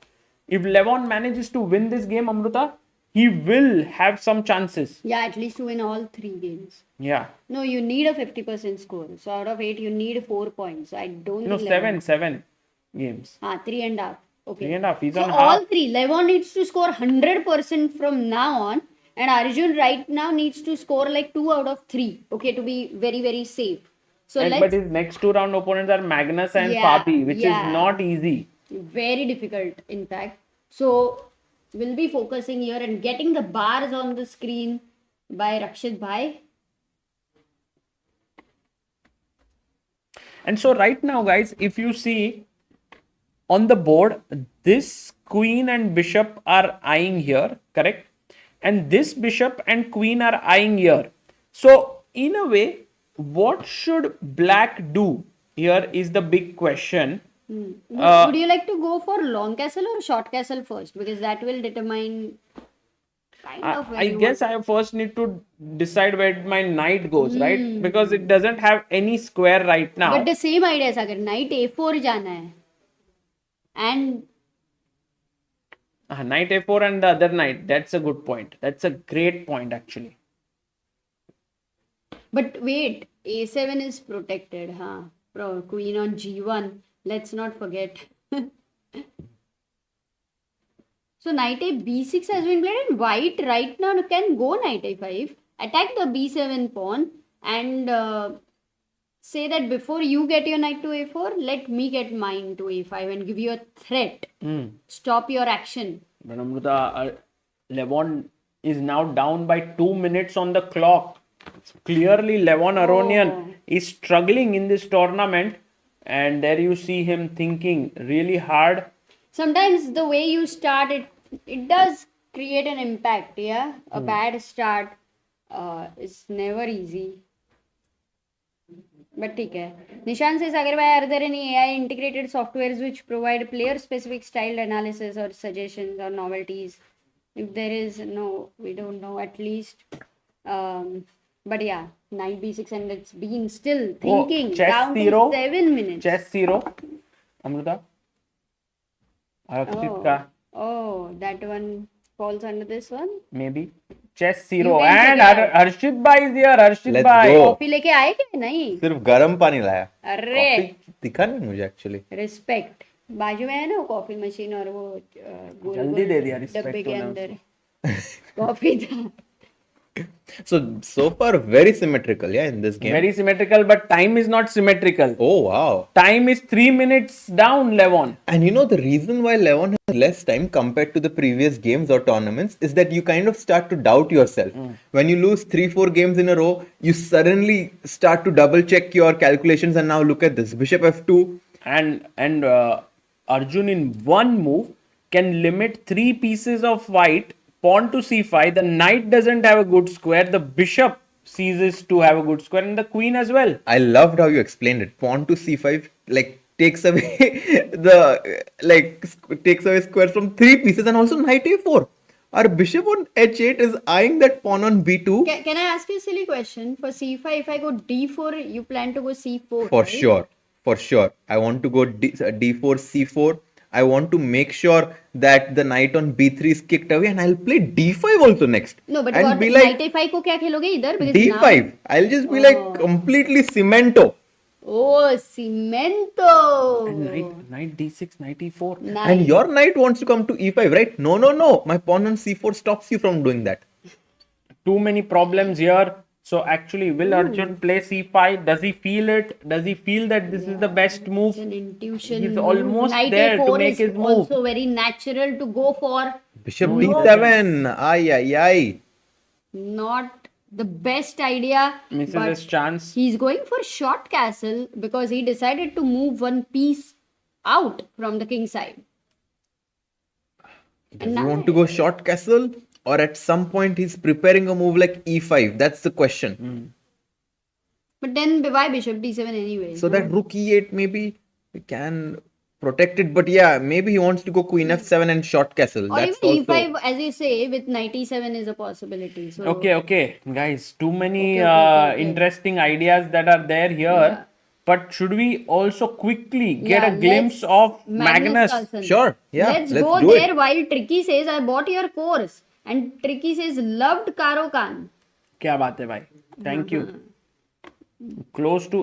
If Levon manages to win this game, Amruta, he will have some chances. Yeah, at least to win all 3 games. Yeah. No, you need a 50% score. So out of 8, you need 4 points. I don't No, think seven games. 3.5. Okay. 3.5. He's So on all half. 3. Levon needs to score 100% from now on. And Arjun right now needs to score like 2 out of 3. Okay, to be very, very safe. So But his next 2 round opponents are Magnus and Yeah, Fabi, which is yeah. not easy. very difficult, in fact. So we'll be focusing here and getting the bars on the screen by Rakshit Bhai. And so right now, guys, if you see on the board, this queen and bishop are eyeing here, correct? And this bishop and queen are eyeing here. So in a way, what should black do here is the big question. Would you like to go for long castle or short castle first? Because that will determine kind of where I you guess want. I first need to decide where my knight goes, right? Because it doesn't have any square right now. But the same idea is अगर knight a4 जाना है and Knight a4 and the other knight. That's a good point. That's a great point, actually. but wait, a7 is protected, huh? Queen on g1. Let's not forget. So knight a b6 has been played and white right now can go knight a5, attack the b7 pawn and say that before you get your knight to a4, let me get mine to a5 and give you a threat. Stop your action. But Amruta, Levon is now down by 2 minutes on the clock. Clearly, Levon Aronian is struggling in this tournament. And there you see him thinking really hard. Sometimes the way you start it does create an impact. Yeah, a bad start is never easy. But ठीक है. Nishan says, Agarwai, are there any AI integrated softwares which provide player specific style analysis or suggestions or novelties? If there is, no, we don't know at least. But yeah, knight b6 and it's been still thinking chess down zero. to 7 minutes. Chess 0. Amruta. Arshit ka. Oh, that one falls under this one. Maybe. Chess 0. You can And check it Harshit Bhai is here. Harshit Let's Bhai. go. Coffee लेके आए क्या नहीं? सिर्फ गर्म पानी लाया. अरे दिखा नहीं मुझे एक्चुअली. रिस्पेक्ट. बाजू में है ना कॉफी मशीन और वो गोल जल्दी दे दिया गोल respect डब्बे के होना अंदर कॉफी था. So far very symmetrical, yeah, in this game. Very symmetrical, but time is not symmetrical. Oh wow. Time is 3 minutes down, Levon. And you know the reason why Levon has less time compared to the previous games or tournaments is that you kind of start to doubt yourself. When you lose 3-4 games in a row, you suddenly start to double check your calculations and now look at this. Bishop f2. And Arjun in one move can limit 3 pieces of white. Pawn to c5. The knight doesn't have a good square. The bishop ceases to have a good square, and the queen as well. I loved how you explained it. Pawn to c5 takes away takes away square from 3 pieces, and also knight a4. Our bishop on h8 is eyeing that pawn on b2. Can I ask you a silly question? For c5, if I go d4, you plan to go c4? For right? sure. I want to go d4, c4. I want to make sure that the knight on b3 is kicked away, and I'll play d5 also next. No, but and what be knight a5 को क्या खेलोगे इधर? Because d5. now- I'll just be like completely cemento. Oh, cemento. And knight d6, knight e4. Nice. And your knight wants to come to e5, right? No. My pawn on c4 stops you from doing that. Too many problems here. So actually, will Arjun play c5? Does he feel it? Does he feel that this is the best move? It's an intuition. He's move. almost Knight there to a4 make is his move. also very natural to go for. Bishop d7. Ay. Not the best idea. Misses but his chance. he's going for short castle because he decided to move one piece out from the king side. Does he want to go short castle? Or at some point he's preparing a move like e5? That's the question. But then why bishop d7 anyway? So that rook e8 maybe we can protect it. But yeah, maybe he wants to go queen f7 and short castle. or That's even also... e5, as you say, with knight e7 is a possibility. So Okay, guys. Too many Okay. interesting ideas that are there here. Yeah. But should we also quickly get Yeah, a glimpse let's- of Magnus Magnus? Carlsen. Sure, yeah, Let's let's go do there it. while Tricky says, I bought your course. And Tricky says, loved Karo Khan. क्या बात है भाई, thank you. Close to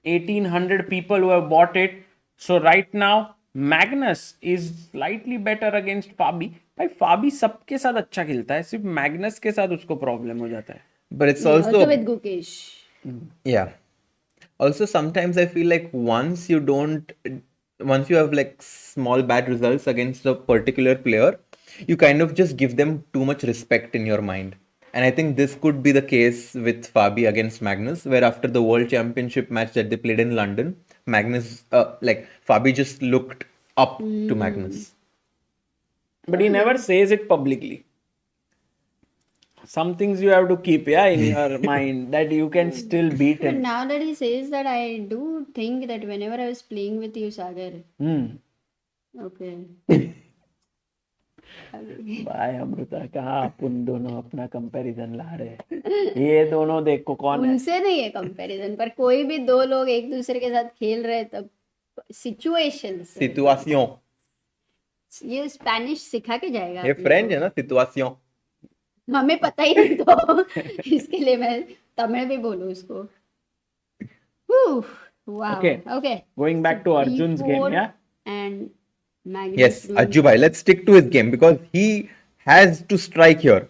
1800 people who have bought it. So right now Magnus is slightly better against Fabi. भाई Fabi सबके साथ अच्छा खेलता है, सिर्फ Magnus के साथ उसको प्रॉब्लम हो जाता है. But it's Also also, with Gukesh. yeah. Also, sometimes I feel like once you have like small bad results against a particular player, you kind of just give them too much respect in your mind. And I think this could be the case with Fabi against Magnus, where after the World Championship match that they played in London, Fabi just looked up to Magnus. But he never says it publicly. Some things you have to keep, in your mind, that you can still beat But him. now that he says that, I do think that whenever I was playing with you, Sagar. Okay. भाई अमृता, कहाँ अपन दोनों अपना comparison ला रहे हैं. ये दोनों देखो कौन है. उनसे नहीं है कंपैरिजन, पर कोई भी दो लोग एक दूसरे के साथ खेल रहे तब सिचुएशंस. Situation. ये स्पेनिश सिखा के जाएगा ये अपने फ्रेंच को. है ना, situation. हमें पता ही नहीं तो इसके लिए मैं तमिल भी बोलूं उसको. Wow. Okay. Going back to Arjun's game, E4 yeah. And Magnus Yes, doing- Ajju bhai, let's stick to his game because he has to strike here.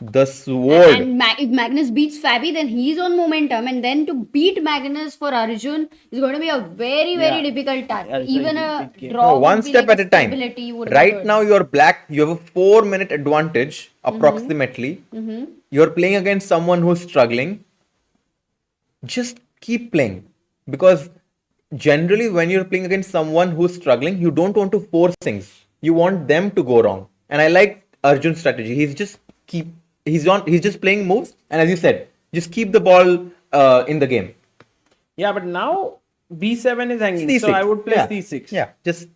The sword. And if Magnus beats Fabi, then he's on momentum, and then to beat Magnus for Arjun is going to be a very, very Yeah. difficult task. Yeah, it's Even a a big game. draw No, would one be step like at a time. stability would be Right good. now, you're black. You have a 4-minute advantage, approximately. You're playing against someone who's struggling. Just keep playing because generally, when you're playing against someone who's struggling, you don't want to force things. You want them to go wrong. And I like Arjun's strategy. He's just playing moves, and as you said, just keep the ball in the game. Yeah, but now B7 is hanging, C6. so I would play yeah. C6. Yeah, just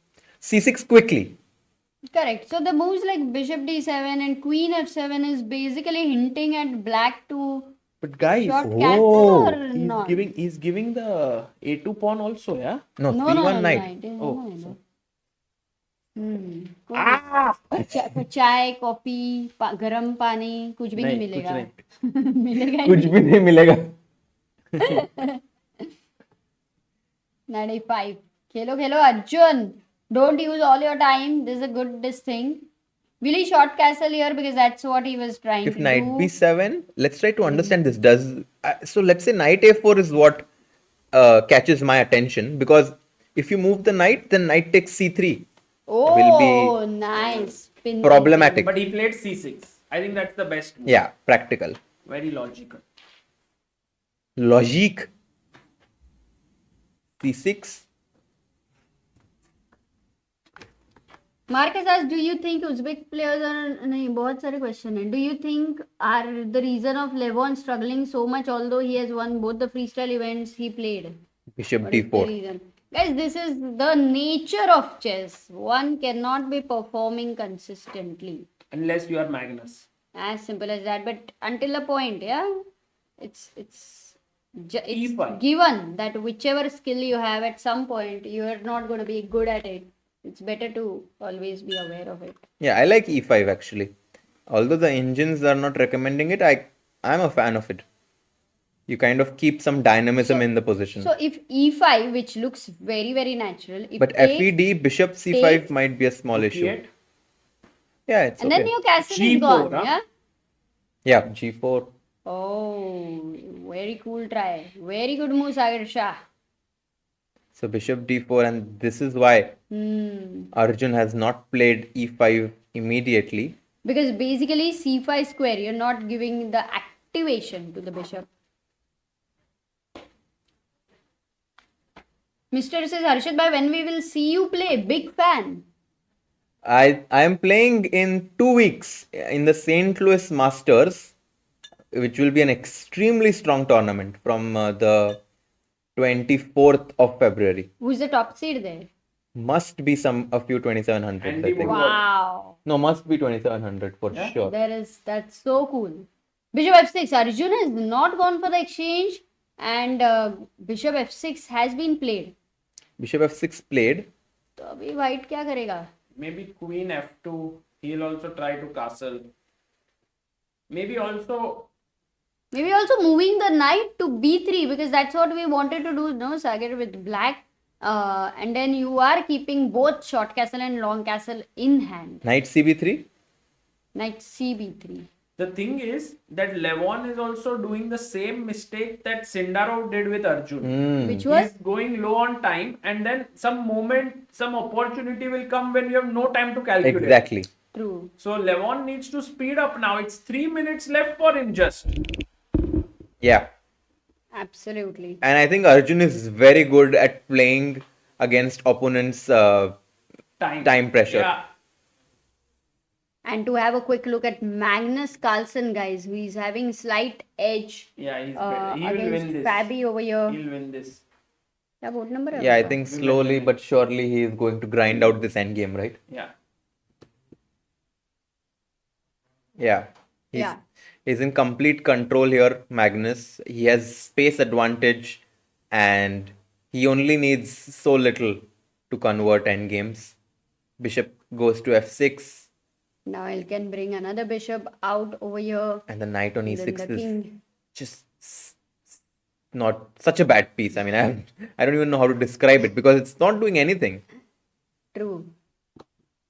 C6 quickly. Correct. So the moves like Bishop D7 and Queen F7 is basically hinting at black to But guys, short castle or he's not? giving the A2 pawn also, yeah. No, No, C1 knight. knight. Oh, No, so- चाय coffee गरम पानी कुछ भी नहीं नहीं, कुछ मिलेगा. मिलेगा ही कुछ भी नहीं मिलेगा. 95. खेलो खेलो Arjun. Don't use all your time. This is a good this thing. Will he short castle here because that's what he was trying If to knight do. b7, let's try to understand this. So let's say knight a4 is what catches my attention because if you move the knight, then knight takes c3. Oh, will nice. Spin Problematic. But he played C6. I think that's the best move. Yeah, practical. Very logical. Logique. c6. Marcus asks, do you think Uzbek players are नहीं बहुत सारे question हैं. Do you think are the reason of Levon struggling so much although he has won both the freestyle events he played? Bishop What is the d4. reason? Guys, this is the nature of chess. One cannot be performing consistently. Unless you are Magnus. As simple as that. But until a point, yeah, it's E5. given that whichever skill you have at some point, you are not going to be good at it. It's better to always be aware of it. Yeah, I like e5 actually. Although the engines are not recommending it, I'm a fan of it. You kind of keep some dynamism in the position. So if e5, which looks very, very natural, if But takes, FED, bishop c5 takes- might be a small issue. G8. Yeah, it's and okay. then your castle is G4, gone, huh? yeah? Yeah, g4. Oh, very cool try. Very good move, Sagar Shah. So bishop d4, and this is why Arjun has not played e5 immediately. Because basically c5 square, you're not giving the activation to the bishop. Mr. says, Harshad bhai, when we will see you play? Big fan. I am playing in 2 weeks in the St. Louis Masters, which will be an extremely strong tournament from the 24th of February. Who's the top seed there? Must be a few 2700s, I Andy think. Wood. Wow. No, must be 2700 for sure. That's so cool. Bishop f6. Arjun has not gone for the exchange and bishop f6 has been played. Bishop f6 played. तो अभी white क्या करेगा? Maybe queen f2. He'll also try to castle. Maybe also moving the knight to b3 because that's what we wanted to do, no, Sagar, with black. And then you are keeping both short castle and long castle in hand. Knight CB3. Knight cb3. the thing is that Levon is also doing the same mistake that Sindarov did with Arjun. Which was He's going low on time, and then some opportunity will come when you have no time to calculate. Exactly. true. So Levon needs to speed up now. It's 3 minutes left for him just. Yeah. Absolutely. And I think Arjun is very good at playing against opponents' time pressure. Yeah. And to have a quick look at Magnus Carlsen, guys, who is having slight edge Yeah, he's better. He will against win this. Fabi over here. He'll win this. Yeah, what number? Yeah, I think slowly but surely he is going to grind out this endgame, right? Yeah. Yeah. Yeah. He's in complete control here, Magnus. He has space advantage and he only needs so little to convert endgames. Bishop goes to f6 Now he can bring another bishop out over here. and the knight on And then e6 the is king. just not such a bad piece. I mean, I don't even know how to describe it because it's not doing anything. True.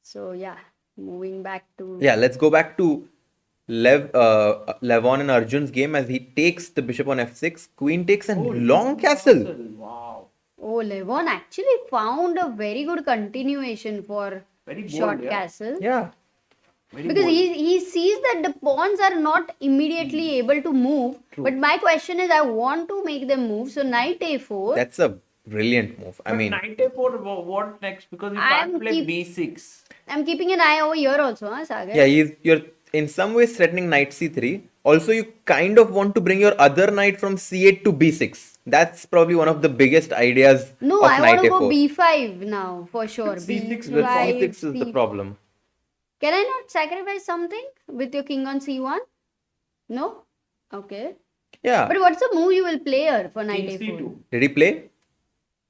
So yeah, moving back to Yeah, let's go back to Levon and Arjun's game as he takes the bishop on f6, queen takes and long castle. Wow. Oh, Levon actually found a very good continuation for Very bold, short yeah. castle. Yeah. Very Because bold. he sees that the pawns are not immediately able to move. But my question is, I want to make them move. So knight a4. That's a brilliant move. I But mean, knight a4, what next? Because you I'm can't play b6. I'm keeping an eye over here also, huh, Sagar? yeah, you're in some ways threatening knight c3. Also, you kind of want to bring your other knight from c8 to b6. That's probably one of the biggest ideas No, of I knight want to go a4. b5 now for sure. C6 Well, b5, c6 is the C- problem. Can I not sacrifice something with your king on c1? No? Okay. Yeah. But what's the move you will play here for knight King a4? c2. Did he play?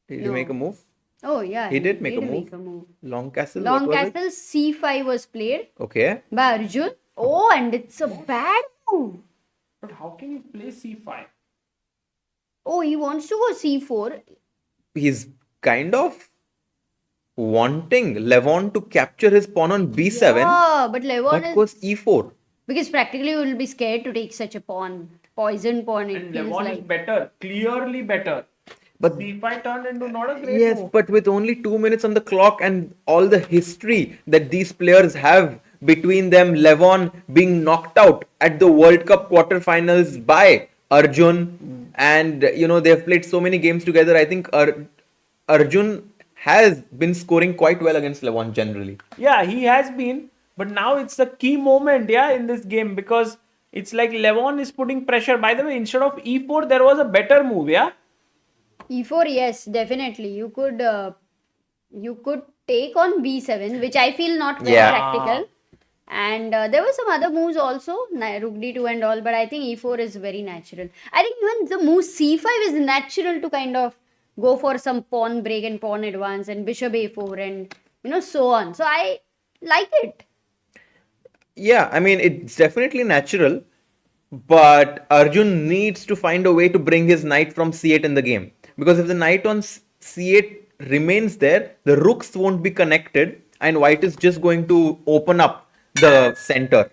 Did he No. make a move? Oh, yeah. He did make a move. Long castle. Long what was it? castle c5 was played Okay. by Arjun. Oh, and it's a bad move. But how can you play c5? Oh, he wants to go c4. He's kind of wanting Levon to capture his pawn on b7, Yeah, but Levon but is... goes e4. Because practically you will be scared to take such a pawn. Poison pawn, it And feels Levon is like. better. Clearly better. But c5 turned into not a great yes, move. but with only 2 minutes on the clock and all the history that these players have between them, Levon being knocked out at the World Cup quarterfinals by Arjun, and they've played so many games together. I think Arjun has been scoring quite well against Levon generally. Yeah, he has been. But now it's the key moment, yeah, in this game because it's like Levon is putting pressure. By the way, instead of e4, there was a better move, yeah? E4, yes, definitely. You could take on b7, which I feel not very Yeah. practical. And there were some other moves also, rook d2 and all, but I think e4 is very natural. I think even the move c5 is natural to kind of go for some pawn break and pawn advance and bishop a4 and so on. So I like it. Yeah, I mean, it's definitely natural, but Arjun needs to find a way to bring his knight from c8 in the game. Because if the knight on c8 remains there, the rooks won't be connected and white is just going to open up the center.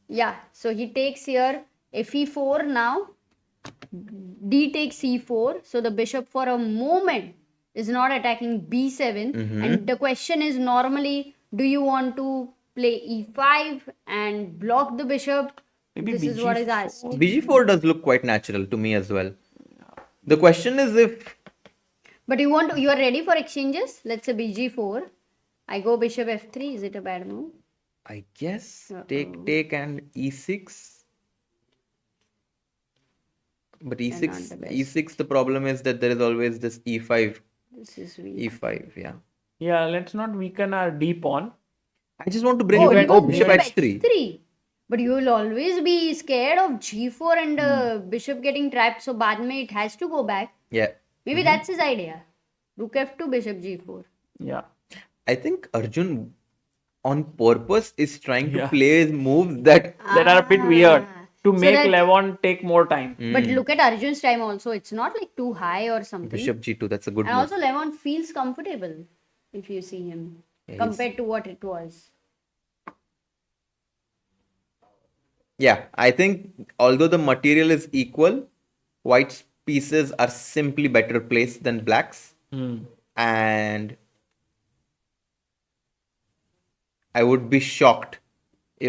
Yeah, so he takes here fe4 now. D takes c4. So the bishop for a moment is not attacking b7. And the question is normally, do you want to play e5 and block the bishop? Maybe This is what is asked. bg4 does look quite natural to me as well. The question is if... But you are ready for exchanges? Let's say bg4. I go bishop f3. Is it a bad move? I guess take and e6. But not the best. e6 the problem is that there is always this e5 This is weak. e5, yeah. Yeah, let's not weaken our d pawn. I just want to bring Oh, you you go bishop h3. But you will always be scared of g4 and bishop getting trapped. So बाद में it has to go back. Yeah. Maybe that's his idea. Rook f2, bishop g4. Yeah. I think Arjun on purpose is trying to Yeah. play moves that That are a bit weird to So make that- Levon take more time. But look at Arjun's time also. It's not like too high or something. Bishop G2, that's a good And move. also Levon feels comfortable if you see him compared to what it was. Yeah, I think although the material is equal, white's pieces are simply better placed than black's. And I would be shocked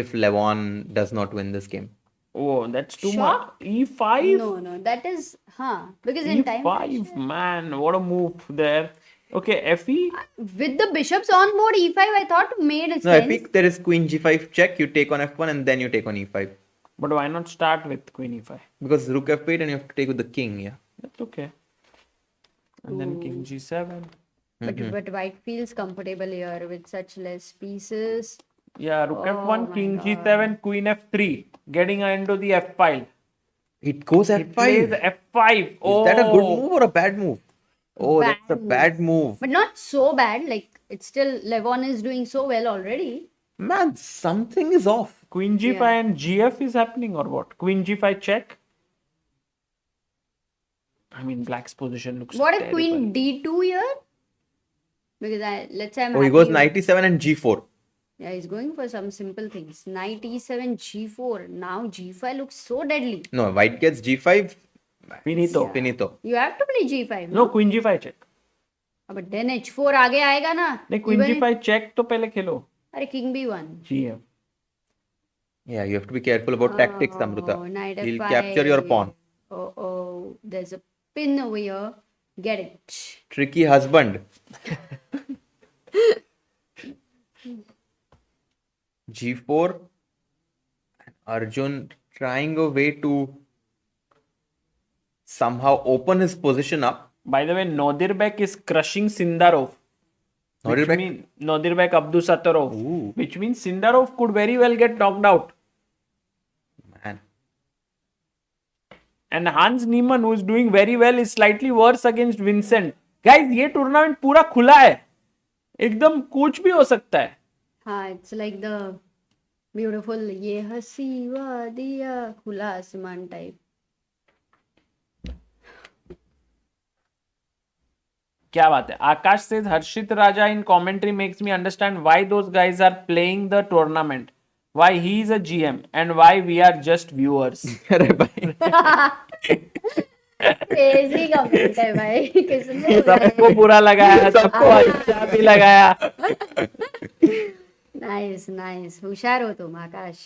if Levon does not win this game. Oh, that's too Shocked? much. E5? No, that is, because in time E5, man, what a move there. Okay, FE? with the bishops on board e5, I thought made No, sense. I think there is queen g5 check, you take on f1 and then you take on e5. But why not start with queen E5? Because rook f8 and you have to take with the king, yeah. That's okay. And then king G7. But white feels comfortable here with such less pieces. Yeah, rook F1, my king God. G7, queen F3. Getting into the F file. It goes It plays f5. F5. Oh, Is that a good move or a bad move? Oh, Bad that's a bad move. But not so bad. Like, it's still, Levon is doing so well already. Man, something is off. Queen G5 Yeah. and GF is happening or what? Queen G5 check. I mean, black's position looks What if terrible. queen d2 here? Because let's say I'm Oh, he goes happy knight e7 and g4. Yeah, he's going for some simple things. Knight e7, g4. Now g5 looks so deadly. No, white gets g5. Finito. Finito. You have to play g5. No, queen G5 check. But then h4 आगे आएगा ना. नहीं, queen Even G5 check तो पहले खेलो. अरे king b1. GF. Yeah, you have to be careful about tactics, Amruta. Knight He'll f5. capture your pawn. Oh, there's a pin over here. Get it. Tricky husband. g4. Arjun trying a way to somehow open his position up. By the way, Nodirbek is crushing Sindarov. Nodirbek? Nodirbek Abdusattorov. Which means Sindarov could very well get knocked out. Man. And Hans Niemann, who is doing very well, is slightly worse against Vincent. Guys, ये tournament पूरा खुला है. एकदम कुछ भी हो सकता है. It's like the beautiful ये हंसी वादिया खुला आसमान type. क्या बात है. Akash says Harshit Raja in commentary makes me understand why those guys are playing the tournament. Why he is a GM and why we are just viewers. अरे भाई. Crazy comment है भाई. किसने सबको बुरा लगाया, सबको अच्छा भी लगाया. Nice. होशियार हो तुम आकाश.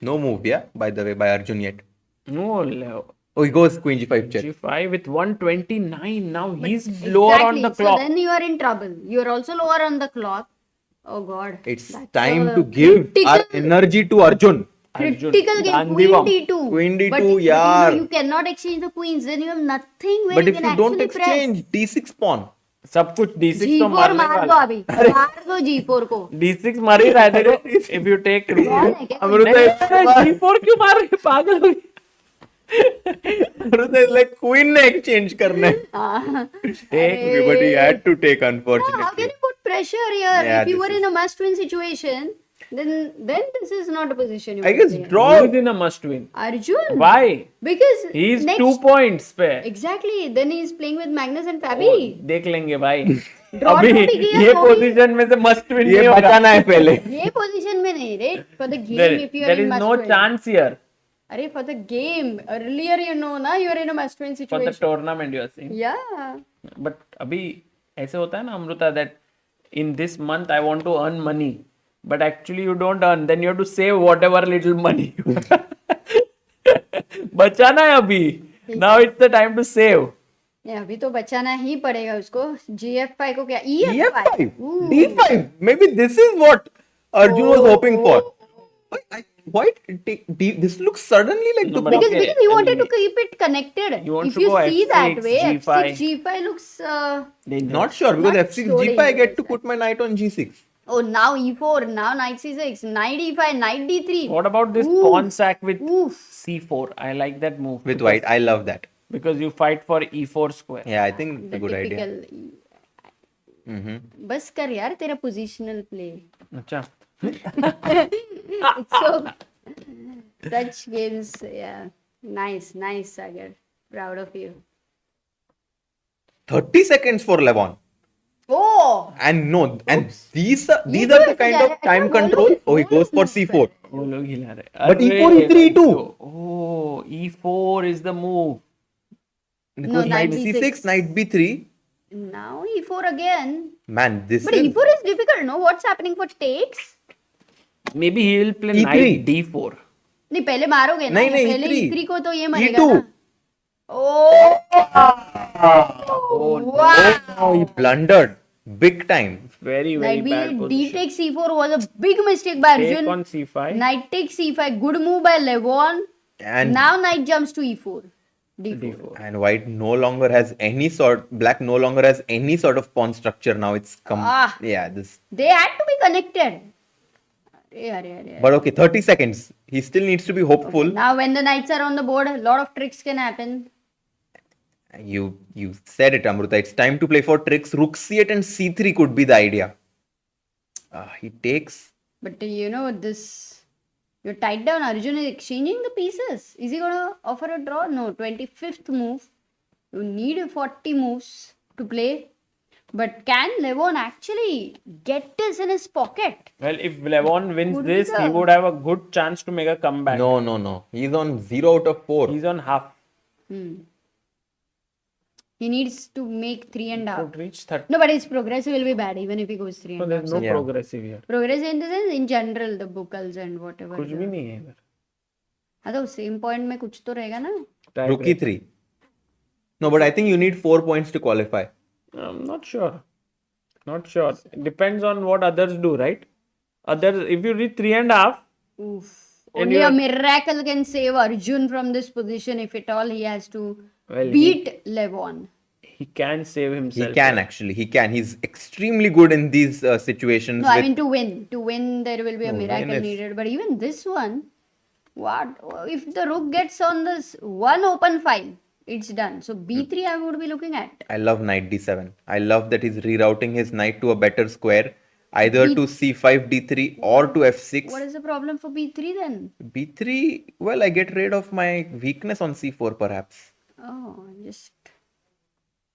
No move, yeah, by the way, by Arjun yet. No, Oh, he goes queen g5 check. G5 with 129. Now he's lower on the clock. So then you are in trouble. You are also lower on the clock. Oh God. It's That's time a to give our critical- energy to Arjun. Arjun, Critical game. Gandhi Queen bomb. d2. Queen d2, but yaar. you cannot exchange the queens. Then you have nothing where But you if can you don't actually press. exchange, d6 pawn. सब कुछ D6 तो g4 मारने मार दो वाला. अभी. मार दो g4 को. D6 मर ही रहा है देखो. If you take कौन है क्या? G4 क्यों मार रहे हैं? पागल हो गए. Arjun is like queen ने exchange करना है. Take. But he had to take, How can unfortunately. you put pressure here? Yeah, If you this were in a must-win situation, then this is not a position you I would guess play in. draw. Who's in a must win? Arjun. Why? Because He's next 2 points पे. exactly. Then he's playing with Magnus and Oh, Fabi. देख लेंगे भाई. Draw अभी तो भी किया ये तो भी- पोजीशन में से मस्ट विन ये नहीं होगा. बचाना है पहले. ये position में नहीं रे. For the game, There, if you are there in is must no win. chance here अरे for the game, earlier you know ना, you are in a must-win for the situation. tournament you are saying. Yeah. But अभी ऐसे होता है ना Amrita that in this month I want to earn money. But actually you don't earn. Then you have to save whatever little money. बचाना है अभी. Now it's the time to save. ये अभी तो बचाना ही पड़ेगा उसको. GF5 को क्या? EF5. e5, Ooh. d5. Maybe this is what Arjun was hoping for. Why? This looks suddenly like No, the but Because, okay, because he wanted and to keep it connected. You want If to you go see F6, that way, G5. F6, G5 looks. Dangerous. Not sure because Not f6 so g5 I get dangerous, to put my knight on g6. Oh, now E4, now knight C6, knight E5, knight D3. What about this Oof. pawn sack with Oof. C4? I like that move. With white, I love that. Because you fight for E4 square. Yeah, I think it's The a good idea. typical. बस कर यार तेरा positional play. अच्छा. It's so such games, yeah. Nice, Sagar. Proud of you. 30 seconds for Levon. Oh, And no, and these are ये the तो kind ऐसा of time वो लोग- control. Oh, he वो goes लोग for move C4. कर- वो लोग हिला रहे. But अरे, E4, E3, E2. Oh, E4 is the move. Because No, knight knight C6, B6. knight B3. Now E4 again. Man, this But is E4 is difficult, no? What's happening for takes? Maybe he will play E3. knight D4. नहीं पहले मारोगे ना नहीं, नहीं, पहले E3. E3 को तो ये मरेगा E2. ना Oh, wow. Oh, he blundered big time. Very, Knight very bad D position. takes C4 was a big mistake by Take Arjun. on C5. Knight takes C5, good move by Levon. And Now knight jumps to E4. D4. D4. and white no longer has any sort, black no longer has any sort of pawn structure now. It's yeah, this. They had to be connected. Arre. But okay, 30 seconds. He still needs to be hopeful. Now when the knights are on the board, a lot of tricks can happen. You said it, Amruta. It's time to play for tricks. Rook C8 and C3 could be the idea. He takes. But you know this, you're tied down. Arjun is exchanging the pieces. Is he gonna offer a draw? No. 25th move. You need 40 moves to play. But can Levon actually get this in his pocket? Well, if Levon wins Could this, be he the- would have a good chance to make a comeback. No. He's on 0 out of 4. He's on half. He needs to make 3.5. Could reach 30. No, but his progressive will be bad even if he goes So there's 3.5. no Yeah. progressive here. Progressive in the sense, in general, the buckles and whatever. कुछ भी नहीं है इधर. हाँ तो same point में कुछ तो रहेगा ना? Tie Rook break. E3. No, but I think you need 4 points to qualify. I'm not sure. Not sure. It depends on what others do, right? Others, if you reach 3.5, Oof. And Only you a are- miracle can save Arjun from this position. If at all he has to Well, beat Levon. he can save He himself. can actually. He can. He's extremely good in these situations. No, I with- mean to win. To win, there will be a No, miracle win is- needed. But even this one, what if the rook gets on this one open file? It's done. So B3 I would be looking at. I love knight d7. I love that he's rerouting his knight to a better square, either to c5, d3 or to f6. What is the problem for B3 then? b3, well, I get rid of my weakness on c4 perhaps. Oh, just.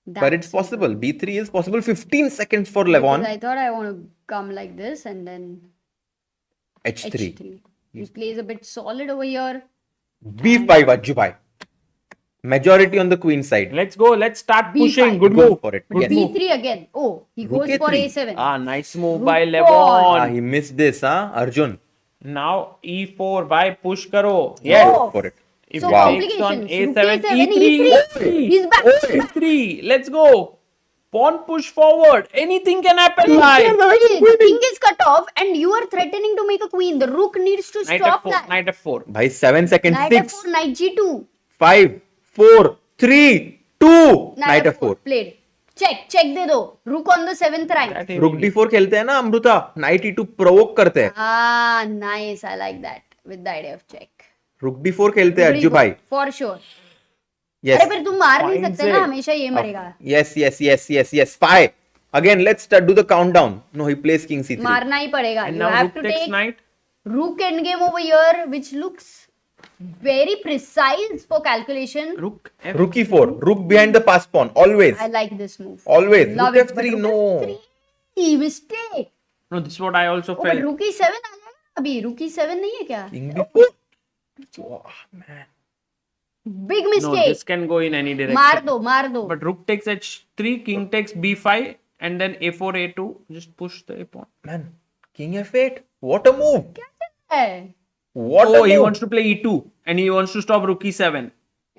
But it's that's possible. b3 is possible. 15 seconds for Because Levon. I thought I want to come like this and then h3. H3. He plays a bit solid over here. b5, Ajubhai. Majority on the queen side. Let's go. Let's start B5. pushing. Good Go move. for it. Good Yes. move. B3 again. Oh, he Rook goes for A3. A7. Ah, nice move Rook by pawn. Levon. He missed this, Arjun. Now E4 by push karo. Yes. Oh. Go for it. If So he Wow. takes on complications. A7, Rook A7, E3. He's back. E3. Let's go. Pawn push forward. Anything can happen. Live. The king is cut off and you are threatening to make a queen. The rook needs to Knight stop F4. that. Knight F4. By 7 seconds. Knight 6, F4, knight G2. 5, 4, 3, 2. Knight f4. Played. Check दे दो. Rook on the 7th rank. That he रुक will- d4 खेलते हैं ना Amrita. Knight e2 provoke करते हैं. Ah, nice. I like that. With the idea of check. रुक d4 खेलते हैं Pretty अज्जू good. भाई. For sure. Yes. अरे फिर तुम मार नहीं Fine सकते ना set. हमेशा ये मरेगा. Yes. 5. Again, let's do the countdown. No, he plays king c3. मारना ही पड़ेगा. And You now have rook to takes take knight. rook endgame over here, which looks very precise for calculation. Rook F. Rook e4. Rook behind the pass pawn. Always. I like this move. Always. Love Rook it. But f3. rook No. F3, mistake. No, this is what I also Oh, but felt. rook e7 आ जाएगा अभी. Rook e7 नहीं है क्या? King b4. Oh, man. Big No, mistake. this can go in any direction. मार दो. But rook takes h3, king takes b5, and then a4, a2. Just push the pawn. Man. King f8. What a move. है. What a Oh, move. he wants to play e2, and he wants to stop rook e7.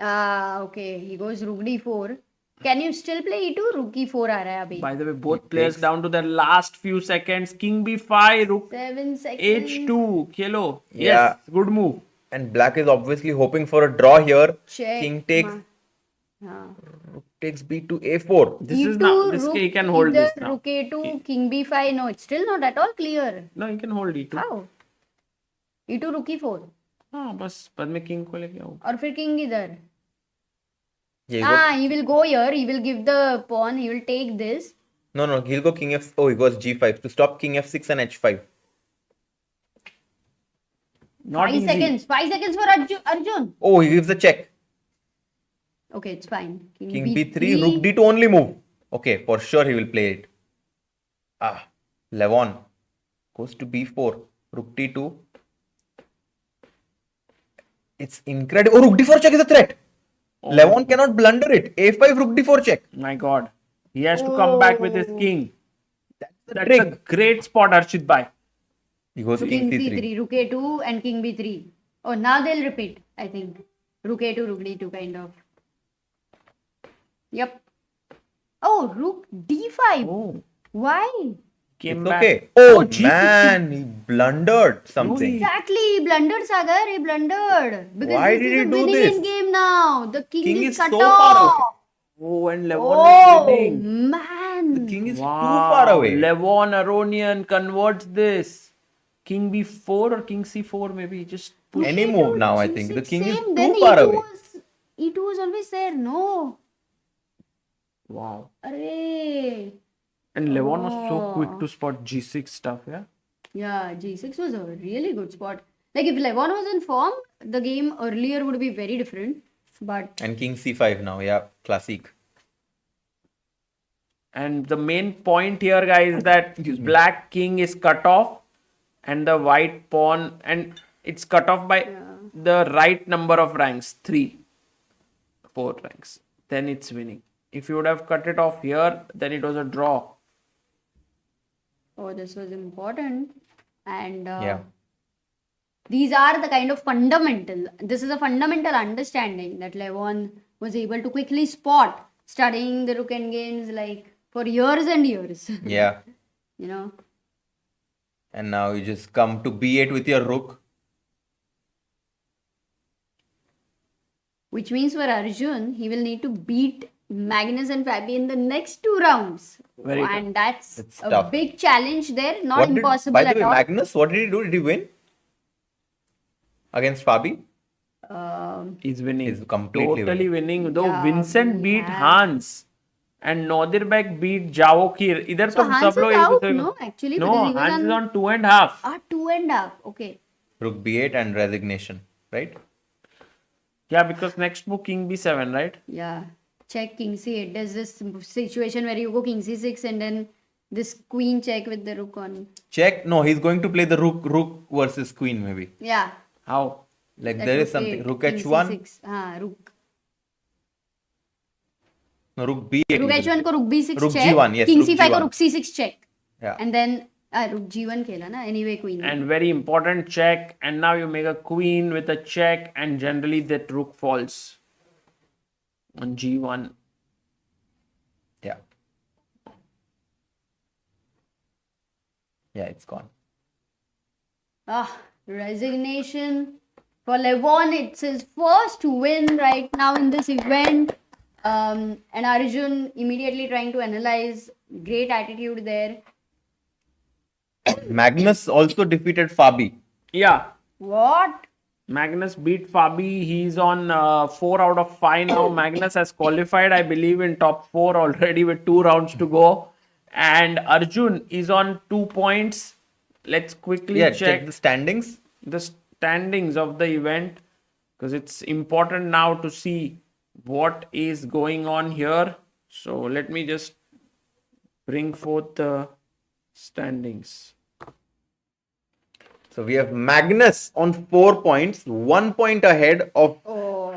Ah, okay. He goes rook d4. Can you still play e2? Rook e4 आ रहा है अभी. By the way, both players down to their last few seconds. King b5, rook 7 seconds. h2. Kilo. Yeah. Yes, good move. And black is obviously hoping for a draw here. Check. King takes. हाँ. Rook takes b to a4. This is E2, now. This rook he can hold either this now. Rook a2, king b5. No, it's still not at all clear. No, he can hold e2. How? e2 rook e4. हाँ बस बाद में king को लेके आओ. और फिर king इधर. Yeah, He will go here. He will give the pawn. He will take this. No, he'll go king f. Oh, he goes g5 to stop king f6 and h5. Not 5 easy. seconds. 5 seconds for Arjun. Oh, he gives the check. Okay, it's fine. King b3, rook d2 only move. Okay, for sure he will play it. Levon goes to b4, rook d2. It's incredible. Oh, rook d4 check is a threat. Levon cannot blunder it. a5, rook d4 check. My God. He has to come back with his king. That's trick. a great spot, Arshit bhai. He goes So king king c3. c3, rook a2 and king b3. Oh, now they'll repeat, I think. Rook a2, rook d2 kind of. Yep. Oh, rook d5. Oh, Why? came It's back. okay. Oh, G6. man, he blundered something. Exactly, he blundered, Sagar. He blundered. Because Why this did is he a do winning this? end game now. The king is cut so far away. off. Oh, and Levon Oh, is winning. man. King is Wow. too far away. Levon Aronian converts this. King b4 or king c4 maybe. Just push. Any move now, I think. The king is Same. Then too far E2 away. E2 was always there. No. Wow. Array. And Levon was so Oh. quick to spot g6 stuff, yeah? Yeah, G6 was a really good spot. Like if Levon was in form, the game earlier would be very different. But And king c5 now. Yeah, classic. And the main point here, guys, is that black king is cut off and the white pawn, and it's cut off by the right number of ranks, 3, 4 ranks. Then it's winning. If you would have cut it off here, then it was a draw. oh, this was important. And Yeah. these are the kind of fundamental. This is a fundamental understanding that Levon was able to quickly spot, studying the rook end games like for years and years. Yeah. You know. And now you just come to b8 with your rook. Which means for Arjun, he will need to beat Magnus and Fabi in the next 2 rounds. Very tough. And that's It's a tough. big challenge there. Not What did, impossible by the at way, all. Magnus, what did he do? Did he win? Against Fabi? He's winning. He's completely Totally winning. Though Yeah, Vincent we beat have- Hans and Nodirbek beat Javokhir. Idhar So to Hans sab is log ek out, dusre ko- no? Actually, no, because he was Hans is on- on 2.5. 2.5. Okay. Rook b8 and resignation, right? Yeah, because next move king b7, right? Yeah. Check king c8. There's this situation where you go king c6 and then this queen check with the rook on. Check. No, he's going to play the rook versus queen maybe. Yeah. How? Like that there is rook something. eight, Rook king h1. C6. Rook. No, rook b8. Rook h1 को rook b6 Rook check. g1, yes, King rook c5 को g1. rook c6 check. Yeah. And then rook g1 खेला ना. Anyway, queen. And very important check. And now you make a queen with a check, and generally that rook falls on g1. Yeah. Yeah, it's gone. Resignation. For Levon, it's his first win right now in this event. And Arjun immediately trying to analyze. Great attitude there. Magnus also defeated Fabi. Yeah. What? Magnus beat Fabi. He's on 4 out of 5 now. Magnus has qualified, I believe, in top 4 already with 2 rounds to go. And Arjun is on 2 points. Let's quickly Yeah, check check the standings. the standings of the event, because it's important now to see what is going on here. So let me just bring forth the standings. So we have Magnus on 4 points, 1 point ahead of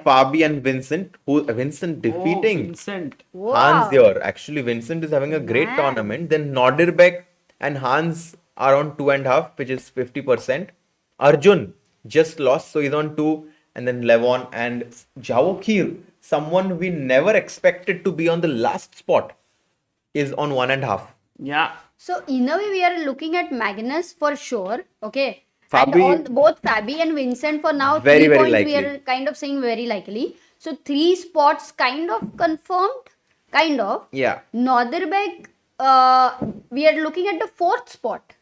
Fabi and Vincent. Vincent defeating Vincent. Hans here. Actually, Vincent is having a great Man. tournament. Then Nodirbek and Hans are on 2.5, which is 50%. Arjun just lost, so he's on 2. And then Levon and Javokhir, someone we never expected to be on the last spot, is on 1.5. Yeah. So in a way, we are looking at Magnus for sure. Okay. Fabi- And both Fabi and Vincent for now, Very, 3 very points likely. we are kind of saying very likely. So 3 spots kind of confirmed. Kind of. Yeah. Nodirbek, we are looking at the 4th spot,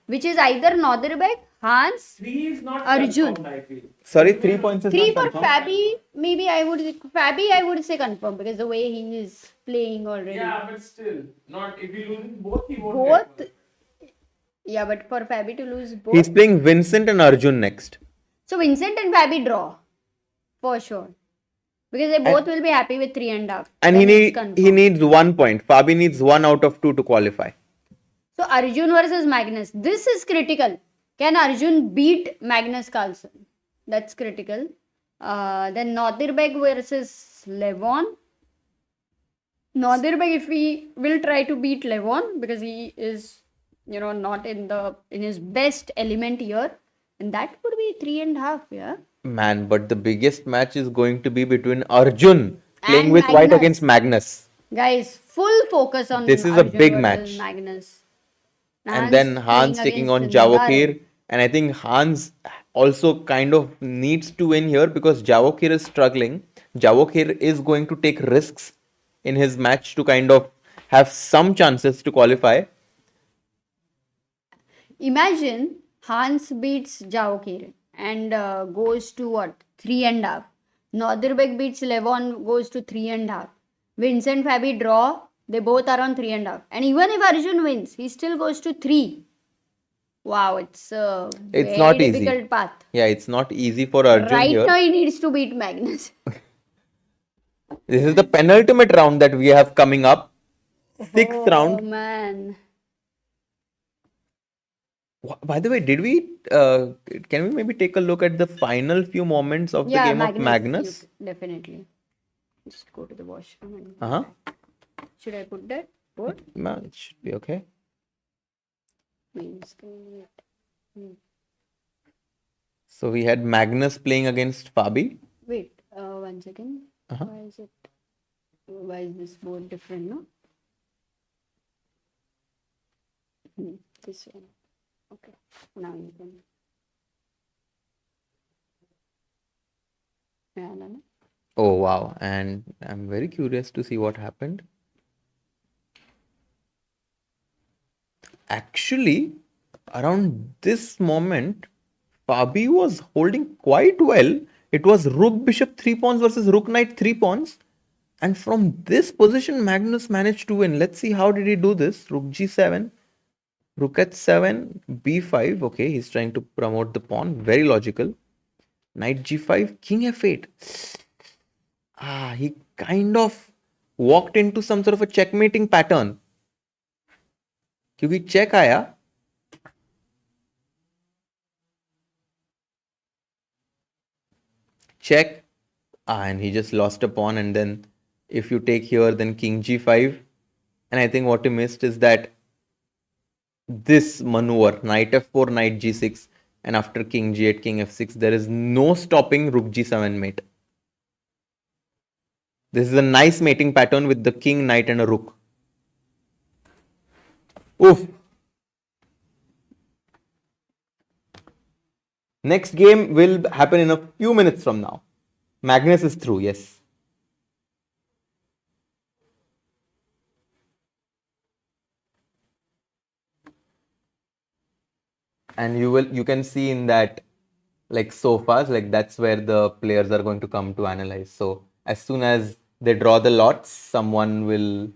which is either Nodirbek, Hans, Three is not Arjun. confirmed, I feel. Sorry, 3 points is 3 not for confirmed. Fabi. Maybe I would say confirm because the way he is playing already. Yeah, but still, not if he loses both, he won't Both. get Yeah, but for Fabi to lose both. He's playing Vincent and Arjun next. So Vincent and Fabi draw for sure because they both will be happy with 3.5. And Then it's he confirmed. needs 1 point. Fabi needs 1 out of 2 to qualify. So Arjun versus Magnus. This is critical. Can Arjun beat Magnus Carlsen? That's critical. Then Nodirbek versus Levon. Nodirbek, if he will try to beat Levon because he is, not in his best element here, and that would be 3.5. Yeah. Man, but the biggest match is going to be between Arjun playing And with white Magnus. against Magnus. Guys, full focus on This is a Arjun big versus match. Magnus. And then Hans playing taking on against Sindarov. Javokhir. And I think Hans also kind of needs to win here because Javokhir is struggling. Javokhir is going to take risks in his match to kind of have some chances to qualify. Imagine Hans beats Javokhir and goes to what? 3.5. Nodirbek beats Levon, goes to 3.5. Vincent Fabi draw, they both are on 3.5. And even if Arjun wins, he still goes to 3. Wow, it's a very not easy. difficult path. Yeah, it's not easy for Arjun Right here. now, he needs to beat Magnus. This is the penultimate round that we have coming up. Sixth Oh round. man. By the way, can we maybe take a look at the final few moments of the game of Magnus? Definitely. Just go to the washroom. And Uh-huh. should I put that? What? No, it should be okay. Means, So we had Magnus playing against Fabi. wait, 1 second. Uh-huh. Why is this board different, no? This one. Okay, now you can. Yeah, no. Oh wow, and I'm very curious to see what happened. Actually, around this moment, Fabi was holding quite well. It was Rook Bishop 3 pawns versus Rook Knight 3 pawns. And from this position, Magnus managed to win. Let's see how did he do this. Rook G7, Rook H7, B5. Okay, he's trying to promote the pawn. Very logical. Knight G5, King F8. He kind of walked into some sort of a checkmating pattern. क्योंकि check आया. Check. And he just lost a pawn. And then if you take here, then King G5. And I think what he missed is that this maneuver, Knight F4, Knight G6. And after King G8, King F6, there is no stopping Rook G7 mate. This is a nice mating pattern with the king, knight and a rook. Oof. Next game will happen in a few minutes from now. Magnus is through, yes. And you can see in that like sofas, like that's where the players are going to come to analyze. So as soon as they draw the lots, someone will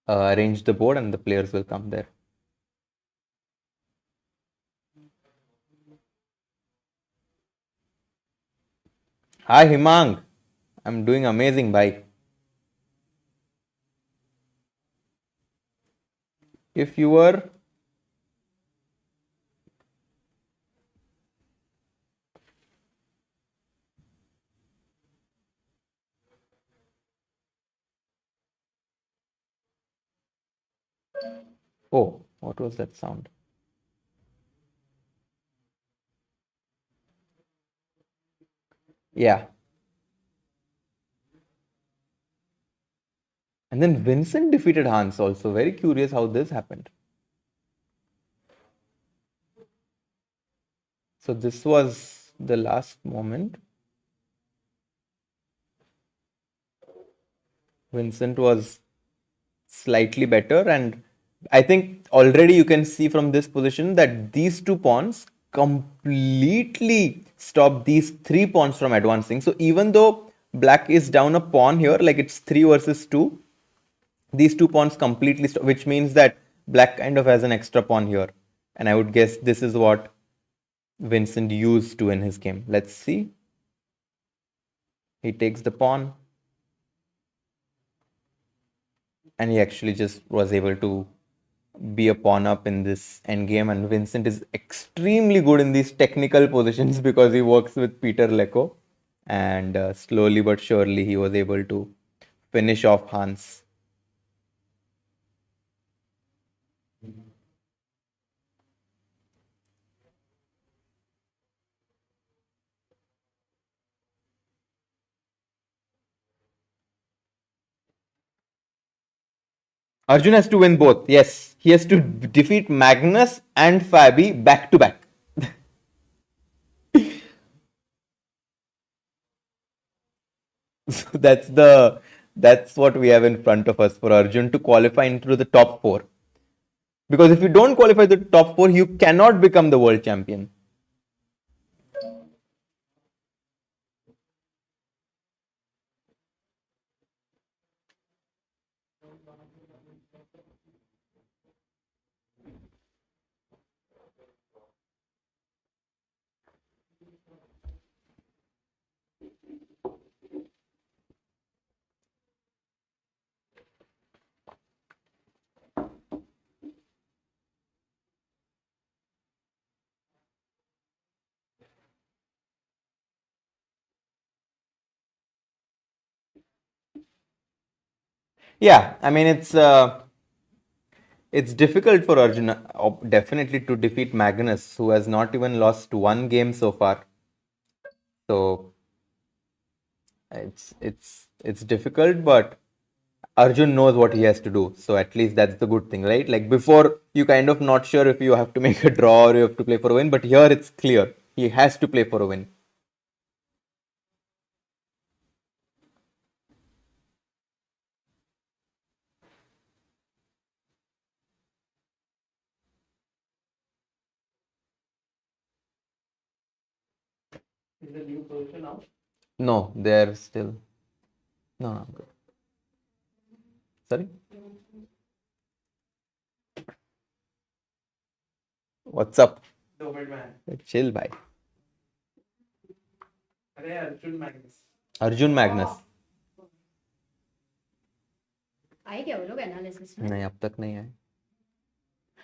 arrange the board and the players will come there. Hi Himang, I'm doing amazing, bye. If you were Oh, what was that sound? Yeah. And then Vincent defeated Hans also. Very curious how this happened. So this was the last moment. Vincent was slightly better, and I think already you can see from this position that these two pawns completely stop these 3 pawns from advancing. So even though black is down a pawn here, like it's 3 versus 2, these 2 pawns completely stop, which means that black kind of has an extra pawn here. And I would guess this is what Vincent used to in his game. Let's see. He takes the pawn. And he actually just was able to be a pawn up in this endgame. And Vincent is extremely good in these technical positions because he works with Peter Lecco. And slowly but surely he was able to finish off Hans. Arjun has to win both. Yes, he has to defeat Magnus and Fabi back to back. So that's what we have in front of us for Arjun to qualify into the top 4. Because if you don't qualify the top 4, you cannot become the world champion. Yeah, I mean it's difficult for Arjun definitely to defeat Magnus, who has not even lost one game so far. So it's difficult, but Arjun knows what he has to do. So at least that's the good thing, right? Like before, you kind of not sure if you have to make a draw or you have to play for a win, but here it's clear. He has to play for a win. Is the new position out? No, they're still. No, I'm good. Sorry? What's up? Chill, bhai. अरे Arjun Magnus. Arjun Magnus. आए क्या वो लोग analysis में? नहीं अब तक नहीं आए.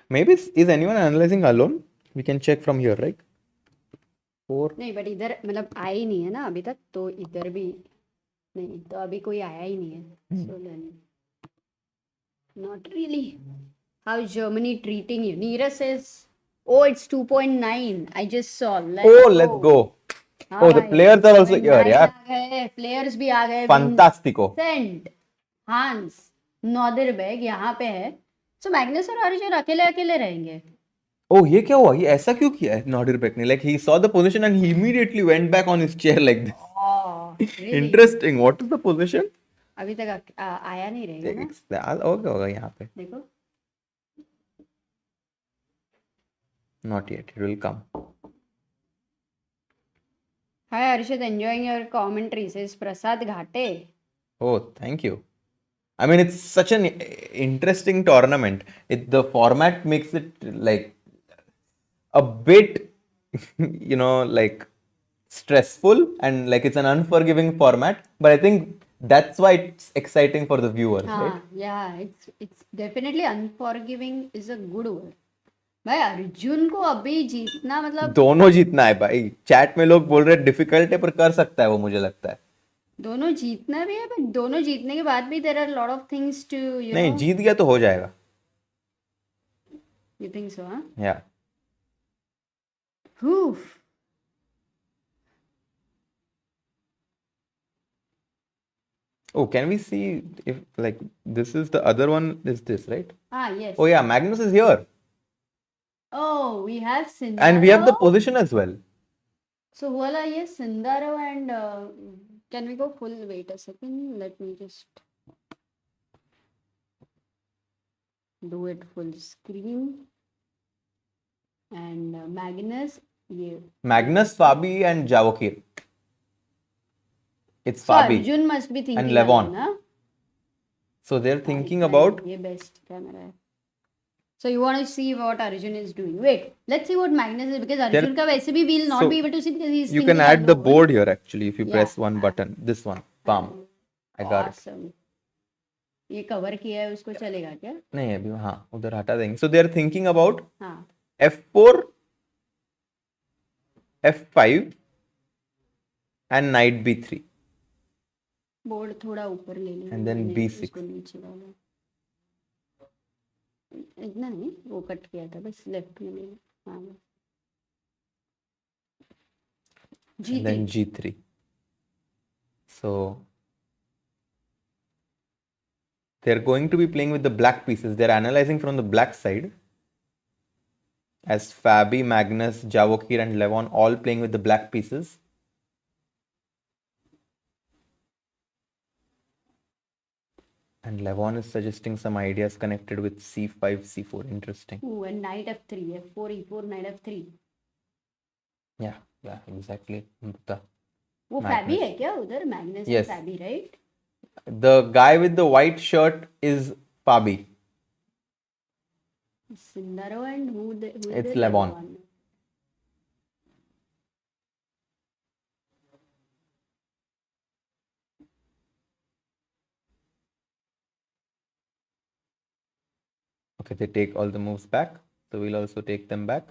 Maybe is anyone analyzing alone? We can check from here, right? 4. नहीं बट इधर मतलब आए ही नहीं है ना अभी तक तो इधर भी नहीं तो अभी कोई आया ही नहीं है so then not really. How is Germany treating you? Neera says oh it's 2.9 I just saw. Let's go. Oh, the players are also here, yeah. Players भी आ गए. Fantastico. Vincent, Hans, Nodirbek यहाँ पे है. So मैग्नस और अर्जुन अकेले अकेले रहेंगे. Oh, ये क्या हुआ? ये ऐसा क्यों किया है Nodirbek ने? Like he saw the position and he immediately went back on his chair like this. Oh, really? Interesting. What is the position? अभी तक आया नहीं रहेगा ना. Okay, होगा यहाँ पे. देखो. Not yet. It will come. Hi Arshad, enjoying your commentary, says Prasad Ghate. Oh, thank you. I mean, it's such an interesting tournament. The format makes it like a bit, like stressful and like it's an unforgiving format. But I think that's why it's exciting for the viewers, right? Yeah, it's definitely unforgiving is a good word. भाई अर्जुन को अभी जीतना मतलब दोनों जीतना है भाई. Chat में लोग बोल रहे हैं डिफिकल्ट है पर कर सकता है वो, मुझे लगता है. दोनों जीतना भी है बट दोनों जीतने के बाद भी there are lot of things to नहीं, जीत गया तो हो जाएगा. You think so? हां yeah. Oh, can we see if like this is the other one? Is this right? Yes. Oh yeah, Magnus is here. Oh, we have Sindarov. And we have the position as well. So voila, yes, Sindarov and can we go full? Wait a second. Let me just do it full screen. And Magnus ये Magnus, Fabi, and Javokhir. It's so Fabi Arjun must be thinking and Levon. alone, huh? So they're thinking Fine, about. ये best camera है. So you want to see what Arjun is doing. Wait, let's see what Magnus is, because Arjun का वैसे भी we'll not So, be able to see because he's You can thinking add the alone. board here actually if you Yeah. press one button. This one. Bam. I got it. Awesome. ये cover किया है उसको चलेगा क्या? नहीं अभी हाँ उधर हटा देंगे. So they are thinking about हाँ. F4, F5 and knight B3. Board थोड़ा ऊपर ले लेना. And then मैंने B6. उसको नीचे डाला. इतना नहीं, वो कट किया था बस लेफ्ट में लेना. हाँ. And then G3. So they're going to be playing with the black pieces. They're analyzing from the black side. As Fabi, Magnus, Javokhir and Levon all playing with the black pieces. And Levon is suggesting some ideas connected with C5, C4. Interesting. Ooh, and knight F3, F4, E4, knight F3. Yeah, exactly. वो फैबी है क्या उधर? Magnus Yes. फैबी, right? The guy with the white shirt is Fabi. Sindarov and who is It's the Levon. one? Okay, they take all the moves back. So we'll also take them back.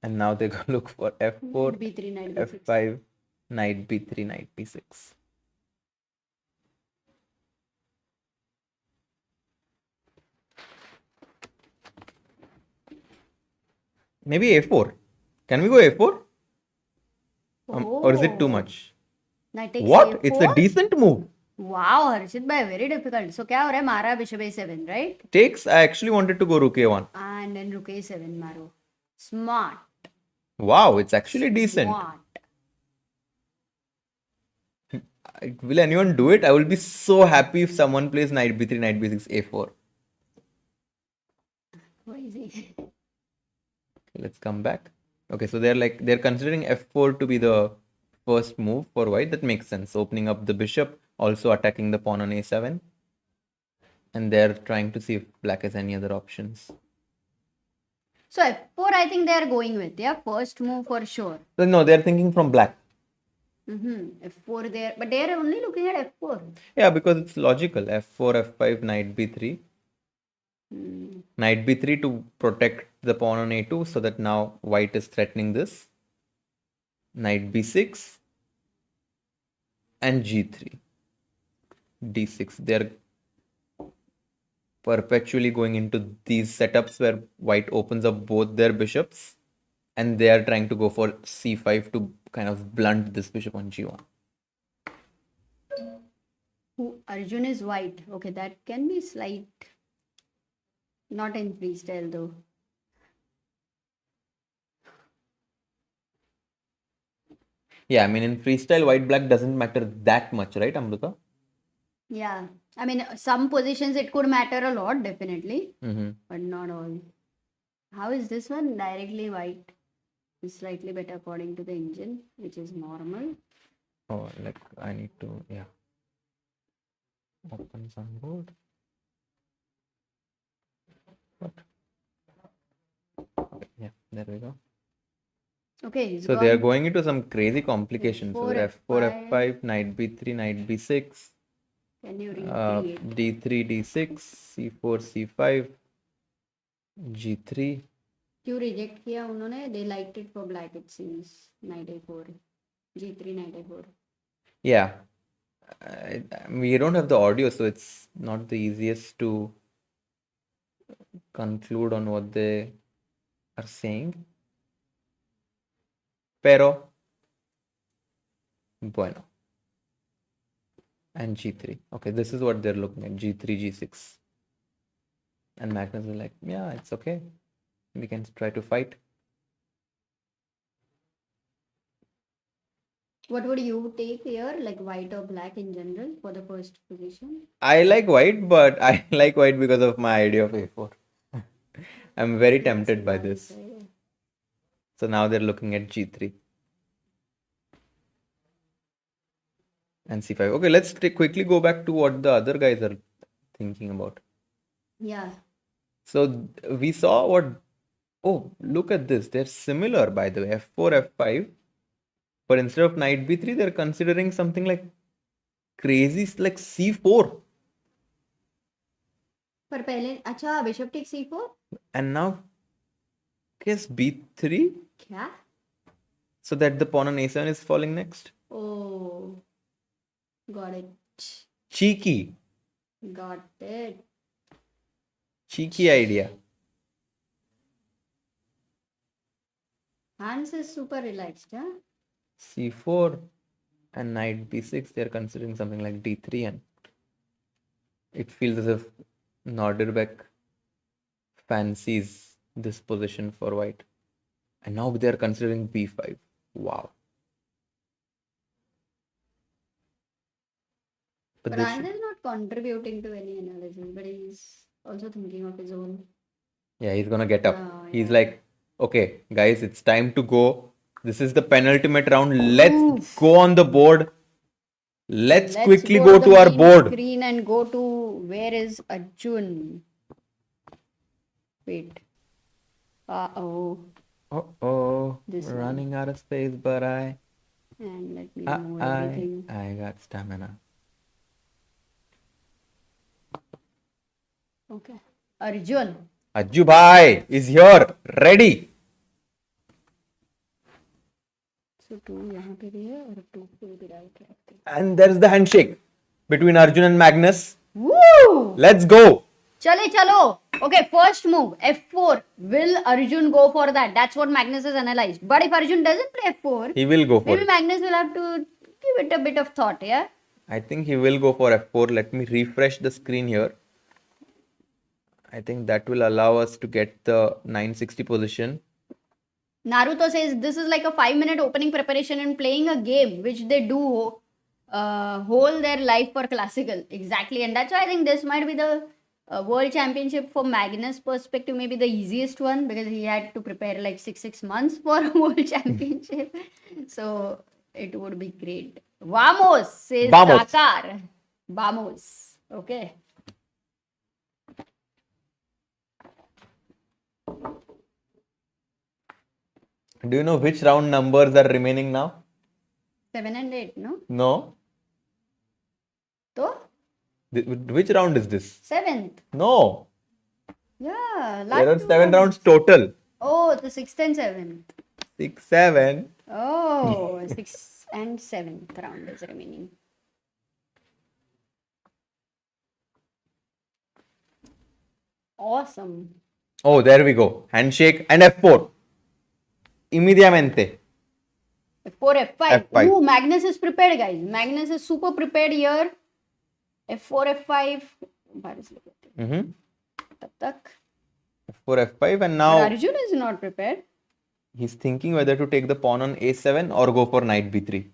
And now they go look for F4, B3, knight B6. F5, knight B3, knight B6. Maybe A4. Can we go A4? Or is it too much? Knight takes What? A4? It's a decent move. Wow, Harshit bhai, very difficult. So क्या हो रहा है? मारा bishop A7, right? Takes. I actually wanted to go rook A1. And then rook A7 मारो. Smart. Wow, it's actually decent. Smart. Will anyone do it? I will be so happy if someone plays knight B3, knight B6, A4. What is it? Okay, let's come back. Okay, so they're considering F4 to be the first move for white. That makes sense. Opening up the bishop, also attacking the pawn on A7. And they're trying to see if black has any other options. So F4 I think they are going with, yeah? First move for sure. So no, they're thinking from black. F4 there, but they are only looking at F4. Yeah, because it's logical. F4, F5, knight B3. Knight B3 to protect the pawn on A2, so that now white is threatening this. Knight B6 and G3. D6. They're perpetually going into these setups where white opens up both their bishops, and they are trying to go for C5 to kind of blunt this bishop on G1. Who Arjun is white. Okay, that can be slight. Not in freestyle though. Yeah, I mean in freestyle, white-black doesn't matter that much, right, Amrita? Yeah. I mean, some positions it could matter a lot, definitely. Mm-hmm. But not all. How is this one? Directly white is slightly better according to the engine, which is normal. Oh, like I need to, yeah. Open some board. What? Okay, yeah, there we go. Okay, he's So gone. they are going into some crazy complications. So F4, F4, F5, knight B3, knight B6, Can you recreate? D3, D6, C4, C5, G3. क्यों reject किया उन्होंने? They liked it for black, it seems. Knight A4, G3, knight A4. Yeah. We don't have the audio, so it's not the easiest to conclude on what they are saying. Pero bueno. And G3. Okay, this is what they're looking at. G3, G6. And Magnus is like, yeah, it's okay. We can try to fight. What would you take here, like white or black in general for the first position? I like white, but I like white because of my idea of A4. I'm very tempted by this. So now they're looking at g3 and c5. Okay, let's quickly go back to what the other guys are thinking about. Yeah. So we saw what. Oh, look at this. They're similar, by the way. f4, f5. But instead of knight b3, they're considering something like crazy, like c4. पर पहले अच्छा bishop take c4 And now, guess b3, क्या? so that the pawn on a7 is falling next. Oh, got it. Cheeky. Got it. Cheeky idea. Hans is super relaxed, huh? c4 and knight b6, they're considering something like d3, and it feels as if Nodirbek fancies this position for white. And now they're considering b5. Wow. But But they Hans is not contributing to any analysis, but he's also thinking of his own. yeah, he's gonna get up. Oh, He's yeah. like, okay, guys, it's time to go. This is the penultimate round. Let's Oof. go on the board. Let's quickly to go the to our main board. screen and go to where is Arjun? Wait. Uh-oh. Oh, This one. running out of space, but And let me remove everything. I got stamina. Okay. Arjun. Ajju bhai is here, ready. So 2 यहाँ पे भी है और 2 पे भी डाल के रखते हैं. And there's the handshake between Arjun and Magnus. Woo! Let's go. Chale chalo. Okay, first move f4. Will Arjun go for that? That's what Magnus has analyzed. But if Arjun doesn't play f4, He will go for maybe it. Magnus will have to give it a bit of thought, yeah? I think he will go for f4. Let me refresh the screen here. I think that will allow us to get the 960 position. Naruto says this is like a 5-minute opening preparation and playing a game which they do whole their life for classical. Exactly. And that's why I think this might be the world championship for Magnus' perspective, maybe the easiest one because he had to prepare like 6 months for a world championship. So it would be great. Vamos, says Vamos. Dakar. Vamos. Okay. Do you know which round numbers are remaining now? 7 and 8, no? No. So, Which round is this? 7th. No. Yeah. There are last 7 two rounds total. Oh, the 6th and 7th. 6, 7. Oh, 6th and 7th round is remaining. Awesome. Oh, there we go. Handshake and f4. Immediatamente. F4, F5. F5. Ooh, Magnus is prepared, guys. Magnus is super prepared here. F4, F5. Mm-hmm. Tab tak. f4, f5, and But now Arjun is not prepared. he's thinking whether to take the pawn on a7 or go for knight b3.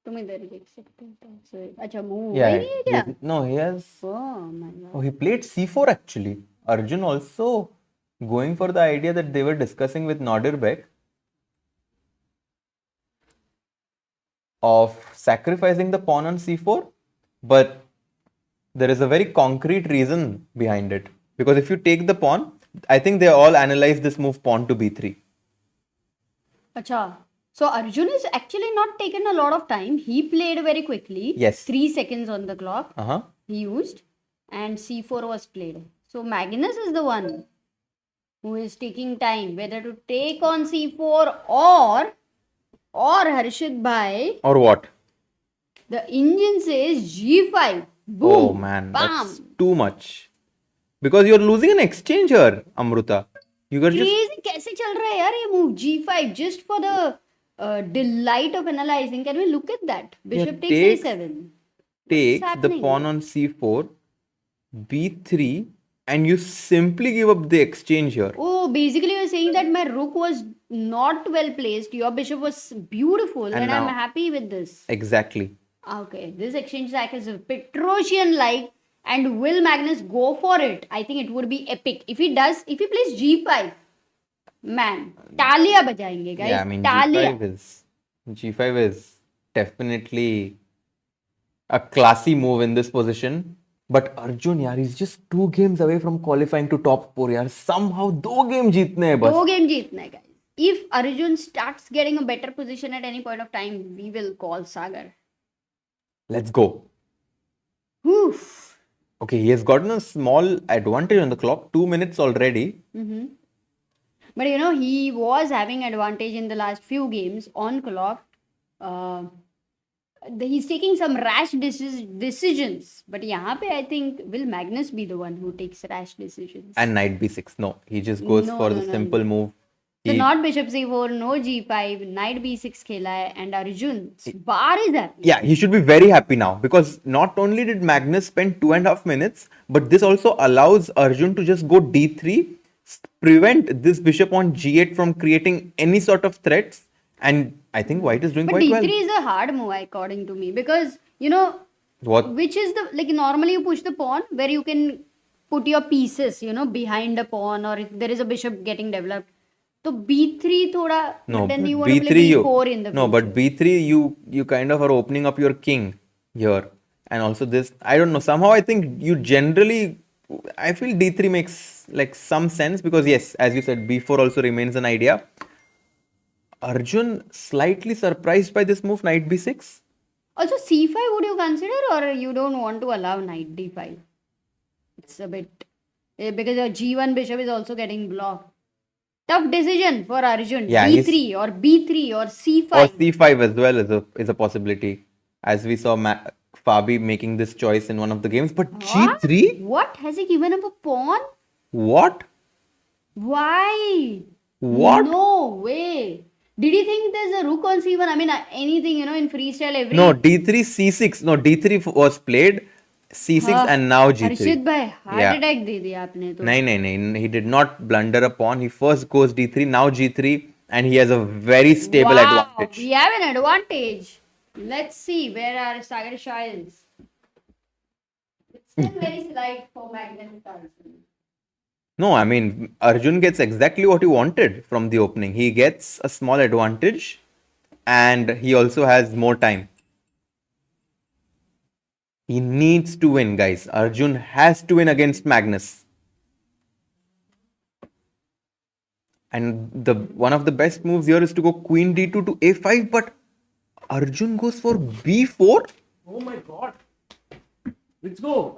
तुम इधर ही देख सकते हो. अच्छा move Yeah, हुआ ही नहीं है क्या? no, he has. Oh my god. Oh, he played c4 actually. Arjun also going for the idea that they were discussing with Nodirbek of sacrificing the pawn on c4, but there is a very concrete reason behind it. Because if you take the pawn, I think they all analyze this move pawn to b3. Acha. So Arjun is actually not taken a lot of time. He played very quickly. Yes. 3 seconds on the clock. Uh-huh. He used. And c4 was played. So Magnus is the one who is taking time. Whether to take on c4 or Harshit Bhai. Or what? The engine says g5. Boom. Oh man, Bam. that's too much. Because you're losing an exchange here, Amruta. You got just Crazy कैसे चल रहा है यार ये move g5 just for the delight of analyzing. Can we look at that? Bishop takes takes- a7. take the happening? pawn on c4, b3, and you simply give up the exchange here. Oh, basically you're saying that my rook was not well placed. Your bishop was beautiful, and I'm now- happy with this. Exactly. Okay, this exchange sack is Petrosian like, and will Magnus go for it? I think it would be epic. If he does, if he plays g5, man, talia bajayenge, guys. Yeah, I mean talia. G5 is definitely a classy move in this position. But Arjun, yaar, he's just 2 games away from qualifying to top 4. Yaar. Somehow 2 game jeetne hai bas. दो game जीतना है, guys. If Arjun starts getting a better position at any point of time, we will call Sagar. Let's go. Oof. Okay, he has gotten a small advantage on the clock. 2 minutes already. But you know, he was having advantage in the last few games on clock. He's taking some rash decisions. But यहाँ पे I think will Magnus be the one who takes rash decisions? And knight b6. No, he just goes No, for no, the no, simple no. move. So He- not bishop c4, no g5, knight b6 खेला है, and Arjun's bar is happy. Yeah, he should be very happy now because not only did Magnus spend 2.5 minutes, but this also allows Arjun to just go d3, prevent this bishop on g8 from creating any sort of threats. And I think White is doing But quite d3 well. is a hard move according to me, because you know What? which is the, like, normally you push the pawn where you can put your pieces, you know, behind a pawn, or if there is a bishop getting developed. So b3 thoda, No, but then but you want to b3 play you b4 in the no, future. but b3 you kind of are opening up your king here, and also this. I don't know. Somehow I think you generally, I feel d3 makes like some sense because yes, as you said, b4 also remains an idea. Arjun slightly surprised by this move, knight b6. Also c5 would you consider, or you don't want to allow knight d5? It's a bit because your g1 bishop is also getting blocked. Tough decision for Arjun. Yeah, d3 or b3 or c5. Or c5 as well is a possibility, as we saw Fabi making this choice in one of the games. But g3, What? Has he given up a pawn? what? Why? What? No way. Did you think there's a rook on c1? I mean, anything, you know, in freestyle, every. No, d3 c6. No, d3 was played, c6 and now g3. Harshit bhai, heart Yeah. attack de diya aapne to. No, he did not blunder a pawn. He first goes d3, now g3, and he has a very stable Wow, advantage. we have an advantage. Let's see where our Sagar Shah is. It's still very slight for Magnus Carlsen. No, I mean, Arjun gets exactly what he wanted from the opening. He gets a small advantage and he also has more time. He needs to win, guys. Arjun has to win against Magnus. And the one of the best moves here is to go queen d2 to a5, but Arjun goes for b4. Oh my god. Let's go.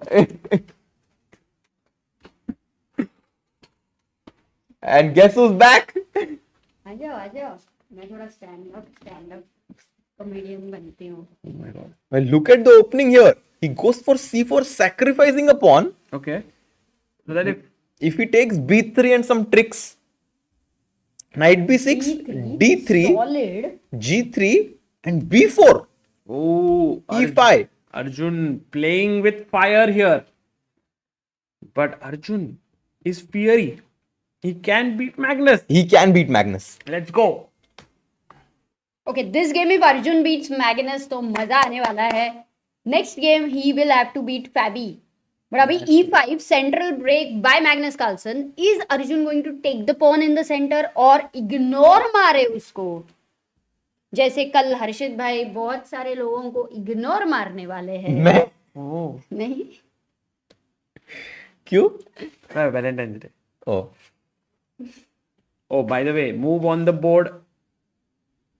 And guess who's back? आ जाओ मैं थोड़ा stand up comedian बनती हूँ. Oh my god. Well, look at the opening here. He goes for c4, sacrificing a pawn. Okay. So that If he takes b3 and some tricks, knight b6, d3, Solid. g3, and b4, oh, e5. Arjun playing with fire here. But Arjun is fiery. He can beat Magnus. He can beat Magnus. Let's go. Okay, this game if Arjun beats Magnus तो मजा आने वाला है. Next game he will have to beat Fabi. But अभी e5 central break by Magnus Carlsen. Is Arjun going to take the pawn in the center or ignore मारे उसको? जैसे कल हर्षित भाई बहुत सारे लोगों को इग्नोर मारने वाले हैं. मैं? Oh, नहीं? क्यों? Valentine's Day. Oh. Oh, by the way, move on the board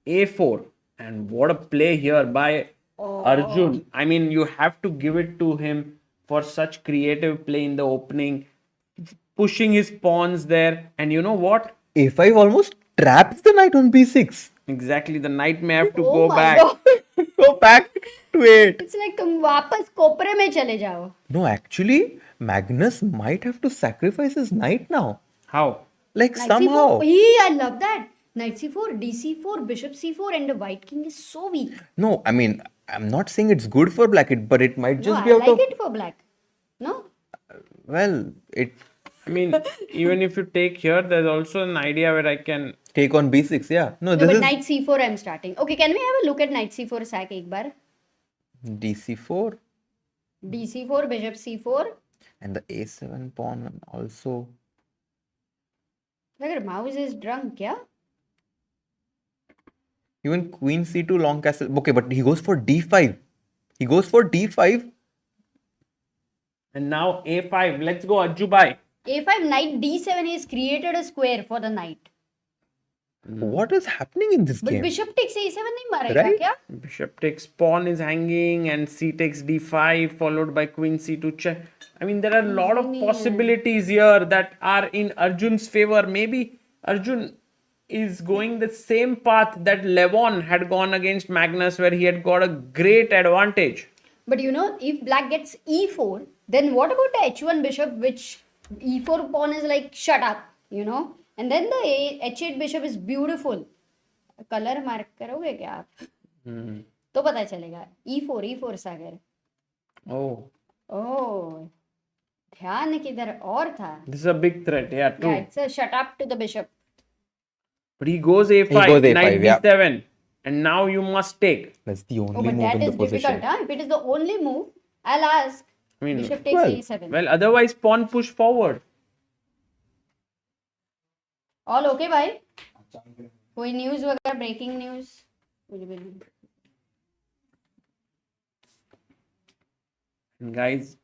a4. And what a play here by Arjun. I mean, you have to give it to him for such creative play in the opening, pushing his pawns there. And you know what? a5 almost traps the knight on b6. Exactly, the knight may have to Oh go my back. God. Go back to 8. It's like तुम वापस कोपरे में चले जाओ. No, actually, Magnus might have to sacrifice his knight now. How? Like Knight somehow. C4. I love that. Knight C4, DC4, Bishop C4, and the White King is so weak. No, I mean, I'm not saying it's good for black, but it might just No, be I out like of. it for black. No? Well, it I mean, even if you take here, there's also an idea where I can. take on b6. Yeah. No, No, this but is knight c4 I'm starting. Okay, can we have a look at knight c4 sack ek bar? dc4 dc4, bishop c4. and the a7 pawn also. Like mouse is drunk, yeah? Even queen c2 long castle. Okay, but he goes for d5. He goes for d5. And now a5. Let's go, Ajubai. a5, knight d7, he's created a square for the knight. What is happening in this But game? bishop takes a7 नहीं मारेगा Right? क्या? Bishop takes, pawn is hanging, and c takes d5, followed by queen c2 check. I mean, there are a lot of possibilities here that are in Arjun's favor. Maybe Arjun is going the same path that Levon had gone against Magnus, where he had got a great advantage. But you know, if black gets e4, then what about the h1 bishop, which e4 pawn is like, shut up, you know? And then the h8 bishop is beautiful. Color mark करोगे क्या आप? तो पता चलेगा. e4 सागर. Oh, Oh, ध्यान किधर और था. this is a big threat. Yeah, true. Yeah, it's a shut up to the bishop. But he goes a5, He goes A5, knight yeah. d7, and now you must take. That's the only Oh, but move that in the is difficult, position. huh? If it is the only move, I'll ask. I mean, Bishop takes well, e7. well, otherwise pawn push forward. All okay, भाई? कोई news वगैरह breaking news? Guys,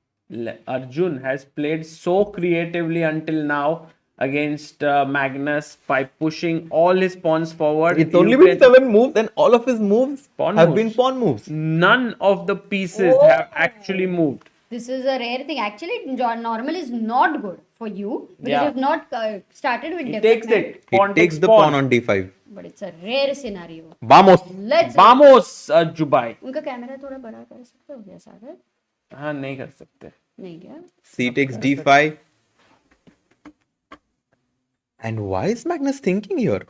Arjun has played so creatively until now against Magnus by pushing all his pawns forward. It's You only been can- 7 moves, and all of his moves Pawn have moves. been pawn moves. None of the pieces have actually moved. This is a rare thing. Actually, normal is not good for you because Yeah. you have not started with He development. takes it. He Pawn takes the pawn on d5. But it's a rare scenario. Vamos. Let's. Vamos, Jubai. उनका camera थोड़ा बड़ा कर सकते हो क्या सागर? हाँ नहीं कर सकते. नहीं क्या? C takes d5. And why is Magnus thinking here?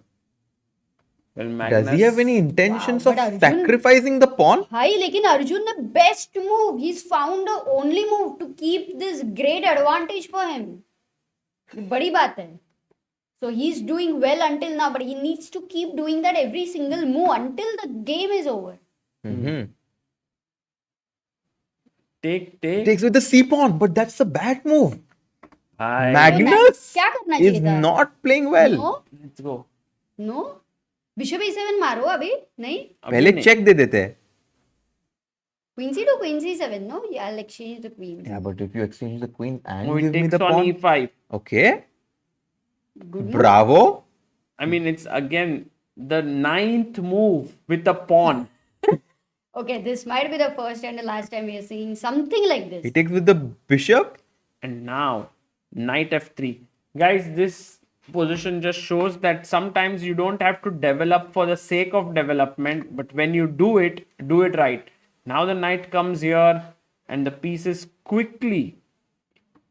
Well, Magnus, Does he have any intentions Wow, of but Arjun- sacrificing the pawn? भाई लेकिन अर्जुन ने best move. He's found the only move to keep this great advantage for him. बड़ी बात है. So he's doing well until now, but he needs to keep doing that every single move until the game is over. Mm-hmm. take. Takes with the c pawn, but that's a bad move. Hi. Magnus क्या करना is चाहिए था? not playing well. No, Let's go. no. Bishop e7 मारो अभी नहीं. अभी पहले नहीं. check दे देते हैं. Queen c2, Queen c7. No, yeah, I'll exchange the queen. Yeah, but if you exchange the queen and Oh, he give me takes the on pawn. e5. Okay. Good move. Bravo. I mean, it's again the ninth move with a pawn. Okay, this might be the first and the last time we are seeing something like this. He takes with the bishop. And now, knight f3. Guys, this position just shows that sometimes you don't have to develop for the sake of development, but when you do it right. Now the knight comes here and the pieces quickly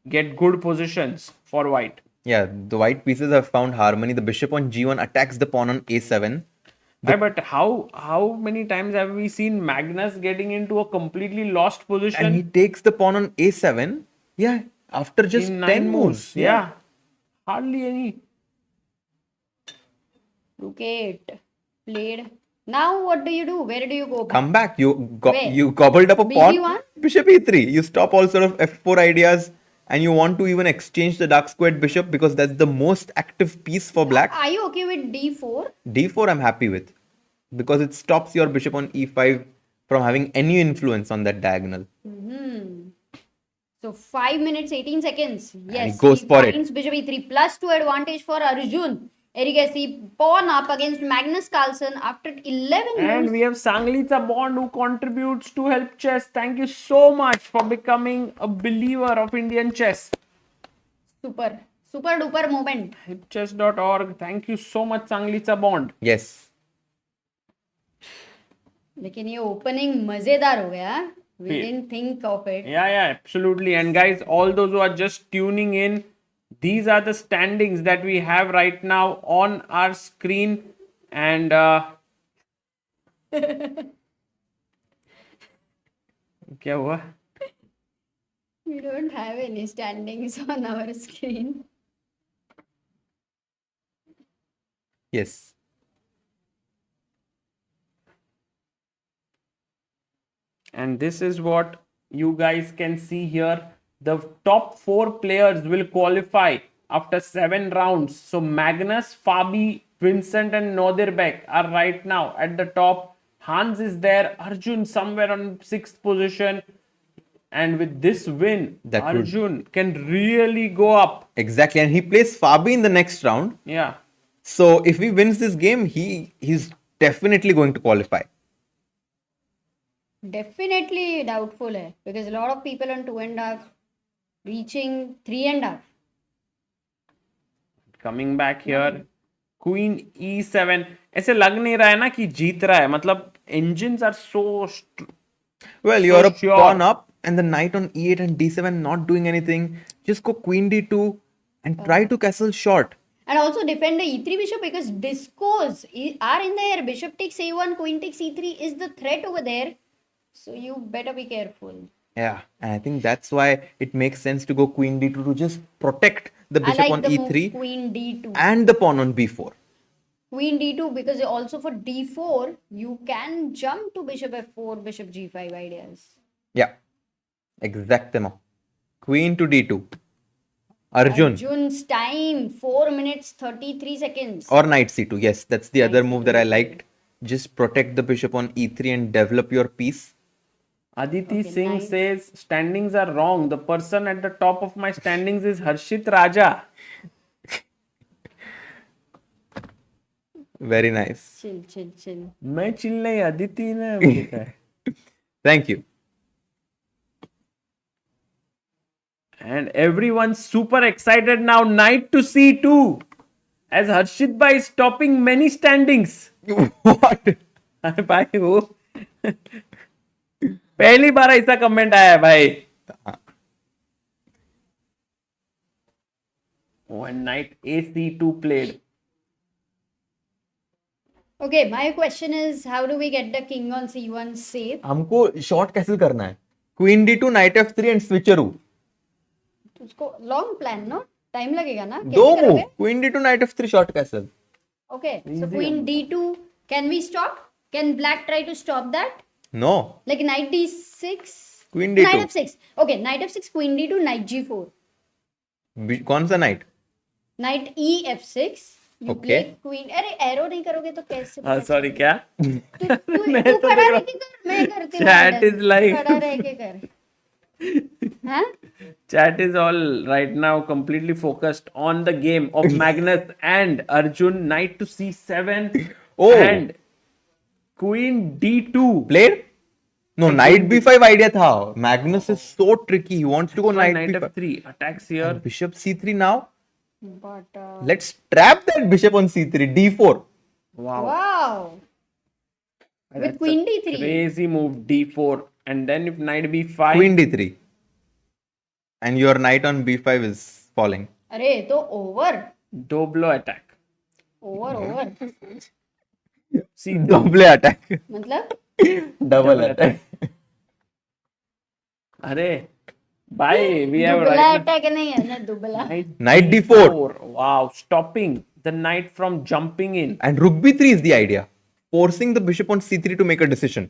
get good positions for white. Yeah, the white pieces have found harmony. The bishop on g1 attacks the pawn on a7. Right, but how many times have we seen Magnus getting into a completely lost position? And he takes the pawn on a7. Yeah, after just in 10 moves. Yeah. Hardly any. Rook 8. Played. Now what do you do? Where do you go back? Come back. Where? You gobbled up a pawn. BG1? Bishop e3. You stop all sort of f4 ideas. And you want to even exchange the dark squared bishop because that's the most active piece for black. Are you okay with d4? d4 I'm happy with. Because it stops your bishop on e5 from having any influence on that diagonal. So 5 minutes 18 seconds. Yes, he goes for it. finds bishop e3 +2 advantage for Arjun Erigaisi. Pawn up against Magnus Carlsen after 11 And moves. we have Sanglitsa Bond who contributes to help chess. Thank you so much for becoming a believer of Indian chess. Super duper moment. Helpchess.org. Thank you so much, Sanglitsa Bond. Yes. लेकिन ये opening मजेदार हो गया. We Yeah. didn't think of it. Yeah, absolutely. And guys, all those who are just tuning in, these are the standings that we have right now on our screen. And क्या हुआ? We don't have any standings on our screen. Yes. And this is what you guys can see here. The top 4 players will qualify after 7 rounds. So Magnus, Fabi, Vincent, and Nodirbek are right now at the top. Hans is there. Arjun somewhere on 6th position. And with this win, That would- Arjun can really go up. Exactly. And he plays Fabi in the next round. Yeah. So if he wins this game, he's definitely going to qualify. Definitely doubtful है because a lot of people on 2.5 reaching 3.5. Coming back here, Queen E7. ऐसे लग नहीं रहा है ना कि जीत रहा है. मतलब engines are so Well, So you're a sure. pawn up and the knight on e8 and d7 not doing anything. Just go queen d2 and try to castle short. And also defend the e3 bishop because discos are in the air. Bishop takes a1, queen takes e3 is the threat over there. So you better be careful. Yeah, and I think that's why it makes sense to go queen d2 to just protect the I bishop like on the e3 move queen d2. and the pawn on b4. Queen d2 because also for d4 you can jump to bishop f4, bishop g5 ideas. Yeah, exactement. Queen to d2. Arjun. Arjun's time 4 minutes 33 seconds. Or knight c2. Yes, that's the other Knight move C2. that I liked. Just protect the bishop on e3 and develop your piece. Aditi Okay, Singh nice. says standings are wrong. The person at the top of my standings is Harshit Raja. Very nice. Chill. मैं chill नहीं, अदिति ने लिखा है. Thank you. And everyone's super excited now. Knight to c2 as Harshit Bhai is topping many standings. What? अरे भाई वो पहली बार ऐसा कमेंट आया है भाई. When knight ac2 played. Okay, my question is how do we get the king on c1 safe? हमको short कैसे करना है? Queen d2, knight f3 and switcheroo. उसको long plan no? Time लगेगा ना? दो कैसे move. करोगे? Queen d2, knight f3 short castle. Okay, so queen d2. Can we stop? Can black try to stop that? No. Like knight d6? Queen d2. Knight f6. Okay, knight f6, queen d2, knight g4. कौन सा knight? Knight e f6. You Okay. play queen. अरे arrow नहीं करोगे तो कैसे? Sorry क्या? तू खड़ा रह के कर, मैं करती हूँ. Chat is like- खड़ा रह के कर. हाँ? Chat is all right now completely focused on the game of Magnus and Arjun. Knight to c7 Oh. and queen d2. Played? No, knight b5 idea था. Magnus is so tricky. He wants to go knight Knight b5. f3 attacks here. And bishop c3 now. But Let's trap that bishop on c3. d4. Wow. wow. With That's queen a d3. Crazy move d4 and then if knight b5. Queen d3. And your knight on b5 is falling. अरे तो over. Doblo attack. Over. See Double attack. मतलब Double attack. अरे bye we have दुबला right attack नहीं है ना दुबला. Knight d4. Wow, stopping the knight from jumping in. And rook b3 is the idea. Forcing the bishop on c3 to make a decision.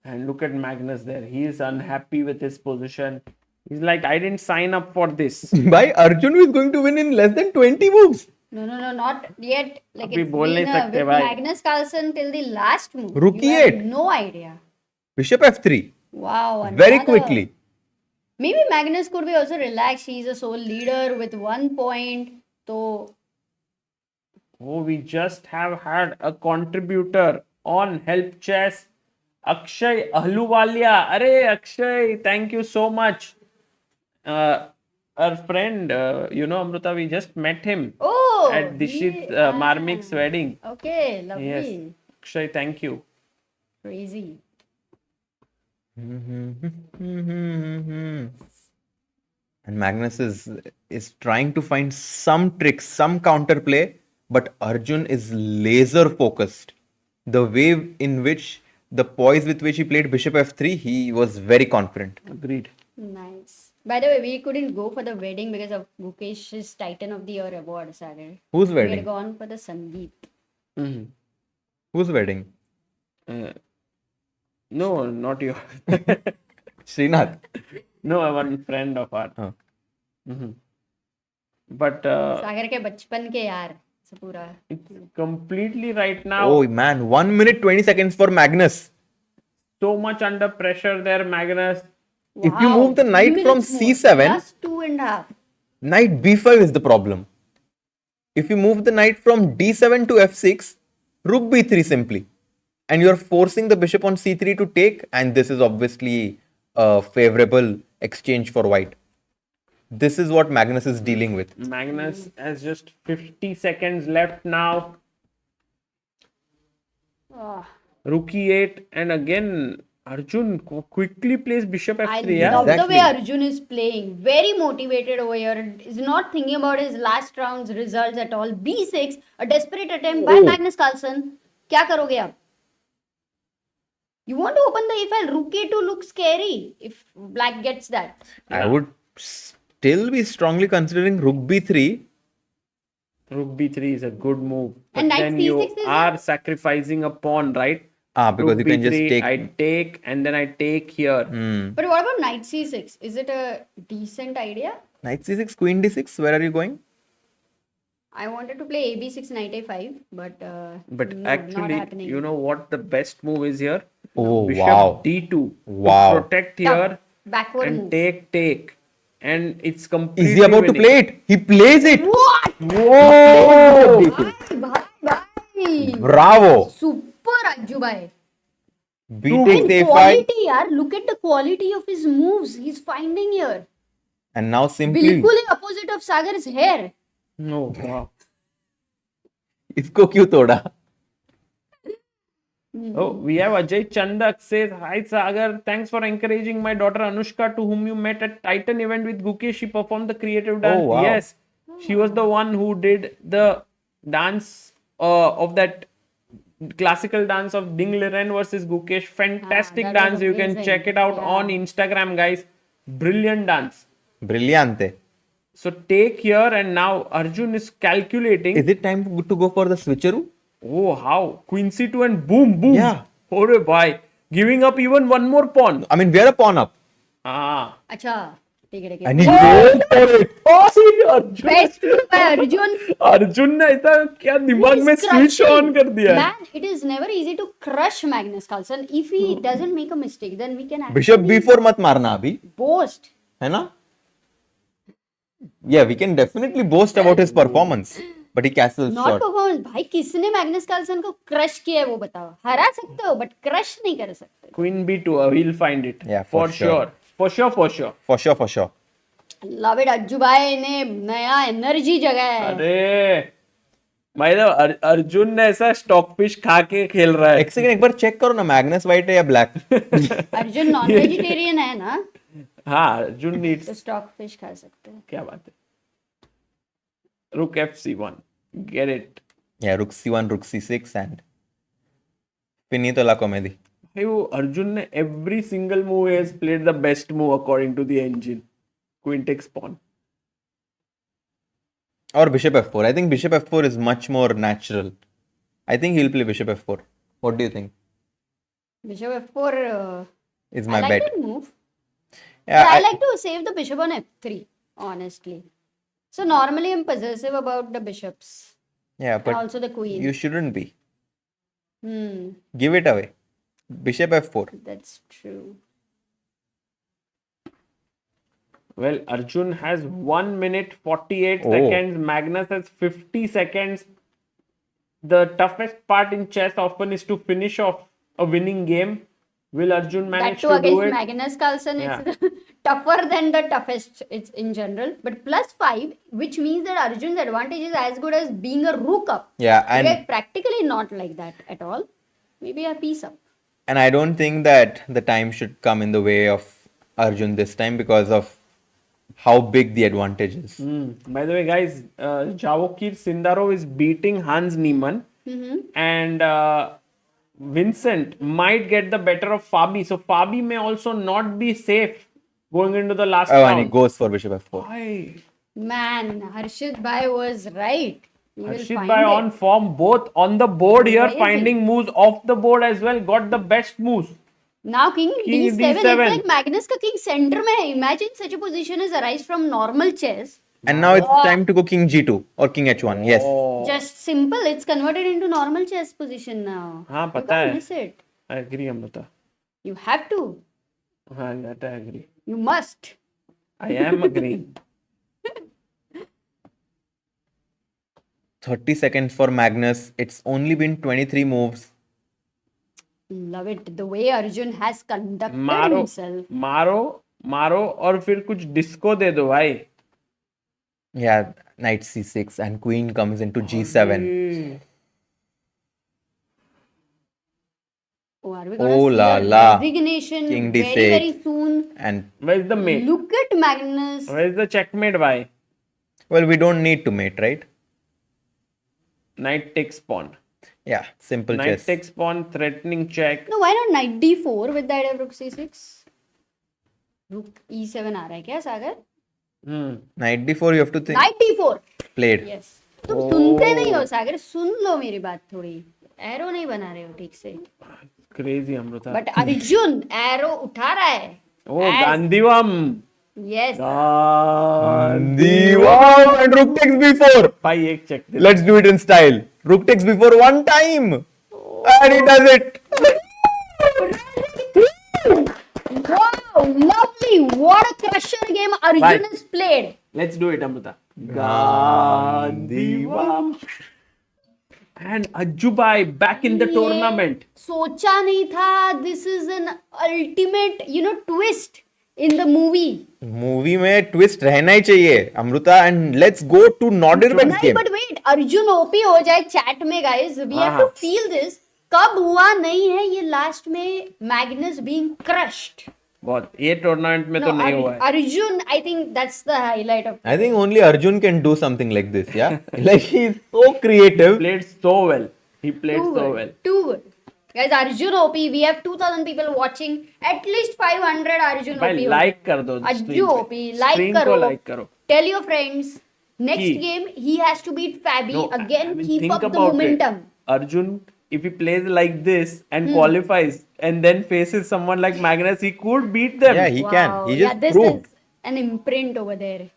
And look at Magnus there. He is unhappy with his position. He's like, I didn't sign up for this. By Arjun is going to win in less than 20 moves. No, not yet. Like अभी it's बोल नहीं been सकते with भाई. Magnus Carlsen till the last move. Rook You have e8. no idea. Bishop f3. Wow. Very another- quickly. Maybe Magnus could be also relaxed. He's a sole leader with 1 point. So Oh, we just have had a contributor on Help Chess. Akshay Ahluwalia. Arey Akshay, thank you so much. Our friend, Amruta, we just met him oh, at Dishit he- Marmik's wedding. Okay, lovely. Yes. Akshay, thank you. Crazy. And Magnus is trying to find some tricks, some counterplay, but Arjun is laser focused. The way in which the poise with which he played bishop f3, he was very confident. Agreed. Nice. By the way, we couldn't go for the wedding because of Gukesh's Titan of the Year award, Sagar. Whose We had wedding? gone for the Sangeet. Mhm. Whose wedding? Uh, no, not you. Srinath. No, one friend of ours. Oh. Mhm. But सागर के बचपन के यार से पूरा it's completely right now. Oh man, 1 minute 20 seconds for Magnus. So much under pressure there, Magnus. If you Wow, move the 3 knight from minutes more, c7, plus 2.5. knight b5 is the problem. If you move the knight from d7 to f6, rook b3 simply. And you're forcing the bishop on c3 to take, and this is obviously a favorable exchange for white. This is what Magnus is dealing with. Magnus has just 50 seconds left now. Oh, Rook e8, and again Arjun quickly plays bishop I f3. Yeah? love the Exactly. way Arjun is playing. Very motivated over here. Is not thinking about his last round's results at all. B6, a desperate attempt by Oh. Magnus Carlsen. क्या करोगे आप? You want to open the e-file. Rook a2 looks scary if black gets that. I would still be strongly considering rook b3. Rook b3 is a good move. But And knight then you c6 is are sacrificing a pawn, right? Because Rook you can just b3, take. I take, and then I take here. But what about knight c6? Is it a decent idea? Knight c6, queen d6. Where are you going? I wanted to play ab6 knight a5, but But no, not actually, happening. you know what the best move is here? Oh, Bishop wow. d2. Wow. To protect Tough here backward and move. take. And it's completely Is he about to winning. play it? He plays it. What? Whoa! Bhai. Bravo. Super Raju bhai. B And takes a5. quality yaar, look at the quality of his moves he's finding here. And now simply, बिल्कुल ही opposite of Sagar's hair. No, wow. इसको क्यों तोड़ा? Oh, we have Ajay Chandak says, Hi Sagar, thanks for encouraging my daughter Anushka, to whom you met at Titan event with Gukesh. She performed the creative dance. wow. Yes, she was the one who did the dance of that classical dance of Ding Liren versus Gukesh. Fantastic that was dance. You can amazing. check it out Yeah. on Instagram, guys. Brilliant dance. Brillante. So take here, and now Arjun is calculating. Is it time to go for the switcheroo? Oh, how? Queen c2 and boom, boom. Yeah. Oh, boy. Giving up even one more pawn. I mean, we're a pawn up. Ah. अच्छा ठीक है And he goes for it. Oh, Arjun. Best move by Arjun. Arjun ने ऐसा क्या दिमाग में He's switch crushing. On कर दिया है? Man, it is never easy to crush Magnus Carlsen. If he doesn't make a mistake, then we can Bishop actually b4 मत मारना अभी, boast. है ना? Yeah, we can definitely boast about his performance, but he castles Not short. performance. भाई किसने Magnus Carlsen को crush किया है वो बताओ. हरा सकते हो बट क्रश नहीं कर सकते. Queen b2, we'll find it. Yeah, for sure. For sure, for sure. For sure, for sure. Love it Ajju भाई ने नया एनर्जी जगह है. अरे मतलब अर्जुन ने ऐसा स्टॉक फिश खा के खेल रहा है. एक सेकंड एक बार चेक करो ना, मैग्नस व्हाइट है या ब्लैक? अर्जुन नॉन वेजिटेरियन है ना, हाँ, अर्जुन तो नीड्स. स्टॉक फिश खा सकते हैं. क्या बात है? Rook fc1. Get it. Yeah, rook c1, rook c6 and finito la comedy. भाई वो अर्जुन ने every single move he has played the best move according to the engine. Queen takes pawn. Or bishop f4. I think bishop f4 is much more natural. I think he'll play bishop f4. What do you think? Bishop f4. Is I my like bet. that move. Yeah, But I like to save the bishop on f3, honestly. So normally I'm possessive about the bishops yeah, and but also the queen. you shouldn't be. Hmm, Give it away. Bishop f4. that's true. Well, Arjun has 1 minute 48 Oh. seconds. Magnus has 50 seconds. The toughest part in chess often is to finish off a winning game. Will Arjun That manage too to do against it? Magnus Carlsen, Yeah. it's tougher than the toughest it's in general. But +5, which means that Arjun's advantage is as good as being a rook up. Yeah, and Okay, practically not like that at all. Maybe a piece up. and I don't think that the time should come in the way of Arjun this time because of how big the advantage is. By the way, guys, Javokhir Sindarov is beating Hans Niemann, and Vincent might get the better of Fabi. So Fabi may also not be safe going into the last Oh, and he round. goes for bishop f4. Bhai, Man, Harshit Bhai was right. You will Harshit find Bhai it. on form, both on the board here, Amazing. finding moves off the board as well. Got the best moves. Now King King D7. It's D7. like Magnus का King center में है. Imagine such a position is arise from normal chess. And now it's time to go king g2 or king h1. Yes. Oh, Just simple. It's converted into normal chess position now. हाँ You पता can't है. miss it. I agree, Amrita. You have to. हाँ, that I agree. You must. I am agreeing. 30 seconds for Magnus. It's only been 23 moves. Love it. The way Arjun has conducted मारो himself. मारो और फिर कुछ disco दे दो भाई. Yeah, knight c6 and queen comes into g7. Oh, are we gonna Oh see la a la. resignation King very, d6. very soon? And Where's the mate? Look at Magnus. Where's the checkmate भाई? well, we don't need to mate, right? Knight takes pawn. Yeah, simple Knight chess. takes pawn, threatening check. No, why not knight d4 with the idea of rook c6? Rook e7 आ रहा है क्या सागर? Knight d4, you have to think. Knight d4. Played. Yes. तुम सुनते नहीं हो सागर, सुन लो मेरी बात थोड़ी. एरो नहीं बना रहे हो ठीक से. Crazy Amrita. But Arjun arrow उठा रहा है. Oh, Gandhivam. Yes. Wow, and rook takes b4. भाई एक check they. Let's do it in style. Rook takes b4 one time. And he does it. Wow, lovely. What a crusher game Arjun Bye. has played. Let's do it, Amrita. Gandhivam. And Ajjubai back in the ये tournament. सोचा नहीं था. This is an ultimate, twist in the movie. Movie में twist रहना ही चाहिए, Amruta. And let's go to Nodirbek's नहीं, game. but wait, Arjun OP हो जाए chat में guys. We have to feel this. कब हुआ नहीं है ये last में Magnus being crushed. बहुत ये टूर्नामेंट में तो नहीं हुआ है. Arjun, I think that's the highlight of. I think only Arjun can do something like this, yeah? Like he's so creative. Played so well. He played Too so good. well. Too good. Guys, Arjun OP, we have 2,000 people watching. At least 500 Arjun OP. भाई like कर दो. Arjun OP, like Stream करो. को like करो. Tell your friends. Next Key. game, he has to beat Fabi. No, Again, I mean, keep think up the about momentum. it. Arjun, if he plays like this and qualifies and then faces someone like Magnus, he could beat them. Yeah, he can. He just this proved. is an imprint over there.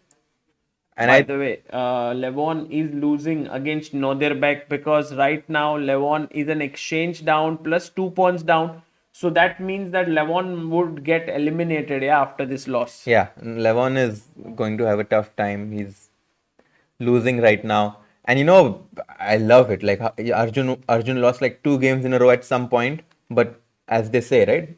And By the way, Levon is losing against Nodirbek because right now Levon is an exchange down plus 2 pawns down. So that means that Levon would get eliminated after this loss. yeah, Levon is going to have a tough time. He's losing right now. And I love it. Like Arjun lost like 2 games in a row at some point. But as they say, right?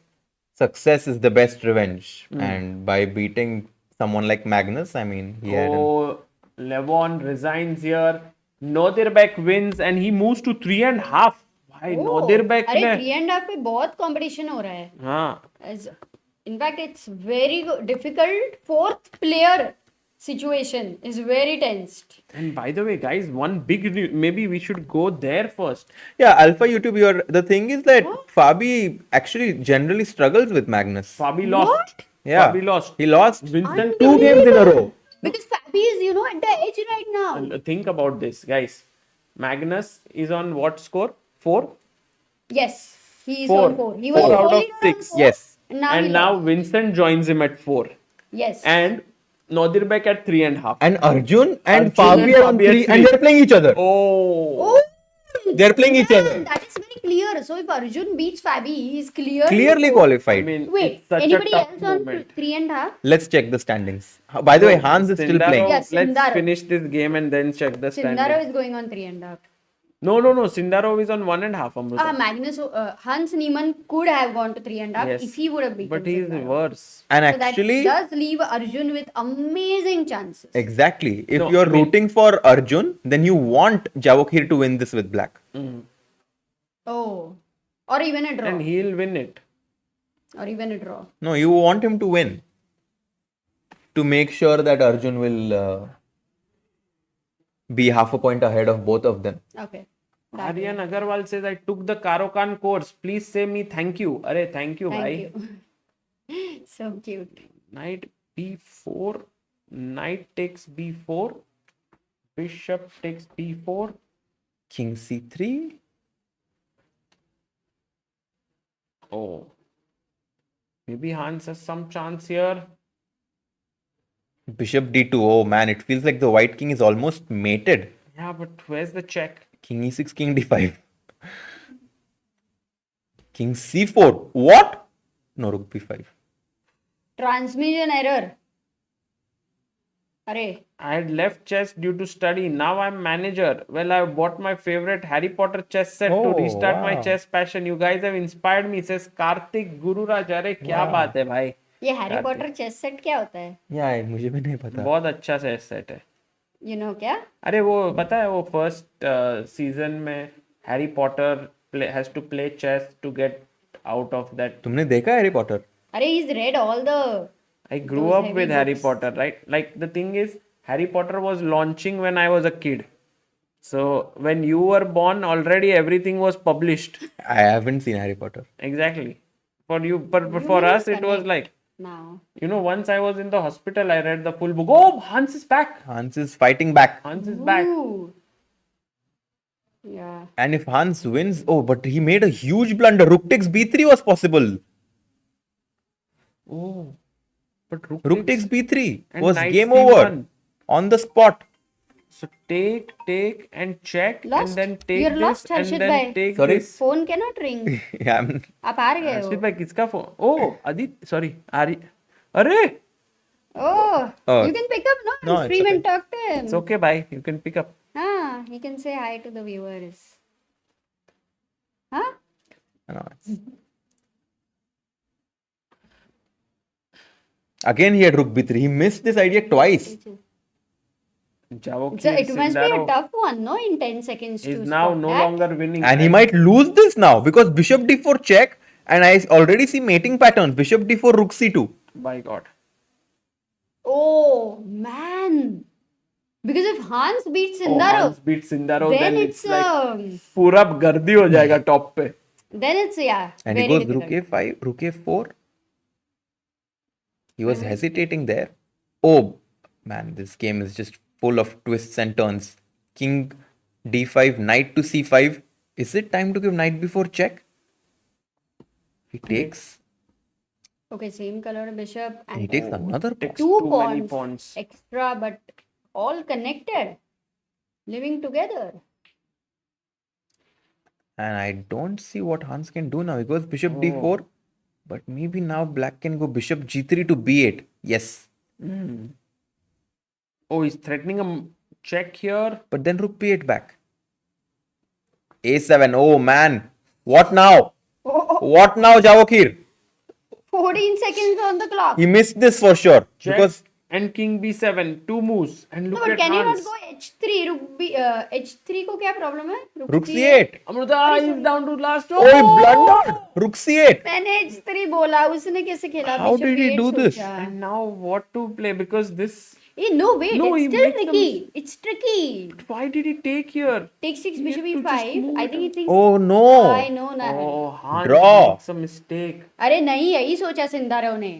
Success is the best revenge. And by beating someone like Magnus, I mean, he had Oh, Levon resigns here. Nodirbek wins and he moves to 3.5. Why Nodirbek अरे ने 3.5 पे बहुत competition हो रहा है. हाँ In fact, it's very difficult. Fourth player situation is very tensed. and by the way guys, one big maybe we should go there first. Yeah, Alpha YouTube, the thing is that Fabi actually generally struggles with Magnus. Fabi lost. Yeah. Fabi lost. He lost Vincent 2 games in a row. Because Fabi is, at the edge right now. Think about this, guys. Magnus is on what score? 4? Yes, he is 4. on 4. He was 4 out of only on 6. 4. Yes. And now, he And now lost. Vincent joins him at 4. Yes. And Nodirbek at 3.5. And Arjun and Arjun Fabi and are on Fabi at 3 three. and they're playing each other. Oh. They're playing each other. That is very clear. So if Arjun beats Fabi, he is clearly Clearly I qualified. mean, Wait, it's such anybody a tough else on moment. 3.5? Let's check the standings. By the way, Hans is still Sindarov, playing. Yes, let's Sindarov. finish this game and then check the Sindarov standings. is going on 3.5. No. Sindarov is on 1.5. Amrita. Magnus, Hans Niemann could have gone to 3.5 Yes. if he would have beaten But he is Sindarov. worse. And So actually, that does leave Arjun with amazing chances. exactly. If No, you're I mean- rooting for Arjun, then you want Javokhir to win this with black. Oh, or even a draw. And he'll win it. Or even a draw. No, you want him to win. To make sure that Arjun will be half a point ahead of both of them. Okay. Aryan Agarwal says, I took the Karokan course. Please say me thank you. Arey, thank you, bhai. Thank you. So cute. Knight b4. Knight takes b4. Bishop takes b4. King c3. Oh. Maybe Hans has some chance here. Bishop d2. Oh man, it feels like the white king is almost mated. Yeah, but where's the check? King e6, king d5. King c4. What? No, rook b5. Transmission error. Arey. I had left chess due to study. Now I'm manager. Well, I bought my favorite Harry Potter chess set to Oh, restart my wow. chess passion. You guys have inspired me, says Karthik Gururaj. अरे क्या बात है भाई? ये Harry Potter chess set क्या होता है? Yeah, मुझे भी नहीं पता. बहुत अच्छा चेस सेट है. You know क्या? अरे वो पता है वो फर्स्ट सीजन में Harry Potter has to play chess to get out of that. तुमने देखा हैरी पॉटर? अरे he's read all the I grew those up heavy with Harry books. Potter, right? Like the thing is, Harry Potter was launching when I was a kid. So when you were born, already everything was published. I haven't seen Harry Potter. Exactly. For you, but for us, it was like, now. you know, once I was in the hospital, I read the full book. Oh, Hans is back. Hans is fighting back. Hans is back. Ooh. Yeah. And if Hans wins, oh, but he made a huge blunder. Rook takes b3 was possible. Oh, but Rook takes b3 and was knight game c1. over on the spot. So take, and check, Lost? and then take You're this, lost, and Harshit then bhai. take Sorry? this. Phone cannot ring. Yeah, I'm- आप हार गए Harshit हो. भाई किसका phone? Oh, Adit, sorry, Ari. अरे, Oh, Oh. you can pick up, no? No, it's Stream okay. and talk to him. it's okay, bye. You can pick up. Ah, he can say hi to the viewers. Huh? no, it's- Again, he had rook b3. He missed this idea twice. Javokhir So it must be a Sindarov tough one, no? In 10 seconds to is now spot no that. longer winning. And he right? might lose this now because bishop d4 check. And I already see mating patterns. Bishop d4, rook c2. By God. Oh, man. Because if Hans beats Oh, Sindarov, Hans beats Sindarov, then then it's, it's like पूरा गर्दी हो जाएगा top पे. then it's, yeah, And he very goes rook difficult. a5, rook a4. He was hesitating there. Oh, man, this game is just full of twists and turns. King d5, knight to c5. Is it time to give knight before check? He takes. Okay, same color bishop And he and takes another pawn. Takes two too many pawns pawns. extra, but all connected, living together. And I don't see what Hans can do now. He goes bishop d4. But maybe now black can go bishop g3 to b8. Yes. Oh, he's threatening a check here. But then rook b8 back. a7. Oh, man. What now? Oh, What now, Javokhir? 14 seconds on the clock. He missed this for sure. Check Because and king b7. Two moves. And No, look but at can you not Hans. go h3? H3 को क्या problem है? rook c8. Amruta is down to last. Oh, he blundered. Rook c8. मैंने h3 बोला, उसने कैसे खेला? How Bishop did he b8 do this? सोचा. And now what to play? Because this. No, wait, No, he it's still makes them- tricky. It's tricky. Why did he take here? Take 6, He bishop had to just e5. move I it think he thinks. Oh, no. I know ना. Oh, Hans Draw. makes a mistake. अरे नहीं, यही सोचा सिंदारव ने.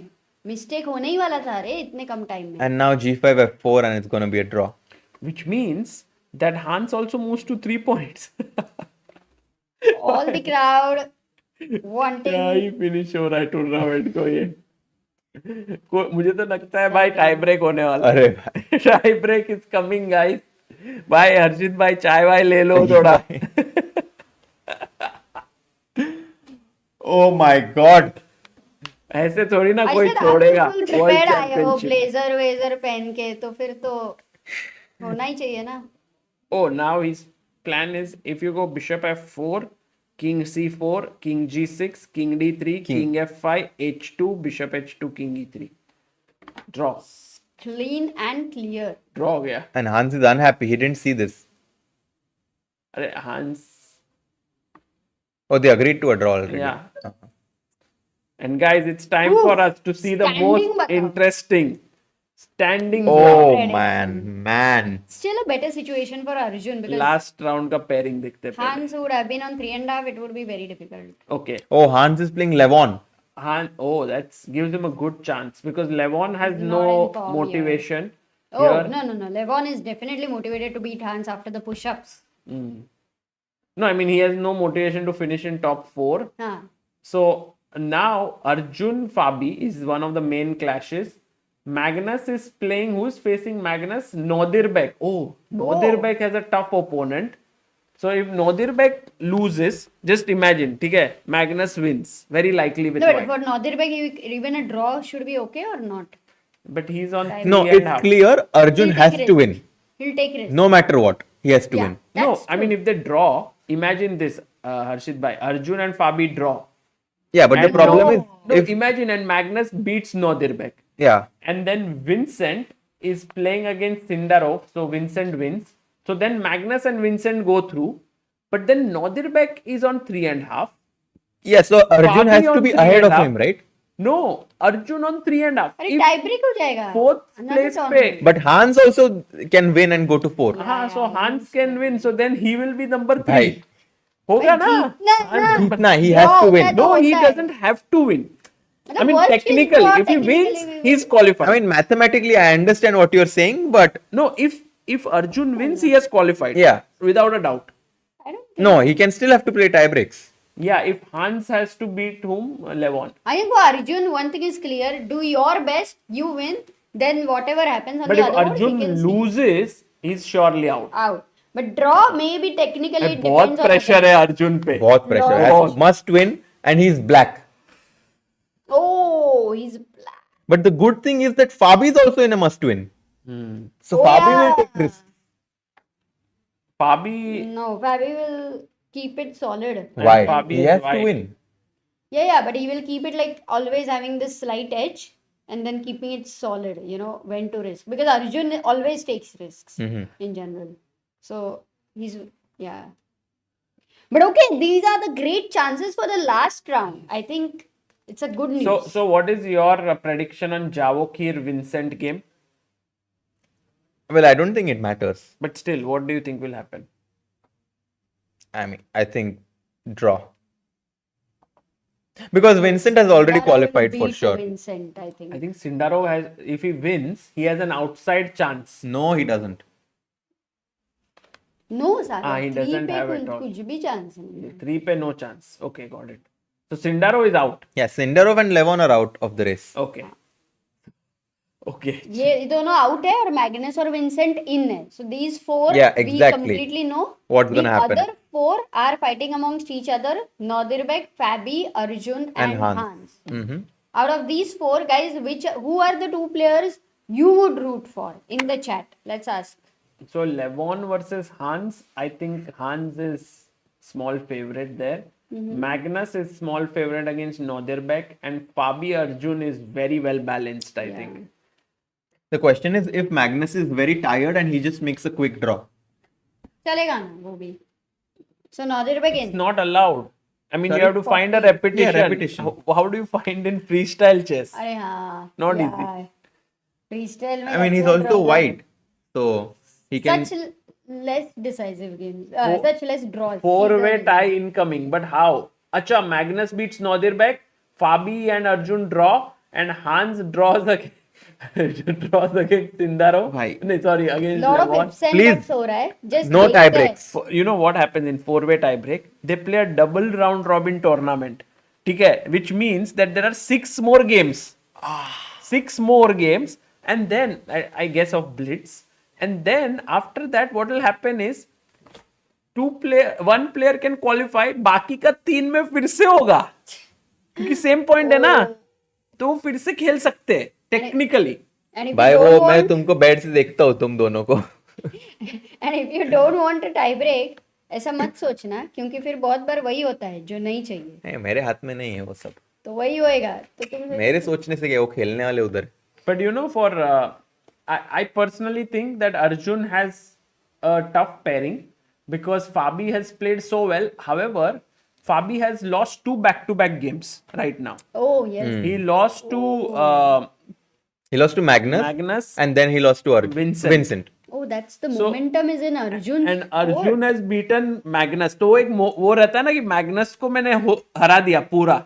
Mistake होने ही वाला था अरे इतने कम टाइम में. And now g5 f4 and it's going to be a draw. Which means that Hans also moves to 3 points. All the crowd क्या wanting. ही फिनिश हो रहा है टूर्नामेंट को ये. मुझे तो लगता है भाई टाई ब्रेक होने वाला अरे है. Tie break is coming guys. भाई हर्षित भाई चाय वाय ले लो थोड़ा. Oh my god. ऐसे थोड़ी ना कोई अच्छा, छोड़ेगा आप फुल वर्ल्ड प्रिपेयर्ड आए हो चैंपियनशिप. ब्लेजर वेजर पहन के तो फिर तो होना ही चाहिए ना. Oh, now his plan is if you go bishop f4, king c4, king g6, king d3, king f5, h2, bishop h2, king e3. Draw. Clean and clear. Draw हो गया. And Hans is unhappy. He didn't see this. अरे Hans. Oh, they agreed to a draw already. Yeah. And guys, it's time Ooh, for us to see the standing most button. interesting standing Oh Ready. man. Still a better situation for Arjun because last round का pairing देखते हैं पहले. Hans would have been on 3.5. It would be very difficult. Okay. Oh, Hans is playing Levon. That gives him a good chance because Levon has He's no not in form here. motivation. Oh, here. no. Levon is definitely motivated to beat Hans after the push-ups. No, I mean he has no motivation to finish in top 4. Huh. So now Arjun Fabi is one of the main clashes. Magnus is playing. Who's facing Magnus? Nodirbek. Nodirbek has a tough opponent. So if Nodirbek loses, just imagine, okay, Magnus wins. Very likely with No, but white. for Nodirbek, even a draw should be okay or not? But he's on No, 3.5. it's clear Arjun He'll has take to risk. win. He'll take risk. No matter what, he has to Yeah. win. No, That's I mean true. if they draw, imagine this, Harshit bhai, Arjun and Fabi draw. Yeah, but the And problem is, no, if imagine and Magnus beats Nodirbek. yeah, And then Vincent is playing against Sindarov, so Vincent wins. So then Magnus and Vincent go through, but then Nodirbek is on 3.5. yeah, so Arjun Fabi has to on be ahead of 3.5. him, right? No, Arjun on 3.5. अरे If tie break हो जाएगा. fourth Another place tournament. पे, But Hans also can win and go to 4. so Hans can win, so then he will be number 3. Bhai. होगा ना? जीतना ना. Jeetna, he has Draw to होता win. है तो No, he होता है. doesn't have to win. I मतलब mean, worst case technically, draw, if he wins, technically we he's win. qualified. I mean, mathematically, I understand what you're saying, but No, if Arjun wins, he has qualified. Yeah. Without a doubt. I don't think. no, he can still have to play tie breaks. Yeah, if Hans has to beat whom? Levon. I think for Arjun, one thing is clear. Do your best, you win. Then whatever happens on But the if other board, Arjun he can see loses, he's surely out. out. But draw maybe technically it बहुत depends on pressure है Arjun पे. बहुत pressure. बहुत. Has- Must win, and he's black. Oh, he's black. But the good thing is that Fabi is also in a must win. So Oh, Fabi yeah. will take risk. Fabi, No, Fabi will keep it solid. Why? Fabi He is has white. to win. Yeah, but he will keep it like always having this slight edge and then keeping it solid, when to risk. Because Arjun always takes risks in general. So he's, yeah. But okay, these are the great chances for the last round. I think it's a good news. so what is your prediction on Javokhir Vincent game? Well, I don't think it matters. But still, what do you think will happen? I mean, I think draw. Because Vincent has already Sindarov will qualified for beat sure. Vincent, I think. I think Sindarov has, if he wins, he has an outside chance. No, he doesn't. No, Sagar. he 3 doesn't पे have कुछ it all. कुछ भी chance नहीं है. 3 pe no chance. Okay, got it. So Sindarov is out. Yeah, Sindarov and Levon are out of the race. Okay. Okay. ये दोनों out है और Magnus और Vincent in है. So these 4 Yeah, we exactly. completely know. What's The gonna happen. other 4 are fighting amongst each other. Nodirbek, Fabi, Arjun and Hans. Mhm. Out of these 4 guys, who are the 2 players you would root for in the chat? Let's ask. So Levon versus Hans. I think Hans is small favorite there. Magnus is small favorite against Nodirbek, and Fabi Arjun is very well balanced, I think. The question is if Magnus is very tired and he just makes a quick draw. चलेगा ना वो भी. So Nodirbek It's in. not allowed. I mean, Sorry? you have to find a repetition. Yeah, repetition. How do you find in freestyle chess? अरे हाँ. Not easy. Freestyle में I mean, he's that's also draw. white. So he can. Such less decisive games. Such less draws. Four-way tie incoming. But how? Acha, Magnus beats Nodirbek, Fabi and Arjun draw, and Hans draws against Sindarov. Bhai. No, sorry, against Lot of Levon. ifs and Please. buts हो रहा है. Just No देखते tie हैं. breaks. You know what happens in four-way tie break? They play a double round robin tournament. Okay, which means that there are 6 more games. 6 more games, and then I guess of blitz. And then after that, what will happen is one player can qualify. बाकी का 3 में फिर से होगा. क्योंकि same point है ना, तो वो फिर से खेल सकते हैं टेक्निकली. And if भाई you वो don't मैं want, तुमको बेड से देखता हूँ तुम दोनों को. and if you don't want a tie break, ऐसा मत सोचना क्योंकि फिर बहुत बार वही होता है जो नहीं चाहिए. नहीं, मेरे हाथ में नहीं है वो सब. तो वही होएगा. तो तुम मेरे सोचने से क्या वो खेलने वाले उधर. But you know, for I personally think that Arjun has a tough pairing because Fabi has played so well. However, Fabi has lost 2 back-to-back games right now. Oh yes. He lost to He lost to Magnus, Magnus and then he lost to Vincent. Oh, that's the momentum is in Arjun. and Arjun has beaten Magnus. तो एक वो रहता है ना कि Magnus को मैंने हरा दिया पूरा.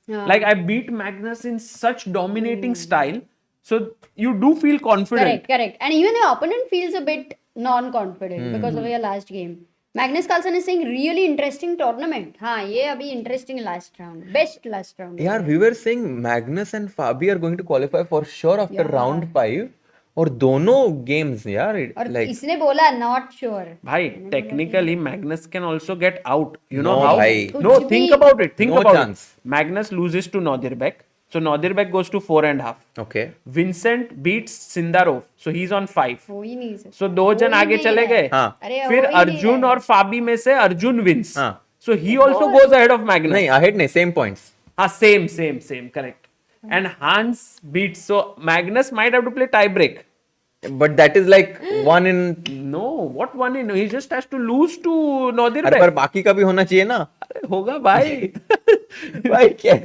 Yeah. Like I beat Magnus in such dominating style. So you do feel confident. Correct. And even the opponent feels a bit non-confident because of your last game. Magnus Carlsen is saying really interesting tournament. हाँ ये अभी interesting last round, best last round. Yeah, we were saying Magnus and Fabi are going to qualify for sure after Yeah. round 5. और दोनों games यार और like इसने बोला not sure. Bhai, technically Magnus can also get out. You know No, how? bhai. No, कुछ think भी- about it. Think No about chance. it. Magnus loses to Nodirbek. So Nodirbek goes to 4.5. okay. Vincent beats Sindarov. So he's on 5. हो ही नहीं सकता. So दो जन हो ही आगे नहीं चले रहा है. गए. हाँ. अरे हो फिर ही नहीं अर्जुन रहा है. और फाबी में से अर्जुन wins. हाँ. So he also goes ahead of Magnus. नहीं ahead नहीं same points. Same, correct. And Hans beats. So Magnus might have to play tiebreak. But that is like one in. No, what one in? He just has to lose to अरे Nodirbek. पर बाकी का भी होना चाहिए ना. अरे होगा भाई. भाई क्या?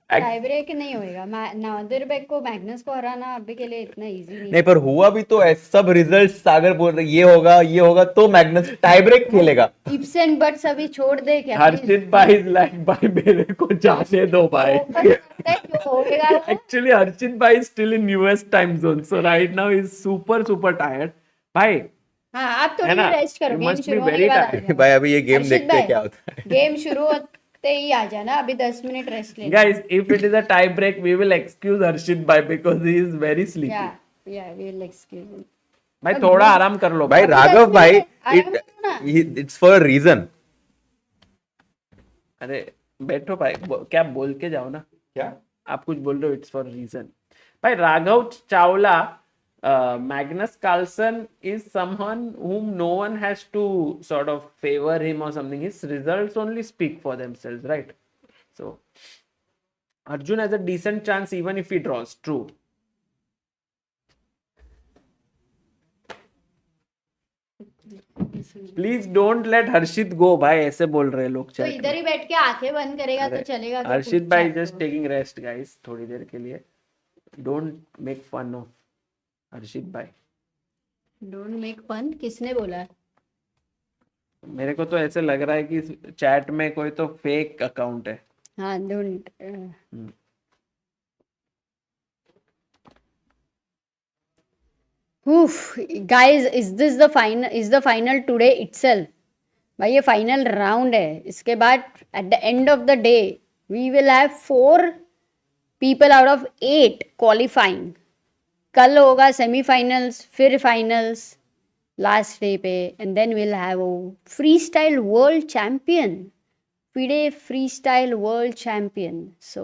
टाई ब्रेक नहीं होएगा. नॉर्दरबैक को मैग्नस को हराना अभी के लिए इतना इजी नहीं. नहीं पर हुआ भी तो सब रिजल्ट सागर बोल रहे ये होगा तो मैग्नस टाई ब्रेक खेलेगा. इफ्स एंड बट्स अभी छोड़ दे क्या. हर्षित भाई इज लाइक भाई मेरे को जाने दो भाई. जो होएगा वो. Actually, Arjun bhai is still in US time zone. So right now he's super tired. Bhai, हाँ आप थोड़ी है ना? रेस्ट करो. You गेम must be शुरू होने very के बाद आ tired. जाओ. भाई अभी ये गेम हर्षित देखते हैं भाई, क्या होता है. गेम शुरू होते ही आ जाना. अभी 10 मिनट रेस्ट ले. guys, if it is a tie break, we will excuse Arshit bhai because he is very sleepy. या वी विल एक्सक्यूज हिम. भाई थोड़ा आराम कर लो भाई भाई. राघव भाई आराम करो ना. It's for a reason. अरे बैठो भाई. क्या बोल के जाओ ना. क्या? आप कुछ बोल रहे हो. It's for reason. भाई Raghav Chawla, Magnus Carlsen is someone whom no one has to sort of favor him or something. His results only speak for themselves, right? So Arjun has a decent chance even if he draws. True. Please don't let Harshit go. भाई ऐसे बोल रहे हैं लोग तो chat इधर ही बैठ के आंखें बंद करेगा तो चलेगा. में. हर्षित भाई just taking rest guys थोड़ी देर के लिए. Don't make fun of Harshit भाई. Don't make fun. किसने बोला? मेरे को तो ऐसे लग रहा है कि चैट में कोई तो फेक अकाउंट है. हाँ don't. Guys is this the final today itself. भाई ये फाइनल राउंड है. इसके बाद at the end of the day we will have 4 people out of 8 qualifying. कल होगा सेमीफाइनल्स, फिर फाइनल्स लास्ट डे पे, and then will have freestyle world champion. FIDE Freestyle World Champion. So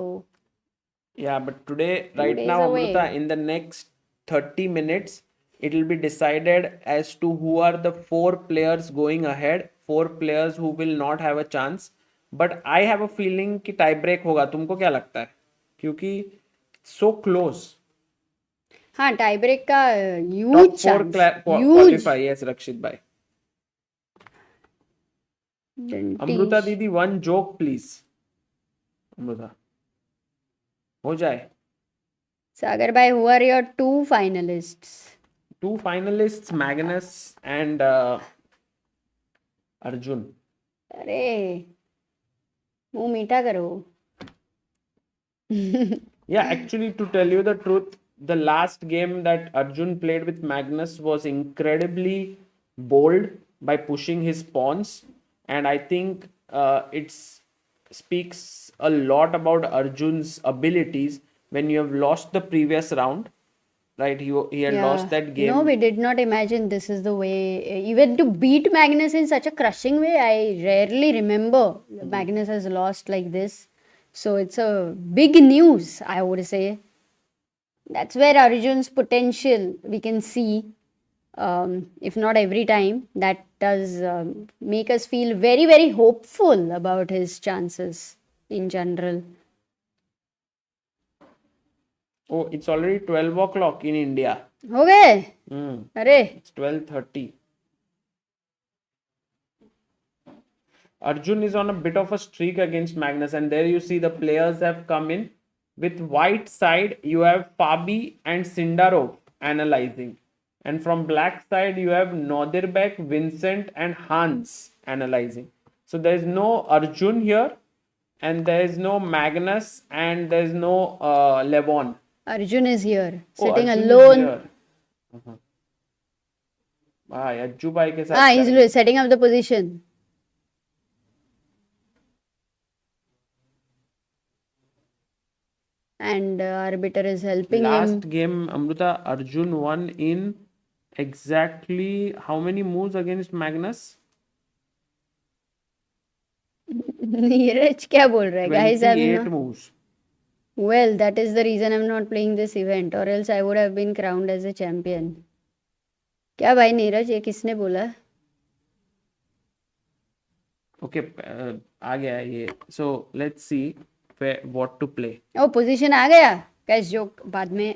Yeah, but today, right days now, away. Amrita, in the next 30 minutes, it will be decided as to who are the 4 players going ahead, 4 players who will not have a chance. But I have a feeling कि tie break होगा. तुमको क्या लगता है? क्योंकि so close. हाँ tie break का Top huge 4 chance. qualify. Yes, Rakshit bhai. Amrita दीदी, one joke please. अमृता हो जाए. सागर भाई, who are your 2 finalists? 2 finalists, Magnus and Arjun. अरे मुंह मीठा करो. Yeah, actually, to tell you the truth, the last game that Arjun played with Magnus was incredibly bold by pushing his pawns, and I think it speaks a lot about Arjun's abilities when you have lost the previous round, right? He had lost that game. No, we did not imagine this is the way. Even to beat Magnus in such a crushing way, I rarely remember Magnus has lost like this. So it's a big news, I would say. That's where Arjun's potential we can see. If not every time, that does make us feel very, very hopeful about his chances in general. Oh, it's already 12 o'clock in India. हो गए? अरे It's 12:30. Arjun is on a bit of a streak against Magnus, and there you see the players have come in. With white side, you have Fabi and Sindarov analyzing. And from black side, you have Nodirbek, Vincent, and Hans analyzing. So there is no Arjun here. and there is no Magnus and there is no Levon. Arjun is here, Oh, sitting Arjun is alone. here. Ajju भाई के साथ He's करेंगे. setting up the position. And arbiter is helping him. Last game, Amruta, Arjun won in exactly how many moves against Magnus? Neeraj क्या बोल रहा है? Guys, I'm 28 not... moves. Well, that is the reason I'm not playing this event, or else I would have been crowned as a champion. क्या भाई नीरज, ये किसने बोला? Okay, आ गया है ये. So let's see what to play. Oh, position आ गया. Guys, joke बाद में.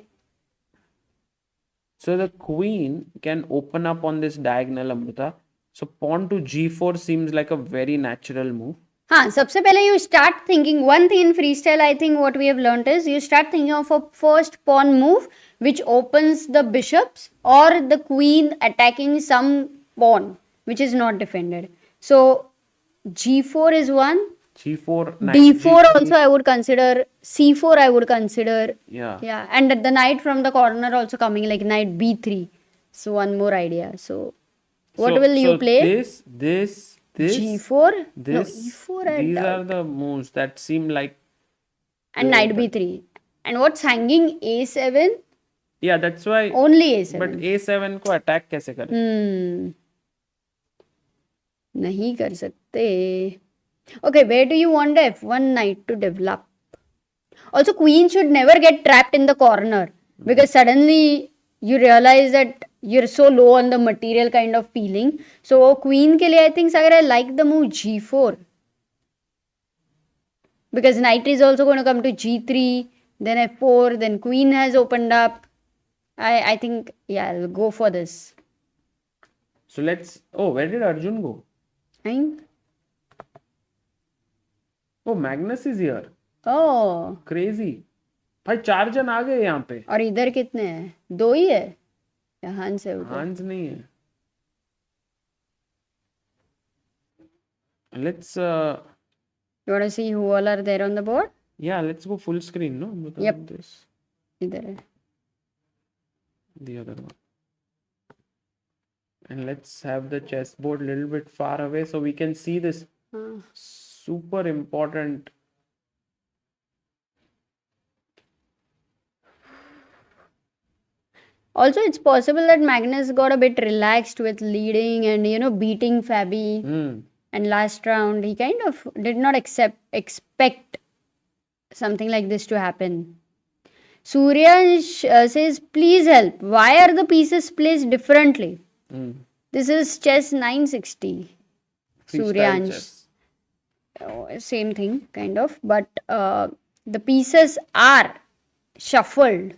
So the queen can open up on this diagonal, Amruta. So pawn to g4 seems like a very natural move. हाँ, सबसे पहले you start thinking one thing in freestyle. I think what we have learnt is you start thinking of a first pawn move which opens the bishops or the queen attacking some pawn which is not defended. So g4 is one. G4, knight d4 g3. also I would consider. c4 I would consider. Yeah. And the knight from the corner also coming, like knight b3. So one more idea. So what will you play? This g4. this No, e4 I these doubt. are the moves that seem like. And knight b3. And what's hanging? a7. Yeah, that's why. Only a7. But a7 को attack कैसे करें? नहीं कर सकते. Okay, where do you want the f1 knight to develop? Also, queen should never get trapped in the corner because suddenly you realize that you're so low on the material kind of feeling. So queen के लिए I think Sagar, I like the move g4 because knight is also going to come to g3, then f4, then queen has opened up. I think, yeah, I'll go for this. So let's. Oh, where did Arjun go? Fine. Oh, Magnus is here. Oh, Crazy. भाई 4 जन आ गए यहाँ पे. और इधर कितने हैं? 2 ही है या हंस है उधर? Hans नहीं है. Let's. You want to see who all are there on the board? Yeah, let's go full screen, no? Because Yep. This, इधर है. the other one. And let's have the chessboard a little bit far away so we can see this हाँ. super important. Also, it's possible that Magnus got a bit relaxed with leading and beating Fabi. And last round, he kind of did not expect something like this to happen. Surya says, please help. Why are the pieces placed differently? This is chess 960. Freestyle Suryansh. chess. Same thing, kind of. But the pieces are shuffled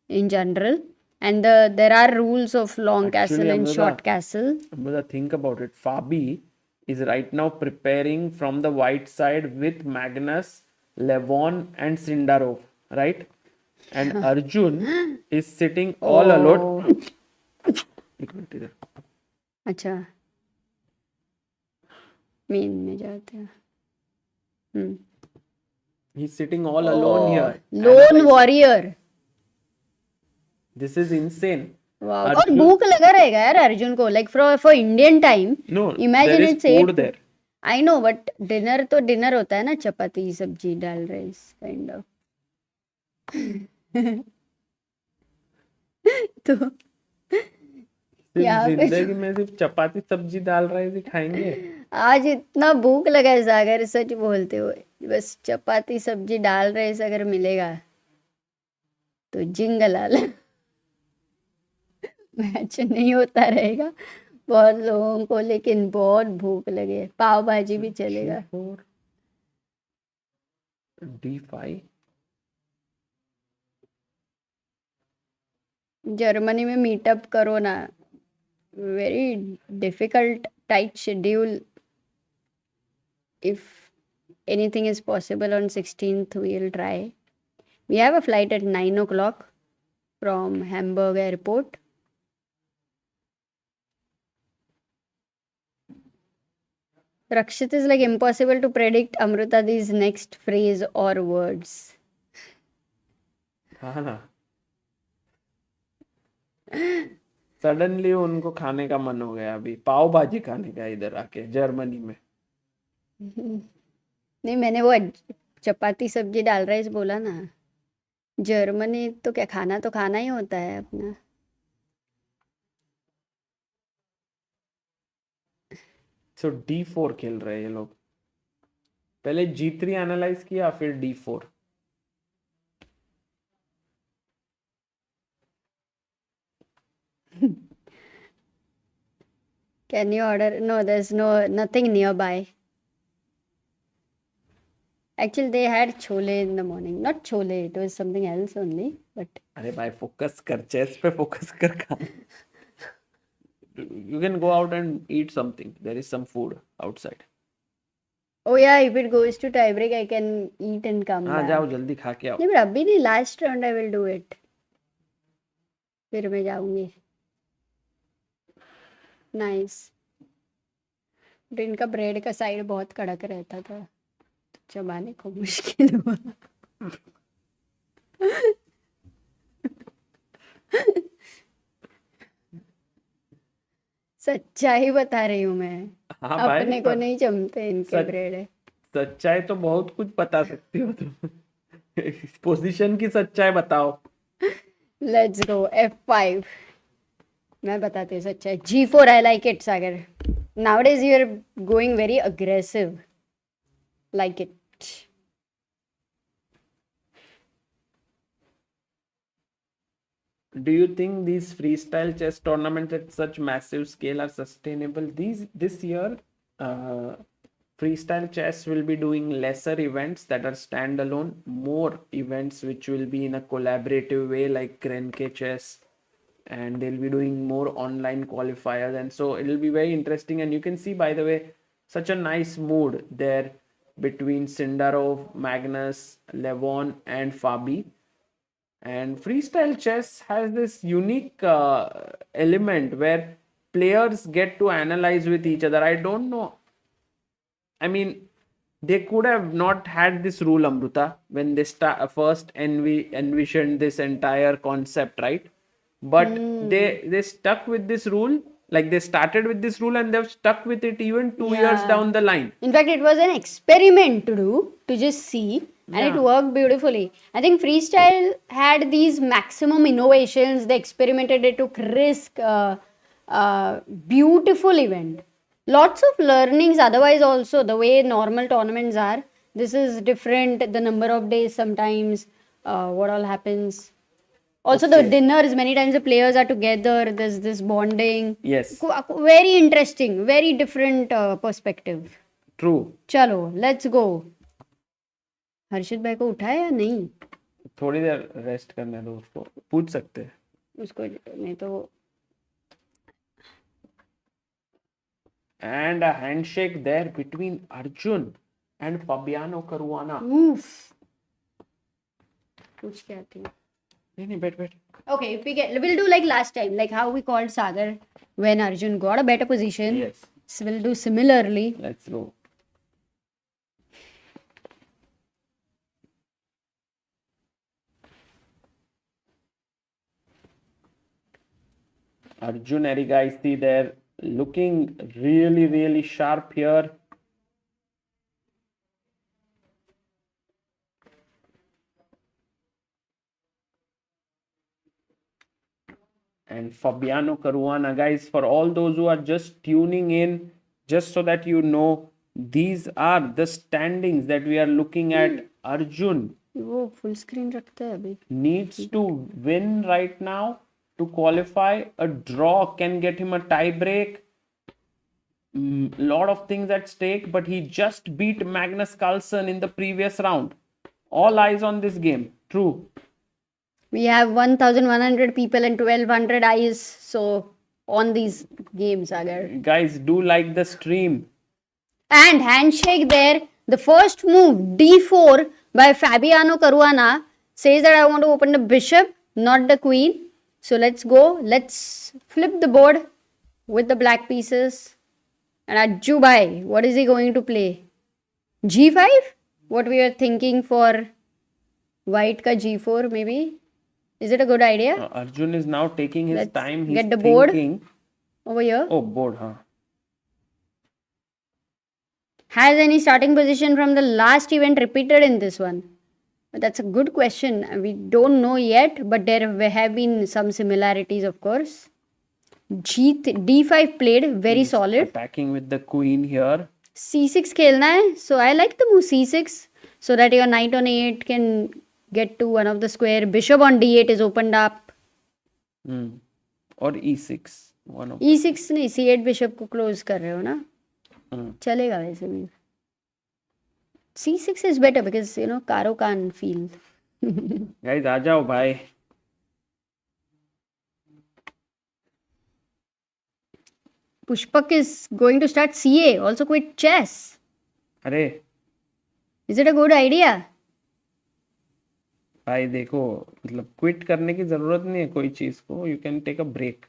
in general. And there are rules of long castle and Amruta, short castle. Amruta, think about it. Fabi is right now preparing from the white side with Magnus, Levon, and Sindarov, right? And Arjun is sitting all alone. एक minute इधर. अच्छा main में जाते हैं. He's sitting all alone here. Lone warrior. This is insane. Wow. और भूख लगा रहेगा यार अर्जुन को, like for Indian time. No, imagine there is it's 8. food there. I know, but dinner तो dinner होता है ना, चपाती सब्जी दाल राइस kind of. तो जिंदगी में सिर्फ चपाती सब्जी दाल राइस ही खाएंगे. आज इतना भूख लगा है सागर, सच बोलते हुए. बस चपाती सब्जी दाल राइस अगर मिलेगा तो जिंगलाल. मैच नहीं होता रहेगा बहुत लोगों को, लेकिन बहुत भूख लगे. पाव भाजी भी चलेगा. D5. जर्मनी में मीटअप करो ना. Very difficult tight schedule. If anything is possible on 16th, we'll try. We have a flight at 9 o'clock from Hamburg airport. Rakshit is like impossible to predict Amrutadi's next phrase or words. हाँ ना, suddenly उनको खाने का मन हो गया अभी पाव भाजी खाने का इधर आके जर्मनी में. नहीं, मैंने वो चपाती सब्जी दाल राइस बोला ना. जर्मनी तो क्या, खाना तो खाना ही होता है अपना. सो D4 खेल रहे हैं ये लोग. पहले G3 एनालाइज किया फिर D4. Can you order? No, there's nothing nearby. Actually, they had chole in the morning. Not chole, it was something else only. But अरे भाई फोकस कर, चेस पे फोकस कर. खा. You can go out and eat something. There is some food outside. oh yeah, if it goes to tiebreak, I can eat and come हाँ back. जाओ जल्दी खा के आओ. नहीं, but अभी नहीं, last round I will do it. फिर मैं जाऊंगी. नाइस. तो इनका ब्रेड का साइड बहुत कड़क रहता था, तो चबाने को मुश्किल हुआ. सच्चाई बता रही हूँ मैं. हाँ भाई, अपने को नहीं जमते इनके ब्रेड. सच्चाई तो बहुत कुछ बता सकती हो तुम. पोजीशन की सच्चाई बताओ. Let's go F5. मैं बताती हूँ सच्चाई. G4 I like it, Sagar. Nowadays you are going very aggressive. Like it. Do you think these freestyle chess tournaments at such massive scale are sustainable? This year, freestyle chess will be doing lesser events that are standalone, more events which will be in a collaborative way like Krenke chess, and they'll be doing more online qualifiers, and so it'll be very interesting. And you can see, by the way, such a nice mood there between Sindarov, Magnus, Levon, and Fabi. And freestyle chess has this unique element where players get to analyze with each other. I don't know. I mean, they could have not had this rule, Amruta, when they first envisioned this entire concept, right? But they stuck with this rule. Like they started with this rule and they've stuck with it even 2 years down the line. In fact, it was an experiment to do, to just see, and it worked beautifully. I think freestyle had these maximum innovations. They experimented. They took risk. Beautiful event. Lots of learnings. Otherwise, also the way normal tournaments are, this is different. The number of days sometimes, what all happens. Also, the dinners, many times the players are together. There's this bonding. Yes. Very interesting. Very different perspective. True. चलो, let's go. हर्षित भाई को उठाया या नहीं? थोड़ी देर rest करने दो उसको. पूछ सकते हैं उसको, नहीं तो. And a handshake there between Arjun and Fabiano Caruana. Oof. पूछ क्या थी? नहीं बैठ. Okay, if we'll do like last time, like how we called Sagar when Arjun got a better position. Yes. So we'll do similarly. Let's go. Arjun Erigaisi there, looking really sharp here. And Fabiano Caruana, guys, for all those who are just tuning in, just so that you know, these are the standings that we are looking at. Arjun वो full screen रखता है अभी. needs to win right now to qualify. A draw can get him a tie break. Lot of things at stake, but he just beat Magnus Carlsen in the previous round. All eyes on this game. True. We have 1,100 people and 1,200 eyes so on these games, Sagar. Guys, do like the stream. And handshake there. The first move, D4 by Fabiano Caruana, says that I want to open the bishop, not the queen. So let's go. Let's flip the board with the black pieces. And Ajju bhai, what is he going to play? G5? What we are thinking for white ka G4 maybe? Is it a good idea? Arjun is now taking his Let's time. He's get the board. thinking. Over here. Oh, board, huh? Has any starting position from the last event repeated in this one? That's a good question. We don't know yet, but there have been some similarities, of course. D5 played, very He's solid. attacking with the queen here. C6 खेलना है, so I like the move C6 so that your knight on A8 can get to one of the square. Bishop on D8 is opened up. Or E6. One of E6 नहीं, C8 bishop को close कर रहे हो ना? चलेगा वैसे भी. C6 is better because Karo can't feel. Guys, आ जाओ भाई. Pushpak is going to start CA, also quit chess. अरे Is it a good idea? भाई देखो, मतलब क्विट करने की जरूरत नहीं है कोई चीज को. You can take a break.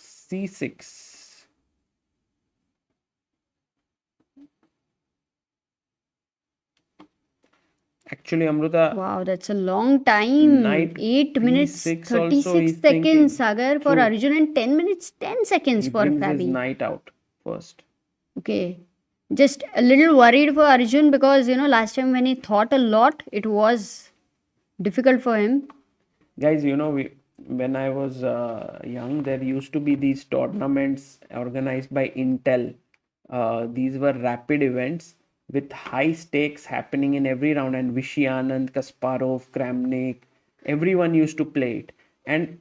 C6. Actually, Amruta, Wow, that's a long time. Knight 8 minutes, E6 also he's 36 thinking. seconds, Sagar, for True. Arjun, and 10 minutes, 10 seconds he for brings his Fabi. knight out first. Okay. Just a little worried for Arjun because, last time when he thought a lot, it was difficult for him. Guys, when I was young, there used to be these tournaments organized by Intel. These were rapid events with high stakes happening in every round, and Vishy Anand, Kasparov, Kramnik, everyone used to play it. And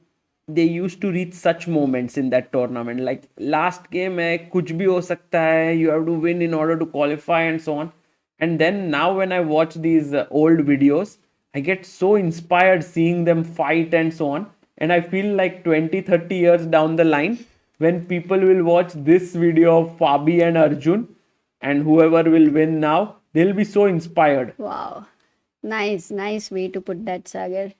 they used to reach such moments in that tournament. Like last game hai, kuch bhi ho sakta hai, you have to win in order to qualify and so on. And then now when I watch these old videos, I get so inspired seeing them fight and so on. And I feel like 20, 30 years down the line, when people will watch this video of Fabi and Arjun, and whoever will win now, they'll be so inspired. Wow. Nice way to put that, Sagar.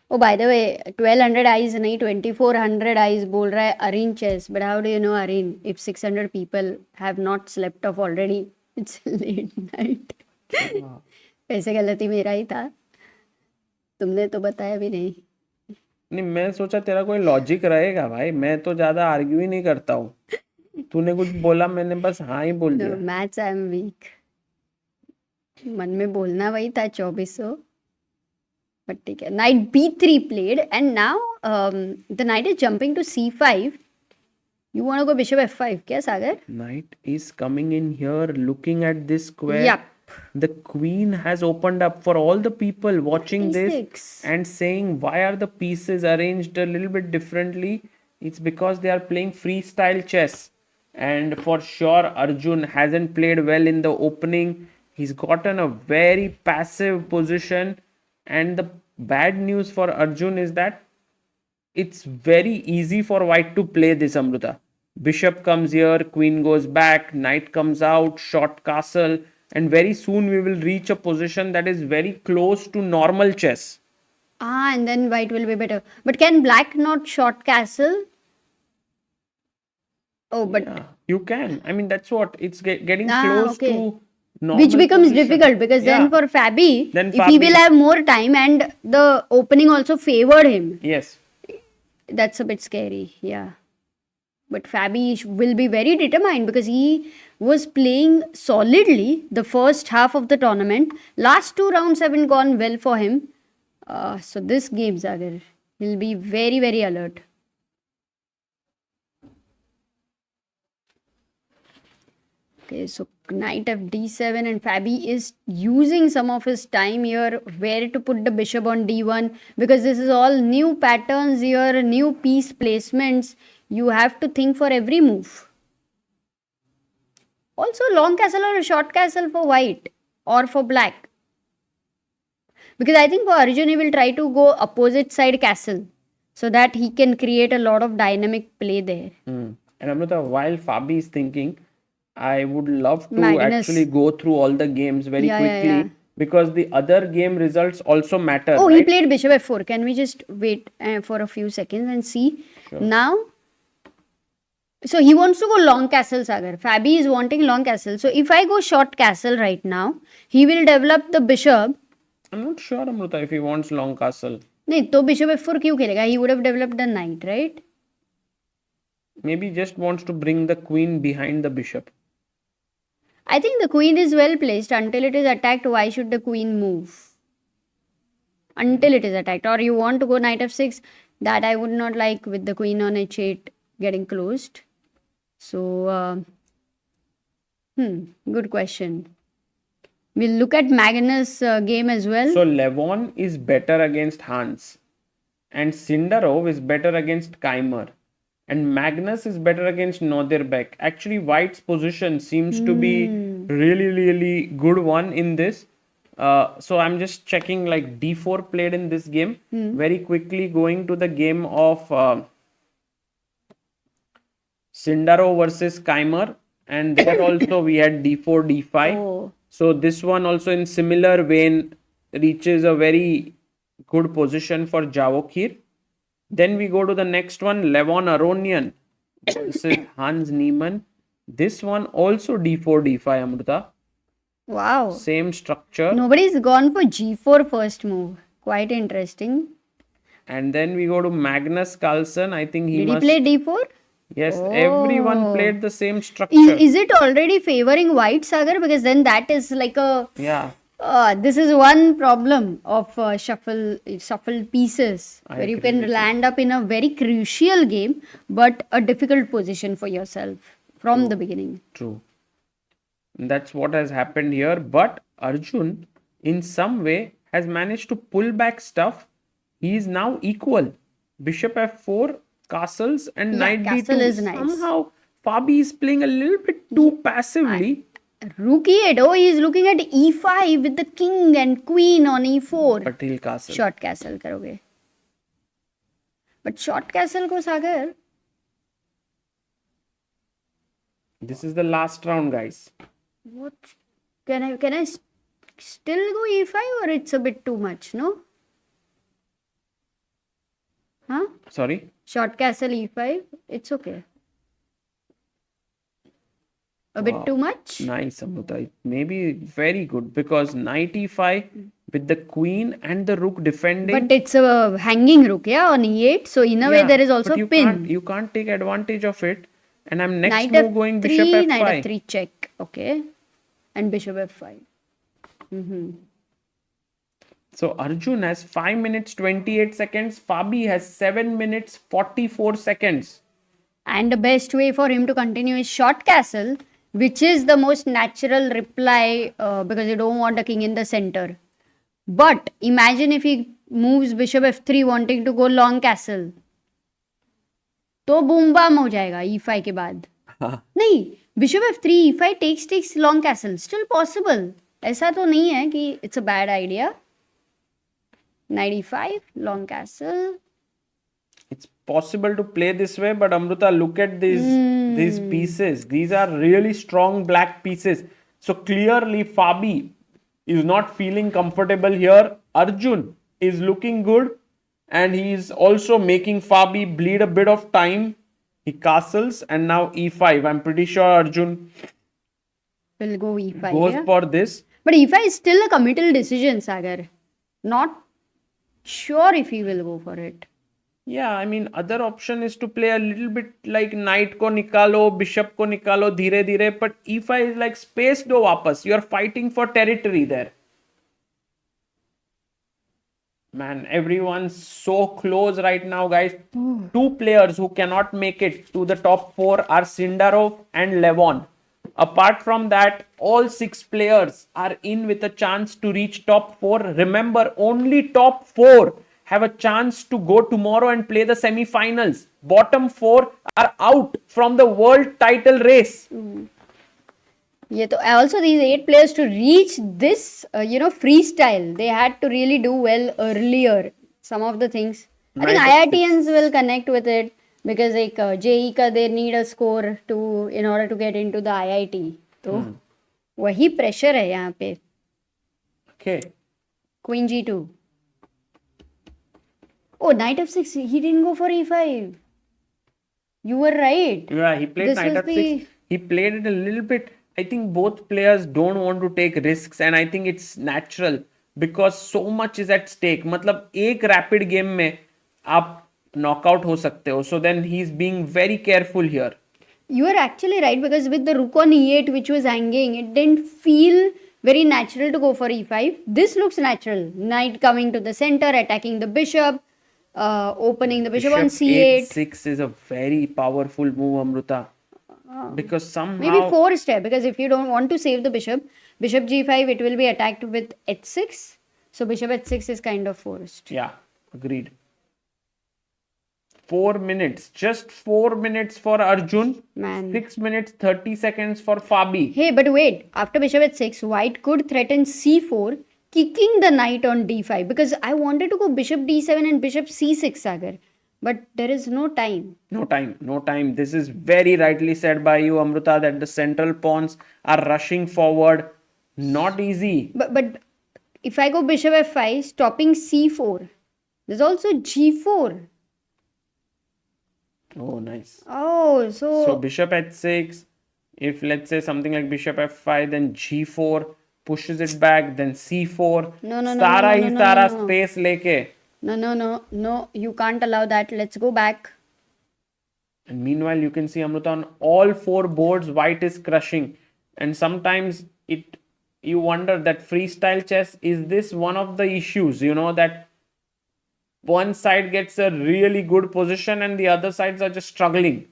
Oh, by the way, 1200 eyes nahi, 2400 eyes bol raha hai Areen chess. But how do you know Areen? If 600 people have not slept off already, it's late night. वैसे गलती मेरा ही था. तुमने तो बताया भी नहीं. नहीं, मैं सोचा तेरा कोई लॉजिक रहेगा भाई. मैं तो ज्यादा आर्ग्यू ही नहीं करता हूँ. तूने कुछ बोला, मैंने बस हाँ ही बोल दिया. Maths I am weak. मन में बोलना वही था 2400. But ठीक है. Knight B3 played, and now the knight is jumping to C5. You want to go bishop F5? क्या सागर? Knight is coming in here, looking at this square. Yep. The queen has opened up for all the people watching this E6. and saying, why are the pieces arranged a little bit differently? It's because they are playing freestyle chess. And for sure, Arjun hasn't played well in the opening. He's gotten a very passive position. And the bad news for Arjun is that it's very easy for white to play this, Amruta. Bishop comes here, queen goes back, knight comes out, short castle. And very soon we will reach a position that is very close to normal chess. And then white will be better. But can black not short castle? Oh, but Yeah, you can. I mean, that's what. It's getting close okay. to normal which becomes position. difficult because then Yeah. for Fabi, Then if he Fabi- will have more time and the opening also favored him, Yes. that's a bit scary. Yeah. But Fabi will be very determined because he was playing solidly the first half of the tournament. Last 2 rounds haven't gone well for him. So this game, Sagar, he'll be very, very alert. Okay, so knight of d7, and Fabi is using some of his time here where to put the bishop on d1 because this is all new patterns here, new piece placements. You have to think for every move. Also, long castle or a short castle for white or for black. Because I think for Arjun, he will try to go opposite side castle so that he can create a lot of dynamic play there. And Amrita, while Fabi is thinking, I would love to Magnus. actually go through all the games very Yeah, quickly yeah. because the other game results also matter. Oh, right? he played bishop f4. Can we just wait for a few seconds and see? Sure. Now, So he wants to go long castle, Sagar. Fabi is wanting long castle. So if I go short castle right now, he will develop the bishop. I'm not sure, Amruta, if he wants long castle. नहीं तो bishop f4 क्यों खेलेगा? He would have developed the knight, right? Maybe he just wants to bring the queen behind the bishop. I think the queen is well placed until it is attacked. Why should the queen move? Until it is attacked. Or you want to go knight f6? That I would not like with the queen on h8 getting closed. So, good question. We'll look at Magnus' game as well. So Levon is better against Hans, and Sindarov is better against Keymer, and Magnus is better against Nodirbek. Actually, White's position seems to be really good one in this. So I'm just checking like d4 played in this game. Very quickly going to the game of Sindarov versus Keymer, and there also we had d4, d5. Oh. So this one also in similar vein reaches a very good position for Javokhir. Then we go to the next one, Levon Aronian versus Hans Niemann. This one also d4, d5, Amruta. Wow. Same structure. Nobody's gone for g4 first move. Quite interesting. And then we go to Magnus Carlsen. I think he Did must... he play d4? Yes, everyone played the same structure. Is it already favoring white, Sagar? Because then that is like a... Yeah. This is one problem of shuffle pieces I where you agree can with land up in a very crucial game but a difficult position for yourself from the beginning. True. And that's what has happened here. But Arjun, in some way, has managed to pull back stuff. He is now equal. Bishop f4, castles, and knight castle d2. is nice. Somehow, Fabi is playing a little bit too passively. Rook e8. Oh, he is looking at e5 with the king and queen on e4. But he'll castle. Short castle करोगे. But short castle को Sagar. This is the last round, guys. What? Can I still go e5 or it's a bit too much? No. Huh? Sorry. Short castle e5. It's okay. A bit too much? Nice, Amruta. It may be very good because knight e5 with the queen and the rook defending. But it's a hanging rook, yeah, on e8. So in a way there is also but a you pin. You can't take advantage of it. And I'm next Knight move going bishop f3, f5. knight f3 check. Okay. And bishop f5. So Arjun has 5 minutes 28 seconds. Fabi has 7 minutes 44 seconds. And the best way for him to continue is short castle, which is the most natural reply because you don't want a king in the center. But imagine if he moves bishop f3 wanting to go long castle. तो boom bam हो जाएगा e5 के बाद. नहीं, bishop f3 e5 takes long castle. Still possible. ऐसा तो नहीं है कि it's a bad idea. Knight e5, long castle. It's possible to play this way, but Amruta, look at these pieces. These are really strong black pieces. So clearly Fabi is not feeling comfortable here. Arjun is looking good, and he is also making Fabi bleed a bit of time. He castles, and now e5. I'm pretty sure Arjun Will go e5. goes Yeah? for this. But e5 is still a committal decision, Sagar. Not sure if he will go for it. Yeah, I mean, other option is to play a little bit like knight ko nikalo, bishop ko nikalo, dhire dhire. But e5 is like space do wapas. You are fighting for territory there. Man, everyone's so close right now, guys. Two players who cannot make it to the top 4 are Sindarov and Levon. Apart from that, all 6 players are in with a chance to reach top 4. Remember, only top 4 have a chance to go tomorrow and play the semi-finals. Bottom 4 are out from the world title race. Yeah, so also these 8 players to reach this, freestyle, they had to really do well earlier. Some of the things. I think IITians will connect with it because like JEE ka they need a score in order to get into the IIT. So वही pressure है यहाँ पे. Okay. Queen G2. Oh, knight f6. He didn't go for e5. You were right. Yeah, he played This knight was f6. the He played it a little bit. I think both players don't want to take risks, and I think it's natural because so much is at stake. मतलब एक rapid game में आप knockout हो सकते हो. So then he's being very careful here. You are actually right, because with the rook on e8 which was hanging, it didn't feel very natural to go for e5. This looks natural. Knight coming to the center, attacking the bishop, opening the bishop on c8. 6 is a very powerful move, Amruta. Because Maybe somehow 4 step, because if you don't want to save the bishop, bishop g5, it will be attacked with h6. So bishop h6 is kind of forced. yeah, agreed. 4 minutes, just 4 minutes for Arjun. Man. 6 minutes 30 seconds for Fabi. Hey, but wait, after bishop h6, white could threaten c4, kicking the knight on d5, because I wanted to go bishop d7 and bishop c6, Sagar. But there is no time. No time, no time. This is very rightly said by you, Amruta, that the central pawns are rushing forward. Not easy. But if I go bishop f5, stopping c4, there's also g4. Oh, nice. Oh, So bishop h6. If let's say something like bishop f5, then g4 pushes it back, then c4. No, no, no, सारा no, no, ही no, सारा no, no. space लेके. No, you can't allow that. Let's go back. And meanwhile, you can see Amruta on all 4 boards, white is crushing. And sometimes you wonder that freestyle chess, is this one of the issues, that one side gets a really good position and the other sides are just struggling.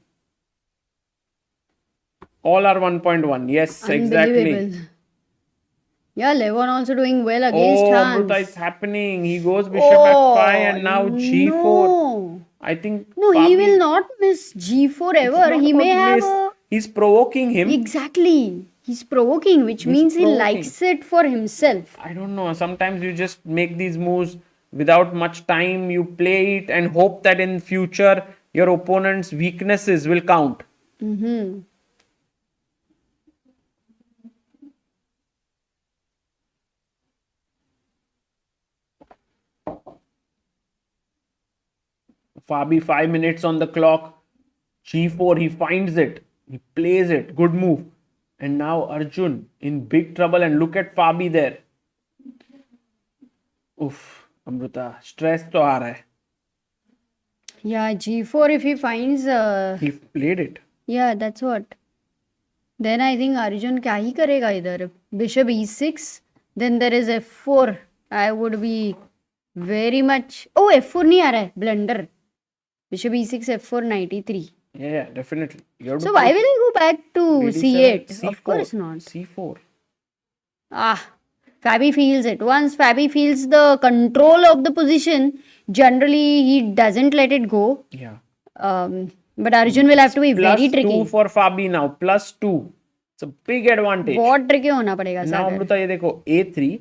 All are 1.1. Yes, exactly. Unbelievable. Yeah, Levon also doing well against Oh, Hans. Amruta, it's happening. He goes bishop f5 and now g4. No, I think no, he Fabi- will not miss g4 it's ever. not He may about have miss. a... He's provoking him. Exactly. He's provoking, which means he provoking. likes it for himself. I don't know. Sometimes you just make these moves without much time. You play it and hope that in future your opponent's weaknesses will count. Mm-hmm. Fabi 5 minutes on the clock. G4, he finds it. He plays it. Good move. And now Arjun in big trouble. And look at Fabi there. Oof, Amruta. Stress to aa raha hai. Yeah, g4 if he finds... He played it. Yeah, that's what. Then I think Arjun क्या ही करेगा इधर? Bishop e6. Then there is f4. I would be very much... Oh, f4 नहीं आ रहा है. Blunder. Bishop e6, f4, knight e3. Yeah, definitely. You have to So why play will I go back to d7, c8? Of course not. C4. Ah, Fabi feels it. Once Fabi feels the control of the position, generally he doesn't let it go. Yeah. But Arjun will have to be Plus very 2 tricky. for Fabi now. Plus 2. It's a big advantage. बहुत tricky होना पड़ेगा Now सागर. Amruta, ये देखो a3.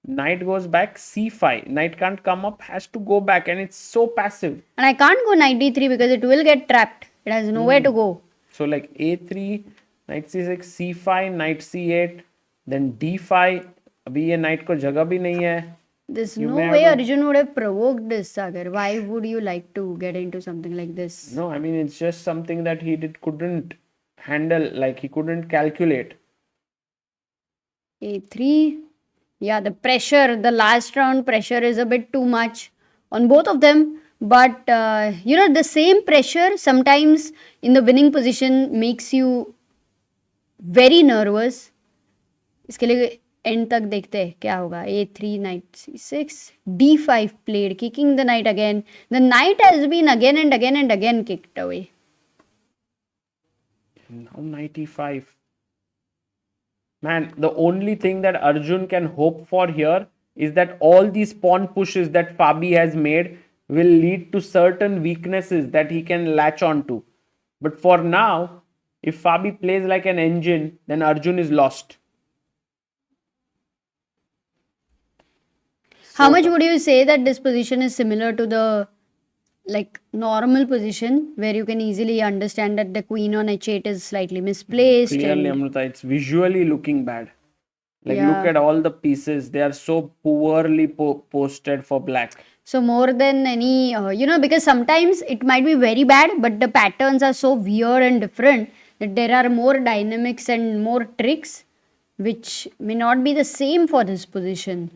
Knight goes back c5. Knight can't come up, has to go back, and it's so passive. And I can't go knight d3 because it will get trapped. It has nowhere to go. So like a3, knight c6, c5, knight c8, then d5. अभी ये knight को जगह भी नहीं है. There's You no may have way to- Arjun would have provoked this, Sagar. Why would you like to get into something like this? No, I mean it's just something that he couldn't handle, like he couldn't calculate. A3. Yeah, the pressure, the last round pressure is a bit too much on both of them. But, the same pressure sometimes in the winning position makes you very nervous. इसके लिए end तक देखते हैं क्या होगा. A3, knight c6, d5 played, kicking the knight again. The knight has been again and again and again kicked away. Now knight e5. Man, the only thing that Arjun can hope for here is that all these pawn pushes that Fabi has made will lead to certain weaknesses that he can latch onto. But for now, if Fabi plays like an engine, then Arjun is lost. How much would you say that this position is similar to the normal position where you can easily understand that the queen on h8 is slightly misplaced? Clearly, and- Amrita, it's visually looking bad. Like, Yeah. look at all the pieces. They are so poorly posted for black. So more than any, because sometimes it might be very bad, but the patterns are so weird and different that there are more dynamics and more tricks which may not be the same for this position.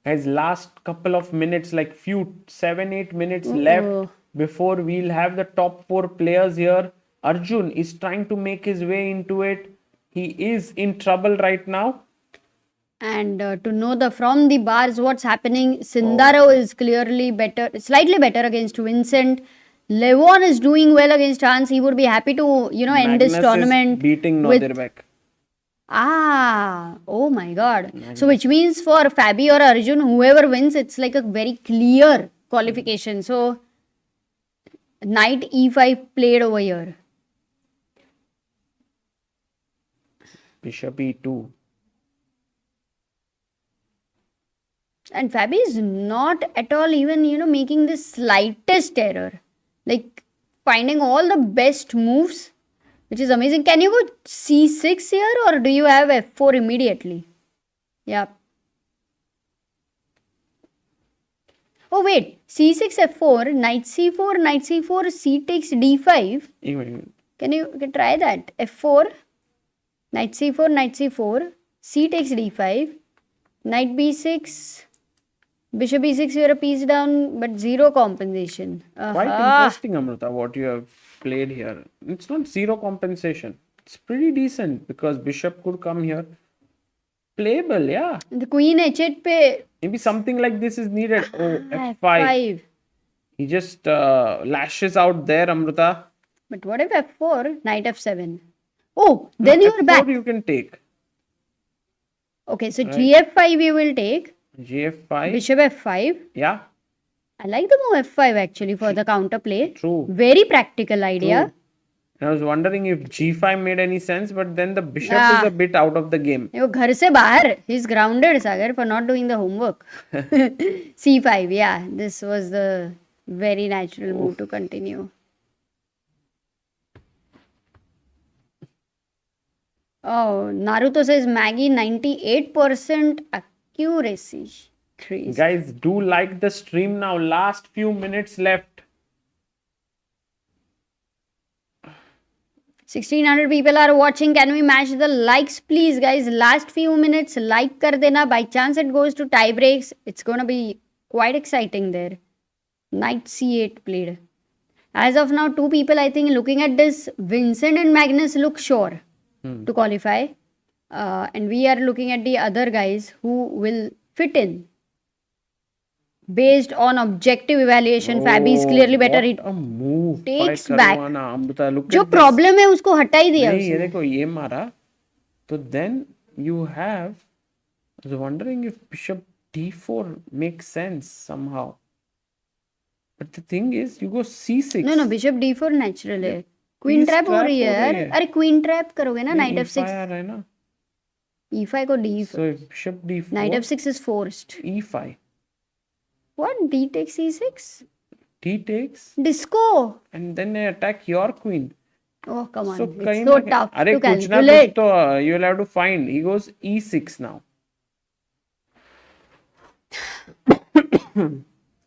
As last couple of minutes, like few 7-8 minutes left before we'll have the top 4 players here. Arjun is trying to make his way into it. He is in trouble right now. And to know from the bars what's happening, Sindarov is clearly better, slightly better against Vincent. Levon is doing well against Hans. He would be happy to, end this Magnus is tournament beating with Nodirbek. oh my god. So which means for Fabi or Arjun, whoever wins, it's like a very clear qualification. So knight e5 played over here. Bishop e2. And Fabi is not at all even, making the slightest error. Like finding all the best moves, which is amazing. Can you go c6 here or do you have f4 immediately? Yeah. Oh wait, c6, f4, knight c4, c takes d5. Can you try that? f4, knight c4, c takes d5, knight b6, bishop e6, you're a piece down, but zero compensation. Quite interesting, Amrita, what you have played here. It's not zero compensation. It's pretty decent because bishop could come here. Playable, yeah. The queen h8 pe. Maybe something like this is needed. Oh, f5. He just lashes out there, Amrita. But what if f4, knight f7? Oh, then you're back. You can take. Okay, so gf5 you will take. gf5. Bishop f5. Yeah. I like the move f5 actually for the counterplay. True. Very practical idea. True. I was wondering if g5 made any sense, but then the bishop is a bit out of the game. Ghar se bahar. He's grounded, Sagar, for not doing the homework. c5, yeah. This was the very natural move to continue. Oh, Naruto says Maggie 98% accuracy. Crazy. Guys, do like the stream now. Last few minutes left. 1600 people are watching. Can we match the likes, please, guys? Last few minutes, like kar dena. By chance it goes to tie breaks. It's gonna be quite exciting there. Knight c8 played. As of now, 2 people, I think, looking at this, Vincent and Magnus look sure to qualify. And we are looking at the other guys who will fit in. Based on objective evaluation, Fabi is clearly better. It move takes back. जो problem है उसको हटा ही दिया नहीं, ये देखो ये मारा तो then you have. I was wondering if bishop d4 makes sense somehow, but the thing is you go c6. No, bishop d4 natural है. Queen trap हो रही है यार. अरे queen trap करोगे ना, knight f6 आ रहा है ना. e5 को d4. So if bishop d4, knight f6 is forced. e5. What? D takes e6? D takes. Disco. And then they attack your queen. Oh, come on. So it's so tough to calculate. You will have to find. He goes e6 now.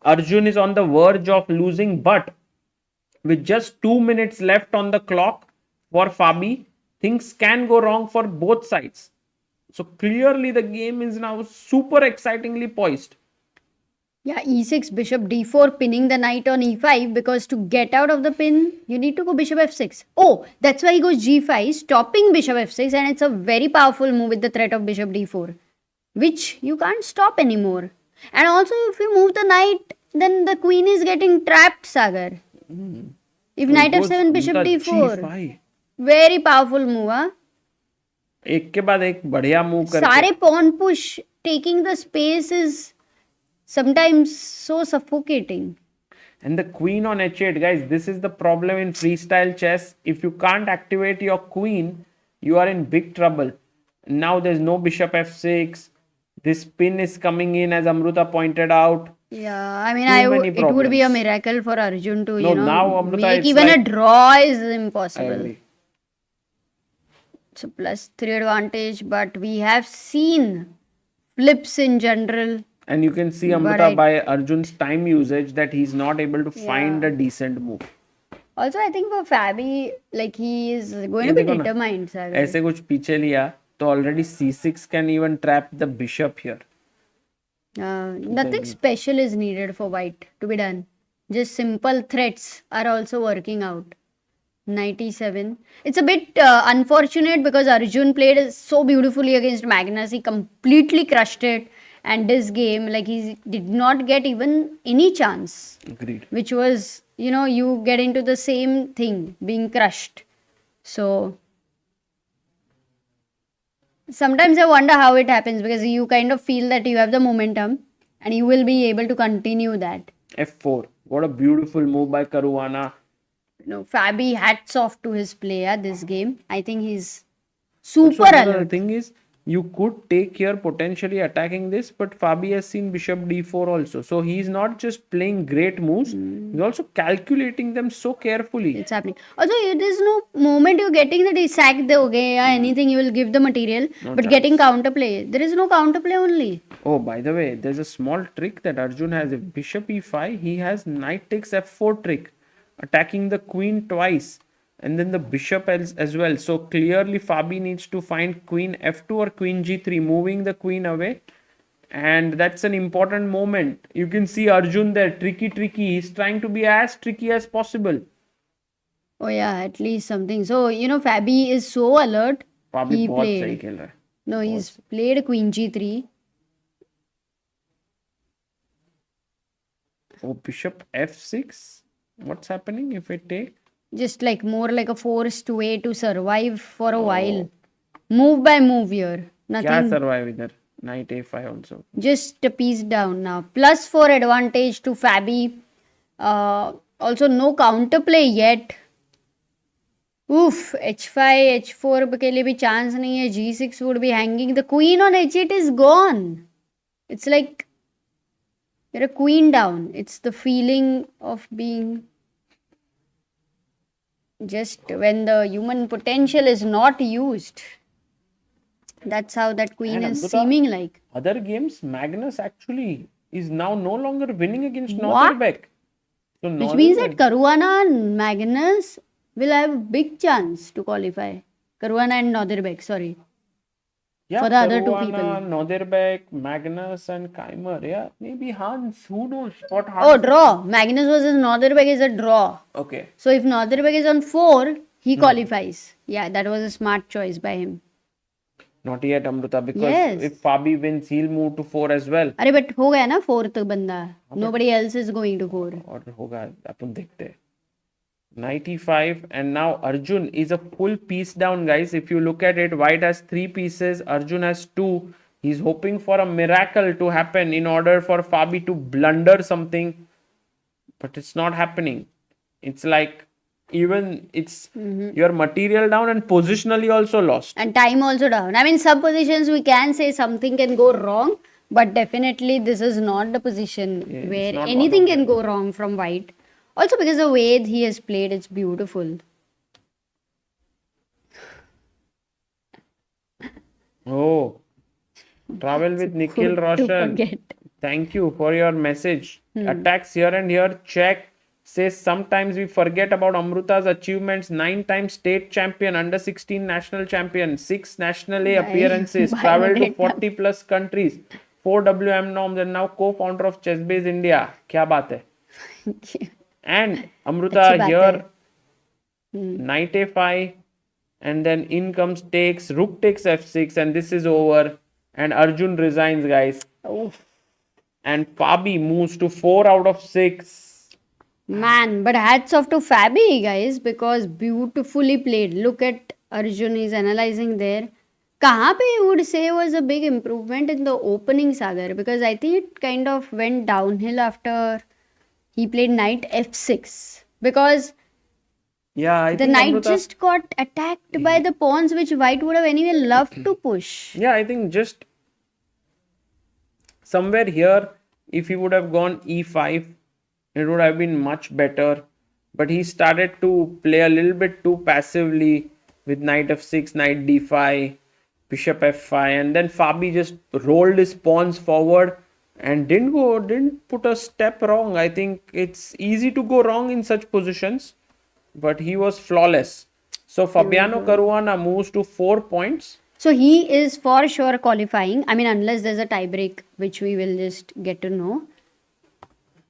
Arjun is on the verge of losing, but with just 2 minutes left on the clock for Fabi, things can go wrong for both sides. So clearly the game is now super excitingly poised. Yeah, e6, bishop d4, pinning the knight on e5, because to get out of the pin, you need to go bishop f6. Oh, that's why he goes g5, stopping bishop f6, and it's a very powerful move with the threat of bishop d4, which you can't stop anymore. And also, if you move the knight, then the queen is getting trapped, Sagar. If knight f7, bishop d4, G5. very powerful move, huh? एक के बाद एक बढ़िया move करके सारे pawn push, taking the space is sometimes so suffocating. And the queen on h8, guys, this is the problem in freestyle chess. If you can't activate your queen, you are in big trouble. Now there's no bishop f6. This pin is coming in, as Amruta pointed out. Yeah, I mean, it would be a miracle for Arjun to, now, Amruta, make even a draw is impossible. So +3 advantage, but we have seen flips in general. And you can see But Amrita by Arjun's time usage that he's not able to find Yeah. a decent move. Also, I think for Fabi, like he is going ये to be देखो ना, determined, Sagar. ऐसे कुछ पीछे लिया तो already c6 can even trap the bishop here. Nothing special is needed for white to be done. Just simple threats are also working out. 97. It's a bit unfortunate because Arjun played so beautifully against Magnus. He completely crushed it. And this game, like he did not get even any chance. Agreed. Which was, you get into the same thing, being crushed. So sometimes I wonder how it happens because you kind of feel that you have the momentum and you will be able to continue that. f4. What a beautiful move by Caruana. Fabi, hats off to his player this game. I think he's super Also, alert. the thing is, you could take here potentially attacking this, but Fabi has seen bishop d4 also. So he's not just playing great moves, he's also calculating them so carefully. It's happening. Also, there's no moment you're getting that he sacked the okay, anything you will give the material, but getting counterplay. There is no counterplay only. Oh, by the way, there's a small trick that Arjun has. If bishop e5, he has knight takes f4 trick, attacking the queen twice, and then the bishop as well. So clearly, Fabi needs to find queen f2 or queen g3, moving the queen away. And that's an important moment. You can see Arjun there, tricky. He's trying to be as tricky as possible. Oh yeah, at least something. So, Fabi is so alert. Fabi He बहुत सही played. खेल रहा है. No, he's played queen g3. Oh, bishop f6. What's happening if I take? Just like more like a forced way to survive for a while. Move by move here. क्या Nothing. survive इधर? Knight a5 also. Just a piece down now. +4 advantage to Fabi. Also no counterplay yet. Oof, h5, h4 के लिए भी chance नहीं है. g6 would be hanging. The queen on h8 is gone. It's like you're a queen down. It's the feeling of being just when the human potential is not used. That's how that queen And is Amrita, seeming like. Other games, Magnus actually is now no longer winning against What? Nodirbek. So Which means that Caruana and Magnus will have a big chance to qualify. Caruana and Nodirbek, sorry. yeah, for the other two Caruana, people. Nodirbek, Magnus, and Keymer. Yeah, maybe Hans. Who knows what Hans? Oh, draw. Magnus versus Nodirbek is a draw. Okay. So if Nodirbek is on 4, he qualifies. Yeah, that was a smart choice by him. Not yet, Amrita, because Yes. if Fabi wins, he'll move to 4 as well. अरे but हो गया ना 4th बंदा. Nobody else is going to 4. और होगा अपन देखते हैं. Knight e5 and now Arjun is a full piece down, guys. If you look at it, white has 3 pieces, Arjun has 2. He's hoping for a miracle to happen in order for Fabi to blunder something, but it's not happening. It's like even it's your material down and positionally also lost. And time also down. I mean, some positions we can say something can go wrong, but definitely this is not the position where not anything can go wrong from white. Also because the way he has played, it's beautiful. Oh, travel with Nikhil To Roshan. forget. Thank you for your message. Attacks here and here. Check. Says sometimes we forget about Amruta's achievements. 9 times state champion, under 16 national champion, 6 national A appearances, traveled to 40 plus countries, 4 WM norms, and now co-founder of Chessbase India. Kya baat hai? And Amruta Achhi baat here, hai. knight a5, and then in comes takes, rook takes f6, and this is over. And Arjun resigns, guys. Oh, And Fabi moves to 4 out of 6. man, but hats off to Fabi, guys, because beautifully played. Look at Arjun, he's analyzing there. Kahan pe you would say was a big improvement in the opening, Sagar? Because I think it kind of went downhill after he played knight f6. Because Yeah, I the think knight Amruta, just got attacked by the pawns which white would have anyway loved to push. yeah, I think just somewhere here, if he would have gone e5, it would have been much better. But he started to play a little bit too passively with knight f6, knight d5, bishop f5, and then Fabi just rolled his pawns forward and didn't put a step wrong. I think it's easy to go wrong in such positions, but he was flawless. So Fabiano Caruana moves to 4 points. So he is for sure qualifying. I mean, unless there's a tiebreak, which we will just get to know.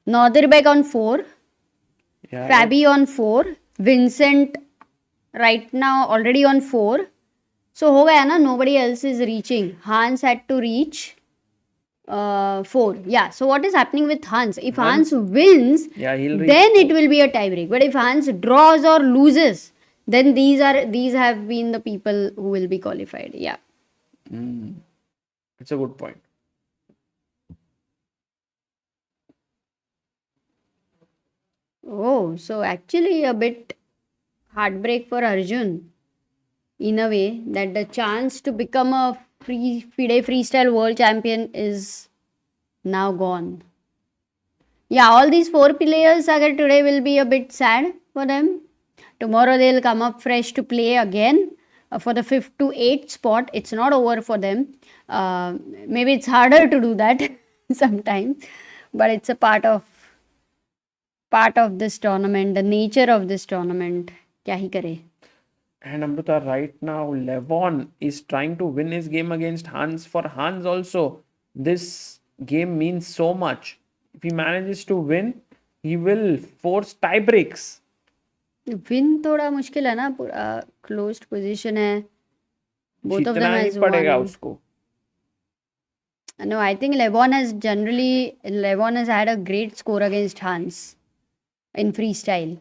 Nodirbek on 4. Yeah, Fabi on 4. Vincent right now already on 4. So हो गया ना, nobody else is reaching. Hans had to reach 4. Yeah. So what is happening with Hans? If Hans wins, Yeah, he'll reach then it will be a tiebreak. But if Hans draws or loses, then these have been the people who will be qualified. Yeah. It's a good point. Oh, so actually a bit heartbreak for Arjun in a way that the chance to become a FIDE Freestyle World Champion is now gone. Yeah, all these 4 players agar today will be a bit sad for them. Tomorrow they'll come up fresh to play again for the 5th to 8th spot. It's not over for them. Maybe it's harder to do that sometimes, but it's a part of this tournament, the nature of this tournament. Kya hi kare? And Amrita, right now, Levon is trying to win his game against Hans. For Hans also, this game means so much. If he manages to win, he will force tie breaks. Win थोड़ा मुश्किल है ना, पूरा closed position है. Both of them जीतना ही has पड़ेगा won. उसको. No, I think Levon has had a great score against Hans in freestyle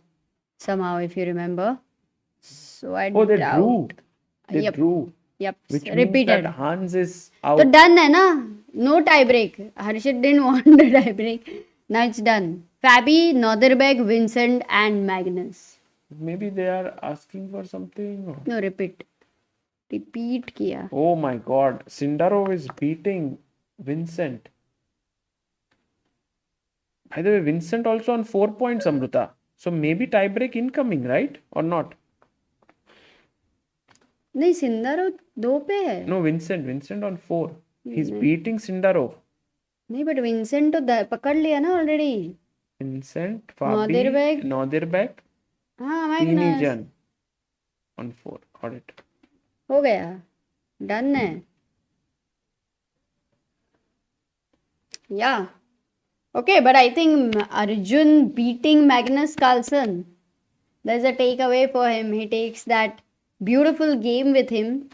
somehow, if you remember. So I Oh, they doubt. drew. They Yep. drew. Yep. Which Repeated. means that Hans is So out. done है ना? No tie break. Harshit didn't want the tie break. Now it's done. Fabi, Nodirbek, Vincent and Magnus. Maybe they are asking for something. or- No, repeat. Repeat किया. Oh my God. Sindarov is beating Vincent. By the way, Vincent also on 4 points, Amrita. So maybe tiebreak incoming, right? Or not? नहीं, Sindarov 2 पे है. No, Vincent on 4. He's beating Sindarov. नहीं, but Vincent तो पकड़ लिया ना already. Vincent, Fabi, Nodirbek, हाँ, तीन ही Magnus. जन on 4. Got it. हो गया. Done है. Yeah. Okay, but I think Arjun beating Magnus Carlsen, there's a takeaway for him. He takes that beautiful game with him.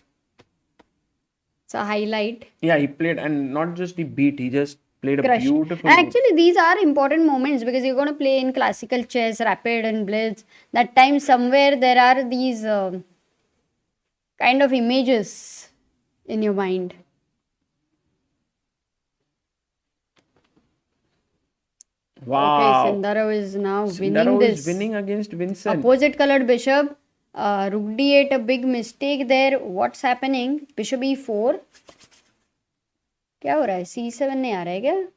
It's a highlight. Yeah, he played, and not just he beat, he just played a Crushed. beautiful And game. actually, these are important moments because you're going to play in classical chess, rapid and blitz. That time, somewhere there are these kind of images in your mind. Wow. Okay, Sindarov is now winning Sindarov this. is winning against Vincent. Opposite colored bishop. Rook d8, a big mistake there. What's happening? Bishop e4. क्या हो रहा है? c7 नहीं आ रहा है क्या?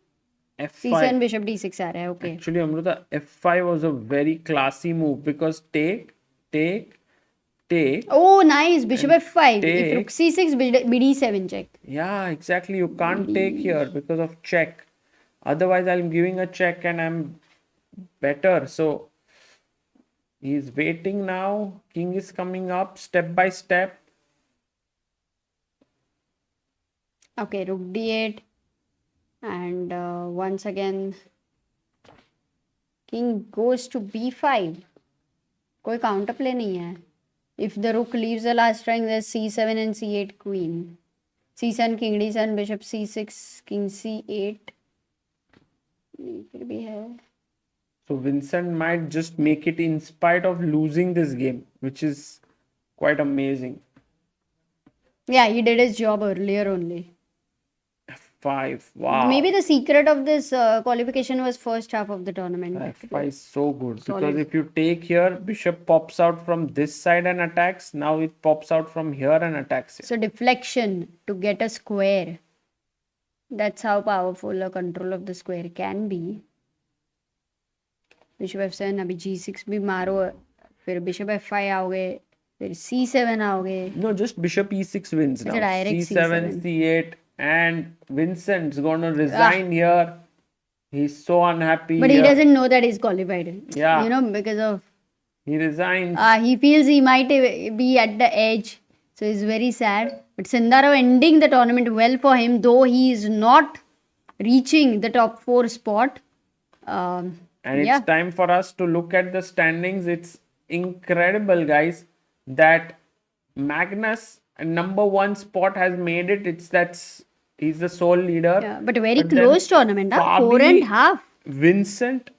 F5. c7 bishop d6 आ रहा है. Okay. Actually, Amrita, F5 was a very classy move because take. Oh, nice. Bishop f5. take. If rook c6, bd7 check. Yeah, exactly. You can't take here because of check. Otherwise, I'm giving a check and I'm better. So he's waiting now. King is coming up step by step. Okay, rook d8. And once again, king goes to b5. कोई counter play नहीं है. If the rook leaves the last rank, there's c7 and c8 queen. c7 king d7 bishop c6 king c8. फिर भी है. So Vincent might just make it in spite of losing this game, which is quite amazing. Yeah, he did his job earlier only. F5. Wow. Maybe the secret of this qualification was first half of the tournament. F5 is so good Solid. because if you take here, bishop pops out from this side and attacks. Now it pops out from here and attacks here. So deflection to get a square. That's how powerful a control of the square can be. Bishop f7, अभी g6 भी मारो, फिर bishop f5 आओगे, फिर c7 आओगे. No, just bishop e6 wins now. direct C7, C7. C8 and Vincent's gonna resign here. He's so unhappy But he here. doesn't know that he's qualified. Yeah. You know, because of He resigns. he feels he might be at the edge. So he's very sad. But Sindarov ending the tournament well for him, though he is not reaching the top 4 spot. And Yeah. it's time for us to look at the standings. It's incredible, guys, that Magnus, number 1 spot, has made it. He's the sole leader. Yeah, but a very then close tournament, huh? 4.5. Vincent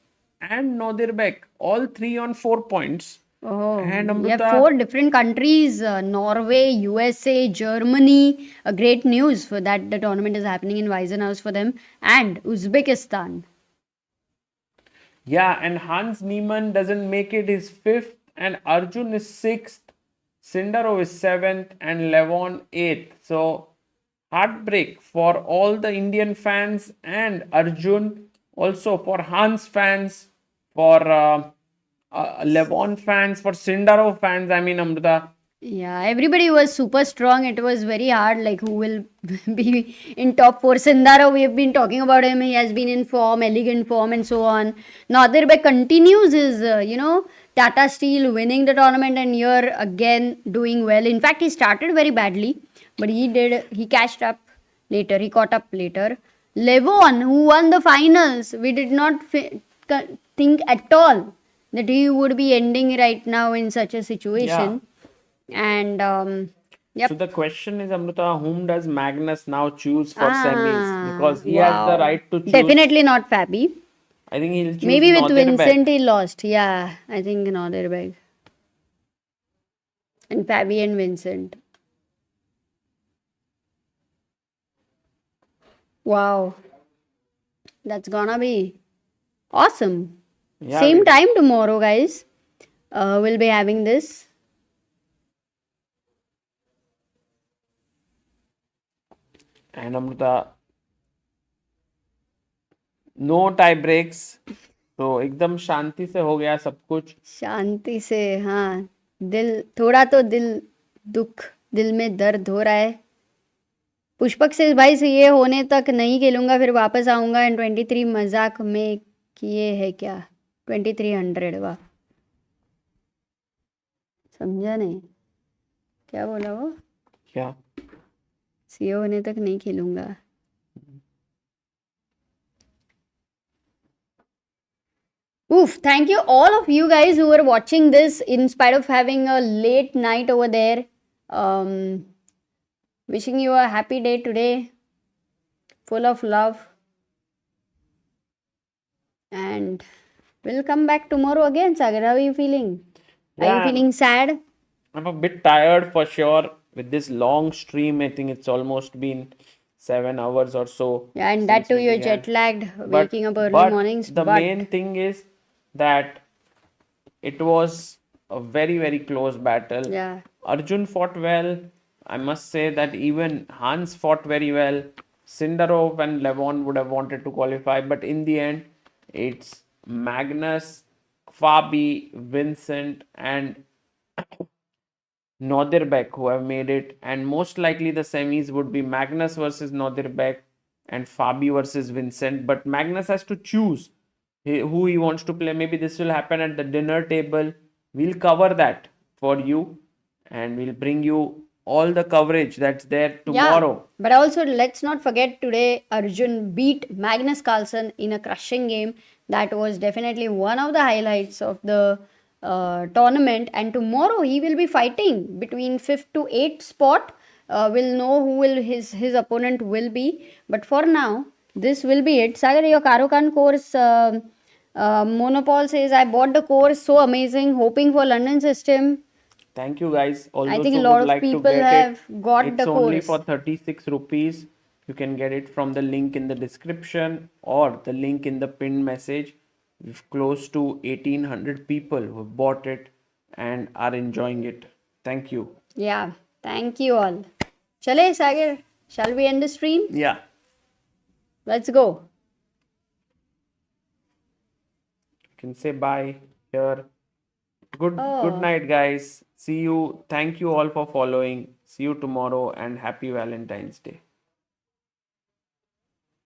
and Nodirbek, all 3 on 4 points. Oh, And we have Amrita, 4 different countries, Norway, USA, Germany. A great news for that the tournament is happening in Weissenhaus for them, and Uzbekistan. yeah, and Hans Niemann doesn't make it. His 5th, and Arjun is 6th. Sindarov is 7th, and Levon 8th. So heartbreak for all the Indian fans and Arjun, also for Hans fans, for Levon fans, for Sindarov fans. I mean, Amrita. Yeah, everybody was super strong. It was very hard, like who will be in top 4. Sindarov, we have been talking about him. He has been in form, elegant form, and so on. Nodirbek continues his, Tata Steel winning the tournament, and here again doing well. In fact, he started very badly, but he cashed up later. He caught up later. Levon, who won the finals, we did not think at all that he would be ending right now in such a situation. And yep. So the question is, Amrita, whom does Magnus now choose for Ah, semis? Because he has the right to choose. Definitely not Fabi. I think he'll choose Maybe with Nodirbek. Vincent he lost. Yeah, I think Nodirbek. And Fabi and Vincent. Wow. That's gonna be awesome. Yeah, Same time tomorrow, guys. We'll be having this. And Amrita, no tie breaks. तो एकदम शांति से हो गया सब कुछ. शांति से, हाँ. थोड़ा तो दुख, दिल में दर्द हो रहा है. पुष्पक से भाई से ये होने तक नहीं खेलूंगा, फिर वापस आऊंगा. एंड 23 मजाक में किए है क्या? 2300. वाह, समझा नहीं क्या बोला वो. क्या? सीए होने तक नहीं खेलूंगा. Oof, thank you all of you guys who were watching this in spite of having a late night over there. Wishing you a happy day today, full of love. And we'll come back tomorrow again. Sagar, how are you feeling? Are you Yeah. feeling sad? I'm a bit tired for sure with this long stream. I think it's almost been 7 hours or so. Yeah, and that since too, we you're began. jet lagged, But- waking up early but mornings. The But main thing is that it was a very, very close battle. yeah, Arjun fought well. I must say that even Hans fought very well. Sindarov and Levon would have wanted to qualify, but in the end, it's Magnus, Fabi, Vincent, and Nodirbek who have made it. And most likely the semis would be Magnus versus Nodirbek and Fabi versus Vincent. But Magnus has to choose who he wants to play. Maybe this will happen at the dinner table. We'll cover that for you, and we'll bring you all the coverage that's there tomorrow. yeah. But also, let's not forget today, Arjun beat Magnus Carlsen in a crushing game. That was definitely one of the highlights of the tournament. And tomorrow he will be fighting between 5th to 8th spot. We'll know who will his opponent will be. But for now, this will be it. Sagar, your Karokan course, Monopol says, I bought the course, so amazing, hoping for London system. Thank you guys. All I those think a who lot would of like to people get have it, got it's the only course. for 36 rupees. You can get it from the link in the description or the link in the pinned message. We've close to 1800 people who have bought it and are enjoying it. Thank you. Yeah, thank you all. Chale, Sagar, shall we end the stream? Yeah. Let's go. You can say bye here. Good Oh. night, guys. See you. Thank you all for following. See you tomorrow and happy Valentine's Day.